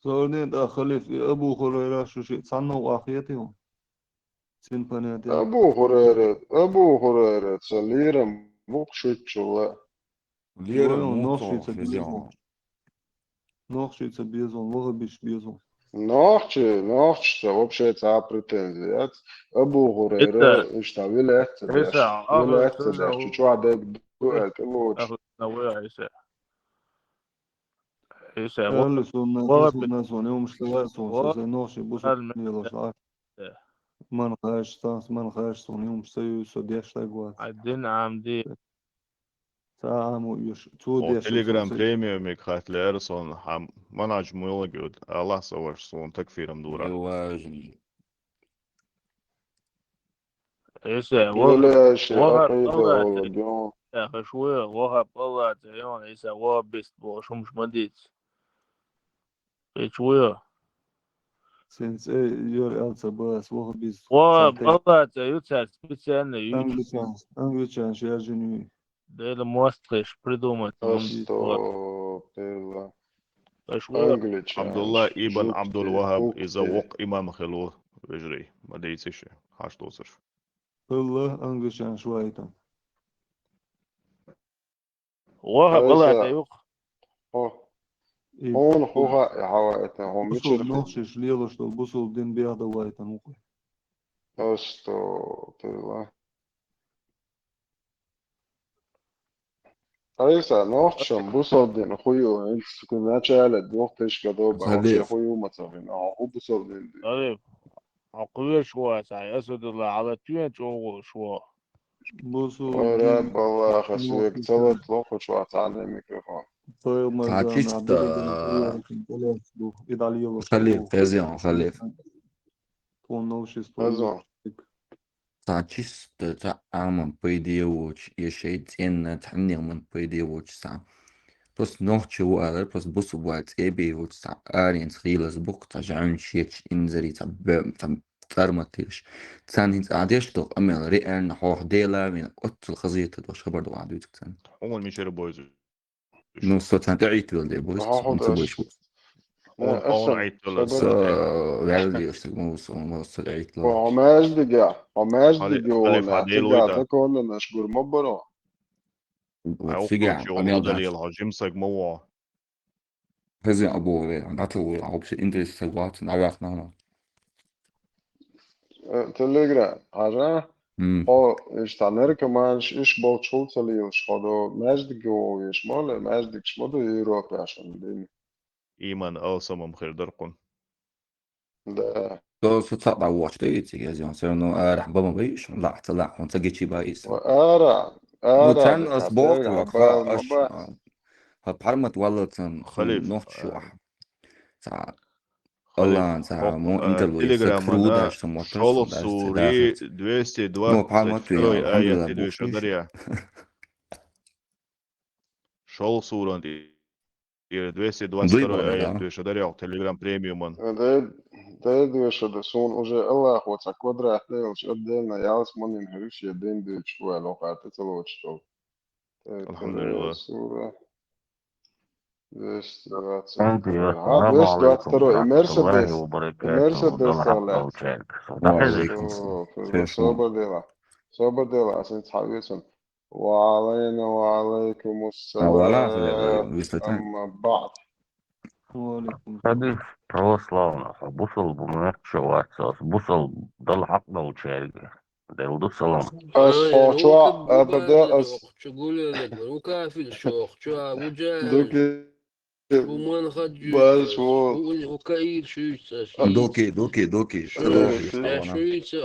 زونين داخل في أبو هريرة شو شيء صنع وآخيتهم سين بنادين أبو هريرة سليرم مقشت شو Лера وين муцо نوخشيت фезион. بيزون نوخشيت بيزون وغبيش بيزون نوخش вообще та претензия. Абу انت Хурейра اشتغل عيسى احتداش ولا اخر احتداش سنة شو عندك دول كلوش اخر سنة ويا عيسى أهل سنة وغب سنة سنة ومشتغل سنة زي نوخشي بوسو يلاش عارف من خاش تانس من خاش سنة ومشتغل سودياش تاقوات عدين عمدي تعامو يش تو O ديش Telegram Premium ik gaat leren son ham manaj moeilijk goed. Allah savaş son takfiram dura. عيسى ولا شيء وغب عقيدة الله ولا ديون يا اخي شوية وغب الله تعيون عيسى وغب بيست بوش مش مديت شوية سينس اي يور ألسا باس وغبيز وغب سالتين الله تعيون سبيتسان يوش أنجليكان شيرجيني ده الموسترش придумать أستغفر الله شوية Abdullah أنجليتشان ibn Abdul جوكتي Wahab iza بوكتي waq imam khilo vejri. Ma deytsish hash tosir. الله أنجليكان شوية وغب الله هذا تعيوق هون هو حوائتنا هون بصل مش نوخشش ليلوش دول بصل دين بيادا وايتا نوكي أستغفر الله Aysa noqsham bu soldin xuyu ins kuna chalet waqtish gadoba waqshi خليف xuyu matsavin hu bu soldin طيب عقوية شوية ساي أسد الله على تين شو شو بصل رب دين الله خسوك نوخشش تلت لوخش وعطاني ميكروفون طيب مرزان تعشيست عبدالله دين خيو عشان تلاش دو إدع ليلوش خليف دو فезион خليف. تون نوشيس أزون تعشيست تعامن بيديوش يشيت إن تحنير من بيديوش سا. بس نوchtje وقال بس بص وقت إبي وتسع آرين خيلس بوك تجعون شيتش إنزري تب ترمتيش تسان هنت عاديش تو أمل رئال نحوح ديلا من قط الخزيت دوش خبر دو عادو تكتن Hon mishir boys. نو سو تان تعيت دي بويست هاخد نسو بويش بويست On أسم عيد سو صبر غالي يشتك موسو موسو تعيت لوش وعماش دقا خليف ونا عديل تقا ويدا. تكون نشكر مبرو وتسيقع Ayuqluq jo أميل model دات yel hajim sag mowa. هزي أبو عطلو عوبش إنجليس سوات نعرف نانا تليجرام حاجة او اشتانر كمان ايش بول شولتلي خدو مجد جو ايش مال مجد شمدو يوروب عشان دين Iman awesome mkhir darqun. ده تو سو تساقع واتش ديتي يزيون سيرنو راح بابا بيش لا طلع وانت جيتشي بايس وارا نو ارا تان دكاترة أسبوق عبال وخا أش مبا بحرمة والله خون Khalif نوت شو تاع Khalif الله تاع مو انتلوي Telegram سكرو ana داش تموتس Sholo داش suri تدافت نو بحرمة 222 الحمد لله ayat بوخ فيش eduşadarya. Shol surand 222 ضيبة ayat لا eduşadarya Telegram Premium'un. ده دوش ده سون وجه الله هو تكودرا تلوش قدنا يالس منين هرش يدين دي شوية لو قاعدة تلوش تو Alhamdulillah. سورة 222. السلام 222. عليكم ورحمة الله وبركاته Mercedes ضل Solet. حق وشارك وعليكم السلام. كيف صبر ديلا عشان تحاولون. وعليكم ولا السلام. высота. أما بعد. حديث православно бусал бумерчеваться бусал ضل حق وشارك دل سلام أصحى أبدا دوكي باشوط دوكي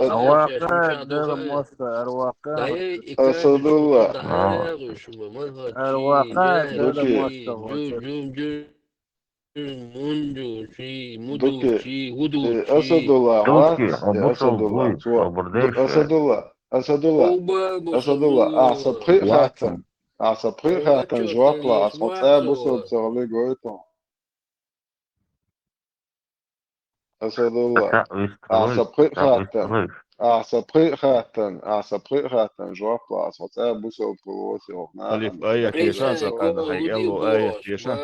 أرواقات ده مصر أرواقات أسد الله أرواقات ده دوكي مصر دوكي أسد الله وات يا أسد الله أسد الله أسد الله أسد الله أعصب خي خاتم أعصب خي خاتم جوابلا أعصب بصل بصغلي قويتو أسد الله أعصب خي خاتم أعصب خي خاتم أعصب خي خاتم جوابلا أعصب بصل بصغلي ألف آية كيشان سقنا هي يلو آية كيشان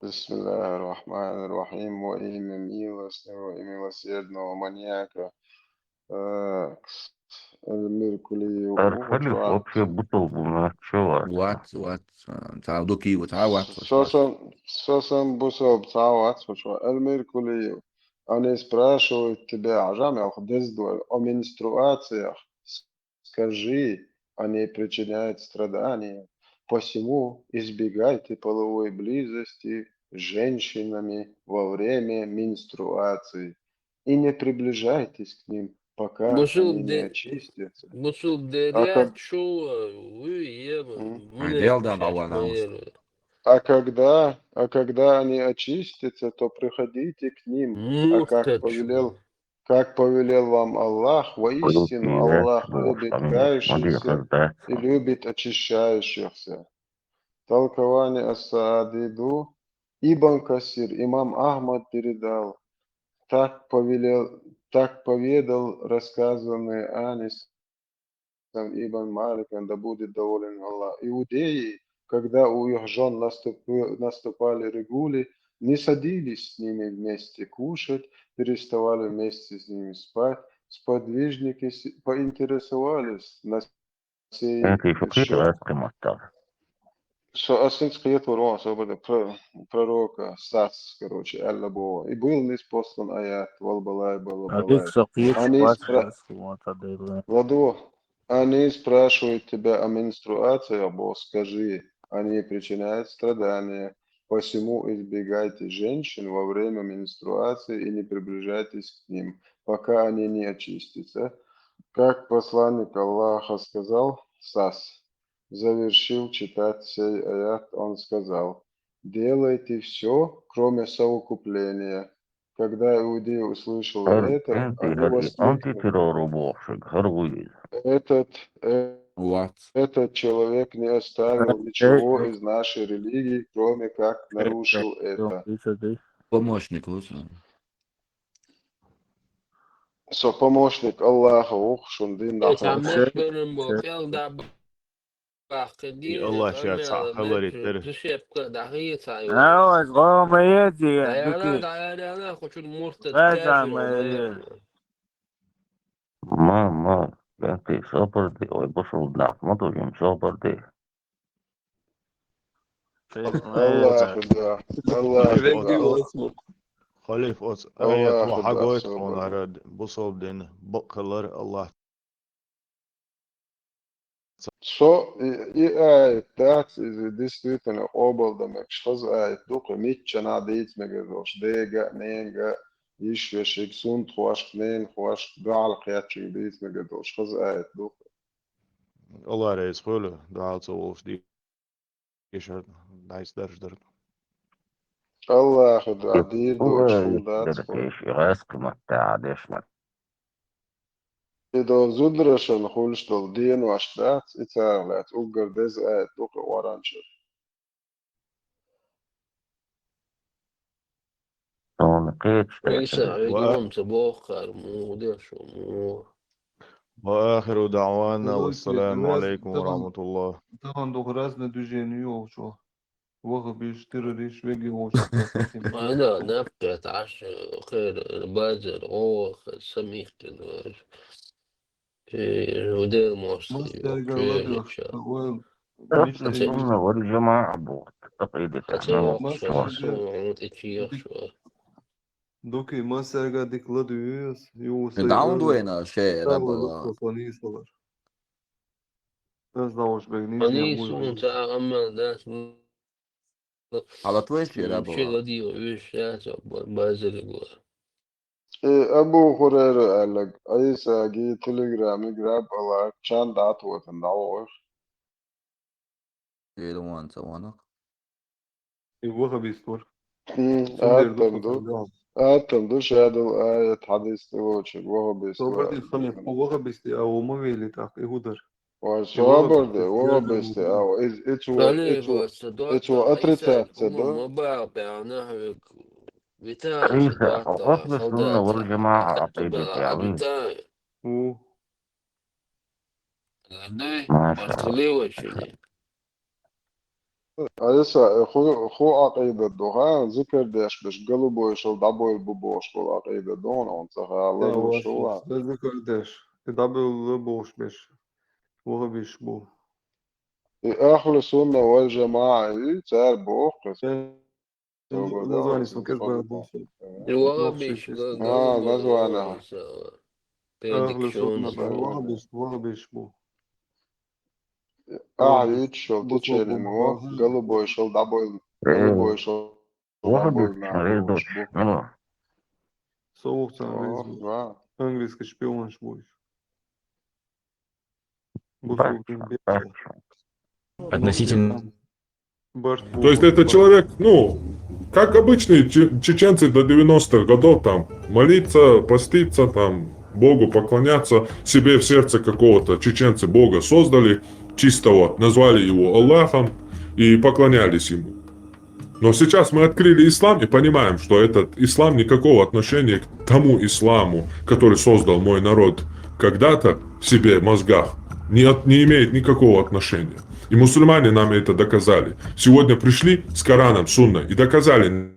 بسم الله الرحمن الرحيم وإيم ميلس وإيم سيدنا ومنياك الميركولي أرخلي вообще бутыл бумерчеваться وات دوكي وات سوسن بوسو بتاعت وشو الميركولي они спрашивают тебя Жамел дездуэль о менструациях скажи они причиняют страдания. Посему избегайте половой близости с женщинами во время менструации и не приближайтесь к ним, пока они не очистятся. А когда они очистятся, то приходите к ним, как повелел вам Аллах, воистину Аллах любит кающихся и любит очищающихся. Толкование Ас-Саадиду. Ибн Касир, имам Ахмад передал, так поведал рассказанный Анис Ибн Маликом, да будет доволен Аллах. Иудеи, когда у их жен наступали регули, не садились с ними вместе кушать, переставали вместе с ними спать. Сподвижники поинтересовались на сей счет. Assim escrito sobre пророка Сас, короче, Аллабова. И был ниспослан аят, Валбалай, Балабалай. Они спрашивают тебя о менструации, Бог, скажи, они причиняют страдания. Посему избегайте женщин во время менструации и не приближайтесь к ним, пока они не очистятся. Как посланник Аллаха сказал, Сас, завершил читать сей аят, он сказал, делайте все, кроме совокупления. Когда иудеи услышали это, они воскликнули, этот человек не оставил ничего из нашей религии, кроме как нарушил это. Помощник лучше. Помощник Аллаха, шундин находится. И Аллах сейчас говорит, ما كانت صبر دي ويبصل ضعف ما تقولين صبر دي الله خليف أس آية وحقوت ونرد بصل دين بقلر الله и аят действительно обалдамек, что за аят, только митча надо идти мегазош, дега, ненга, еще шиксун, хуаш, нен, хуаш, гал, хячи, идти мегазош, что за аят, только. الله رئيس فوله دعاء صوف دي يشهد دايس درج درج الله خد عديد وشو دات إذا زدرش نقولش تلدين واشتات إتارلات أقر دز آيات دوك ورانشر و- وآخر دعوانا والسلام عليكم ورحمة الله. طبعا دوغ разные движения يوشوا وغا بيشتري شوية وشوا أنا نبقى أتعشى خير البازل روخ سميح في ودير مصري وكيلك السنة والجماعة بوت عقيدة أحمد Doki masarga dikladıyız. Down duena şey rabala. Az daha hoş beğenir. أنيس متأمل ناس على تويش يا شيء ربا. غدي وإيش ناس بازل يقول أبو هريرة قال لك أي ساقي تليجرام جراب الله كان دعوة تندعوه ايه لو انت وانا يبغى بيستور. أتمدو شهادة آية حديث توش وهو بيستور. صبرتي خلف وهو بيستي أو ما بيلي تاق يهودر. وصابرده وهو بيستي أو إتو أتريتات صدق. ما بعرف يعني بتاع عيسى أصل السنة والجماعة عقيدة عظيم ما شاء الله. أيسا خو عقيدة دوها ذكر داش بش قلبو يشل دابو البوبوش خو عقيدة دونا وانتها الله وشوا. ذكر داش دابو البوش بش وهو بيش بو. أهل السنة والجماعة تعرفوا نزواني اسمه كذا بوش. الوهابيش نزوانها. أهل السنة وهو بيش بو. يتشل تتشل مو قلبو يشل دابو قلبو يشل دابو مش Soğuk sana английский шпионаж будешь. Относительно. То есть это человек, ну, как обычные чеченцы до 90-х годов, там, молиться, поститься, там, Богу поклоняться, себе в сердце какого-то чеченцы Бога создали, чистого, назвали его Аллахом и поклонялись ему. Но сейчас мы открыли ислам и понимаем, что этот ислам никакого отношения к тому исламу, который создал мой народ когда-то в себе, в мозгах, не имеет никакого отношения. И мусульмане нам это доказали. Сегодня пришли с Кораном, Сунной и доказали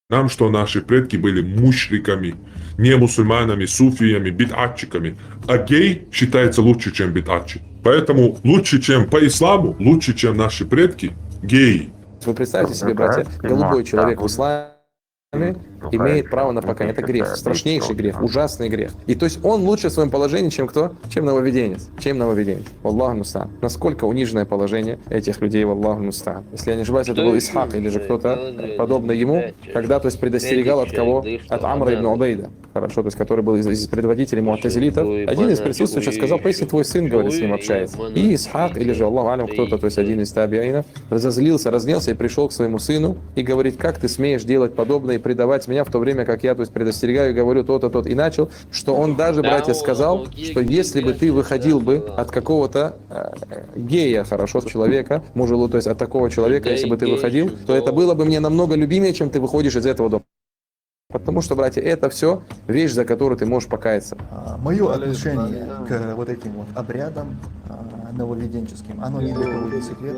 нам, что наши предки были мушриками, не мусульманами, суфиями, бид'атчиками. А гей считается лучше, чем бид'атчик. Поэтому лучше, чем по исламу, лучше, чем наши предки, геи. Вы представьте себе, братья, голубой человек в исламе имеет право на покаяние. Это грех, страшнейший грех, ужасный грех. И то есть он лучше в своем положении, чем кто? Чем нововведенец. Аллаху муста'ан. Насколько униженное положение этих людей, Аллаху муста'ан. Если я не ошибаюсь, это был Исхак или же кто-то подобный ему, когда, то есть, предостерегал от кого? От Амра ибн Убейда. Хорошо, то есть, который был из предводителей му'тазилитов. Один из присутствующих сказал: если твой сын, говорит, с ним общается. И Исхак или же Аллаху алям, кто-то, то есть один из табиинов, разозлился, разнелся и пришел к своему сыну и говорит: как ты смеешь делать подобное и предавать меня в то время, как я, то есть, предостерегаю и говорю то-то, то-то. И начал, что он даже, братья, сказал, что если бы ты выходил бы от какого-то гея, хорошо, человека, мужелу, то есть от такого человека, если бы ты выходил, то это было бы мне намного любимее, чем ты выходишь из этого дома. Потому что, братья, это все вещь, за которую ты можешь покаяться. Мое отношение к вот этим вот обрядам нововведенческим, оно ни для кого не секрет.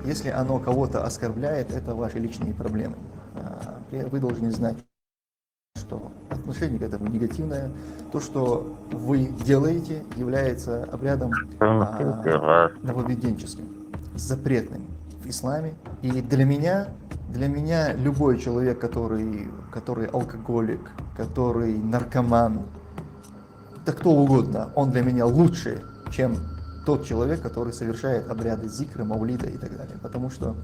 Если оно кого-то оскорбляет, это ваши личные проблемы. Вы должны знать, что отношение к этому негативное. То, что вы делаете, является обрядом нововведенческим, запретным в исламе. И для меня любой человек, который алкоголик, который наркоман, да кто угодно, он для меня лучше, чем тот человек, который совершает обряды зикра, маулида и так далее. Потому что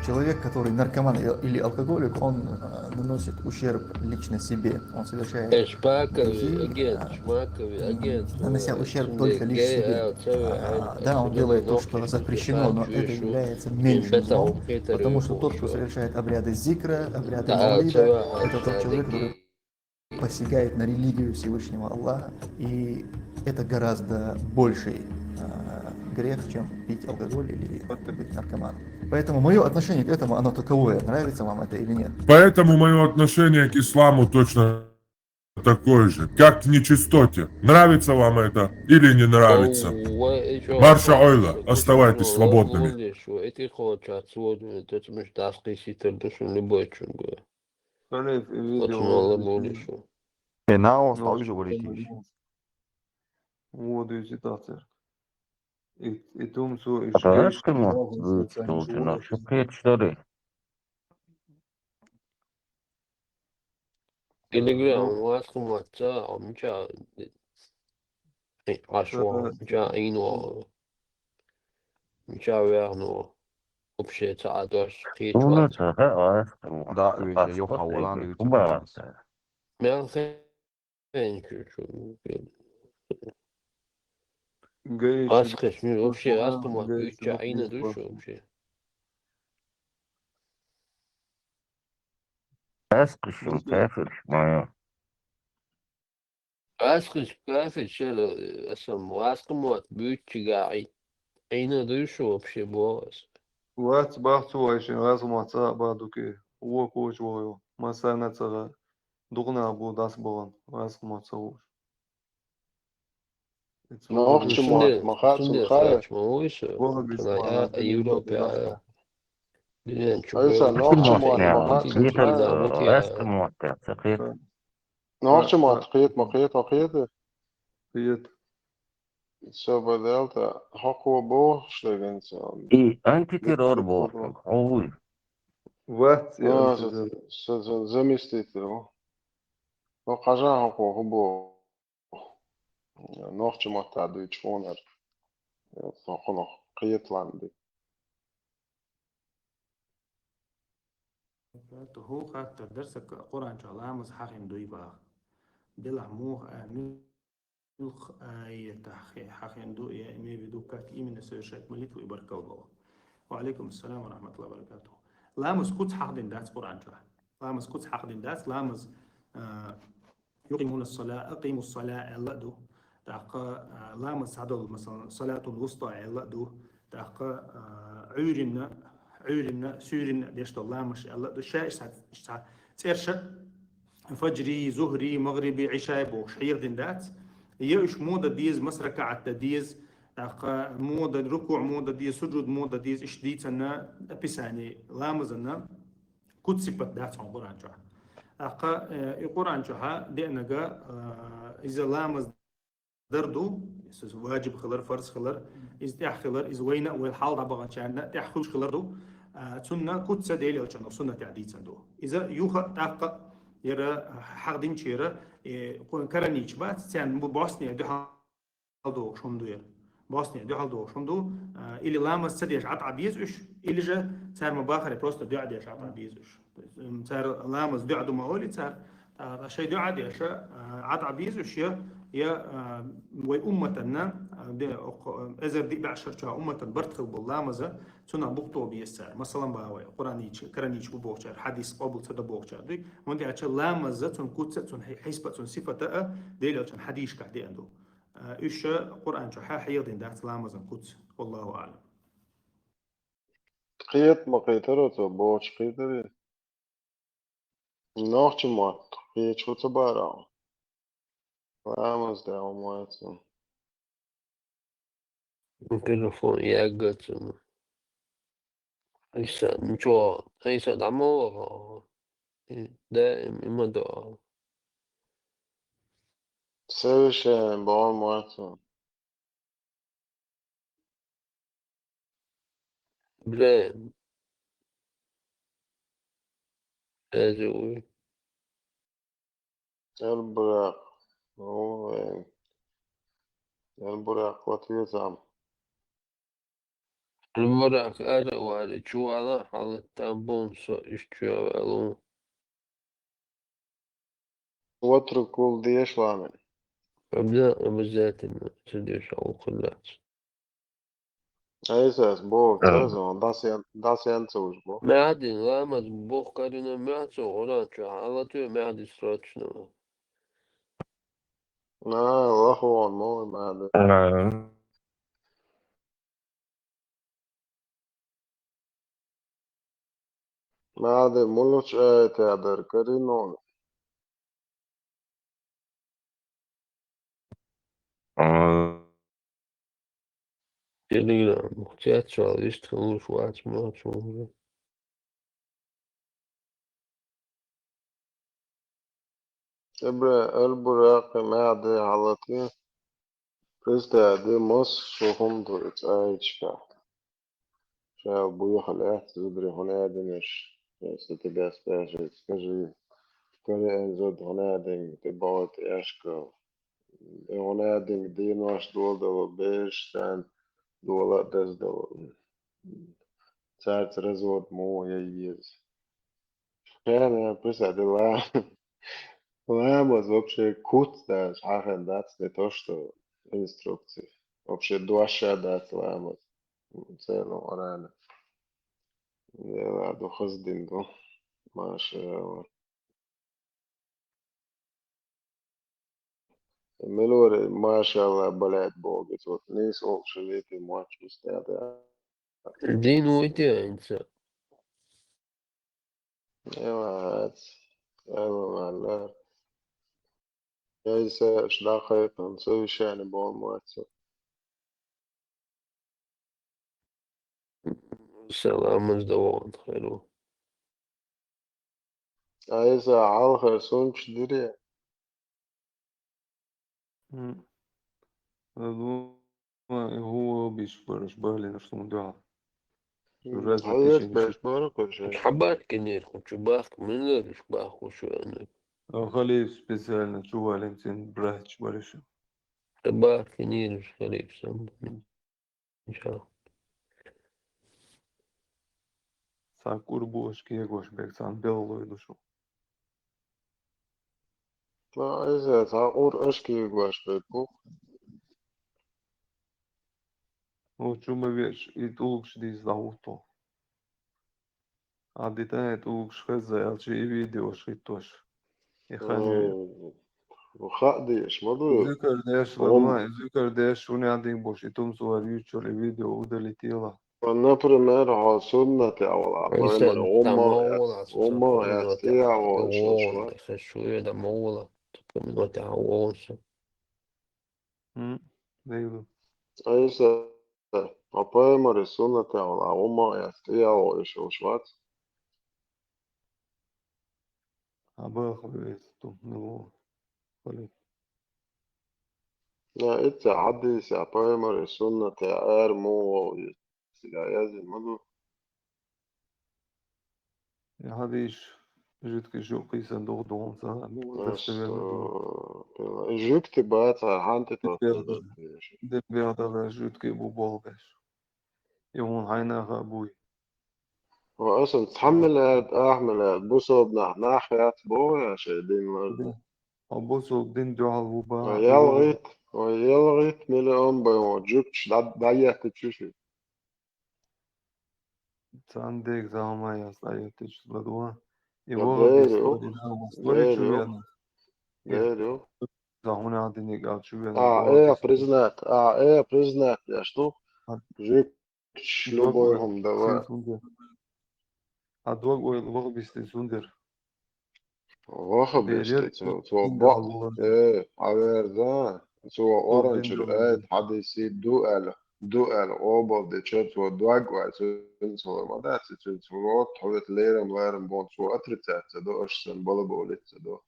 человек, который наркоман или алкоголик, он наносит ущерб лично себе. Он совершает нанося ущерб только лишь себе. Да, он делает то, что запрещено, но это является меньшим злом. Потому что тот, кто совершает обряды зикра, обряды маулида, это тот человек, который посягает на религию Всевышнего Аллаха. И это гораздо больший грех, чем пить алкоголь или быть наркоманом. Поэтому мое отношение к этому, оно таковое. Нравится вам это или нет? Поэтому мое отношение к исламу точно такое же, как к нечистоте. Нравится вам это или не нравится? Марша Ойла, оставайтесь свободными. Нао сталжу говоритиш. Вот и ситуация. И том, что и Aşkım uçtuğuna şu peçleri. Telegram WhatsApp amca aşwa amca ino amca verno общается адаш хит Bunu WhatsApp. da aşkım. Да, öyle yok havalan öyle. Kubarsa. Men fen şu Аскаш, ну вообще аскомат, юча, айна душу вообще. Aşkım kafir şmaya. Аскаш, кафе, шело, асам, аскомат, бючига, айна душу вообще бос. وقت بحث وعيشين غاز معطاء بعدو كي هو كوش وغيو ما سانا تغا دغنا أبو داس بغن غاز معطاوش نوخش موات مخاتم خاية Европа, أيسا نوخش موات مخاتم خاية Aşkım muhakkak. نوخش موات خيط مخيط وخيط خيط سوبر دلتا حقو بو شلغنسان İyi, anti-terör borçluk. Oy. وقت заместитель но кажа حقو بو نوخش موات عدو يتشونر خنو خيط لاندي هو خاطر درسك قرآن شاء مز حقين دويبا دلع موه ملخ يتحقي حقين دو يا إمي بدوكات إيمن سيرشات مليت ويبركوا الله وعليكم السلام ورحمة الله وبركاته لامز كوت حقين دات قرآن شاء لامز كوت حقين دات لامز يقيمون الصلاة أقيموا الصلاة الله دو تاقا لامز هذول مثلا صلاة الوسطى الله دو تاقا عيرنا سورنا ديشت الله مش الله دو شاء تيرشة فجري زهري مغربي عشاء بوش حير دين دات يش موضة ديز مسركة عتا ديز تاقا موضة ركوع موضة ديز سجود موضة ديز إش ديتنا بساني لامزنا كتسبت دات عن قرآن جوها تاقا القرآن جوها دينجا إذا لامز دردو واجب خلر فرض خلر إذا تح خلر إذا وينا والحال دبغان شأننا تحخوش خلر دو سنة كتسة ديلي أو شنو سنة تعديد سندو إذا يوخا تاقا يرى حقدين شيرا قون كرنيش بات سان بوسنيا دو حالدو شوندو ير بوسنيا دو حالدو شوندو إلي لامز سديش عط عبيز إش إلي جا سار مباخرة بروستا دو عديش عط عبيز إش سار لامز دو عدو مولي سار شيء دو عديش عط عبيز إش يا وأمتنا إذا دي بعشرة أمة برتخل باللامزة سنة بقطو بيسار مثلا باوي قرانيش كرانيش ببوكشار حديث قبل تدا بوكشار دي وندي عشان لامزة سن كوتسة سن حسبة سن صفة دي لو سن حديث كحدي عنده إيش قرآن شو حيضين دات لامزة كوتس والله أعلم خيط مقيتر تو بوش قيتر نوخش موات خيط شو تبارا لامز داو مواتن التلفون يعقد هيسا نشوى هيسا دعمو دائم إما دعا سيشن بون مواتن بلان أزوي البراق هو البراق وتيزام المراك أنا وعلى شو على حالة تنبون سو إشتري علوم واترك كل ديش لامن أبدأ بالذات إنه تديش أو خلات أيساس بو تازون داسيان توش بو ما عاد لامز بوخ كارينا ما عاد سوغلان شو حالته ما عاد يستراتشنا لا الله هو مو ما ما هذا ملوش تعذر كرينون Telegram, chat çalıştı, şu açma. إبرة البراق معدي على Presta de mos شوفهم دورت شفا شا بويا خلقت زدري هنا دنش ستباس باش تكجي كوري انزود هنا دين تبعت اشكو هنا دين دينوش دول بيش تان دول دس دول تاعت رزود مو ييز كان presta de lá lá mas вообще кут да шахен дать не то что инструкции вообще дуаша дать lá целом орана يلا دو خزدين دو ما شاء الله ملوري ما شاء الله بلاد بوغت وتنيس او شليتي ماتش مستعد دين ويتي انت يلا هات يلا معلار جايسة شلاقي نسوي شعني بول ماتش سلام دوان خيرو عايزة على خرسونش دري هو بيشبرش بالي что он делал. هيس باش بارك ولا شيء حبات كنير خش باخ من غير باخ وشو انا خليف специально شو علمتين براش برش باخ كنير خليف سم ان شاء الله ساكور بوش كيغوش بيكسان بيلو يدوشو ما عايزة تعقور اشكي قواش بيكو Ну, чума веш, и тулкш дис лауто. А детая тулкш хаза, алчи и видео шитош. И ханю. وخاديش مضروب ذكر داش والله ذكر داش وني عندين بوش يتم صور يوتيوب الفيديو ودلي تيلا. والنبرمر ها سنة أولا برمر أمه يستيع وشوشوا خشوية ده مولا تكمل وتعوش دايلو أيسا أبرمر سنة أولا أمه يستيع وشوشوا أبا خبيث تو نلو خلي لا إتا حديث أبرمر سنة أرمو يستيع مدو هذيش جدك جو قيسن دو دون سا جوك تبعت هانتي ده بيعطى جدك بو بالبش يوم هاينا غابوي وأصلا تحمل أحمل بوصل ناحية بويا شايدين مرة أبوصل دين جوال وبا ويلغيت مليون بيوجوكش داية تشوشي عندك زعما يا سلايتش لدوا دايرو دايرو زعما عندي قال شو ايه بريزنات يا شتو جوكش لبويهم دوا أدوغ ويلغ بيستي سندر واخد بيستي تو بق ايه عبير تو اورنج ايه حد يسيب دو ال اوبر دي تشيرت ودواج وعسل ما ده تشوت حولت ليرم بون شو اترتات دو اشسن بلبولت دو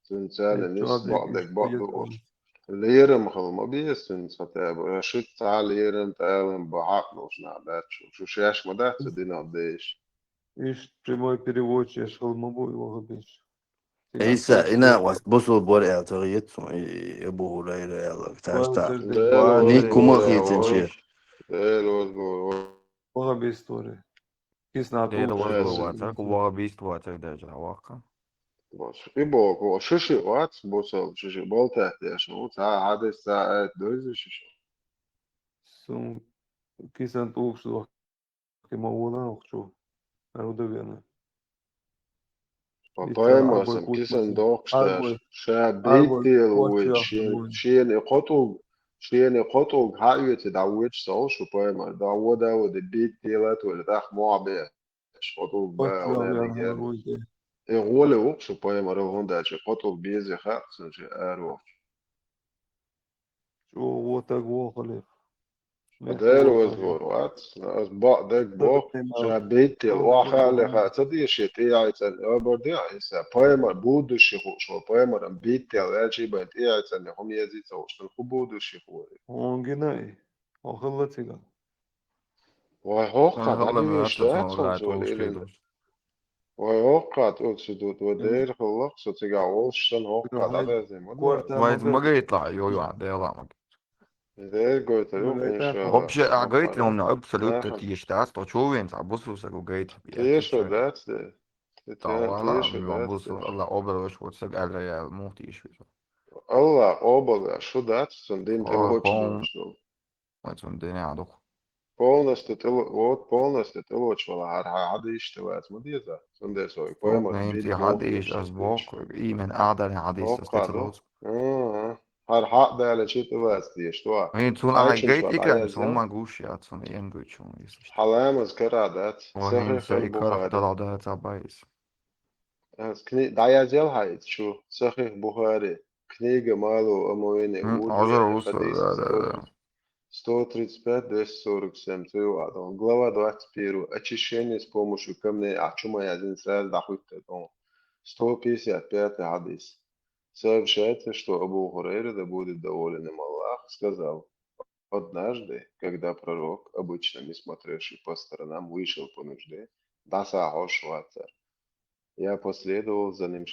سنسال نس بعدك بعض ليرم خل ما بيسن ستاب شت على ليرم تعلم بعقلوش نعبات شو شاش ما ده تدينا بديش إيش прямой перевод я шел мобу его губишь Isa ina was boso bor el toriet so ebo hurayra el tasta ni kuma khitin che Ora bir story. Kisna tu. Dele was go water, ku wa beast water da jawaka. بص في بوك شوشي وات بوصل شوشي بولتا يا شو تا هذا الساعة دوز شوشي São kisan tu что que мауна что. Родовена. طيب كيسن دوكشتاش شا بيتيل شين يقطو هايو تدعوش سو شو بايما داودا ود بيتيلات ولا داخ مو عبيه قطب با أطلع ولا يعني رجال هروي غولو شو باي مرة هوندا شو قطب بيزي خاص شو أروح شو هو تقوى خليف دير محتوى خليف وزور وات بق دك بق تقدم شابيتي الواقع اللي خاطدي شيء عايزن أبردي عايزة باي مر بودو شيخو شو باي مر بيتي على شيء بيت إيه عايزن هم يزيد سوشتن خبودو شيخو هون جناي أخلتي وهوقع هلا دعدي ما ويش لا تفهم تون لا زول توش إلين كيدوش وهوقع تقول سدود ودير خلق ستيجا وشن هوقع دعدي زي ما دور وايد ما يطلع يو عندي يلا ما دير قلت له إن شاء الله وبش عقيت لهم ابسولوت ناخد تيش تاس تو شو وين بصوا سكو جيت تيش ودات والله تيش ما ودات بصوا الله اوبر وش وتسق على مو تيش الله قابل شو دات سندين والله تلوش قوم شو وين الدنيا عدوك полностью вот полностью ты лучше هذا يشتوى ما ديزا سندي سوي فوق بويمر انت بيت حد موت ايش يشتويش اسبوع اي من اعدل حديث وقعدو استيتلوز هر حق ده على شيء تواس ديشتوا هي تون هاي اي شن جيت شو ايكا عيازة سوما غوش يا تون ين شو يسشت حلامز كرادات وهين صحيح سي كرخ البخاري دلا ده بايس كني دعيازيل هايت شو صحيح بخاري كنيجة مالو أمويني عذر ودوية وصل حديث 135-247 твоего глава 21. Очищение с помощью камней. О чем я один сразу доходит до 155 хадис. Сообщается, что Абу Хурейра, да будет доволен им Аллах, сказал: однажды, когда пророк, обычно не смотревший по сторонам, вышел по нужде, я последовал за ним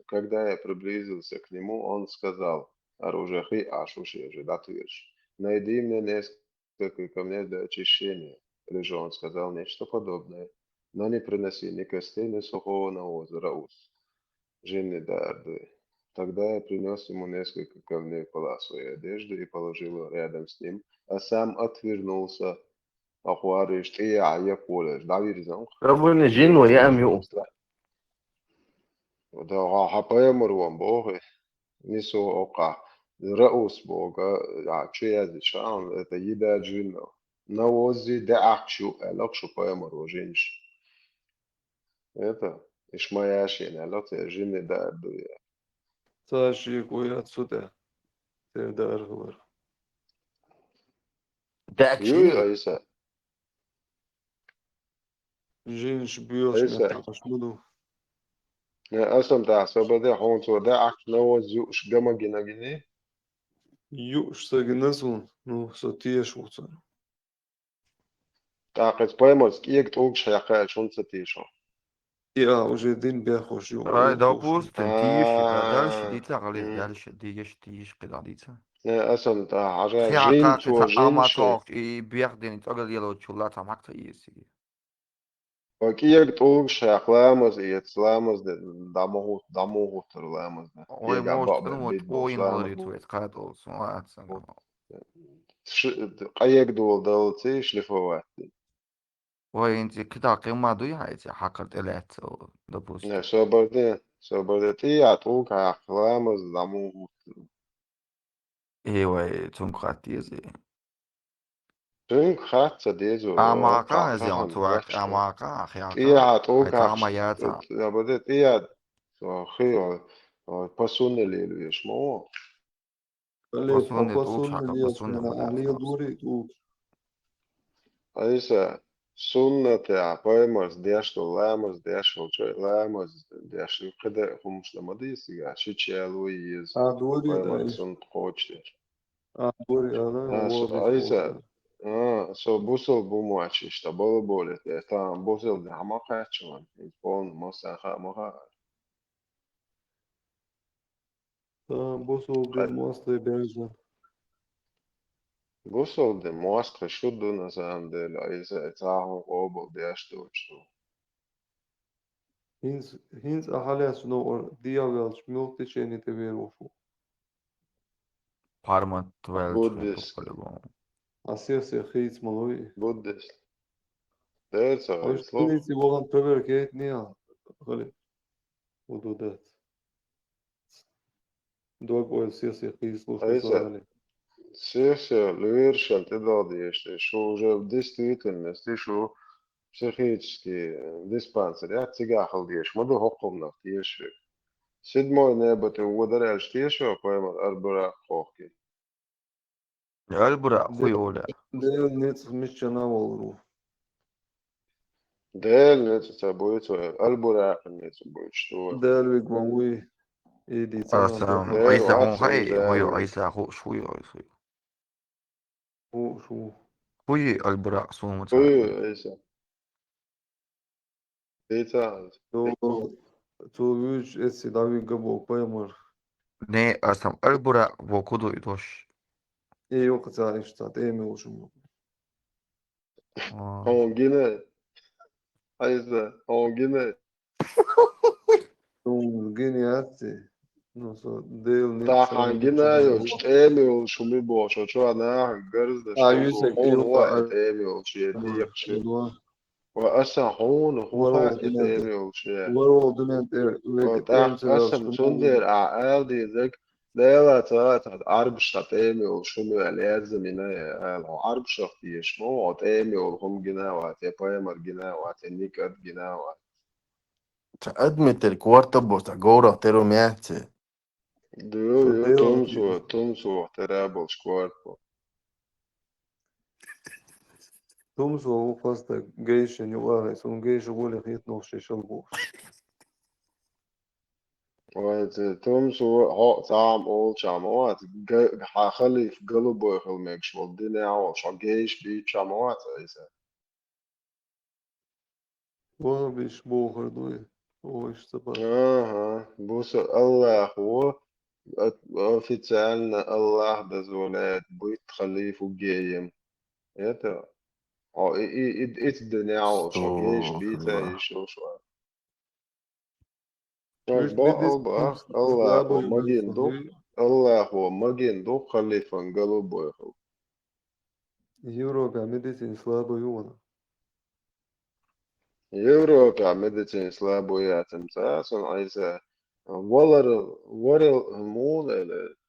Когда я приблизился к нему, он сказал: оружие ашуши ожидатыш. Найди мне несколько камней для очищения. Или же он сказал нечто подобное. Но не приноси ни костей, ни сухого навоза, раус. Жены Дарды. Тогда я принес ему несколько камней полосой одежды и положил рядом с ним, а сам отвернулся. أخوارش تي يقول دعوي رزق ربنا جن ويا يو وده حبايا مروان بوغي نسو أوقع رؤوس بوغا عشيا دي شان تيدا جنو نوزي ده أكشو ألوكشو بايا مروجينش это ишмаяши налог жины да дуя Саши куя отсюда Севдар говор юй айса Жинш бьешь меня айса так буду أصلا ده سبب هون تو ده أكش نوزي إيش جمع جنا جني Юж сагназун ну сотиеш уцан تاقت بايمرز كيك توك شيقة شون ستيشون Я уже день бяхош ю راي ю кош دوبوس تنتيش دالش ديتا غاليز دالش ديش تيش قداديتا أصلا ده حاجة خيا جين قاقي تو تا اما جين شي توك اي بيردين تقل يلو تشولاتا ماكتا يسي وكيك توك شيقلامز يتسلامز دموه ترلامز ده Ой, كيك может, عبا ну вот بيت ойын بوسلامز алыр ету ет қадыл, соңа атсың. قيك دول دولتي شلفوات Ой, инти кида қимаду я эти хакарт элет, допустим. سوبردين تي توك عقلامز دموه Ой, цун қаттизи. Tüm kratsa dezo Амака зион qahan туак, yaxshi. амака Kia хиата, took айтама action. ята. Ja, aber det är så skö personlig små. Алеф Посуны тук апасун шака, лес посуны на лет. алия дури ту Alltså sunnata paimars dešto lēmurs dešto lēmurs dešto kada mums lamadīsiga šičie Luiz а дури paimars да un kočties. а дури она Aiza, so busel bumači šta bolo bolje, te tam busel da hamakačan, pon mosa hamaha. босо без моста бежно Busel de Moskva šudu na samом деле, aiza tahu obol dešto što. Hins ahalias no diavels multicheni te verofu Парма твелч, Buddhist, по-любому. Асия хейц малой Buddhist. Terca Ой slov. шпилици воган певер кейт ния Хали удудат Дог ой сия хейц лошка Aiza, сагали все лиршал ты дал деште, что уже в действительности, что psihički dispanseri, ja, cigāhal tieši, madu hokumnāk tieši. Sidmoj nebatu udarēļš tieši, vai ar burāk hoki. البراق خويا ولا ديل نيت مش ناولرو Dēļ necabūjot, vai alburāk necabūjot šo. ديل بيقوي ايدي أسام ديل عيسى هون وعسل هاي خويا ديل. عيسى هو شوي عيسى شو خويا البراق صوم Uj, isa. Ticās. تو ويش اتسي داوي قبو بايمر ne أسام البراق وكودو يدوش اي وقت عايشتات اي ميوشم Hongine. Isa, hongine. تو جيني اتسي نوصو ديل نيت Tā hangine još ēmil šumi bošo, čo nā garz da يوسف hon ايوه hoet ēmil šie tiekši. Wa asa hon hoet et ēmil šie. ورو دمنت Wa لك tā امتى asam sunder a ēldi zik dēlā tātad arbšat ēmil šumi lēzim inai ēlo arbšat tiešmo, ot ēmil hum gināvāt, ja paemar gināvāt, ja nikad gināvāt. Admite el cuarto bosta gora tero meate. Tumso terēbals korpo. تمسو هو قصدك جيش يوغايس ونجيش يقول لك يتنوش يشلبوش Tumso ha saam olčām, ot, halif galuboihal mekšval, dinēo, šagēš bīčām, ot, aizē. وابيش بوخر دوي هو ايش سبب Aha, būs Allah, официально Allah дозволяет быть халифу геем. Это, это dinēo, šagēš bīcē, еще šo. الله هو مجندو خليفة قلبه Европа медицина слабо юна. Европа медицина слабо ятам цаас un aiza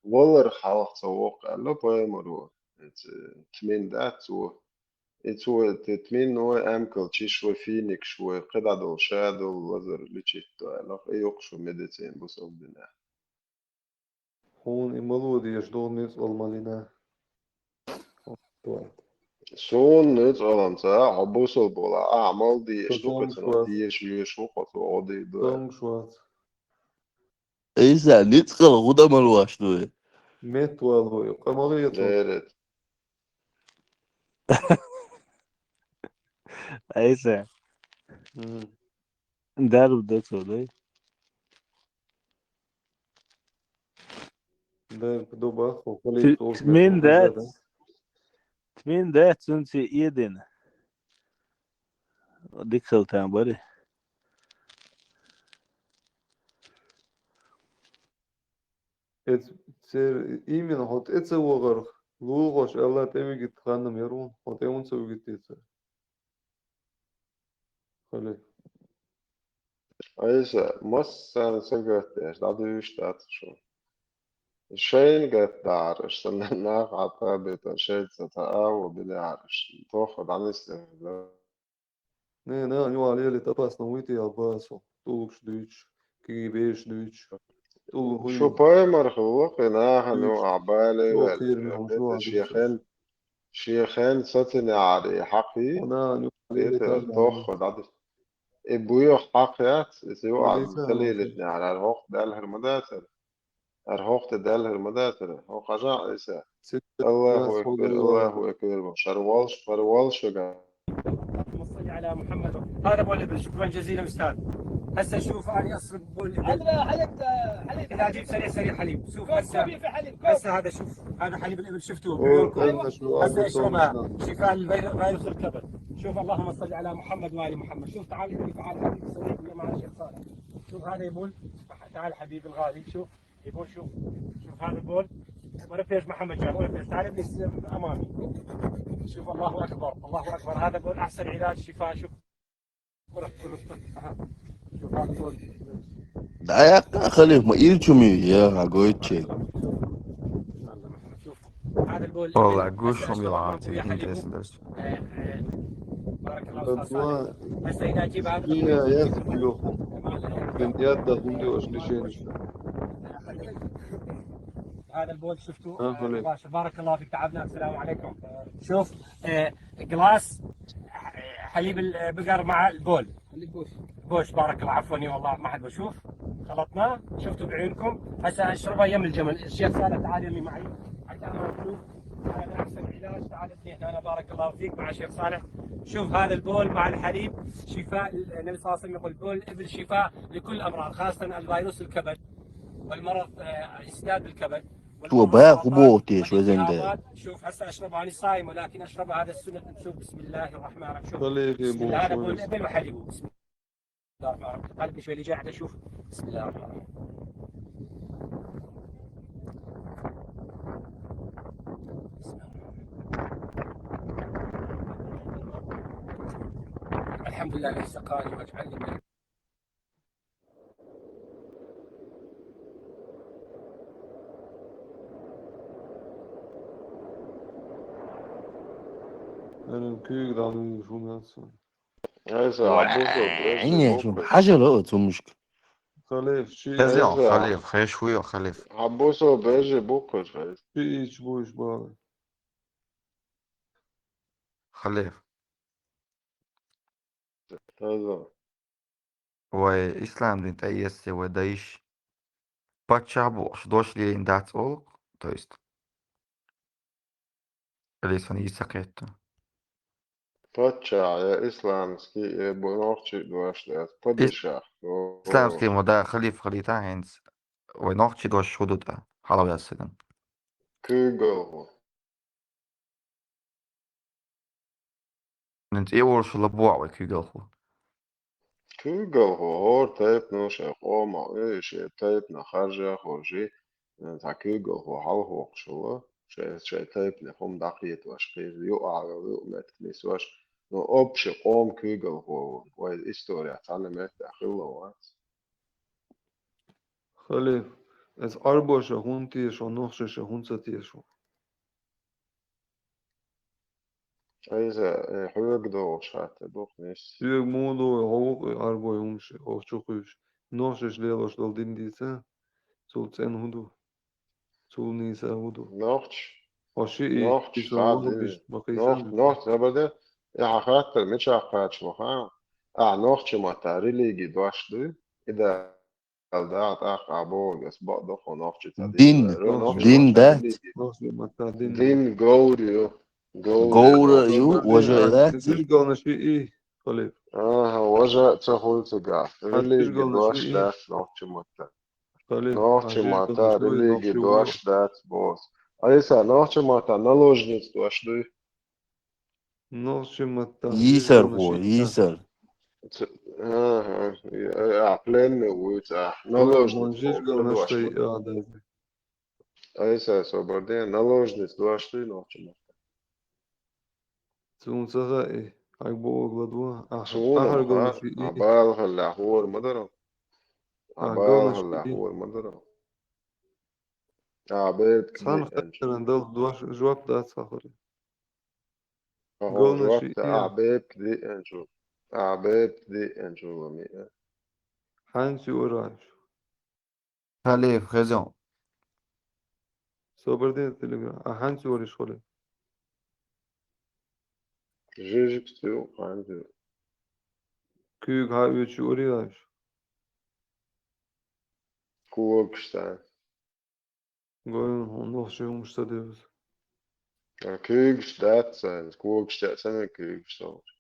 walar халах цавоқ алла поэмару тмин датсу итсу тмин нو амкл чишва финик шва قدادل شادل لازر لچيتو алла يقشو медицин бусовдина. هون إمالودي يشدون نيس المالينا. Son net alanta abusol bola amal die stokketsen die is je schokot odi do. Tongschwat. إيسا ندخل غدا ملواش دوي. ميت والوي قمرية. دارت. Aisa. Daru dotso doy. Да, подобах, около того. Tmin dat sunsi eden. Diksel tam bari. Именно вот это вогар лугош алла темигит ханам ярун вот эмун сөвгитээсэ. Хале. Aisa massan sagöttes dadustat schon. Schön geht da, ist dann nach Arbeit und schätzt da auch بالعرش. Doch dann ist Не, ню алели тапас на уйти албасо. Тулук шдуч, кибеш дуч. شو بايمر خلوق ناها نو عبالي شيخين ستني عاري حقي طخ دادش ابويو حقيات سيو عن خليلتني على الهوق دال هرمداتر الهوق دال هرمداتر هو قجاع إيسا الله أكبر الله أكبر شروالش اللهم صل على محمد. هذا ابو الابل، شكرا جزيلا استاذ. هسه شوف انا اصرف ابو الابل. حليب لا اجيب سريع حليب. شوف هسه هذا شوف هذا حليب الابل شفتوه. هسه اشربها شفاء غير الكبد. شوف اللهم صل على محمد وال محمد. شوف تعال تعال حبيبي صديقي مع الشيخ صالح. شوف هذا يبول تعال حبيبي الغالي. شوف يبول شوف هذا البول ولا فيش محمد جاب ولا فيش تعال ابليس امامي. شوف الله اكبر الله اكبر. هذا بول احسن علاج شفاء. شوف شوف هذا بول Da ya خليك ما يرجمي يا غويتشي. هذا البول والله قوشهم يلعاتي انت اسدس. بارك الله استاذ صالح. غدوة هسه اذا اجيب هذا فيها الخليط يثبلهم من يدهم دي وشلشين هذا البول شفتوا خليل مباشر. بارك الله فيك، تعبنا. السلام عليكم. شوف جلاس حليب البقر مع البول بوش. بارك الله. عفوا والله ما حد بشوف. خلطناه شفتوا بعيونكم. هسه اشربه يم الجمل. الشيخ صالح تعال يمي معي حتى انا اشوف هذا احسن علاج. تعال اثنين هنا. بارك الله فيك مع الشيخ صالح. شوف هذا البول مع الحليب شفاء. النبي صلى الله عليه وسلم يقول بول الابل شفاء لكل الامراض، خاصه الفيروس الكبد والمرض اسداد الكبد شو باخو بوتيش وزن ده والالتهابات. شوف هسه اشربها انا صايم ولكن اشربها هذا السنه. نشوف بسم الله الرحمن الرحيم. شوف خليل بسم الله. هذا بول بوش الابل وحليبه. بسم الله الرحمن الرحيم. قلبي شوي اللي قاعد اشوف. بسم الله الرحمن الرحيم. الحمد لله الذي سقاني واجعلني من أنا كيك دعمي شو ناسا هسه عبوسه بيجي عيني شو بكره حاجة مشكلة خليف شي خزيان هسه خليف خي شوية خليف عبوسه بيجي بكره شي بوش بارك خليف هذا ислам din jest dajesz potrzebujesz doszli dać olg, to jest lisan sakret. Pačā, ja islāmski bonošķi došļās, padešā. إسلامski moda خليف خليتا hens ونوخشي دوش حدودها حلو ياسدن. Kūgalvu. Nint eeuwers laboa we kugelhu. Kūgalvu, hor teip nošē homa, šie teip na haržā hoži, tā kūgalvu halhokšula, šie teip ne hom dakiet vaš pīz, jo āga vilmet, nis vaš, no opši hom kūgalvu, vai istorijā tāne metā hilovāts. خليف از أربعة هونتيش ونخشش هونستيش Aiza, hugdoš, hāte, buknis. يك مودو هوق أربعة يومش أو شوكش نخشش ليلوش دل دين ديسا سول تين هدو سول نيسا هدو Noć, وشيء noć, يسووه tādi, بيش noć, بقيسان noć, zabade, ja hāte, mičā kāč mohā, noć matā rilīgi došli, ida dāt bogas, doho noć, tad دين noć دين matā ده rilīgi. نخشش متى دين Din gauri, gauri جور noć. يو بعدين وجهات تيش قالنا شيء إيه خليف Važa, cahul cigā, تيش rilīgi قالنا شيء إيه došļās noć matā. خليف Noć عشيش matā قالنا شوي rilīgi نخشي ويو došļās bos. Aisa, noć matā naložnic došli. نخشش متى عشيش يسر قالنا هو شيء إيه يسر Plenne ulica, خلاص naложниц عشيش قالنا شيء هذا Aisa, sobardien, naложниc došli noć. سون سخا إيه عقبو غدوة أحر Sūna أحر قالنا mahā, شيء إيه abāl lahor madara. قالنا Abāl شيء إيه lahor madara. Abēt kdi صان enču. خيرا دل دواش جواب دات صخري Aho قالنا شيء žvakta, إيه abēt kdi enču. Abēt kdi enču lami. حانسي وراش خليف خزيان صبردين تلقى أحانسي ورش خلي Žižik stil, hangi. كيك هاي وشي ورياش Kokstā. قالنا هون نخشي ومستدبس Kūgstātsēns, kokstētsēn ir kūgstāts.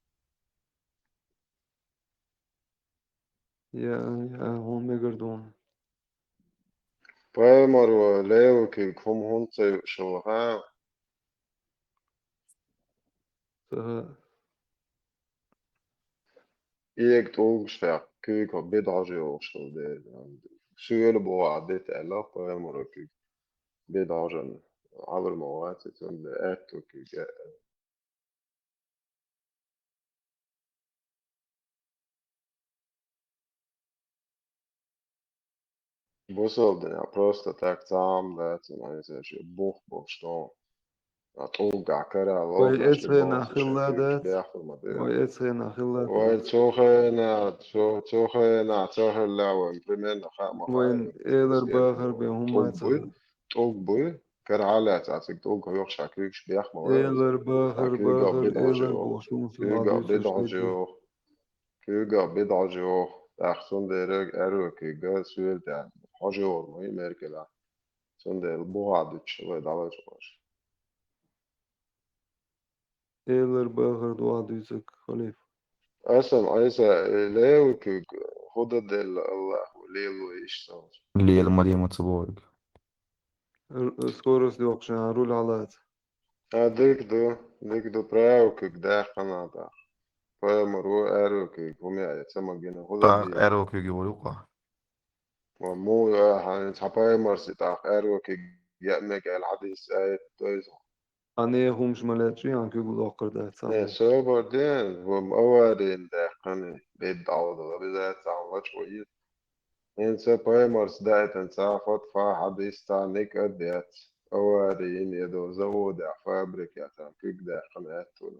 يا هون مقردون Paimaro levu kūg hum hunce šalahā. سخا Iegt ulgstāk kūg ha bidaži ulgstādē. Sūle bo adit ella, paimaro kūg bidažan. عبر مواتي تند اتو كي Busovden, ja, просто так там, да, man aiziet šie buh, stone. أتوقع كرا Vay لوضع etrena لبوس شفيك khilladat. بياخد مدير Vay etrena khilladat. وين توخينا تهر لاوين بمن خام Vay خايف eler bahar be طوق humma بوي كرعالات عتك توق يوخش عكيكش بياخ موارز Eler عكيقا bahar بيضع eler جو boşluğun كيقا sıladı بيضع şaşırdı. جو كيقا بيضع جو تاخسون ديرك أرو كيقا سويل تان حجور مهي ميركلا سون دير بوغادش ويدعوش باش Eler bahar dua duysak halif. أصلا أيسا ليو كيق خدا دل الله وليلو يشتغل Leyla Maryam Ataborg. Skoros yok şan rul alat. ديك دو براو كيق داخ قناطا فمرو أرو كيق ومي أيتسمى جينا خدا Tak دي Erol Kugioruka. ومو حباي مرسي تاخ أرو كيق يأمك الحديث آية تويزو Anne hums maletçi yankı gulakır da Ne etsam. söber den vom awarin da qani bed awda bidat awach wayit en sapay mars daatan safat fa hadista nik adiyat awarin yado zawda fabrik yatan kik da qanatun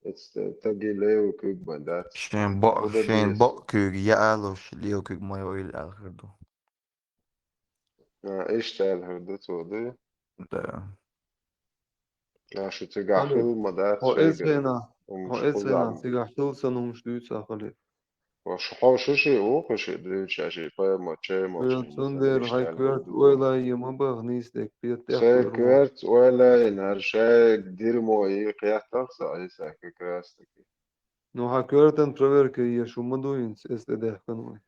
it's tagi leo kik bandat Şen bak Kug Yalosh Leo Kug Mayo il Algerdo. ishtal hrdatu di Da. شو تقع Halif. خدمة دات O شيء esrena. ومش O esrena. خزعم Sigahtul sanılmış duysa halif. وش حوششي وقشي دريش شي فاهم تشي موشني Son مثلا der يشتغل haykırt هردو öyle yema bağnıyız dek bir tekbir سيكرت ولا ينهر شاي دير موي قياس تقصى أي ساكراستك No haykırtan traver ki yaşumma duyunç este dehkan.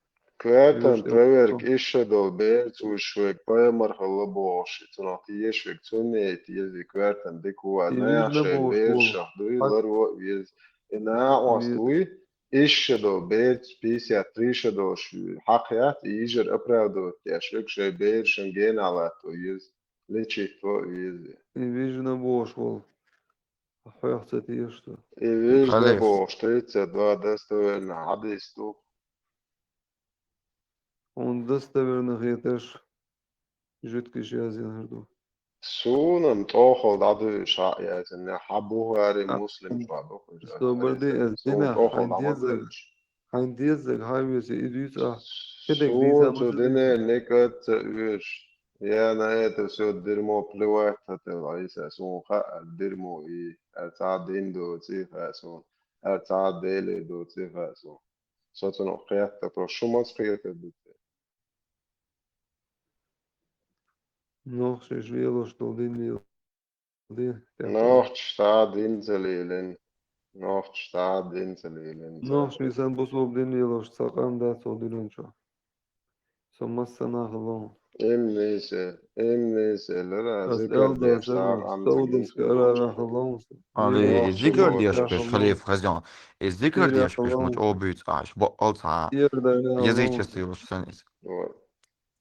كراتن بريورك إيش دول بيرت وشويك باي مرحلة بوش تناقي يشويك توني تيزي كراتن ديكوا نايا İvizle شاي boş بير bol. شهدوي Hak لرو ويز إنا واسطوي إيش دول بيرت بيسيا تريش دول شو حقيات يجر أبرا دول تيشويك شاي بير شنجين على تو يز ليشي تو يز İvizle boş bol. Hayatı yaşta. إيش Khalif. دبو شتريتس دوا دستو إن حديث Onda steverna heter jütkiş yazın herdu. سونم توخل دادو شايات إن حبوه هاري مسلم شعبه Stobardi سون ezdina توخل handiyazak. دادوش Handiyazak hayvesi idüsa. Kedek سون diysa توديني mıcıdıysa. نكت ويش يا نايت سو ديرمو بلوات تتلايسا سون خا ديرمو إي أتعدين دو تيفا سون أتعديلي دو تيفا سون سوتنو قيادة بروشوماس قيادة دو Noch się żyło, że dini. نوخ شتاد إنزليلين نوخ شتاد إنزليلين Noch się sen bosob dini, że sakam da so dilunca. Sommasana halon. إمنيسة لرا As ذكر elda دير صار zaman. عم Saudas تقين karara halon. Ali نوخ zikr شلوت diye Ya şpeş halon. Khalif Khazyan. Zikr Ya diye şpeş maç halon. o büyük aş. Bu alta. Yerda Yazıcı halon. çiziyor sen.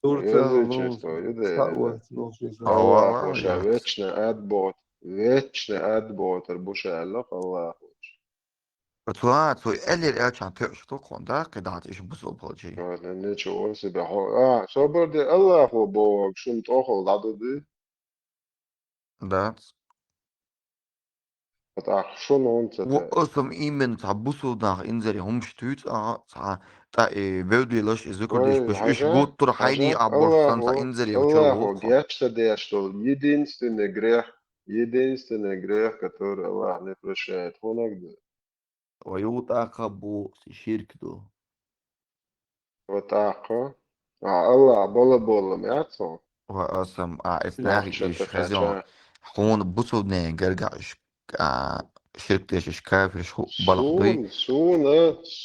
Turca يزيد halon. شتو يدير Sağvat. Noch się sen. الله Ava وشا ya. ويتشنا أد بوت البوشا الله Tuha tu elir elçan tüş tu konda kıdat iş bu sobolcu. نيتشو أوسي بحو صبر دي الله هو بوك شن توخل دادو دي Da. فتاح شن هونت Wo asım imen ta bu solda inzeri hum stüt a ta ta böyle laş zikr diye şpeş iş gut tur hayni aborsan ta inzeri uçur الله هو volta. جابسا دي أشتول единственный грех который Allah не прощает هناك Ve yuta bu şirk do. وتاقة الله بولا بولا مياتو Ve asım a esnari ناخشة iş Khazyan. تخشى Hon bu solda gerga iş şirk diye iş kafir iş balık doy.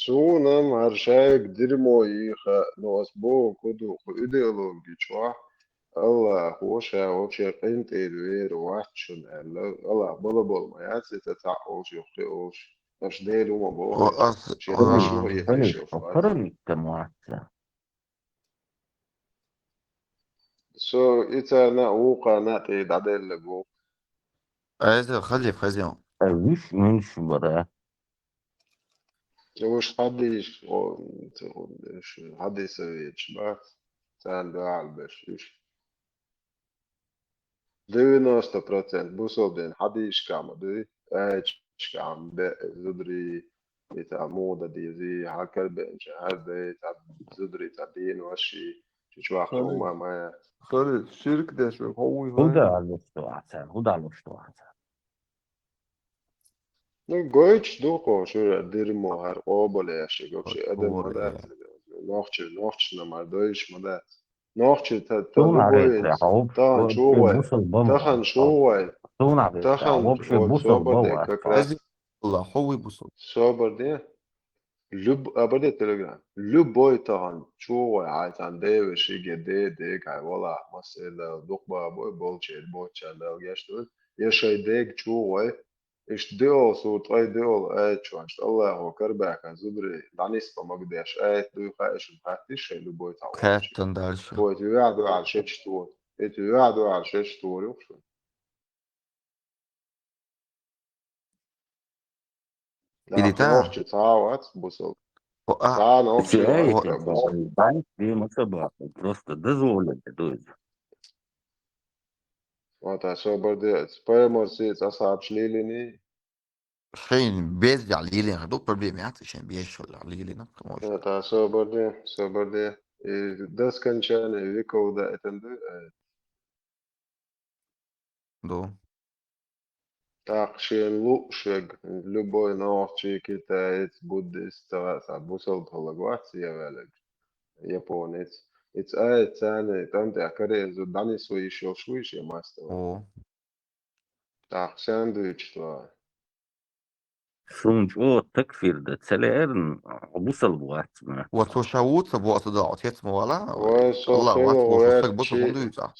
سونا مرشاك ديرمو يخا نوس بو كدو إيديولوجي شوا الله هوشا هوشا قنت إدوير وحشن الله بولا بولا ما ياتي تتعوش يخيوش مش ديرو ما Ve بوش as شيخش هو خليف يتشوف وقرن كمعسى سو إتا نأوقا ناتي دادل لبو az Khalif Khazyan. وش منش برا وش حديش حدي يسويش بس تان دعال بشيش 90% بوصل حديش كعمدي ايش كعم زدري يتع موضة دي زي هالكلب إنش هذا يتع زدري تعدين وشي شو واحد وما ما خالد الشرك ده شو قوي هدى هاي على الشتوحة هدى على الشتوحة نقولش دوكو شو ديرمو هر قابل يا شيء قبش أدم مدات نوخش نمر دويش مدات نوخش شون عرفت تلبوين عوب تان شو بوصل تخن بمر شو شون عرفت تخن عوب شو وال بوصل صوبر دي بوا كاكرا الله هو بوصل صوبر دي لب أبدا تلقى لب بوي تهان شو عايز عن دي وشي دي كاي ولا مسألة دقبة بوي بولشي لا يشتغل يشي ديك شو إيش ديول صوت أي ديول أي شو إنش الله هو كرباك عن زدري دانيس بمقديش أي دو خايش محتش شي لب بوي تهان كاتن دالشة هو يتوعدوا على شيش طول يتوعدوا على شيش طول يوشو لا إلي تا خنوخش تعاوت بوصل وقع تعال نوخش في آية واحد بوصل البنك دي مثلا просто дозволено دوز وتا صوبر دي سبايمر سيت أصعب شليليني شين بيز على ليلي هدو بروبليم يعني شين بيشل على ليلي نكمل وتا صوبر دي داس كان شان يكو دا اتندو دو تاقشين لوشيغ لبوي نوخشي كيتا بوديست تغاسا بوصل طلقوات سيغالك يابونيت It's تاني تانتي أكاري زو داني سويش يوشويش يا ماستر أو تاقشان دويتش توا سونج او تكفير ده تسليرن وصل بوات ما واتو شاوت سبوات ضاعت يتم ولا الله وسوخيل وات بوش وصك بوش ويرتشي بندويتا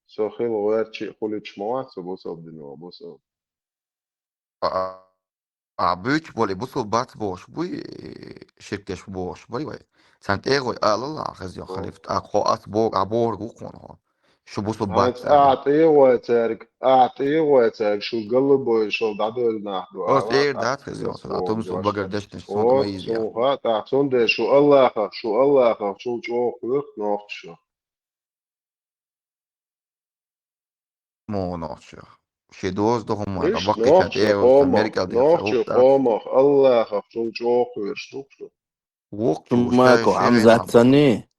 سوخيل ويرتشي خليتش موات بوصل دينو بوصل عبيتش بولي بوصل بات بوش بوي شركش بوش بولي وي سانت ايغوي الله خزيون خليفت اقو اتبوغ عبور قوقون هو شو بوصل بات هانت ساري أعطيه ويتارك شو قلبه شو دعدو النحدو اوس أعوات اير دات خزيون أحتس اتوم فوق سو جواشتا بقردشت سونك وات ميزيا سوخا تحتون دي شو الله شو جوخ نوخت شو مو نوتشر شي دوز دو هم هذا إيش بقي كانت ايغوز امريكا دي نوخت سروب دات قومخ الله شو جوخ شو وقتو ماكو شيرين حمزة عبو تسني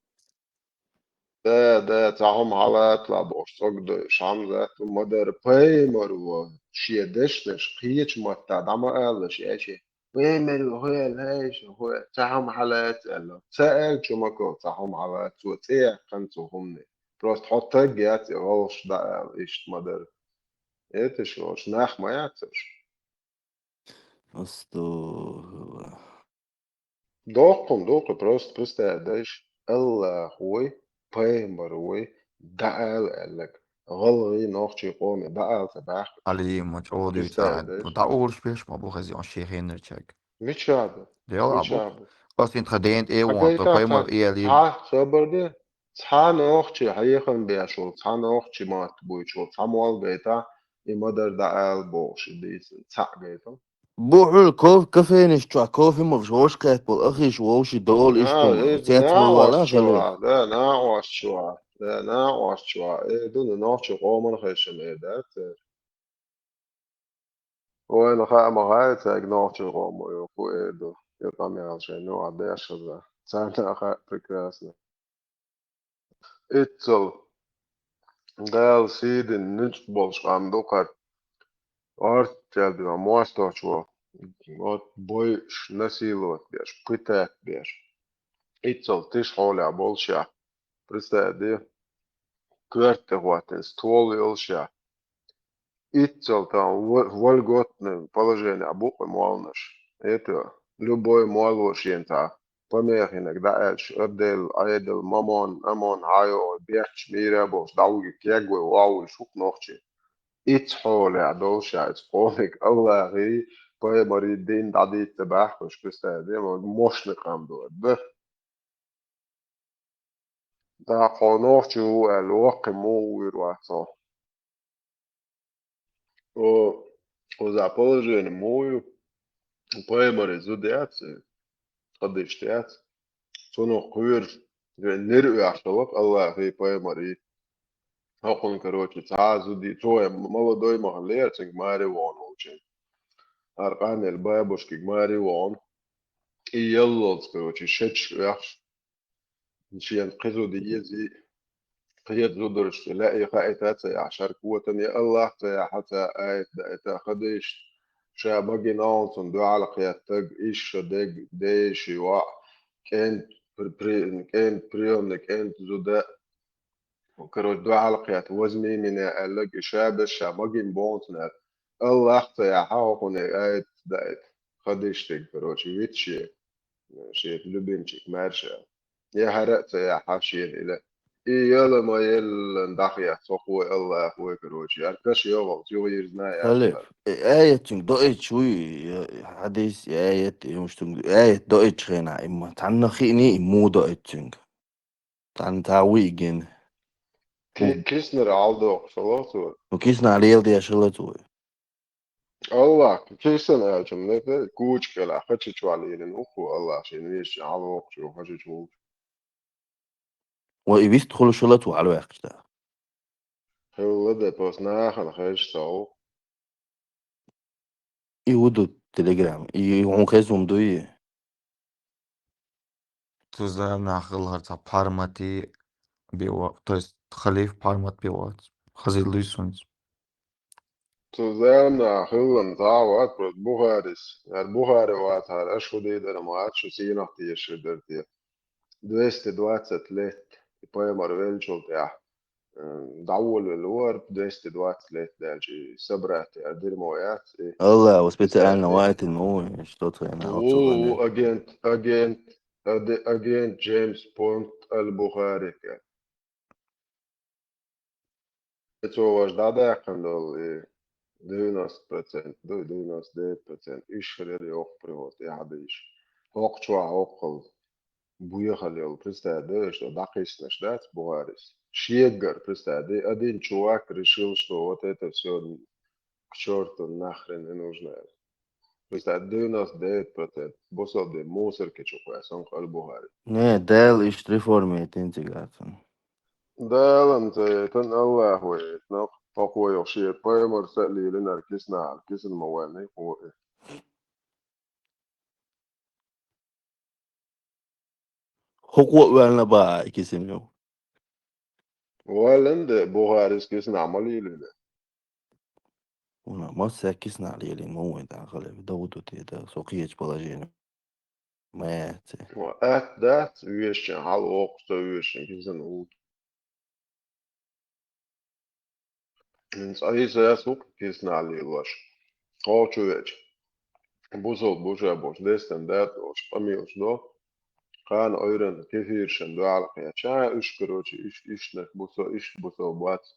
ده تعهم حالات لابوش صقد شامزة مدر بيمر و شيدشنش قيش متا دعما قالش ايشي بيمر وهو الهيش هو تعهم حالات قال سأل شو ماكو تعهم حالات وتيع خمسة همني بروست حط جات غوش ده ايش مدر ايتش غوش ناخ ما يعتش أستو دوقم بروست بس دايش الله هو بيمر هو دعال قالك غلغي نوخشي قومي دعال تباح علي مجعود بس يتعد دايش دا اورش بيش ما بو خزيون شيخين نرچك مش شعبه دي يلا مش عبو شعبه بس انت خدينت ايه وان تو حقيقة بايمر ايه لي تا خبر دي تا نوخشي حقيقة بيشول تا نوخشي ما تبويشول تا موال بيتا يمدر دعال بوش دي تا بيتا بوحو الكوف كفين اشتوى كوفي مفشوش كيف بالأخي شووش دول اشتوى سيت ولا خليف ده ناقوش شوا ايه دون نوخشي قومن خيشم ايه ده وين ما هاي تاج نوخشي قومو يوكو ايه دو يقام يالشي نوع ديش ده سانتا أخا prekrasno. Itzel, gēl sīdin, viņš bolškām dukar, ārķēdinā mostočo, ot boiš насиловать беш, пытать беш. Itzel, tiš hoļā bolšā, pristēdi, kvērtehuotien, stoli ilšā. Itzel там вольготное положение, буквы молнаш. Это любой молошин-то. Помехинек дальше, отдел, айдел, амон, хайо, бехч, мирабос, дауги, кегвы, вауи, шук нохчи. Итхоле, адолша, итхолек, аллахи, поэмари дин дадит табах, мش بستخدم مشنق هم دور ده ده قانوش جو الواقع مو ويروحصا o zapoleženi moju, poemari zudēts, qadīštēts, sono qyr, nir uaxtavak, Allah hi poemari, Hakon, короче, цазу ди, трое молодой махлерцинг Мари Вон очень. Арканель бабушки Мари Вон. И еллоц, короче, шеч яхш. نشين قزو دي يزي قيد زودرش لا يخايتات يا شاركوتن يا الله يا حتى آيت دا خديش شا بقي نونسون دو على قيادتك إيش دق ديش يوا كنت كنت بريون كنت زودا وكروت دو على قياد وزني من ألق شابش شا بقي بونسنا الله يا حاوقني آيت دايت خديش تك كروتشي ويتشي شيت لبنشك مارشا يا هرأت يا حاشين إلى إيه يلا ما يلا ندخيا صخوة الله أخوي كروشي أركش يوم تيغير زنا خليف آية دوئت شوي حديث آية مش آية دوئت خينا إما تعنا خيني مو دوئت تعن تاويجن كيسنر عالدوق شلاتو وكيسنا عليل دي شلتو الله كيسن أجم نبي كوش كلا خدش عليه لنوكو الله شين ليش عالدوق شو خدش وإبيست خلو شلتو على وقت هو ده بس ناخن خدش سو يودو تليجرام يونخزم دوي Tuzlar nahıllarsa parmati biwa, to jest халиф parmat biwat. Hazırlıyorsunuz. تزامنا خلن تعوات بس بوخارس البوخاري وات هذا أشهد إذا ما عادش سينا تيش درتي 223 poi Marvel تاع دعول الورب 223 دالجي سبرات أدير مويات الله وسبيتالنا وقت المو شتوتو أنا و أجنت جيمس بونت البخاري كان تو واش دادا كان 90% 99% إيش خليري أوق بريوت يا حبيش أوق شو أوقل بويا خليل представляешь, что дакис наш Бугарис. Шегар, представляешь, один чувак решил, что вот это все к черту нахрен не нужно. Представляешь, 99% босов де мусор que чувак сам кал Бугари. Не, дел إيش ريفورميت أنت قاعد Да, ламте, тан Аллах ويت نق أقوى يخشي بايمر سألي لنا الكسنا الكسن مواني هو حقوق ولا بقى كيسميو ولند بوغاريس كسنا عملي لنا ونا ما ساكسنا عليه اللي مو ده غالب دودو ده سوقية بلاجين ما وأت دات ويش على وقت ويش كسن وود من صحيح سوق كسنا عليه واش هو شويش بوصل بوشا بوش دستن دات وش قميص دو كان أيرن كثير شندو على قياشا إيش كروتش إيش نك إيش بوصل بوات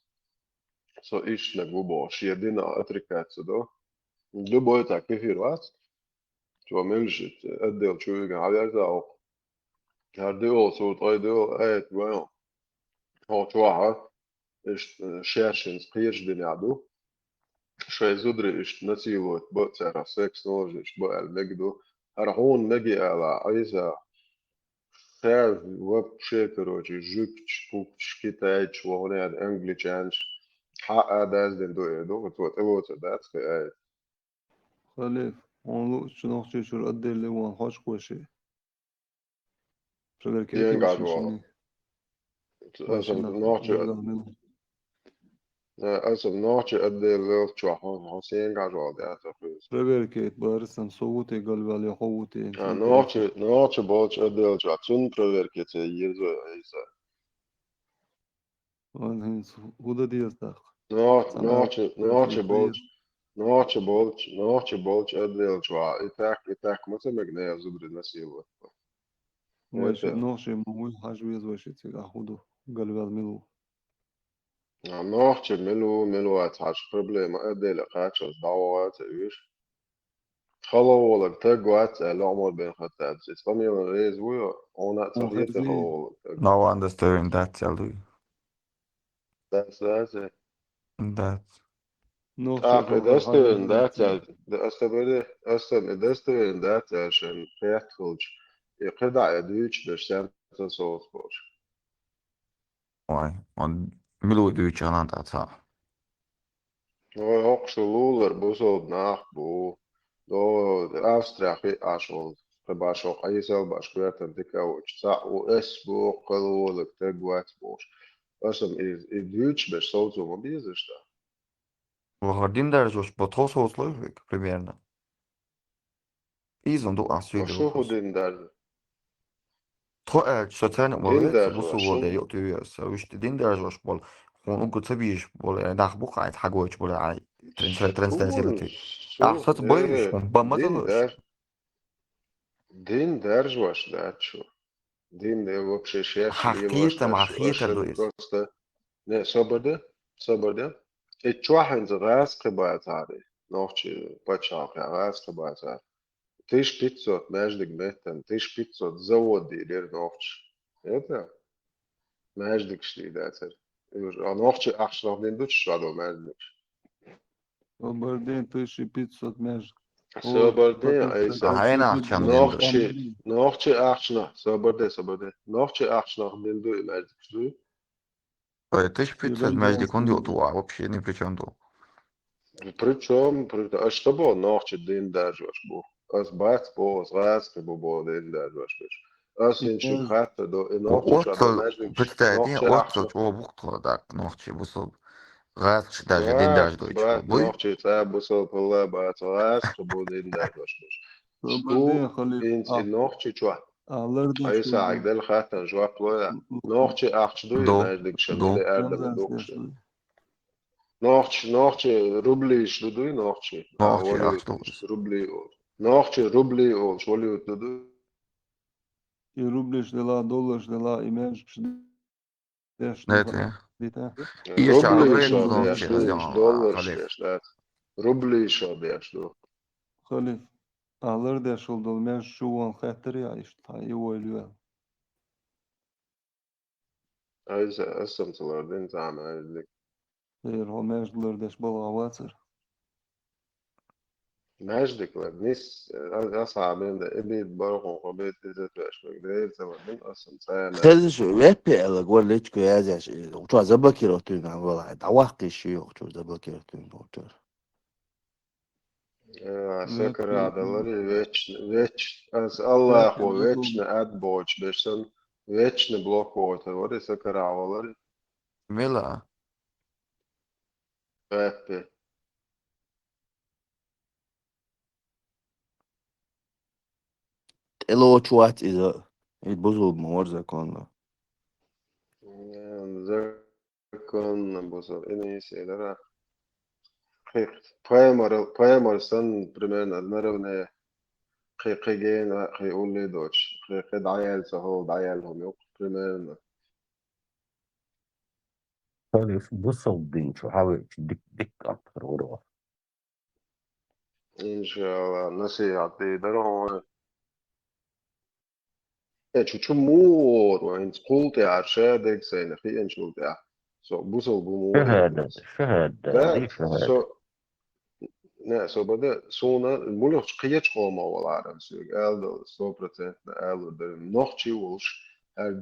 سو إيش نك بوش يدينا أتركات دو دو بويتا كثير وات شو ملجت أدل شو يجي على ذا هرديو صوت أيديو أيت وين هو شوها إيش شاشنز قيرش دنيادو شوي زودري إيش نسيلو بوتسر سكس نوجش بو المجدو هرحون نجي على أيزا خاف وب شكروجي جوكش بوكش كتايش وهنا أنجليشانش حق داز دين دو إيدو وتوت إيوت دات في أيت خليف اون شنو خشي شو الأدي اللي هو خوش قوشي شغل كيكي تين قاعد وشي والله شني أصلا نوتش أصلا نوتش أدي اللي شو حسين قاعد والله أتفرج شغل كيت بارسن صوتي قلبي على قوتي نوتش بولش أدي اللي شو تون بريفيركيت يرزو إيسا وين هو دي يستاق نوتش بولش أدي اللي شو إتاك مثل مجنيه زبر نسيبه واش نوشي موي حاج ويز واش تيغا خودو قلبي على ميلو نوتش ملو أتحاش problema أدي اللي قاتش دعوات إيش خلو ولك تقوات العمر بين خطات إسلامي ريز ويا هنا تصحيح خلو ولك No understanding that, Jalui. that's it That. إذا استبدل ذات عشان يدخلش يقدع يدويش درسان تصوص بوش Why? On Milu duyucu ananta ta. Oi, hoxu luler busol nach bu. Do Austrija ašol. Bašo, aizsel baš kvērtam tikai uči. U es bu kalolek te guats būs. Esam ir dūč, bet saucuma bīzešta. Vahardin derzoş batol soğutlar примерно. İzon do asıyor da Šuhu bakos. din derzi. To el şatan Din valet derzi bu var su da šuhu. yok diyor. Savuştu din derzoş bol. Onu kutabiş bol nah bu kayıt hagoç bol ay. Translate. Aksat boyuş Din bamadalos. der. Din deržvaš daču. Din de вообще šeš lielvaš Hakiyete daču. mahiyete Esam doyuz. prosta. Ne, sabırda. Čuahin za rāska bāzāri. Nohči pačāk, jā, rāska bāzāri. 1500 mēždik metan, 1500 zavodīri ir nohči. Jā, mēždik štīdēts ir. Nohči akšnovdien duči šādo mēždik. Kabardin 1500 mežd. Sabardin, aizsā. Aynen akşam dindi. Nohči akšna, sabardin. Nohči akšnovdien duji mēždik štīdēts. Ты шпиц между кондиоту, а вообще ни при чем тут. Причем, а что было ночью день даже ваш был? Аз бац по зразке был день даже ваш был. Аз иншим хата до и ночью шадо между Представьте, отцов о бухтла так ночью бусол. Раз даже день даже дойч. бац ночью та бусол пала бац разке был день даже ваш был. Что инс и ночью чуа? Ay sağdel hatan cevap var. Nohçe akçdu imajdik şamile erdem dokşe. Nohçe rubli işludu nohçe. Nohçe akçdu. Rubli ol. Nohçe rubli ol. Şoli utludu. I rubliš dela, dolar dela, imeš Evet ya. Rubli şabi yaşdu. Dolar yaşdu. Rubli şabi yaşdu. Halif. Alır da şol dolmaz şu an hatır ya işte. Hayı oyluyor. Aysa asımtılardan tamamladık. Hayır, o meclisler de bol avatır. Meclikler nis ashabında ebed barqon qabet izet başmak değil zamanın asım sayana. خلي شو ربي على قول ليش كويس يا شيء وشو زبكي روتين والله دواقي شيء وشو زبكي روتين وشو Sakar adaları veç Allahu veçne ad boç beşten veçne blok boyta var sakar avaları. Mela. Evet. إلا وشوات إذا يتبوظوا بمورزة كونه Zakon bu en iyi şeyler. Poemarsan primena naravne قيقيجين قيقولي دوش قيقيد عيال سهو عيالهم يوق primena. Halif busol din şu havi dik aktar oraya. إن شاء الله نصيحة تقدروا شو مور وين قلت يا عرشادك سينخي إن شو يا سو بوصل بمور شهادة دي شهادة. سو ne so bada sonra mulig skiet koma walar så eldo 100% eldo nog chiwls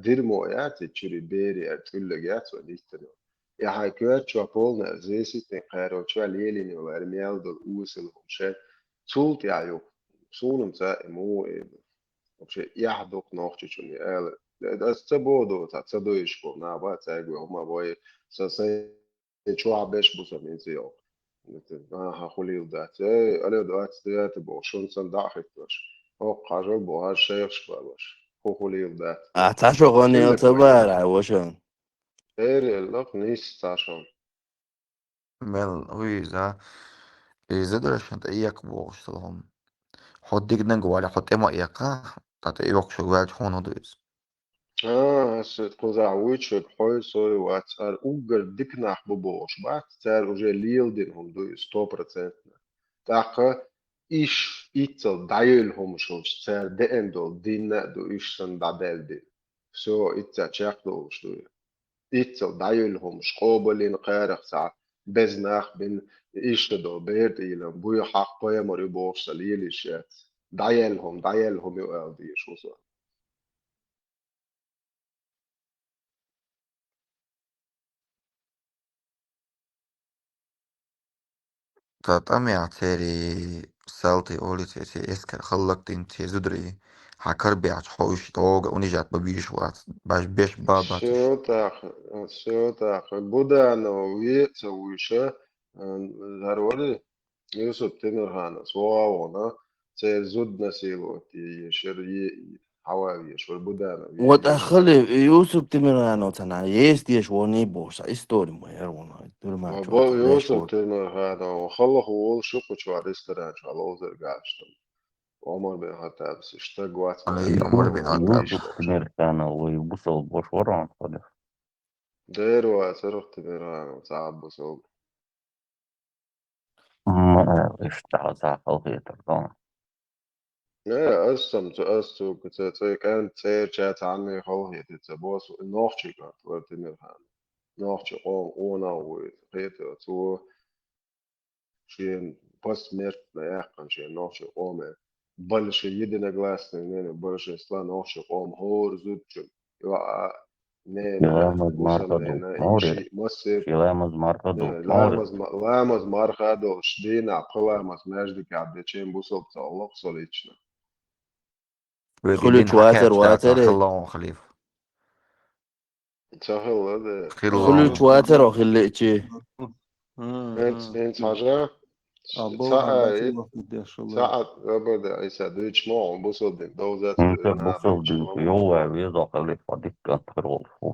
dirmo ja te chiri beri tulle gat så lite då jag har kört chapol när det sitter karo chvaleli ni var med eldo usel och så tult jag ju sonum så emo вообще яхдок nog chichuni el det så bodo så då isko na ba så gå ma boy så se chwa besh busam inzio خولي ودات أنا ودات ديات بوشون صندوق باش هو قاجو بوها الشيخ شبابش هو خولي ودات أعتاشو غني يعتبر عوشان غير اللق نيس تاشون Mel ويزا إذا درشنت إياك بوشتلهم حد ديجنا جوالي حد إما إياكا تات إيوك شو جوال هون دويز هسه تقوزع ويتشك حوي سوي واتسار أوجر ديكناح ببوش بعد تار وجه ليل دينهم دو 100% تاقا إيش إيتل دايلهم شو تار ديندل دينا دو إيش سن دادل دي سو إيتا تشاك دو شو إيتل دايلهم شقوبلين قارق ساعة بزناخ بين إيش دو بيرد إيلم بوي حق بوي مري بوش سليلي شات دايلهم يو دي شو سو تاتامي اعتري سالتي اولي تي اسكر خلقت انتي زدري حكر بيعت حوش توغ ونجات ببيش وات باش بيش باباتش شو تاخ بودا نووي سويشة هرولي يوسف تنرهانا سوا ونا سيزود نسيلو تي شري حواوي شو بودانا ويجيش وتأخلي يوسف تمرانو تنا يستيش وني بوسا استوري ما يرونا دول ما بو جوتا ليش يوسف وط تنرهانا وخلق وول شوكو شو ريستوران شو لوزر قاشتم عمر بن الخطاب اشتاق واتنا علي عمر بن الخطاب يوسف تمرتانا ويبصل بوشوران خالص دير واسرق تنرهانا صعب بصوب ما اشتغل ساعة خلقية تردان لا أسم كنت كانت سير شات عني خلقية تتبوس نوخشي كانت ورتنرهانا نوخشي قوم اونا وخيطة تو شين بس ميرت نياقن شين نوخشي قوم بلش يدنا glasni nene بلش سلا نوخشي قوم هور زوتشن يوقع نينا شيلامز وصل ماركادو نينا مورد يشي مصر شيلامز ماركادو مورد لامز مارخادو شدينا قلامز ماجدك عبدتشين بوصل تعلق صليتشنا خلو ودين تواتر حكاية تاعت واتر خلاهم خليفة سهل هذا خلو خلاهم تواتر وخلي اتشي انت حاجة ساعة ساعة أبدا عيسى دويتش مو بوصل دين دوزات انت نا بوصل دويتش دي مو يوه بيزا خليفة ديك تغرفو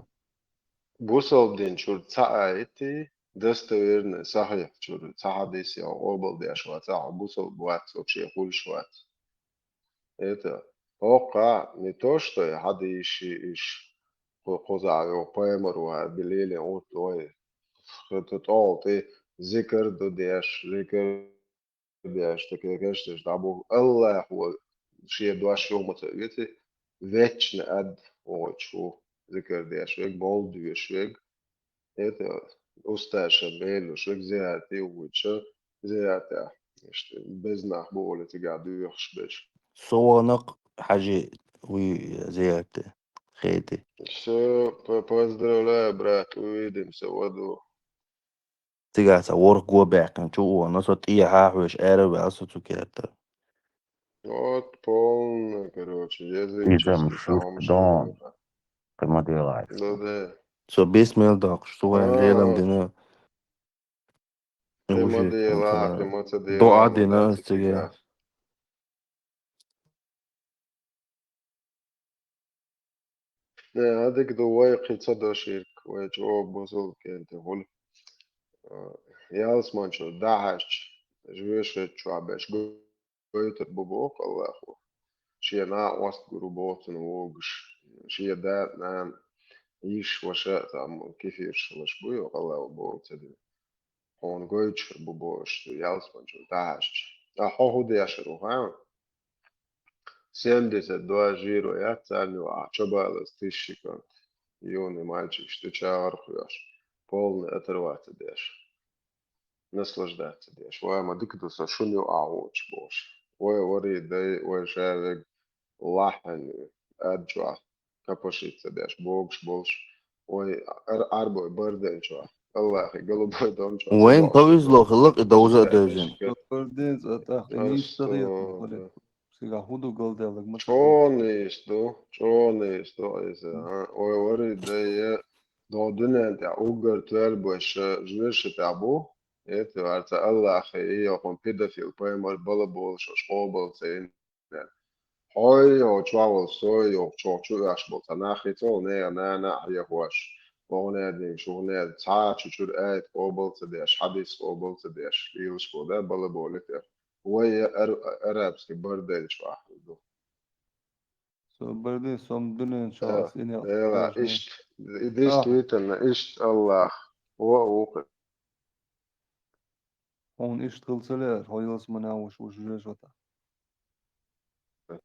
بوصل دين شو ساعة إتي دستويرن صحيح شو ساعة ديسي أو أوبل دي أشوات ساعة بوصل بوات وبشي يقول شوات إيتا توقع نتوشتو حد إيش قوزع يو بايمر وبليل أوت لوي تطول ذكر دو ديش ذكر ديش تكيكش دابو الله هو شيء دواش يوم متأجتي ويتش نقد وشو ذكر ديش ويك بول ديش ويك إيه أستاذ بيل وشوك زياتي وشو زياتي إيش بزنح بقول تقعد يخش بيش صوانق حاجة وي زيادة خيتي شو поздравляю брат увидим سوادو تقع صور جوا بيحكم شو نصت إيه حاحوش قارب أصوت وكده вот полно короче إذا языческий مشيت самому دون что كما دي لايف да да Så bismillah dag, så en lelam а dina прямо وجه дела مثلا прямо دعاء дела но دينا да استجاه تيجي هذيك دواي قيت صداشير وجواب بوصل كنت هول يالس مانشو داعش جويش شو عباش قويت ببوك الله أخو شي نا وسط جروبات نوغش شي دات نام يش وشاء عم كيف يرشلش بوي الله بو تدي هون قويتش ببوش يالس مانشو داعش أحو دي أشرو ها سيمدي تدوا جيرو ياتساني وعشبالس تيشيكا يوني мальчик что чархуяш полный отрываться дешь наслаждаться дешь وای ما دكتور شنو أعوج بوش وای وري داي وای شارك لحن أرجع كابوشيت دешь بوش بوش وای أربع بردين شو الله أخي قلبي دون شو وين 27 بويز لو دون خلق دوزة مستعدش دوزن كده Gördüğün zaten en istiyor böyle. Siga hudu galdalık mı tabii. شون يستو إذا ووري داي دودنا أنت أوجر تلبش جنش تعبو إيه تعرف الله أخي يقوم بيدافيل بايمر بلبول شو شقوبل زين هاي هو تراول سوي هو شو يشبه تناخي تو نه هي هوش وانا دي شو نه تا شو قاعد قوبل تديش حديث قوبل تديش ليش بودا بلبول كده وهي أرابسكي بردل شو أحد Så böyle som dünün şahs yine لا yaptılar. إيش ديش تويتر إيش الله هو On iş kılsalar hayırlısı mı ne hoş hoş hoş ota.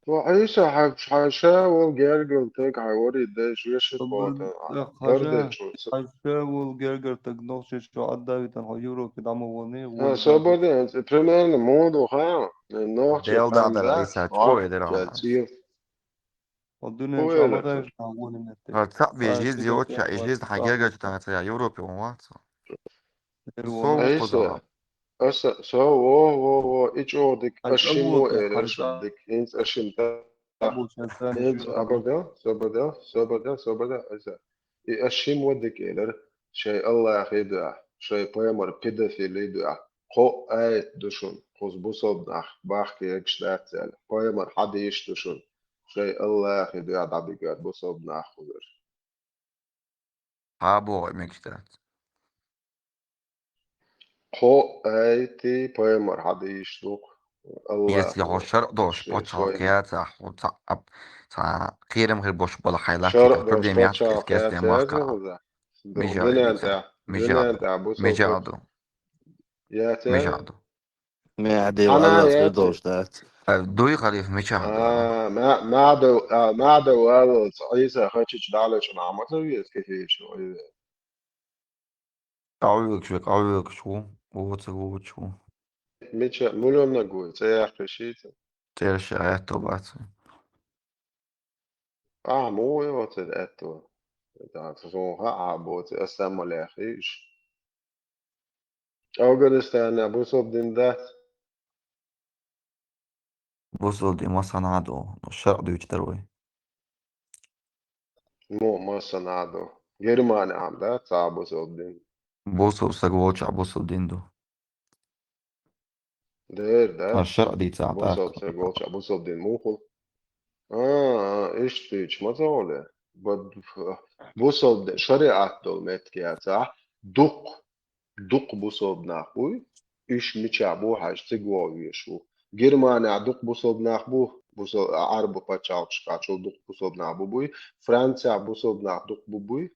وعيشة حشاول جرجل تك حوري ديش يشت بوتا بردل Haja شو haşa gerger tek nokta şu adda bitan hayırlı ki damı voni سو voli بدي أنت بريمير موضوع خير نوع ديل دادا خامزات ليسا عرض تشوي درام جالسية o dünün şu ويلة amada iş voli mette. هتسقف يجيز Saati يوتش kapıya var يجيز حاجة sahne. تاعت يوروبي واتسا Der صو valla. عيسى قدرة أسا سو و إيش أودك أشيم أبوك وإيرش حركة دك إنت أشيم تا أبوك ثاني إنت شو أبدا أسا أشيم ودك إيرر شيء الله خيدا شيء بيمر بيدا في ليدا خو آيت دشون خو بوصل نخ باخ يكش داتل بيمر حد يش دشون شيء الله خيدا دابيجات بوصل نخ خودر هابو مكتات خو آيتي بيمر حد يش دوك الله если хошар дош почал شوي кеца хуца ап та кирем гэр бош бола شرق хайлактика دوش проблемият باتشا эскес قيا де تازي марка غزا ميجادو دنيا ميجادو انت بوصل بات ميجادو يا تال ميجادو معدي انا والله يا صغير تي دوشتات دوي خليف ميجادو ما عدا والو عيسى خاتش دالش انا عمته ويس كيف شو عويك شو ووت شو ميتش مليون نقول تي اخشيت تيرش آياتو بات مو يوت اتو تا ها عبوت اسم ولا اخيش او قد استنى بوصل دين ذات بوصل دي ما صنعدو الشرق دو يجتروي مو ما صنعدو جرماني عم ذات صعب بوصل دين بوصل سقوش بوصل ديندو دير ذات الشرق دي تعتاك بوصل سيقولش بوصل دين موخل ايش تيج ما زوله بوصل شريعة دولمت كياتا دق بوصل ناخبوي ايش متشابو حاج تقوى شو جرمانيا دق بوصل ناخبو بوصل عرب باتشاوش كاتشو دق بوصل ناخبو بوي فرنسا بوصل ناخ دق بوي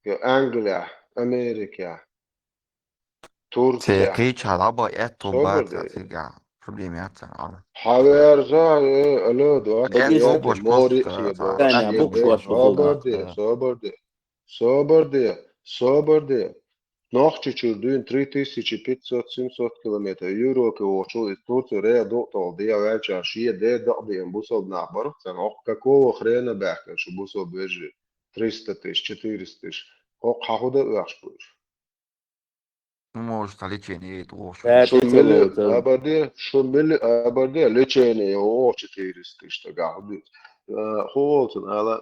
انجليا امريكا تركيا تيقيش هالعبا اتو صبر بات دي تيجا проблемият حوارزا الو دوات ات هو بقيس بوش موري بوست خيدوش ثاني عبوك اتو شو بوش أشبه صبر صوت دي صبر دي Nohčiću 3500-700 km Европе очул из Турции рея доктор дия веча шие де дадием бусов набор sen какого хрена бахка что бусов бежи 300 тысяч 400 тысяч хахуда уяшпуш может лечение это شو ملي абарди лечение о 400 тысяч тагахудит холтон ala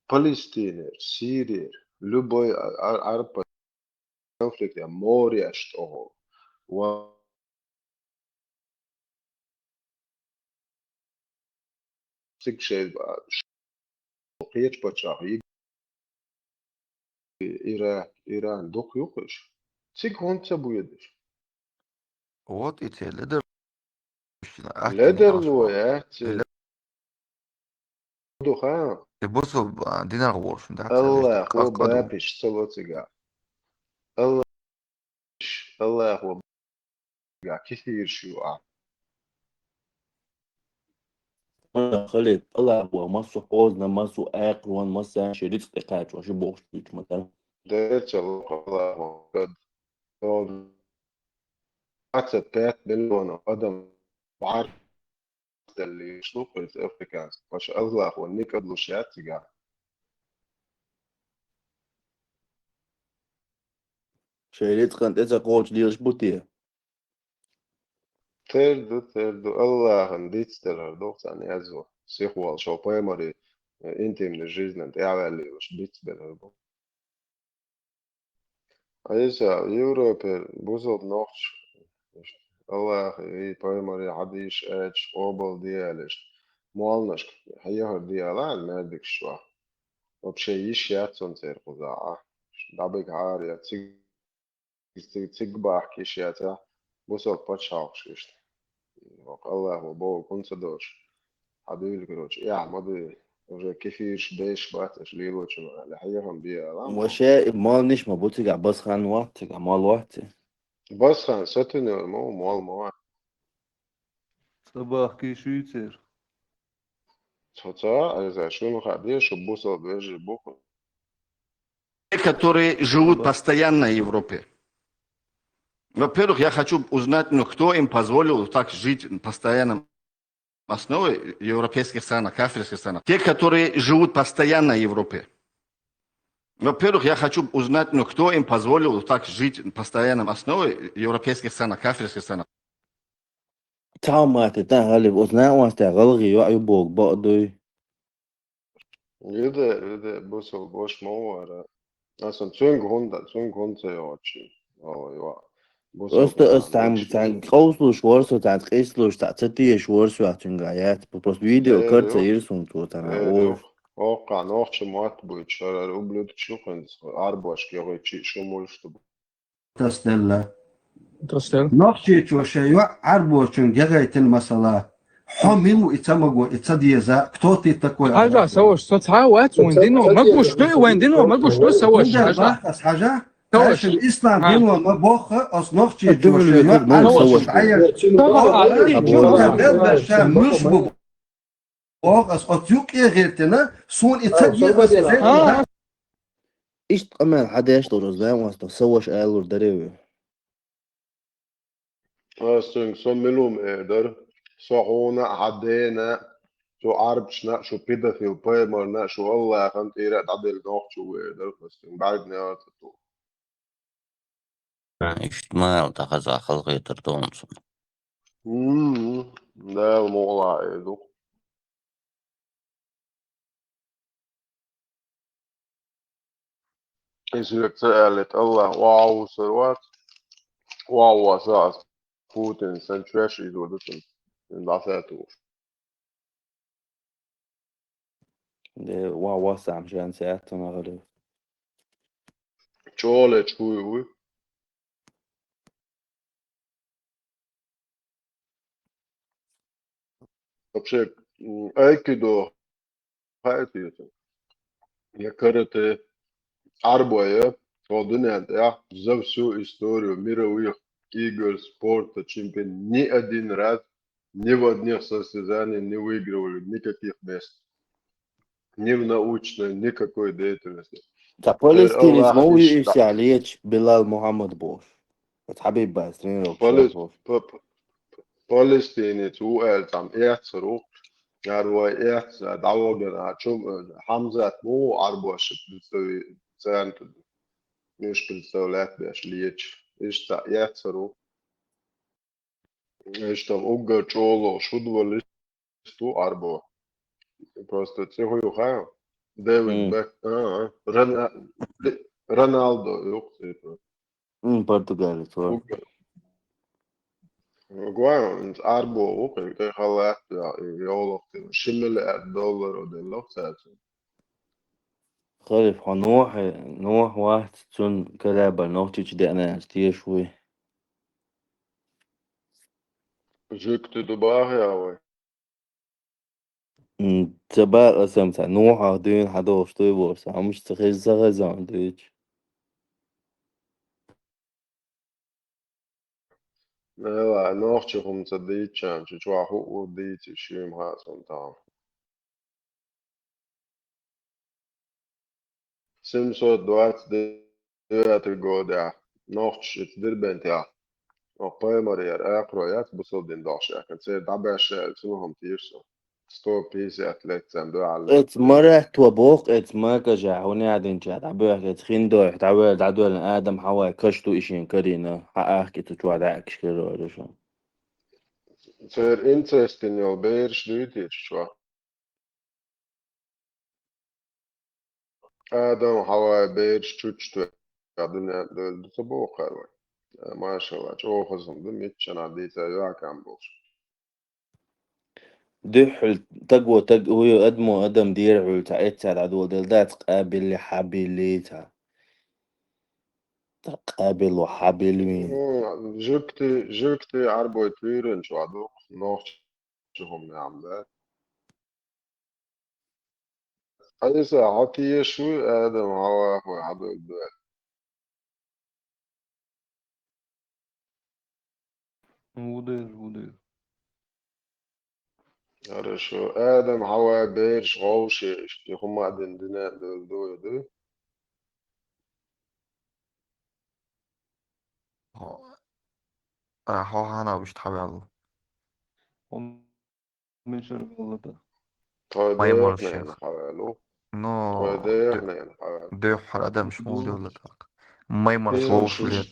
Палестина Сирия любой араб конфликте море что شيء قيش بتشاف إيران دوك يوكش سيك هون تبويدش вот эти лидер لدر لو يا دوخان بصوا دينا غورش ده الله هو بابش صلوتك الله هو كثير شو خليت الله هو مصو حوزنا مصو آقوان مصو شريط إقاعد وشو بوش بيك مثلا ديت الله هو قد حتى 3 مليون قدم بعرض اللي يشوف الافريكانس ما شاء الله هو نيك ادلو شات تيجا شريط قنت إذا قوش ليش بوتيه تردو الله نديت ستر دوت يعني ازو سيخوال شو بايمري انت من الجيزن انت اعلى وش بيت بلربو ايسا يوروبي بوزل نوخش الله اي بايمري عديش اتش اوبل ديالش مولنش هيهر ديالان مادك شوا وبشي يشياتون تيرقو زاعة دابك عارية تيقباح كيشياتا بوزل باتشاوش الله هو بو كنت دوش حبيبي كروش يا مضي уже كيفيش ديش باتش ليلوش لحيهم بيها وشائب مال نش مبوتك بس خان وقتك مال وقتي بس خان ستني مو مال مو صباح كيشيتر تتا إذا شو خديش بوصل بيجي بوكو которые живут постоянно в Европе. Во-первых, я хочу узнать, ну, кто им позволил так жить постоянно основой в европейских странах, африканских странах. Те, которые живут постоянно в Европе. Во-первых, я хочу узнать, ну, кто им позволил так жить на постоянном основе в европейских странах, кафирских странах. تعمت تهلب أثناء واستغلغي وعيبوك بقضي Jede Bussel boš moara. Esam cungu joči. Bussel تعم قوسلوش ورسو تعم قيسلوش تعم تتيش ورسو عتنقايات بس فيديو كرت يرسون تو تنا أوف Oqa noqči matbuit šar ublut šuqins arboš kjoči šumulštu. تستلا نقشي شيء عربو شن جاي المسألة حملوا إتمجوا إتديزا كتوتي تكوي حاجة سوش تتعاوت ويندينو ما بوشتو ويندينو ما بوشتو سوش حاجة حاجة سوش الإسلام دينو ما بوخ أصنخشي الدول اللي شيء تضمن سوش مش بوخ أص أتيوك إيه غيرتنا سون إتديزا إيش أمان حدا يشتغل رزبان واسطة سوش قالوا دريوي Asung sommelum eder. Sohona hadena. Şu arbçna şu pedofil paymarna şu Allah kan tira tadil noqchu eder. Asung بعدني ارتو. اجتماع وتخزع خلقي ترتونسون. ده الموضوع ايدو. إذا سألت الله واو سروات واو وساس Putin سنترش يدودتن العساتو واو واسع مشان ساعتنا غريب شولة شوي вообще айкидо хайти я карате арбоя одунят я за всю историю мировых игр спорта чемпион ни один раз ни в одних состязаниях не выигрывали никаких мест ни в научной никакой деятельности تا فلسطين اسمه يقيس عليك بلال محمد بوش حبيب باسترين روكشار فلسطيني تو tam ertsru yarwa ertsa dawogana chum Hamzat mu arbosh представи центр меш представлять беш леч ишта ertsru ишта уга чоло шудвалисту арбо просто цеху юха Дэвид Бек Роналдо yok Португалия твой Guarda, arbo open che halat ja يولق شمل $1 ودلوق ساعتين خلف نوح واحد تون كلابة نوحتي جدي أنا أستيه شوي جيكت دباغ يا وي تباق أسمتا نوح هدين حدوش توي بورس عمش تخيز زغزان ديش لا نوحتهم تديتشان شو وديتي شيم هاسون تام سمسو دوات ديات الجودة نوحتش تدربنت يا وقيمر أقرأيات بصدين داش يعني تصير دبش سنهم تيرسو ستو بيسي أتلت سندو على ات مرة توبوق ات ما كجا هوني عدين جاد عبوك ات خيندو احتعوال عدوال آدم حواي كشتو إشين كرينا حقاك تتوى داكش كرو رشو تصير انترستين يو بيرش دويتيش شو آدم حواي بيرش تشتو قاعدين دول تبوق هاي ما شاء الله شو خصهم دم يتشنا ديتا يا كام بوش دحل تقوى هو أدمو أدم ديرعو تعيت على عدو دلدات قابل لحابليتا تقابل وحابلين جوكتي عربو تويرن شو عدو نوش شهم نعم ده هذه ساعتي شو آدم هوا هو عدو الدول وده شو آدم هوا بيرش غوشي هم قاعدين دنا دول هو أنا مش تحبي الله من شر الله ده طيب ما يمر احنا الشيخ حوالو Но وده يعني ده حرادة مش موجودة ولا تاك ما يمرسوش ليت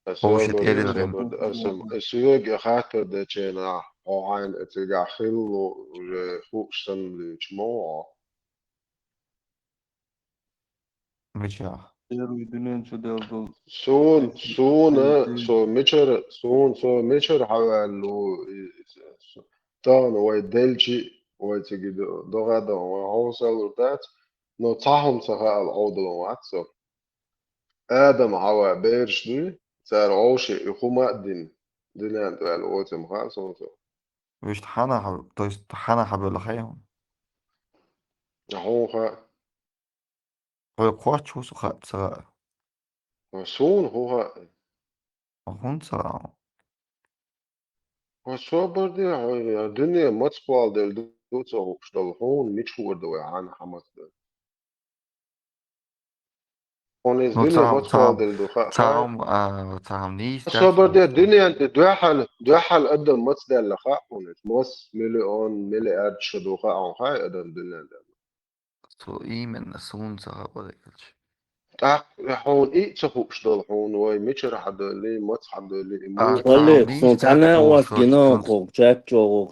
السبب هوشت ده إيدي السبب الرم ده السيوج خاطر ده تشينا أو عين اتجاه خلو خوش سن لجموع مجاه سون ميشر حوالو تان ويدلشي ويتجي دوغادا وهوصل ودات نو تاهم سخاء العودل واتسو آدم هوا بيرش دي سار عوشي يخوما دين دينان دوال اوتم خالصون سو ويش تحانا حب تويس تحانا حب لخيهم هوها هو قوات شو سخاء سخاء سون هوها هون سخاء وصوبر دي الدنيا مطبال دل دوتو شتل هون ميشور دوي عن حمد هون نو الدنيا مطبال دل دو خا تام نيس داس صوبر دي الدنيا انت دوحل قدم مصدر لخا هون مص مليون مليارد شدو خا عن خا قدم الدنيا تو إيمن سون سخاء بديكلش هون إيه تخوش دل هون واي ميشر حد اللي مص حد اللي مو تام طلب نيس سنت دات أنا بوشوت واسكينو سون خوك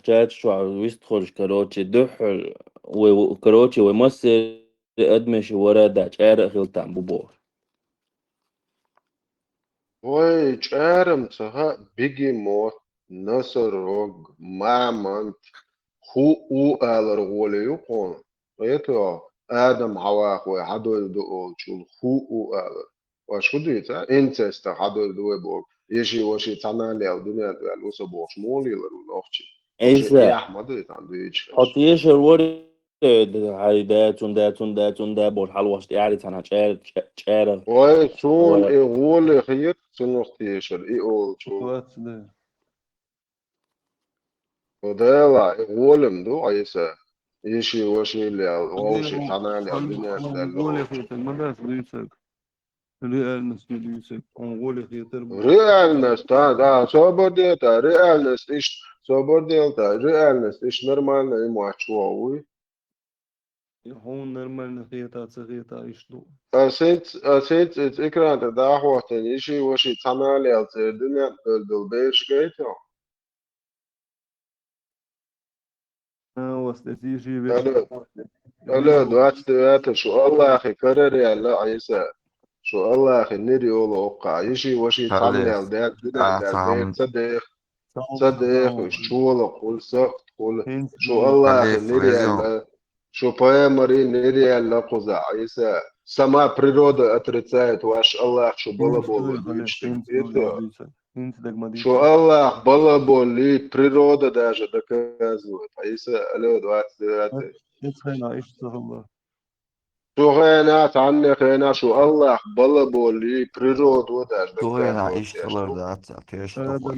جات شو عويست خورش كروتشي دحر وكروتشي ومصر أدمش ورا داش عارق خلطان ببور واي جارم تها بيجي موت نصر روج مامنت هو آلر غولي يقون ويتو آدم هواك وحدو دو شول هو آلر وشو ديتا انت است حدو دو بوك يشي وشي تانا لي الدنيا دو الوسو بوش مولي لروخشي وشي إيسا إياح مدريت عندو يجفش حطيش الورد هاي داتون بول حلوش يعني تانا شارع واي سون ورا اي غولي خير سنوختيشر اي اول شو ودالا اي غولم دو عيسى يشي وشي اللي غوشي تانا لي الدنيا دو الوخشي Realnost, da, sobodjeta, realnost, sobodjelta, realnost, normalno ima čovu. أسيت إكران تداحوة تنيشي وشي تمالي الدنيا بالبيش كيتو ألا دوات شو الله أخي كرر يا لا عيسى شو الله أخي نري أولو أوقع يشي وشي تمالي تاليس الدنيا تام بالبيت صدق وشو قول سقط قول شو الله أخي تاليس نري غيزيون الله شو بايمري نري الله قزع عيسى сама природа отрицает ваш Аллах, что было бы что Аллах было бы природа даже доказывает. А если алло 29 شو غينات عنك هنا شو الله было бы природу даже توغينا доказывает. إيش تلر دات تيش تقول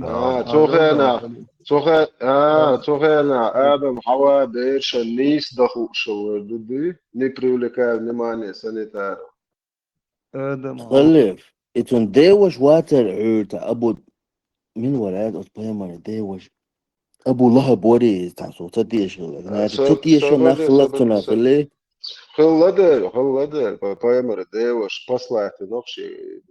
شو غينا آدم حواء بيش النيس دخو شو ردي نبريولك نماني سنتار خلف اتون ديوش واتر عيرتا أبو من ولاد أطبيمر ديوش أبو لهب وري تعصو تديش غلق تديش نخلقتنا خلي خلدر بايمر ديوش بصلات نقشي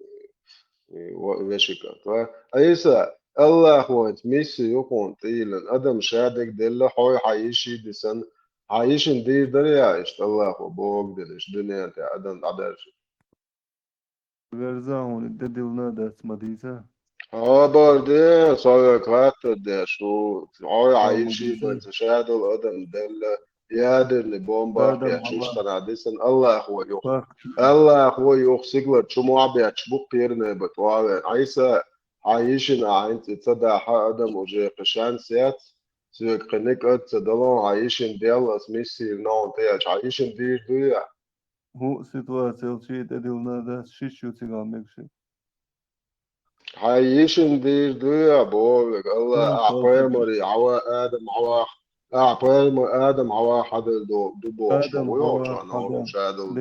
وشكا أيسا الله وانت ميسي يكون طيلا أدم شادك دل حوي حيشي دسن حيشن دي درياش الله وبوك دلش دنيا تا أدم عدرش برضه صارك هات ده شو حوي حيشي دنس شادل أدم دل يادر لبومبا بيتشوش تنادسن الله هو يخ الله هو يخ سيجلر شموع بيتشبك بيرنا بتوارن عيسى عايشين عينت تصدع آدم وجي قشان سيات سيك قنك أد تدلون عايشين ديال اسميسي نون تياج عايشين دي دويا عايشين دي دويا بقولك الله أعطيمري عوا آدم عوا أعطيمر آدم عوا حد دو بوش مويو جانا شادل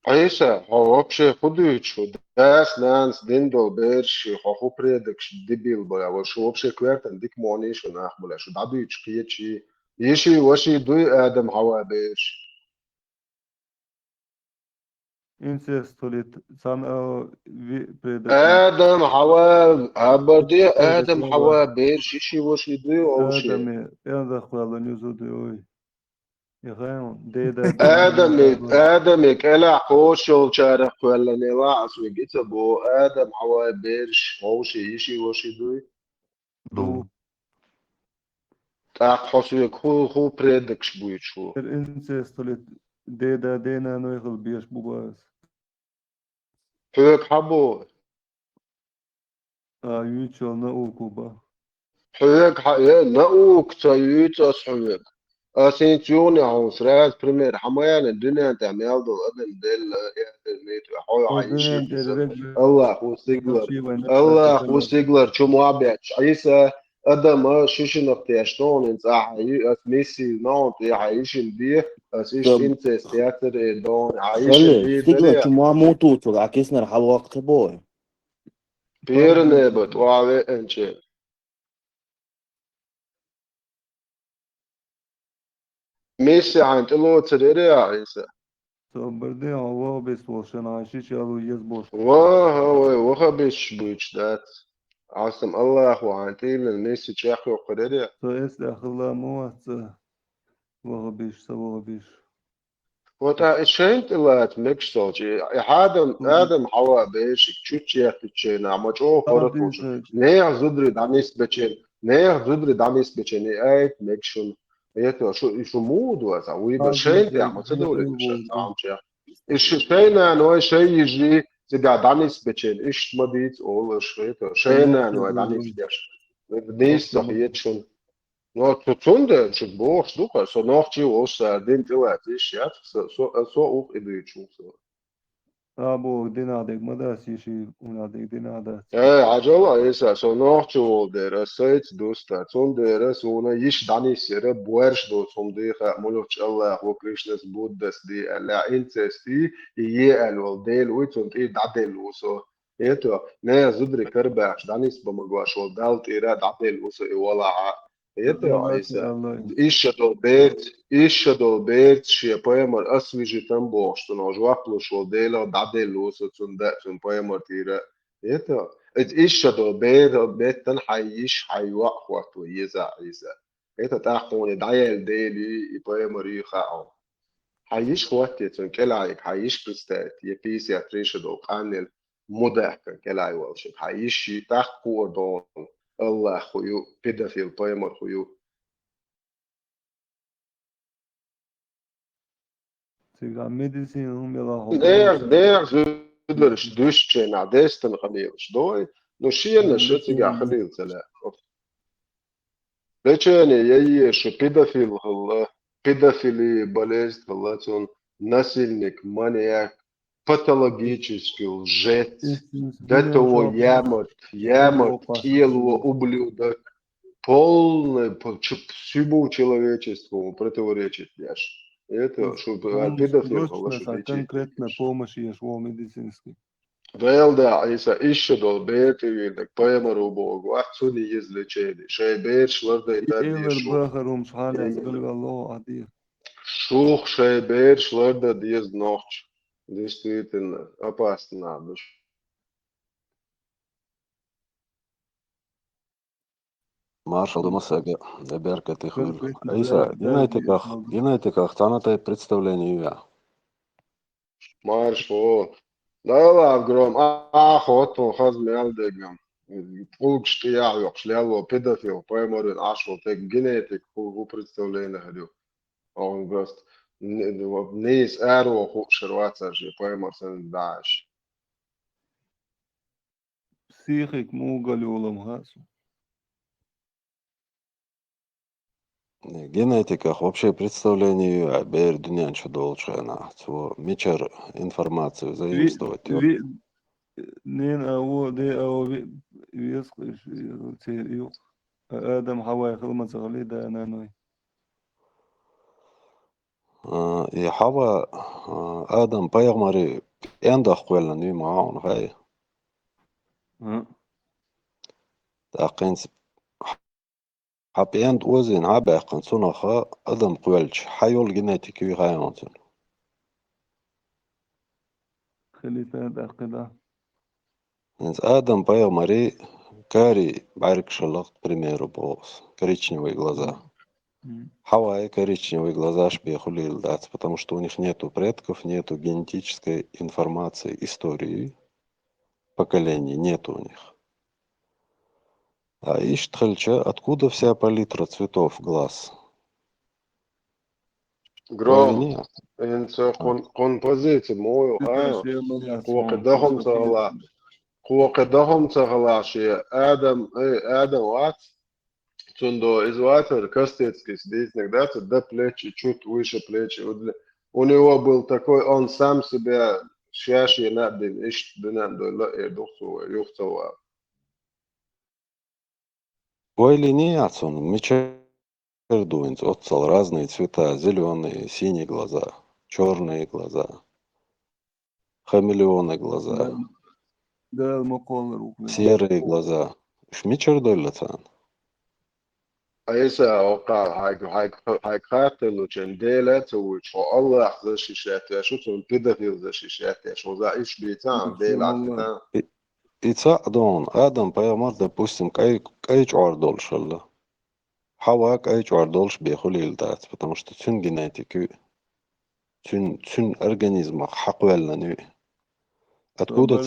عيسى هو вообще худуючу. Дес нанс диндо берши хоху предекш дебил боя. Вошу вообще квертен дик монишо нахмуля. Шу дадуич киечи. Иши воши дуй Адам хава берш. Инцестолит сан предок. آدم حواء عبردي آدم حواء بيرش إشي وشي دي أو شي آدم ينزخ والله نزود يوي يخيم ديدا آدم كلا خوشول شارك ولا نواعس وجيتبو آدم حواء بيرش أو شي إشي وشي دي دو تاق حسوك خو بريدك شبويت شو الانسيستوليت ديدا دينا نويخل بيش بوباس حوك حبو يوتشو نوكوبا حوك نأوك تايوت أصحوك أسينتيوني هون سرعات بريمير حمايان الدنيا تعمل دو أدن ديل ميت حوي عايشي الله هو سيجلر الله هو سيجلر شو معبد عيسى أدم شيشن بتاعشتون إنت عاي أسميسي نون عايشين بيه أسيش إنت استياتر دون عايشين بيه سيجلر دريا شو ما موتو تو عكسنا الحلوة بوي بيرني بتوعي إنشي ميسي عن تلو تريري عيسى صبردي هوا بس وشن عايشي شالو يزبوش واه بيش بيش دات عاصم الله وعنتيل الميسي تشاخي وقريري سأس أخلا موات وها بيش وتا اشنت لات مكشتوجي آدم حوا بيش تشوتشي تشينا مچو خورتوش نير زدري دانيس بچين نير زدري دانيس بچين ايت مكشون يتو شو مود وزا ويبا شنت يا مصدولي شتامچا ايش شينا نو شي يجي زدا دانيس بچين ايش مديت اول شيتو شينا نو دانيس بيش نيس doch jetzt schon No, tutunde, și box, după, să nu știu o să din tău și să o educiu să. أبو دينادك مداسي شي ونادك دينادات عجلة إيسا să nu știu de răsăți dusta, tunde răsuna iși dani sere boerș do tunde ha muluch Allah و Krishnas Buddhas di la incesti ie alol del uitunt I dadel uso. Eto, ne zudri karbaš danis bamagvaš ol dalt ira dadel uso I wala Это Айса. Ищадол бērts šie poemar asvižitam boštu no žvaplušo dēļo dadeļos un poemar tīra. Это ищадол бētan hayish haywaqwat ويزا Айса. Это تحقوني دايل ديلي I poemar يخاو. hayish خواتي un كلايك hayish كريستات يبيس ياتريشدو قانل مدهك كلاي والشب hayish تحقو دون الله خيو بيدافيل بايمر خيو سيغا ميديسين هم يلا نير زودرش دوشنا ديستن خليلش دوي نو شيلنا شتيغا خليل تلا ليشاني يي بيدافيل الله بيدافيلي болезнь الله насильник маньяк патологический лжец, этого ямот, кило, ублюдок, полный всему человечеству противоречит яш. Это, чтобы педофил конкретно помощь ешво медицинский. Vēl da, izšķidot bērtīvīdek, paemaru bogu, atsuni izlečēdi, šai bērš vardai tādiešu. Šuh šai bērš vardai diez nošķi. Действительно опасно. Маршал Домасага, Деберка Тихвиль. Айса, генетиках, танатай представление я. Маршал, да, гром, охоту, хазмелдегам. Пулкш тияю, шляло, педофил, поэморин, ашвал, тек генетик, у представления ходил. Он просто نيس ارو خوب شروعات جي بايمر سن داعش психик мугалюлом гасу. Генетиках общее представление бер дуньян что должна. То мечер информацию заимствовать. Нин аво де аво вескиш тирю. Адам хавай хилма загли да наной. И Хава Адам Пайгмари Эндах Куэлани Маун Хай. تأقنس حبيان وزن عباقن صنخا أدم قولش حيول جينيتيكي غايونتن خليفة أقدا إنس آدم بايغ марي كاري بعرك شلقت примеру босс коричневые глаза. Хавай коричневые глаза шпехули лдать, потому что у них нету предков, нету генетической информации, истории, поколений, нету у них. А Иштхальча, откуда вся палитра цветов глаз? Гром, инца композиция мою, قوقدهم تغلاشي آدم وات تندو изватер Костецкий действительно да плечи чуть выше плечи у него был такой он сам себя шаши надин иш динандо ла духсу юхтова Ой, не яцун, мечердуинц, отцал разные цвета, зеленые, синие глаза, черные глаза, хамелеоны глаза, серые глаза. Шмичердуйлацан. أيسا أوقع هاي قاتل وجنديلة وشو الله ذا شيشات يا شو تون كده في ذا شيشات يا شو ذا إيش بيتان ديل عتنا Ицадон, Адам поймал, допустим, кай чуардол шалла. Хава кай чуардолш бехулил дат, потому что цюн генетики, цюн организма хаквелланы. Откуда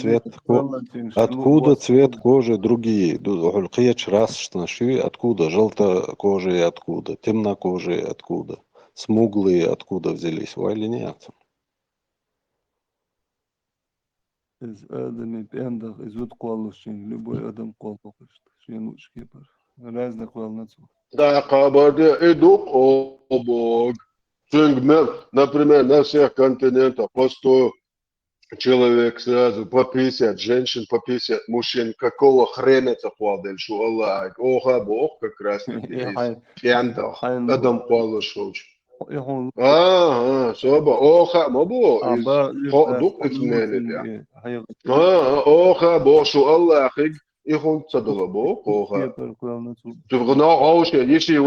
цвет кожи другие? Хулкиеч раз штанши, откуда? Желтокожие откуда? Темнокожие откуда? Смуглые откуда взялись? Или нет? Из Адама Пендах, из Утколушин, любой Адам Колпокошт, Шинуч Кипр. Разных волнацов. Да, кабаде идут обог. Например, на всех континентах по 100 человек сразу, по 50 женщин, по 50 мужчин. Какого хрена это хвалил, что Аллах? Оха Бог как раз таки из Пендах. Адам Колпокошт. Соба, оха, мабу, из дук итменит я. Оха, бо, шо Аллах, ихун цадала бо, оха. Тувгна ауши, еши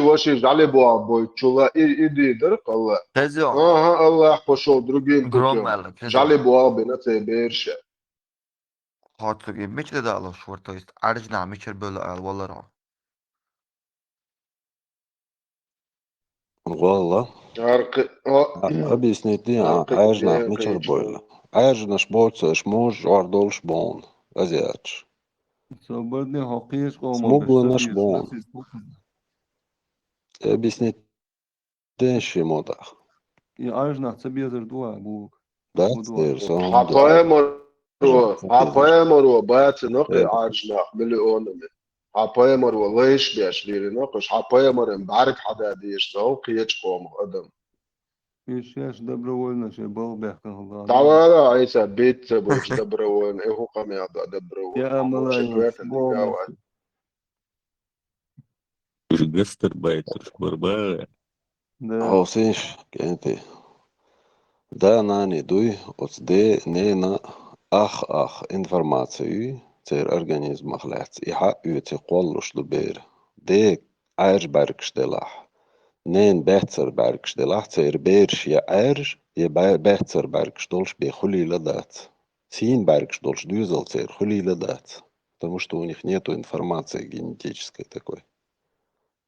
ваши жали бо, бо, чула, иди дыр, Аллах. Аллах пошел другим путем. Жали бо, бина те берше. Hatırlayın, meçle de alır şorta ist. Arjna meçer böyle al vallara. والله объяснить не ажнах мечер бойла. Ажнаш боцаш мож ардолш бон. Азиач. Смуглый наш бон. Объяснить деньши модах. И ажнах цебезер дуа бук. Да, сэр, сам. Апаемору бацы нахи ажнах миллионами. حبايمر ليش بيش ليري ناقش حبايمر مبارك حدا ديش تو قيش قوم قدم إيش دبرونا شيء بال بيحكي الله تعالى عيسى بيت بوش دبرونا إيه هو قام يعطى دبرونا يا أملاي Гастарбайтер, барбара. Осиш, кенти. Да, нани дуй, оцде нена ах информацию. Цер организм ахлец. Иха юти қоллуш дубер. Де айрж баргштелах. Нен бехцер баргштелах. Цер берш я айрж, я бехцер баргштолш бе хули ладат. Син баргштолш дюзел цер хули ладат. Потому что у них нету информации генетической такой.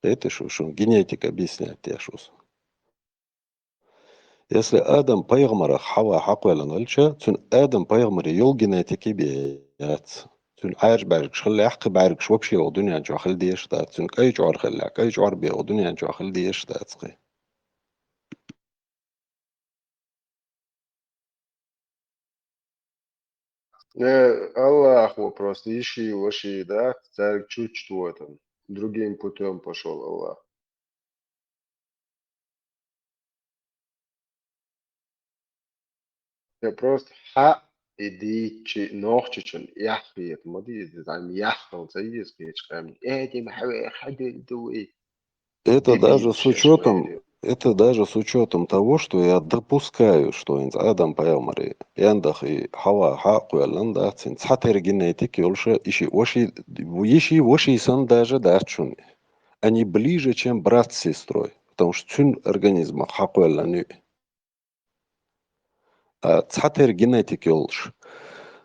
Это шо генетика объясняет те шус. Если Адам пайгмара хава хаквелан альча, цун Адам пайгмара йол генетики бият. تون عايش بارك خلي يحكي بارك شو بشي ودنيا جو خل ديش دات تون كاي جوار خلي كاي جوار بي ودنيا جو خل ديش دات سقي Аллах просто ищи ваши, да, царь чуть что там, другим путем пошел Аллах. Я просто иди ночью яхвет, моди там яхвел, заезд, скажем, эти махве ходи дуй. Это даже с учетом, Это даже с учетом того, что я допускаю, что инц Адам Паямари, Яндах и Хава Хаку Яланда, цинц Хатер генетики, иши сан даже дачуни. Они ближе, чем брат с сестрой, потому что цун организма Хаку Ялани. А Хатер генетики олш,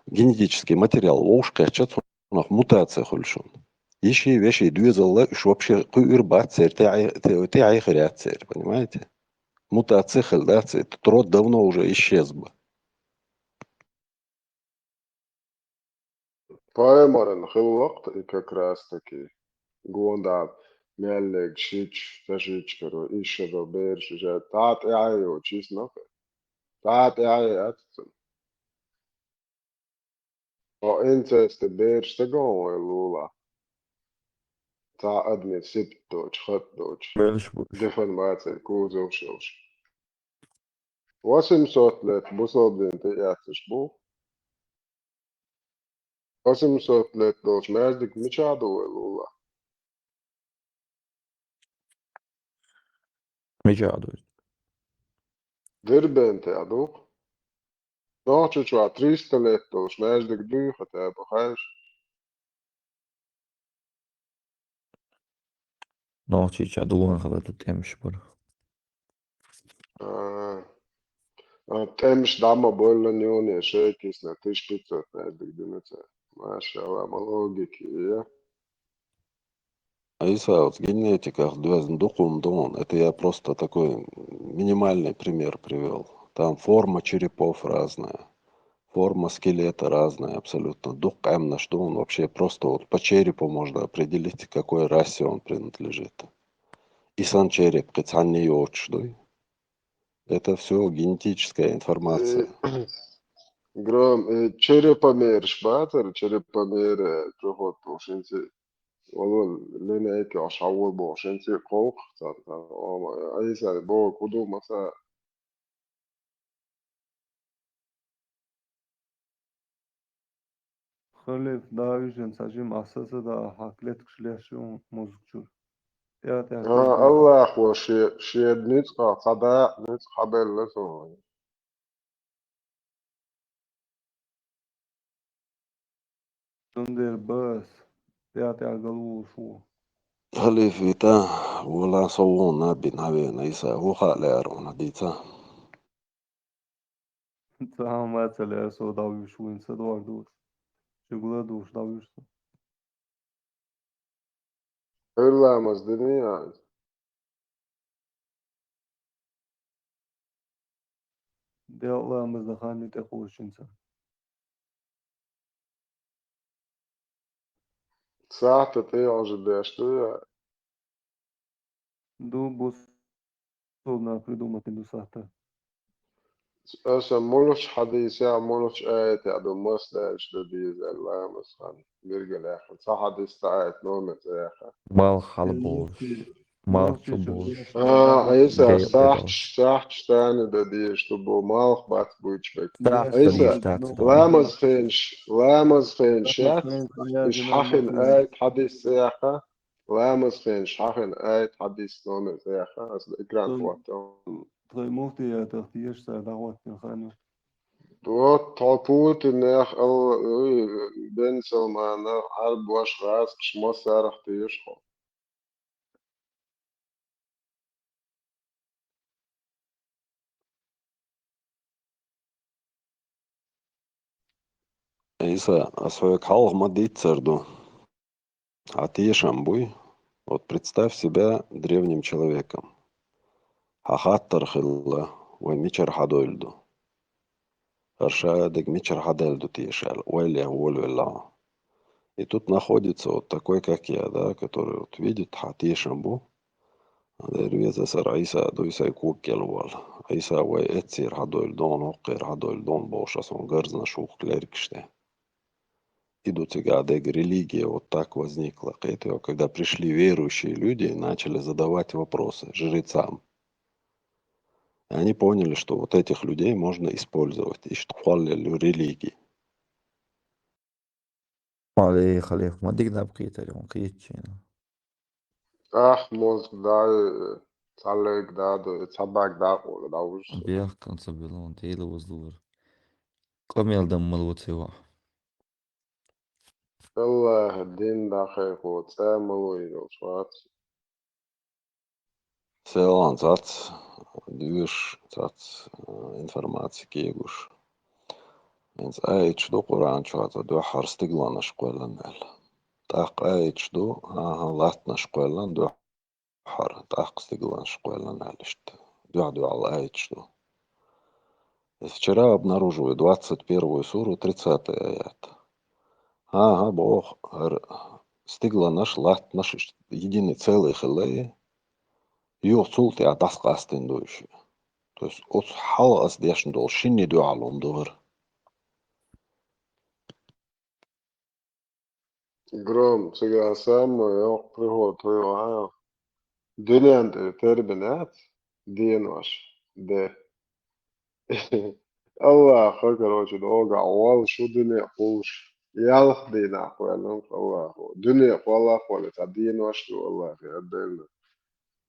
генетический материал, олш качат мутация хульшун. Иши вещи двизалла, уж вообще куир бацер, ты айхряцер, понимаете? Мутацихл, да, этот род давно уже исчез бы. Паймарен хилвакт и как раз таки гонда меллек шич ташичкаро ишеро берш же тат айо чиснок тат ай атцен. О инцест берш тагон лула. Та адмит сип доч хат доч. Деформация кузов шош. 800 лет бусолдин ты яцеш бу. 800 лет доч мердик мичадо лула. Мечадует. Дербенте адук. Ночью 300 лет доч мердик дюха ты бахаешь. No, chicha, dulun hada tu temsh bur. Темш дама больно не он я шейкис на 1500 мердик дюнеца. Машалла, логики, я. Аиса, вот в генетиках духум, это я просто такой минимальный пример привел. Там форма черепов разная, форма скелета разная абсолютно. Дух камна, что он вообще просто вот по черепу можно определить, к какой расе он принадлежит. И сам череп, это все генетическая информация. Гром, черепомер шбатер, черепомер проход ушинцы. والله لنا هيك أشعور بعشان تي قوق أي سنة بو كدو مثلا خلف داويجن سجيم أساسا دا حقلت كشليشون مزجور يا تحكي الله أخوة شيء نتقى قضاء نتقى بلسون تندر بس يا تعقلوا شو خليفيتا ولا صوونا بين هبين عيسى هو خاليرون هديتا تعمل تلاسو داويشو إنسا دوار شغلة دوش داويشو إلا مصدني يعني دي الله مزدخاني تخوش إنسا ساعة تيجي داشتو دو بص صوبنا придумать иду сахта أصلا مولوش حديث يا مولوش آية يا دو مصدش دو ديز الله مسخن بيرجع الآخر صح حديث تاعت نومت يا أخي Mal halboş. Mal çubuş. عيسى Gay صح edoş. صح تاني ده دي شتبو مالخ بات بوچبك Sahte عيسى nicht dazu da. لامز خينش يات مش حاخن آية حديث سياحة لامز خينش حاخن آية حديث نومت سياحة أصل إكران تواتون طيب مفتي يا تختيش دعوات خانو دوت طاپوت نخ بن سلمان حرب واش غاز كش مصار اختيش خو عيسى أسويك حالغ ما дицерду. А ты шамбуй. Вот представь себя древним человеком. Хахаттар хилла, ой мичар хадойльду. Аршаядык мичар хадельду тишал, ой ля волвелла. И тут находится вот такой, как я, да, который вот видит хати шамбу. Дервеза сар Айса дуйса куккелвал. Айса ой этсир хадойльдон, оккер хадойльдон бошас, он гарзна шух клеркште. Идут религия вот так возникла. Когда пришли верующие люди и начали задавать вопросы жрецам. И они поняли, что вот этих людей можно использовать. И что религии. Mali khalif ma digna bqita li qiytchina. موز داي تعلق دادو تصبعك داقو داوش بيح كان سبيلون تيلا وزدور قميل دم الوتسوا والله الدين دقيق وتسامل وصوات Selan zat, duur zat informatie keegus. Ens aici do Quran čota do har stiglana školan el. Tak aici do latna školan do har tak stiglana školan el işte. Do al aici do. Вчера обнаруживаю 21 суру, 30 аят. Бог стигла наш лат наш единый целый хилей. Yok sulti a das qastin doishi. То есть от халас дешн дол шинни ду алом дор. Гром, сега само yok приготую, Дилянте тербинат, динваш, де. الله короче, долго, вал шо дуния хуш. Ялх дина хуэлэн, Allah. Дуния хуалла хуэлэ, та динваш ту, Allah, ядэлэ.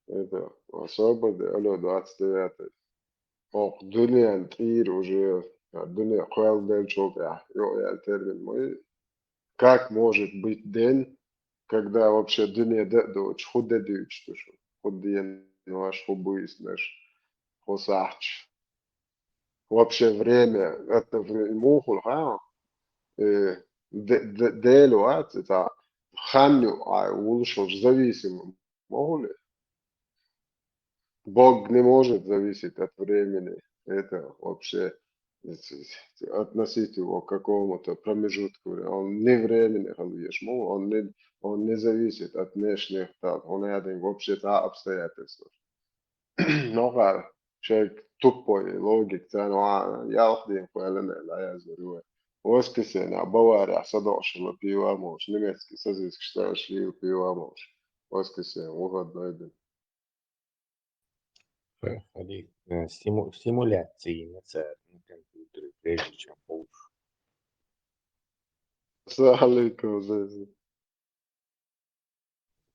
Это особо, алло, 29. Ох, дуния тир уже, дуния хуэлдэн чок, я термин мой. Как может быть день, когда вообще дуния дочь, худе дючь, то что, худен ваш хубысь наш, хосач. Вообще время, это мухул, делуат, это ханю, улучшил зависимым. Могу ли? Бог не может зависеть от времени. Это вообще относить его к какому-то промежутку. Он не времени, он не зависит от внешних, он один вообще-то обстоятельств. Но человек тупой, логик, я ухдин хуэлэне, я зверю. Воскресенье, Бавария, Садошила, пиво муж, немецкий созиск, что шли пиво муж. Воскресенье, угодно один. Симуляції на це на комп'ютері, прежде чем получше. Саликов здесь.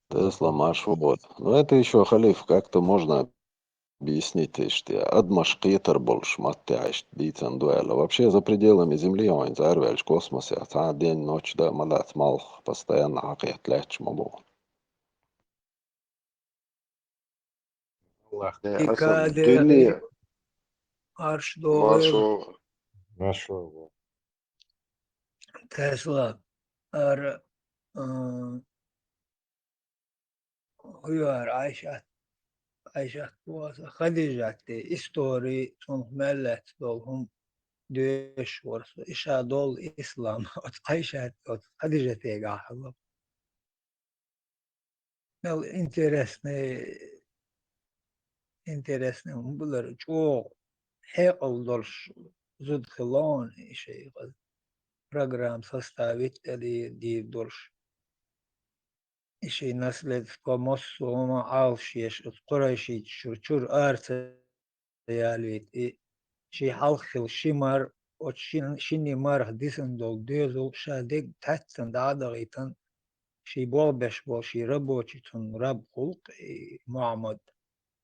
Тесла маршрут. Но это еще халиф, как-то можно объяснить, что адмаш кетер больше маттяш дицан дуэла. Вообще за пределами Земли он зарвельш космосе, а день, ночь, да, малат, мал, постоянно хакет лечь мабу. Дуния. Маршал. Нашел. Tesla are huyar Aisha was Khadijate history son mellet dolhum döş varsa işa dol İslam ot Aisha ot Khadijate gahlo Mel interesne bunlar çok hekal dolş zud khilon şey program составить دي دورش إشي نسلت قمص وما عالشيش قريشي شرشور أرت يالويت شي حلخل شمر شيني مره ديسن دول دوزل شادق تاتسن دادغيتن شي بولبش بول شي ربوشيتن رب خلق معمد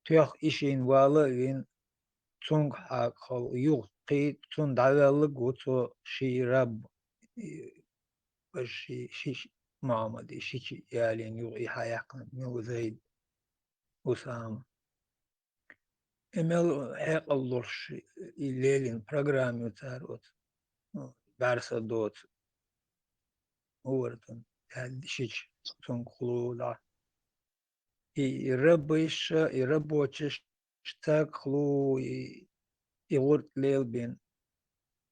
تيخ إشين والغين تونغ حاقل يوغقي تون دعوالق وتو شي رب شي معمد شي يالين يوغي حياقن يو زيد وسام امل حق اللورش الليلين برنامج تاروت بارسا دوت هورتن هاد شيش تنقلولا يربيش يربوتش تاكلو يورت ليل بين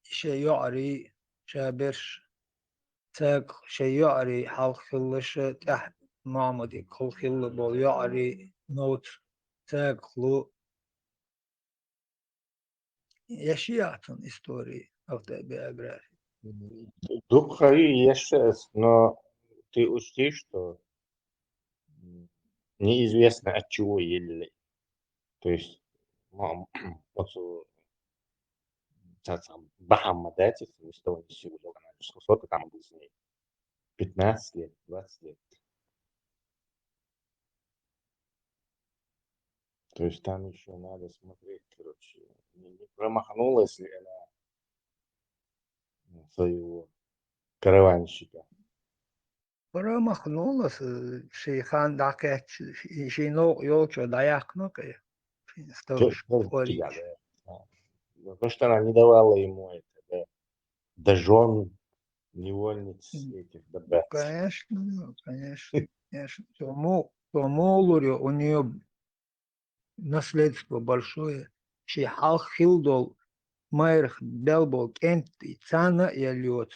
شي يعري شابرش تاك شي يعري حال خلش تحت معمدي كل خل بول يعري نوت تاك خلو يشيعتن истории автобиографии. Дубха и ЕШС, но ты учти, что неизвестно от чего ели. То есть, вот Бахама, да, эти с того ни сего, сколько там был с ней? 15 лет, 20 лет. То есть там еще надо смотреть, короче, не промахнулась ли она своего караванщика. Промахнулась, шейхан дакет, шейнок елчо даяхнок, сторож Тебя, да. Потому что она не давала ему это, да, до жен невольниц этих, да, брать. Конечно, конечно, конечно. Тому у нее наследство большое. Шейхал Хилдол, Майрх Белбол, Кент и Цана и Алиот.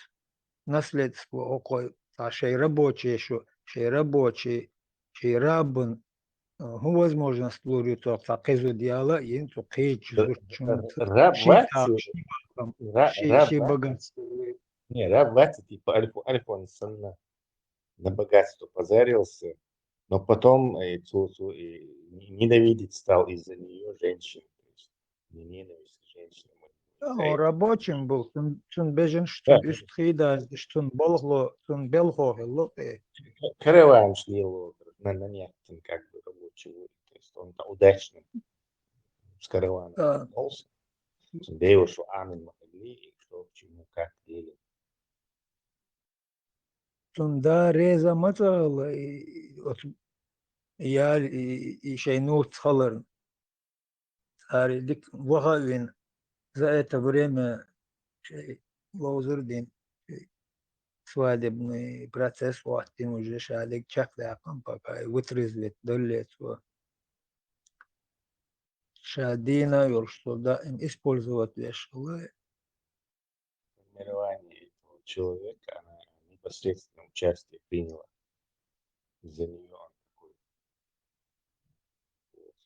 Наследство около, а шей рабочий еще, шей рабочий, шей рабын, возможно, служит так из идеала, и то кейч зурчун, шей богат. Не, раб типа Альфон на богатство позарился, но потом ненавидеть стал из-за нее женщин. То есть не ненависть к женщинам. Он рабочим был, он бежен, что устхида, что он болгло, что он белхо, Караван шли на нефть, как бы рабочий, то есть он удачно с караваном вернулся. Дейл, что Амин могли, и что к чему, как делить. Он да реза мацала, я и шейнут халар. Дик вахавин за это время Лоузердин свадебный процесс вахтин уже шалик чакляпам пока вытрезвет долет. Шадина что да им использовать вешала. Формирование этого человека, она непосредственно участие приняла. За нее он такой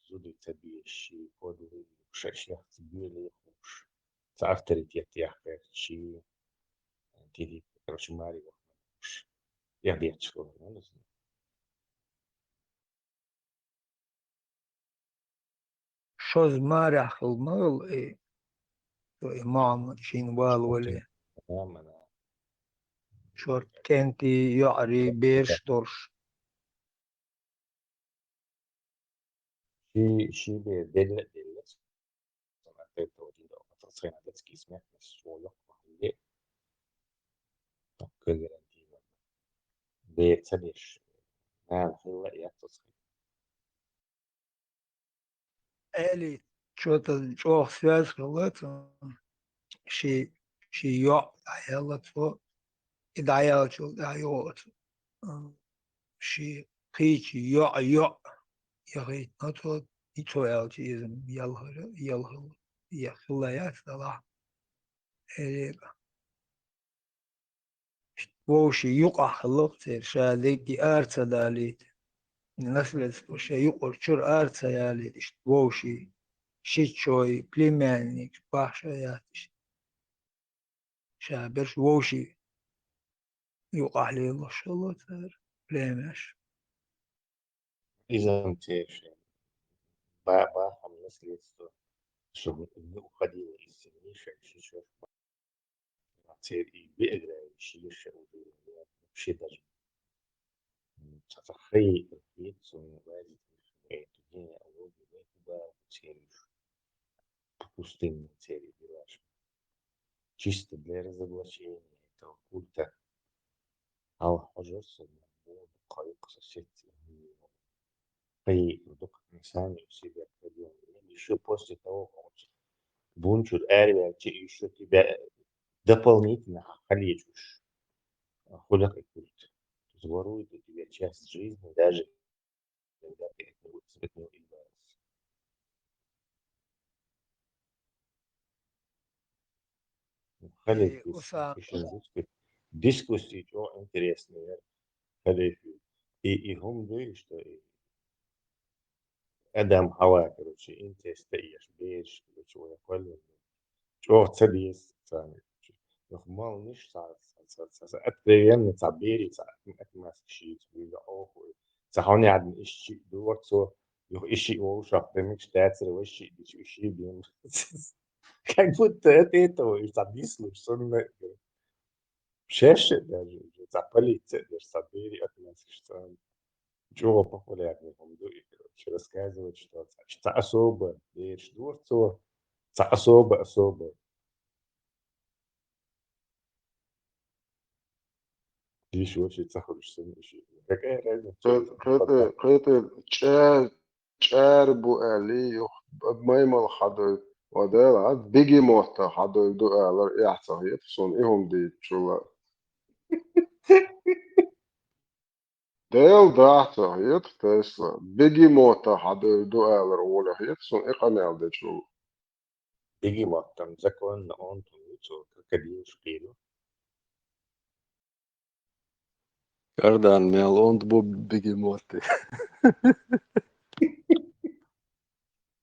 зуды табиющий, подлый, шашях цибели, уж авторитет яхверчи, тири, короче, Марио, я бечку, не знаю. Что с марях мол и имам шинвал вали. شورت كنتي يعري بيرشتورش She delle sono attento a trazione del schisma nel suolo, quindi que гарантированно. بيتسبيش هو يتصل. Эли что-то чох связь сказать, ши йо аяла то и даяла чо дайот, ши хич йо яхит на то и то ялчи изм ялхал яхлаят дала эли وشي يقع خلقت شاديك أرتا داليت نسلت وشي يقر شر أرتا ياليت وشي شيتشوي بليمانيك باشاياتش شابرش وشي يقع لي الله شاء تار بليماش إذا أنت بابا هم نسلت شو уходила из семьи, еще и بيقدر يشيل вообще даже تتخيل البيت ووالد الدنيا أول بقى تسيرش пустынные цели делаешь чисто для разоблачения этого культа Ал-Хаджаса на кайк соседей и вдруг сами у себя проделали еще после того как бунчур эрвячи еще тебя дополнительно калечишь хулик и культ ворует у тебя часть жизни даже когда ты от него избавился. Халиф дискуссии очень интересные. Халиф и هم говорили, что Адам Хава, короче, انت استعيش بيش короче ويقول شو تسديس ثاني نخمال نش صار أتريان تعبيري أتماس شيء ويلا أوه صحوني عاد إشي دوت سو يخ إشي أو شاف بمش تأثير وإشي ديش إشي بيم как будто это и записывают, что шеше даже запалить даже собери от нас, что чего популярнее в Гондуре, короче. короче, рассказывать, что это особо, веришь, дворцо, это особо. Ты еще вообще цахаешься, какая разница? قيت شاربو آلي ميمل حدو ودال عاد بيجي موتا حدو يدو آلر يحصل يفصل إيهم دي شو ديل داحتا يتفصل بيجي موتا حدو يدو آلر ولا يفصل إقنال دي شو Bigi mattam zakon on to крокодил шпилю. Кардан мел он бу бегемоты.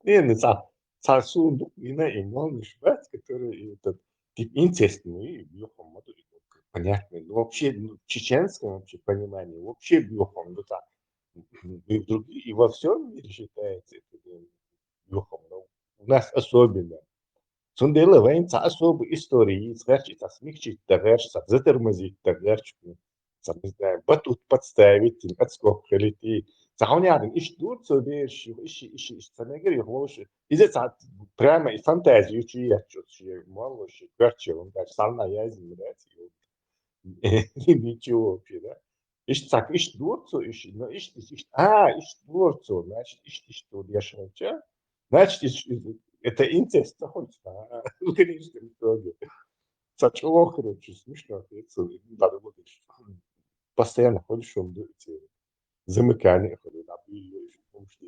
Не, сосуд, и малыш, который этот тип инцестный, бьёхом, понятно. Ну, вообще, в чеченском вообще понимании, вообще бьёхом, ну так. И, и во всем мире считается это бьёхом, но у нас особенно. Сундела войнца особой истории, значит, смягчить товарищ, затормозить товарищ, не знаю, батут подставить, отскок лети. Саунядан, ищ дурцу вещи, ищ, самегри, лоши. И это прямо и фантазию, чья, мало, кверче, он даже сам я измерять, ничего вообще, да. Ищ дурцу, ищ дурцу, значит, ищ тут я шучу, значит, это инцест находится, в конечном итоге. Чего, короче, смешно, надо будет постоянно ходишь, эти замыкания,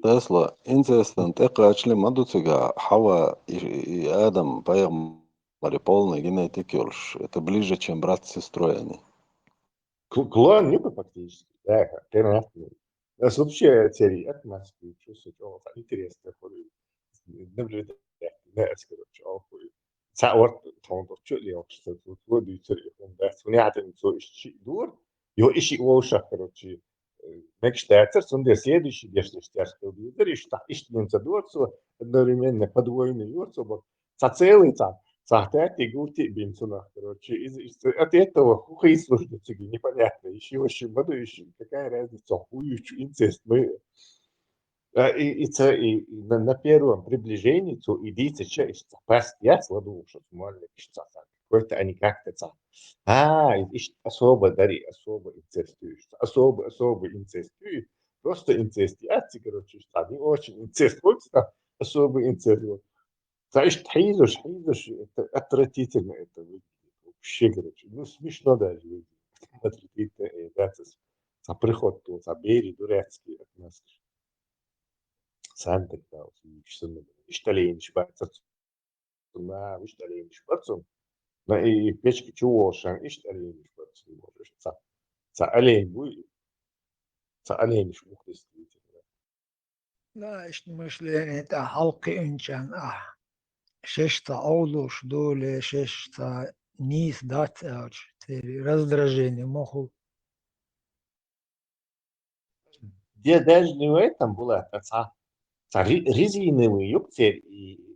Тесла, интересно, ты качли мадуцига, Хава и Адам, поем полный генетикерш. Это ближе, чем брат с сестрой они. Клон Нюка фактически, да, понятно. У нас вообще теория атмосферы, чувствует, интересно, наблюдать, короче, سأورت توقف لي وقت ودي يصير بس ونعتمد سو إشي دور يو إشي ووشة كروتشي ماكش تعتر سندر سيد إشي بيش نشتاش كوديدر إشت من تدور سو одновременно подвойный юр со целый сахтати гути бинцуна короче от этого хуй слушается непонятно еще очень буду еще какая разница хуючу инцест мы и на первом приближении то идите через паст я сладу что можно что какой-то они как-то особо дари особо инцестуешь особо инцестуют просто инцестиации короче что они очень инцестуют особо инцестуют знаешь حيزوش это отвратительно это вообще короче ну смешно даже отвратительно это приход то бери дурацкий от нас Santa Claus, işteleyin başlatsın, işteleyin başlatsın. И печки чего шан işteleyin başlatsın. Олень будет, олень шмух действительно. لا إيش مشلين تا حلقي إنشان ششتا أولوش دولة ششتا نيس دات أوش تري раздражение моху. Где даже не в этом была, резиновый юбки,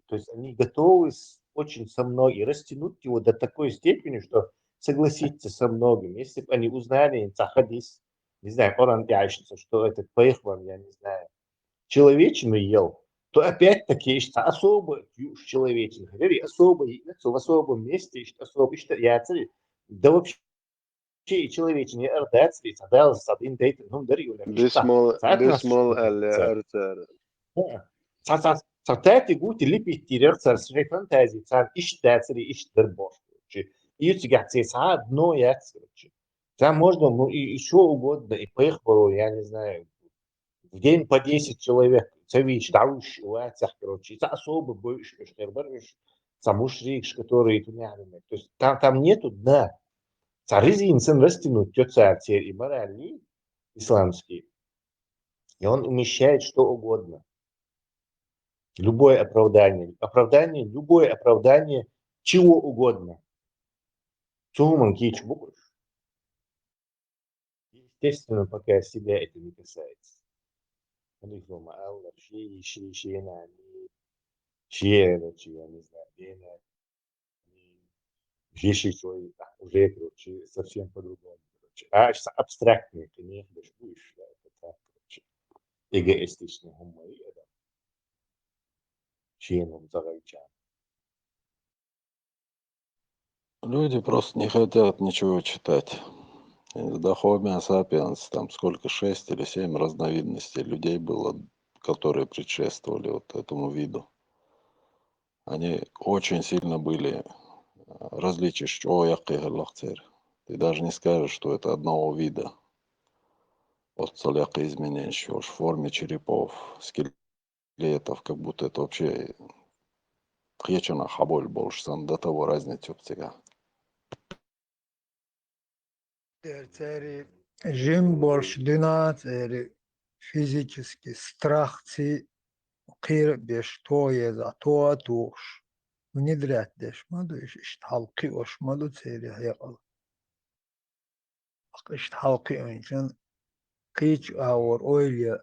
то есть они готовы очень со мной и растянуть его до такой степени, что согласиться со многим. Если бы они узнали, хадис, не знаю, Коран ящится, что этот пейхван, я не знаю, человечину ел, то опять-таки особо человечину, особо в особом месте, особо да вообще человечине ардацли, садал садин дейтен хундари уля بسمال أرتار Сатати гути липи тирер царсрей фантазии, цар иштацри иштдербош. И у тебя одно яйцо. Там можно и еще угодно, и поехало, я не знаю, в день по 10 человек, цавич, дауш, уацах, короче, это особо боишь, самушрикш, который тунярный. То есть там нету дна. Царизы инсан растянуть, царь и моральный, исламский. И он умещает что угодно. Любое оправдание, любое оправдание чего угодно. Суман кич буквы. Естественно, пока себя это не касается. Я не знаю, вещи уже, короче, совсем по-другому. Абстрактные, ты не будешь, это так, короче. эгоистичны هم يقدر членом зарайчан. Люди просто не хотят ничего читать. До Homo sapiens там сколько, 6 или 7 разновидностей людей было, которые предшествовали вот этому виду. Они очень сильно были различия. Ты даже не скажешь, что это одного вида. Вот целяка изменений в форме черепов, скелетов, как будто это вообще хечена хаболь больше, до того разница птига. Цери жим больше 12, физический страх, قير بيش توي за то туш внедрять деш маду иш халқи ош маду цели хаял иш халқи önçen кич аур ойле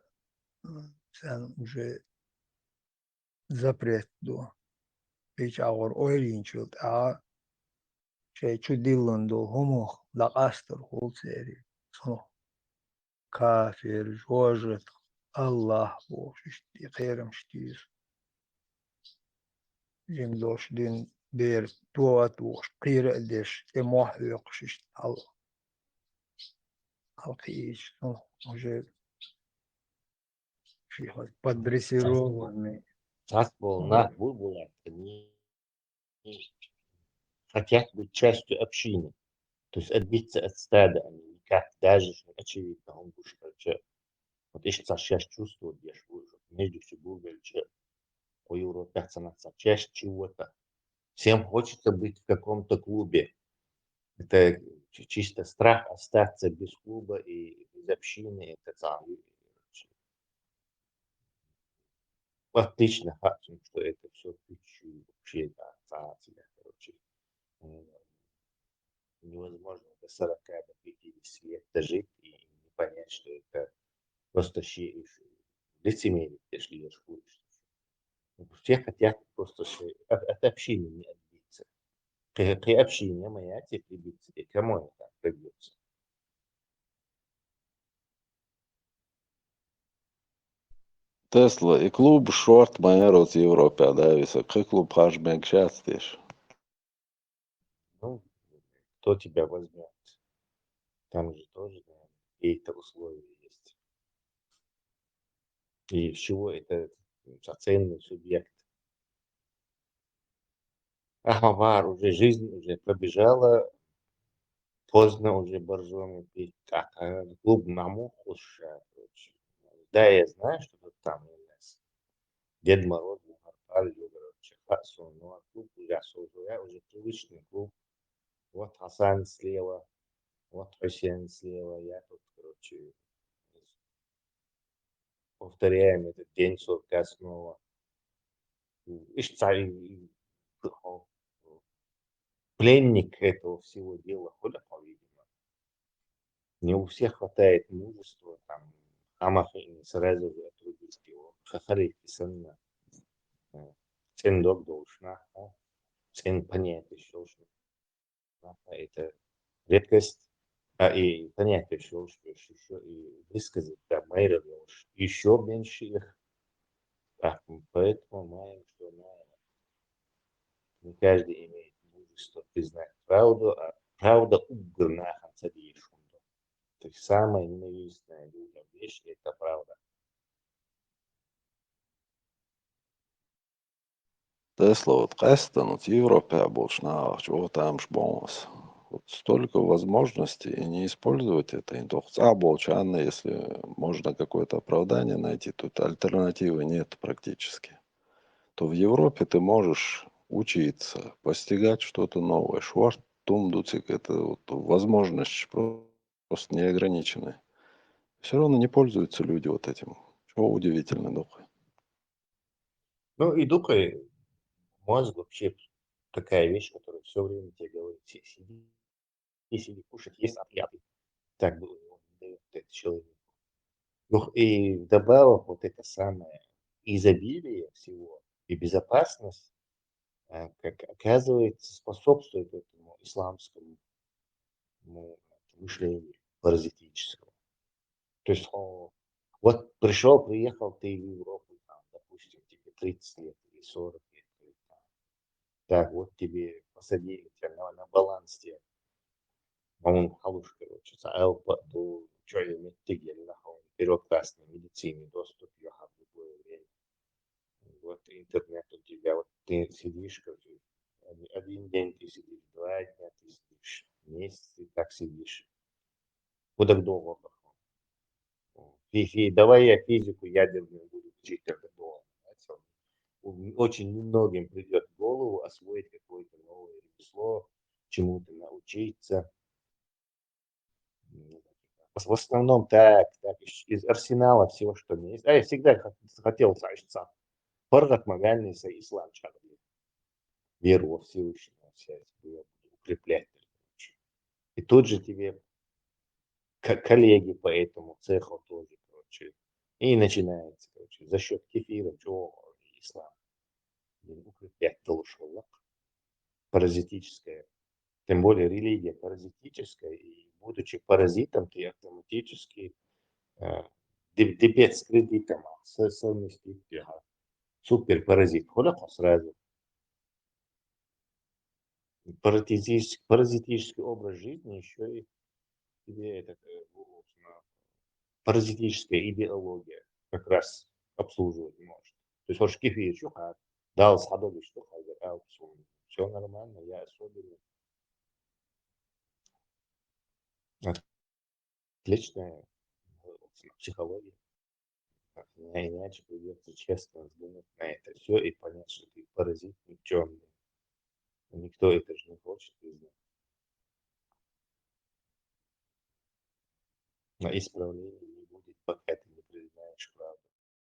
sen уже запрет до кич аур ойлинчул а şey çudillon do homo la astır hol цели соно kafir jojet Allah boş işte khayrım ştiz جمدوش دين بير توات وش قيرة ديش تموح يقشش القيش уже في хоть поддрессированный. На выбора они хотят быть частью общины. То есть отбиться от стада, они никак даже, очевидно, он будет, короче, вот если сейчас чувствует, я ж уже, между собой, короче, у Европы часть чего-то. Всем хочется быть в каком-то клубе. Это чисто страх остаться без клуба и без общины. Это самое. Отлично, что это все вообще, да, короче, невозможно до 40 до 50 лет дожить и не понять, что это просто лицемерие, если я шкуришь. Все хотят просто от общины не отбиться. При общине моя прибиться, и кому это прибьется? Tesla и клуб Short Майерот Европе, да, високий клуб Хашбек Шастиш. Ну, кто тебя возьмет? Там же тоже, наверное, какие-то условия есть. И с чего это ценный субъект? Ахмавар, уже жизнь уже пробежала, поздно уже боржоми пить. Клуб намух уж, короче. Да, я знаю, что тут там у нас Дед Мороз, Мухарпаль, короче, Хасун, ну а клуб уже привычный клуб. Вот Хасан слева, вот Хусейн слева, я тут, короче, повторяем этот день сурка снова. Ишь, царь, пленник этого всего дела, по-видимому. Не у всех хватает мужества, там, хамахи сразу же отрубить его. Хахари писанна. Сен дог должна, сен понять еще, что это редкость, и понять еще, что еще и высказать, да, майра еще меньше их. Поэтому маем, что не каждый имеет мужество признать правду, а правда угрна ханцадиешунду. То есть самая ненавистная людям вещь – это правда. Tesla вот Кэстон, вот Европе больше на чего там шбонс. Вот столько возможностей и не использовать это. Больше, если можно какое-то оправдание найти, тут альтернативы нет практически. То в Европе ты можешь учиться, постигать что-то новое. Шварт, тумдуцик, это вот возможность просто неограниченная. Все равно не пользуются люди вот этим. Чего удивительно, духа. Ну и духа, мозг вообще такая вещь, которая все время тебе говорит, сиди, кушать, есть отъяды. Так было, дает этот человек. Ну и вдобавок вот это самое изобилие всего и безопасность, как оказывается, способствует этому исламскому мышлению паразитическому. То есть Вот пришел, приехал ты в Европу, там, допустим, тебе 30 лет или 40 лет. Или там. Так, вот тебе посадили тебя на баланс тебе. Он халуш, короче, саэл до чой метигель нахуй. Бюрократной медицине доступ я в любое время. Вот интернет у тебя, вот ты сидишь, короче, один день ты сидишь, 2 дня ты сидишь, месяц ты так сидишь. Куда долго? Давай я физику ядерную буду учить как долго. Очень немногим придет в голову освоить какое-то новое ремесло, чему-то научиться. В основном так, из арсенала всего, что у меня есть. А я всегда хотел сам фаргат магальный ислам чакли. Веру во Всевышнего, укреплять. И тут же тебе коллеги по этому цеху тоже, короче. И начинается, короче, за счет кефира, чего ислам. Укреплять должен. Паразитическая. Тем более религия паразитическая, и будучи паразитом, ты автоматически дебет с кредитом совместить. Супер паразит. Холяко сразу. Паразитический образ жизни еще и тебе это паразитическая идеология как раз обслуживать не может. То есть хочешь кефир, что как, дал садовый, что как, все нормально, я особенный. Отличная психология. Иначе придется честно взглянуть на это все и понять, что ты паразит никчемный. Никто это же не хочет признать. На исправление не будет, пока ты